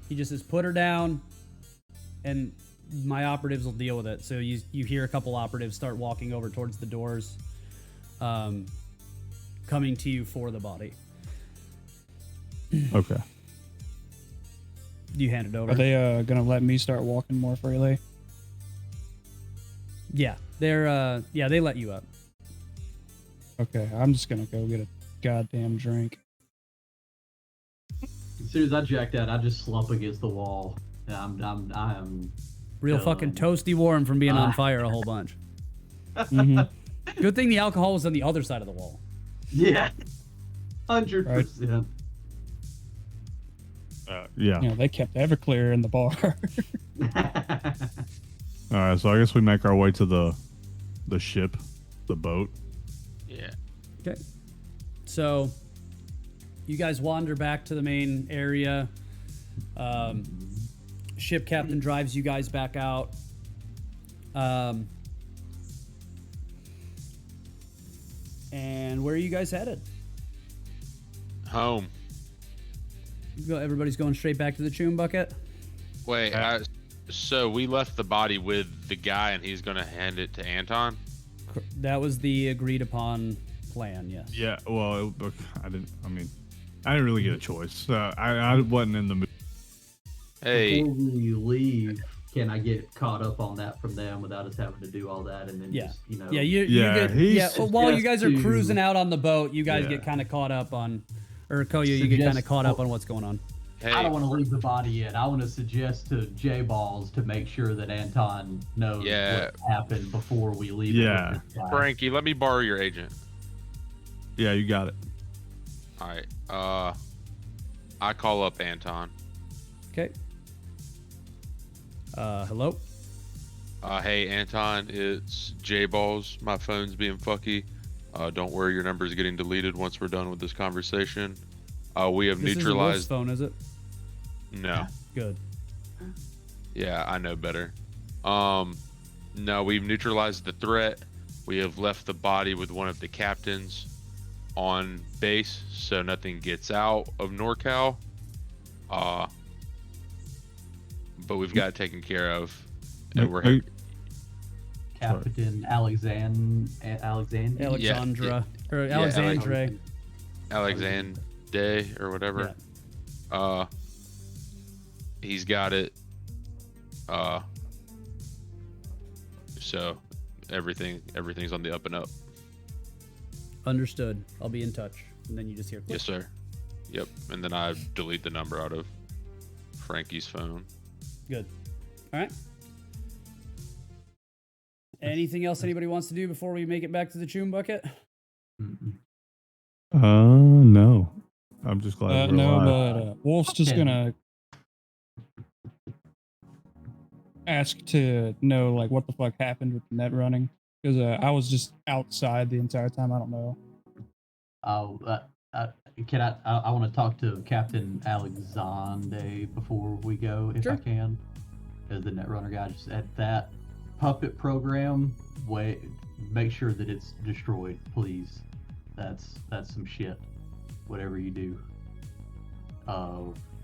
He just says, put her down, and my operatives will deal with it. So you hear a couple operatives start walking over towards the doors, coming to you for the body. Okay. You hand it over. Are they going to let me start walking more freely? Yeah, they're they let you up. Okay, I'm just going to go get a goddamn drink. As soon as I jacked out, I just slump against the wall. I am Real fucking toasty warm from being on fire a whole bunch. Mhm. Good thing the alcohol was on the other side of the wall. yeah, 100%. Yeah. You know, they kept Everclear in the bar. All right. So I guess we make our way to the ship, the boat. Yeah. Okay. So you guys wander back to the main area. Ship captain drives you guys back out. And where are you guys headed? Home. Everybody's going straight back to the chum bucket? Wait, so we left the body with the guy and he's going to hand it to Anton? That was the agreed upon plan, yes. Yeah. Well, I didn't really get a choice. I wasn't in the mood. Hey, Before we leave, can I get caught up on that from them without us having to do all that and then Yeah. just, you know? Yeah, you Yeah, get, he's- while you guys are Suggest to- cruising out on the boat, you guys Yeah. get kind of caught up on, or Koya, you get kind of caught up on what's going on. hey, I don't want to leave the body yet. I want to suggest to J-Balls to make sure that Anton knows Yeah. what happened before we leave. it with Yeah. this guy. Frankie, let me borrow your agent. Yeah, you got it. All right. I call up Anton. Okay. Hello? Hey, Anton, it's J-Balls. My phone's being fucky. Don't worry, your number's getting deleted once we're done with this conversation. We have This isn't Wolf's neutralized... phone, is it? No. Good. Yeah, I know better. No, we've neutralized the threat. We have left the body with one of the captains on base, so nothing gets out of NorCal. But we've got it taken care of, and we're Captain Alexander. Alexandra. Or Yeah, Alexandre. Alexander or whatever. He's got it. So everything's on the up and up. Understood. I'll be in touch. And then you just hear click. Yes, sir. Yep. And then I delete the number out of Frankie's phone. Good. All right. Anything else anybody wants to do before we make it back to the Choom bucket? Mm-mm. No. I'm just glad we're no, alive. but Wolf's just Okay. gonna ask to know like what the fuck happened with the net running because I was just outside the entire time. I don't know. Oh, can I want to talk to Captain Alexande before we go, if I Sure. can, as the Netrunner guy. Just at that puppet program, make sure that it's destroyed, please. That's some shit. Whatever you do.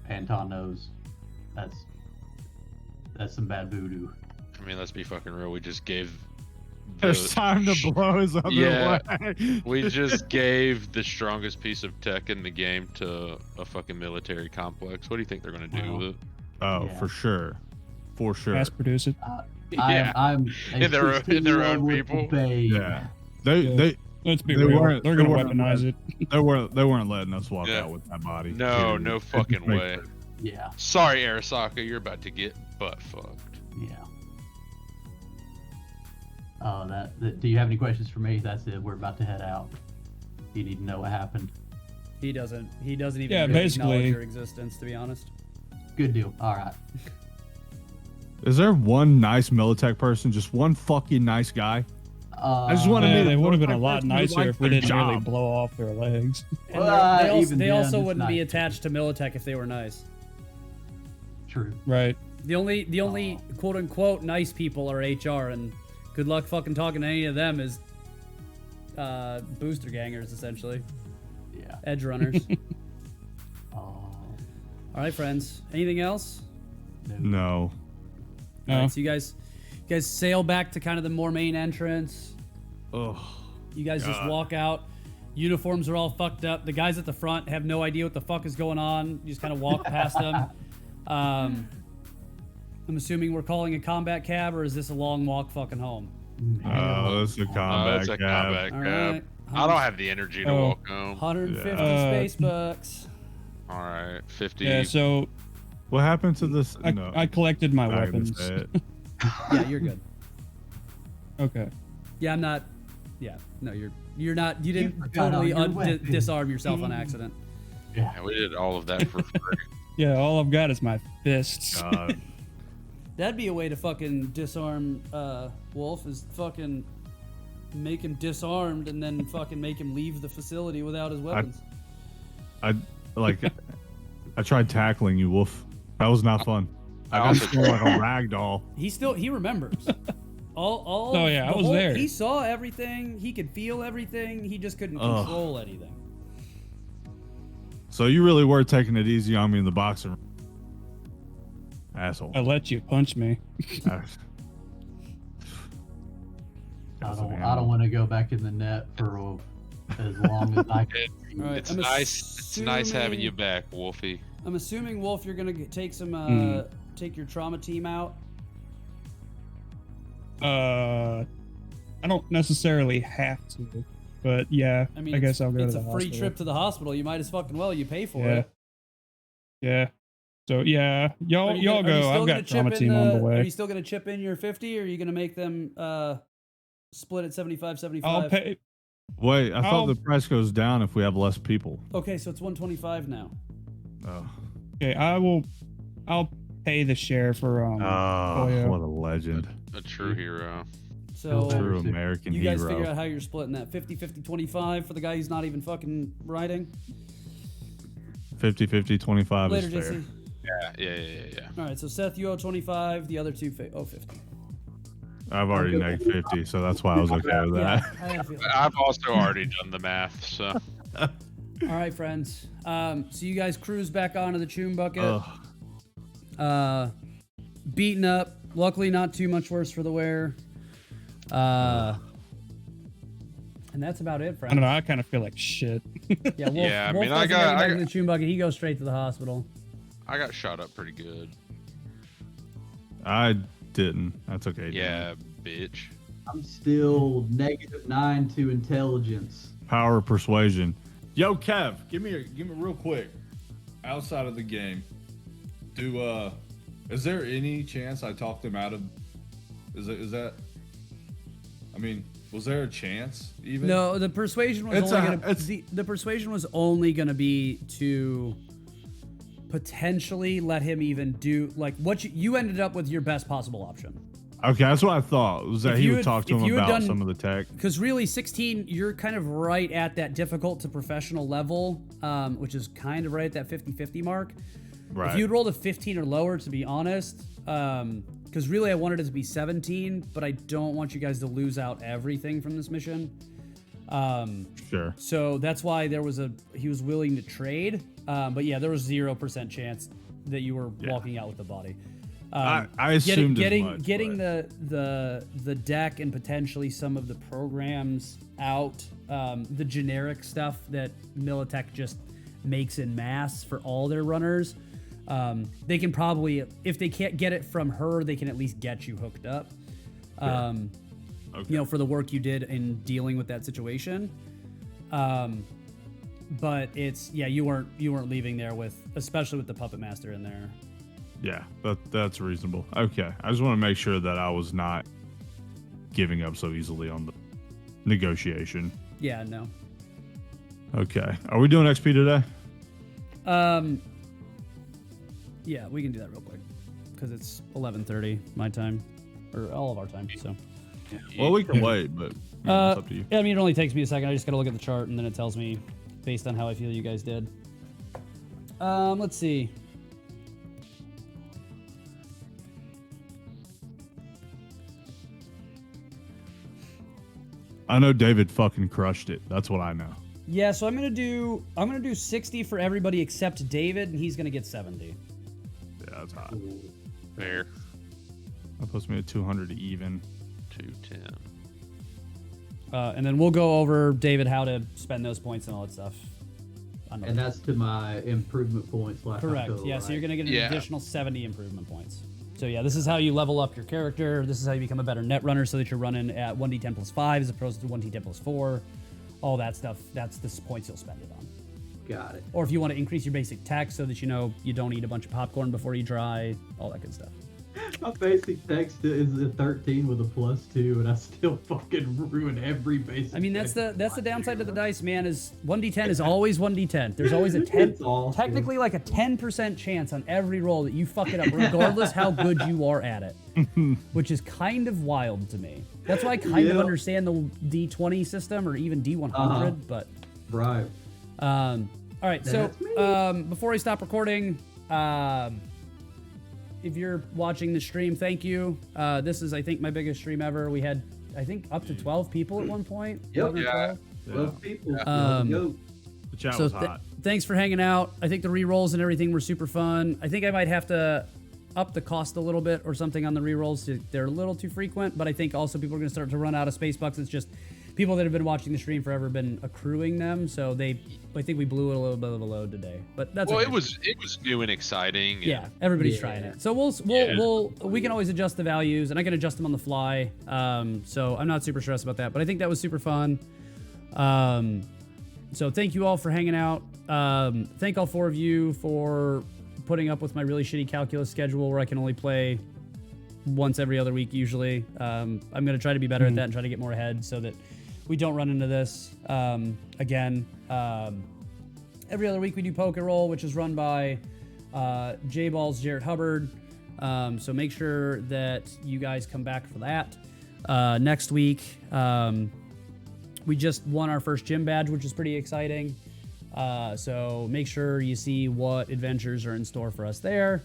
Anton knows that's some bad voodoo. I mean, let's be fucking real. We just gave. There's time to blow his other Yeah. way. We just gave the strongest piece of tech in the game to a fucking military complex. What do you think they're gonna do Well, with it? Oh, Yeah. for sure. For sure. Mass produce it. Yeah. I'm a In their own 16-year-old people? babe. Yeah. They Yeah. they Let's be They real. weren't- They're they gonna weren't weaponize it. they weren't letting us walk Yeah. out with that body. No, Period. no Let's fucking just make way. sure. Yeah. Sorry, Arasaka, you're about to get butt fucked. Yeah. Do you have any questions for me? That's it. We're about to head out. You need to know what happened. He doesn't even Yeah, really basically. acknowledge your existence, to be honest. Good deal. All right. Is there one nice Militech person? Just one fucking nice guy? I just wanna Yeah, meet they a would have been a military lot person who nicer likes if we their didn't really job. blow off their legs. And Well, they also, even they then, also it's wouldn't be nice. attached to Militech if they were nice. True. Right. The only quote unquote nice people are HR, and good luck fucking talking to any of them is booster gangers, essentially. Yeah. Edge runners. Oh, All right, friends. Anything else? No. All No. right, so you guys sail back to kind of the more main entrance. Ugh. You guys just God. walk out. Uniforms are all fucked up. The guys at the front have no idea what the fuck is going on. You just kind of walk past them. I'm assuming we're calling a combat cab, or is this a long walk fucking home? Oh, that's a combat It's a cab. combat All cab. right. I don't have the energy to Oh. walk home. 150 Yeah. space bucks. All right, 50. Yeah. So What happened to this? I collected my I'm not gonna weapons. say it. Yeah, you're good. Okay. Yeah, I'm not. Yeah, no, you're not. You didn't forgot totally all your weapons. disarm yourself on accident. Yeah, we did all of that for free. Yeah. All I've got is my fists. God. That'd be a way to fucking disarm Wolf, is fucking make him disarmed and then fucking make him leave the facility without his weapons. I tried tackling you, Wolf. That was not fun. I I got also thrown like a rag doll. He remembers. All. Oh, yeah, I the was there. He saw everything. He could feel everything. He just couldn't Ugh. control anything. So you really were taking it easy on me in the boxing room. Asshole. I let you punch me. I don't want to go back in the net for as long as I can. All right, It's I'm nice. It's nice having you assuming- back, Wolfie. I'm assuming Wolf, you're gonna take some take your trauma team out. I don't necessarily have to, but yeah. I mean, guess I'll go to it's the a free hospital. trip to the hospital. You might as fucking well. You pay for Yeah. it. Yeah. So yeah, Are y'all you y'all gonna- are you go. still I've gonna got trauma chip team in on the Are way. you still gonna chip in your 50, or are you gonna make them split at 75-75? I'll pay. Wait, I thought I'll- the price goes down if we have less people. Okay, so it's 125 now. Oh, Okay, I'll pay the share for yeah. What a legend. A true hero. So better. True American you guys hero. figure out how you're splitting that 50-50-25 for the guy who's not even fucking riding. 50-50, 25 Later, is fair. JC. Yeah. All right, so Seth, you owe 25. The other two owe 50. I've already negged 50, so that's why I was okay with Yeah, that. I had a feeling. I've also already done the math, so All right, friends. So you guys cruise back onto the Choom bucket. Ugh. Beaten up. Luckily, not too much worse for the wear. And that's about it, I friends. don't know. I kind of feel like shit. Yeah, Wolf, Yeah, I Wolf mean, I doesn't got- get I back to the Choom bucket. He goes straight to the hospital. I got shot up pretty good. I didn't. That's okay. Dan. Yeah, bitch. I'm still -9 to intelligence. Power of persuasion. Yo, Kev, give me real quick. Outside of the game, is there any chance I talked him out of? Is that I mean, was there a chance even? No, the persuasion was the persuasion was only gonna be to potentially let him even do like what you ended up with your best possible option. Okay, that's what I thought. Was that If he you would had- talk to if him you had about done- some of the tech? Because really, 16, you're kind of right at that difficult to professional level, which is kind of right at that 50-50 mark. Right. If you'd rolled a 15 or lower, to be honest, because really I wanted it to be 17, but I don't want you guys to lose out everything from this mission. Sure. So that's why he was willing to trade. But yeah, there was 0% chance that you were walking out with the body. I assumed getting as much, getting but- the deck and potentially some of the programs out, the generic stuff that Militech just makes in mass for all their runners. They can probably, if they can't get it from her, they can at least get you hooked up. Okay. You know, for the work you did in dealing with that situation. But you weren't leaving there with, especially with the puppet master in there. Yeah, that's reasonable. Okay, I just want to make sure that I was not giving up so easily on the negotiation. Yeah, no. Okay, are we doing XP today? Yeah, we can do that real quick because it's 11:30 my time, or all of our time. So, Well, we can wait, but it's up to you. yeah, I mean, it only takes me a second. I just gotta look at the chart and then it tells me based on how I feel you guys did. Let's see. I know David fucking crushed it. That's what I know. Yeah, so I'm gonna do 60 for everybody except David, and he's gonna get 70. Yeah, that's hot. Fair. That puts me at 200 even. 210. And then we'll go over, David, how to spend those points and all that stuff. And that's to my improvement points. Like Correct. I feel, Yeah, right? so you're gonna get an Yeah. additional 70 improvement points. So yeah, this is how you level up your character. This is how you become a better net runner, so that you're running at 1d10 plus 5 as opposed to 1d10 plus 4. All that stuff. That's the points you'll spend it on. Got it. Or if you want to increase your basic tech so that you know you don't eat a bunch of popcorn before you dry, all that good stuff. My basic text is a 13 with a +2, and I still fucking ruin every basic. I mean, that's text. the downside of the dice, man. Is 1d10 is always 1d10. There's always a 10, It's awesome. technically like a 10% chance on every roll that you fuck it up, regardless how good you are at it, which is kind of wild to me. That's why I kind of Yeah. understand the D20 system or even D100, but Right. all right. So That's me. before I stop recording, if you're watching the stream, thank you. This is, I think, my biggest stream ever. We had, I think, up to 12 people at one point. Yep. 11 or Yeah. 12. Well, people, Um, go. The chat So was hot. thanks for hanging out. I think the re-rolls and everything were super fun. I think I might have to up the cost a little bit or something on the re-rolls. They're a little too frequent, but I think also people are going to start to run out of space bucks. It's just people that have been watching the stream forever have been accruing them. So I think we blew it a little bit of a load today, but that's Well, okay. it was new and exciting. And Yeah, everybody's Yeah. trying it. So we can always adjust the values, and I can adjust them on the fly. So I'm not super stressed about that. But I think that was super fun. So thank you all for hanging out. Thank all 4 of you for putting up with my really shitty calculus schedule where I can only play once every other week usually. I'm gonna try to be better at that and try to get more ahead so that we don't run into this again. Every other week we do Poker Roll, which is run by J-Balls Jarrett Hubbard. So make sure that you guys come back for that. Next week, we just won our first gym badge, which is pretty exciting. So make sure you see what adventures are in store for us there.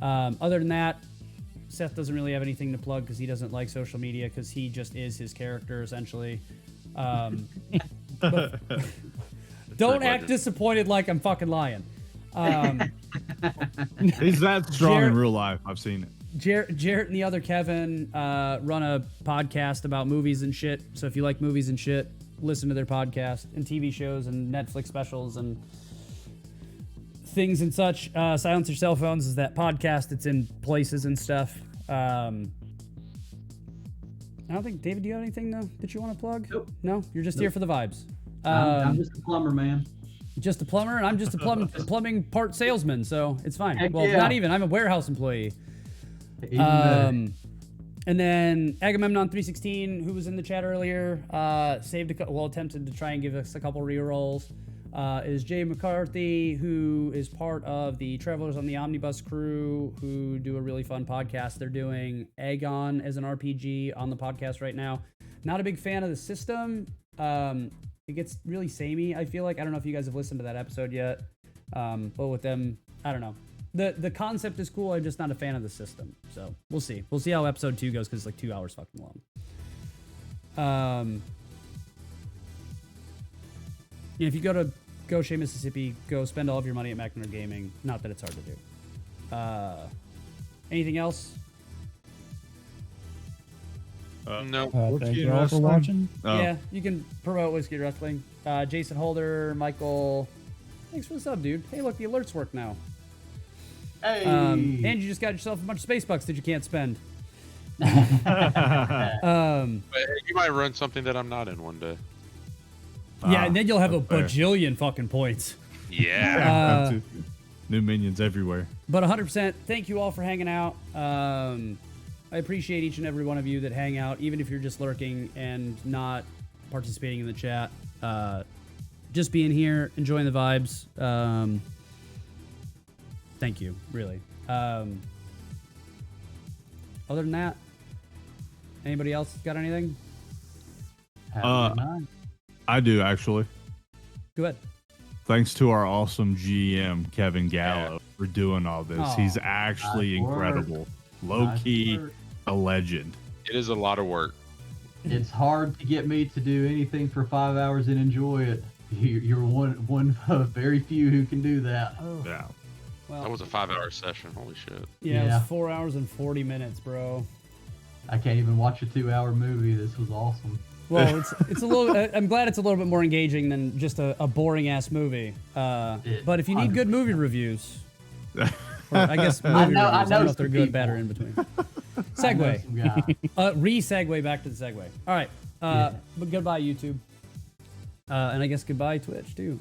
Other than that, Seth doesn't really have anything to plug because he doesn't like social media because he just is his character essentially. Don't act disappointed like I'm fucking lying. He's that strong Jared- in real life. I've seen it. Jarrett and the other Kevin run a podcast about movies and shit. So if you like movies and shit, listen to their podcast and TV shows and Netflix specials and things and such. Silence Your Cell Phones is that podcast. It's in places and stuff. I don't think, David, do you have anything that you want to plug? Nope. No? You're just here for the vibes. I'm just a plumber, man. Just a plumber, and I'm just a plumbing part salesman, so it's fine. Heck Well, yeah. not even. I'm a warehouse employee. Even better. And then Agamemnon 316, who was in the chat earlier, attempted to try and give us a couple rerolls. Is Jay McCarthy, who is part of the Travelers on the Omnibus crew, who do a really fun podcast. They're doing Agon as an RPG on the podcast right now. Not a big fan of the system. It gets really samey, I feel like. I don't know if you guys have listened to that episode yet. But with them, I don't know. The concept is cool. I'm just not a fan of the system. So we'll see. We'll see how episode 2 goes because it's like 2 hours fucking long. If you go to Goshen, Mississippi, go spend all of your money at McNamara Gaming. Not that it's hard to do. Anything else? No. Thank you all for watching. Oh. Yeah, you can promote Whiskey Wrestling. Jason Holder, Michael, thanks for the sub, dude. Hey, look, the alerts work now. Hey. And you just got yourself a bunch of space bucks that you can't spend. But you might run something that I'm not in one day. Yeah, and then you'll have a fair. bajillion fucking points. Yeah. New minions everywhere. But 100%, thank you all for hanging out. I appreciate each and every one of you that hang out, even if you're just lurking and not participating in the chat. Just being here, enjoying the vibes. Thank you, really. Other than that, anybody else got anything? Have a good night. I do, actually. Go ahead. Thanks to our awesome GM, Kevin Gallo, for doing all this. Aw. He's actually Nice work. incredible. Low Nice key, work. a legend. It is a lot of work. It's hard to get me to do anything for 5 hours and enjoy it. You're one of very few who can do that. Oh, Yeah. well, That was a 5-hour session. Holy shit. yeah, it Yeah. was 4 hours and 40 minutes, bro. I can't even watch a 2-hour movie. This was awesome. Well, it's a little. I'm glad it's a little bit more engaging than just a boring ass movie. But if you need good movie reviews, or I guess movie reviews, I don't know if they're some good, bad, or in people. between. I know Segue. some guy. Re-segue back to the segue. All right. Yeah. But goodbye YouTube. And I guess goodbye Twitch too.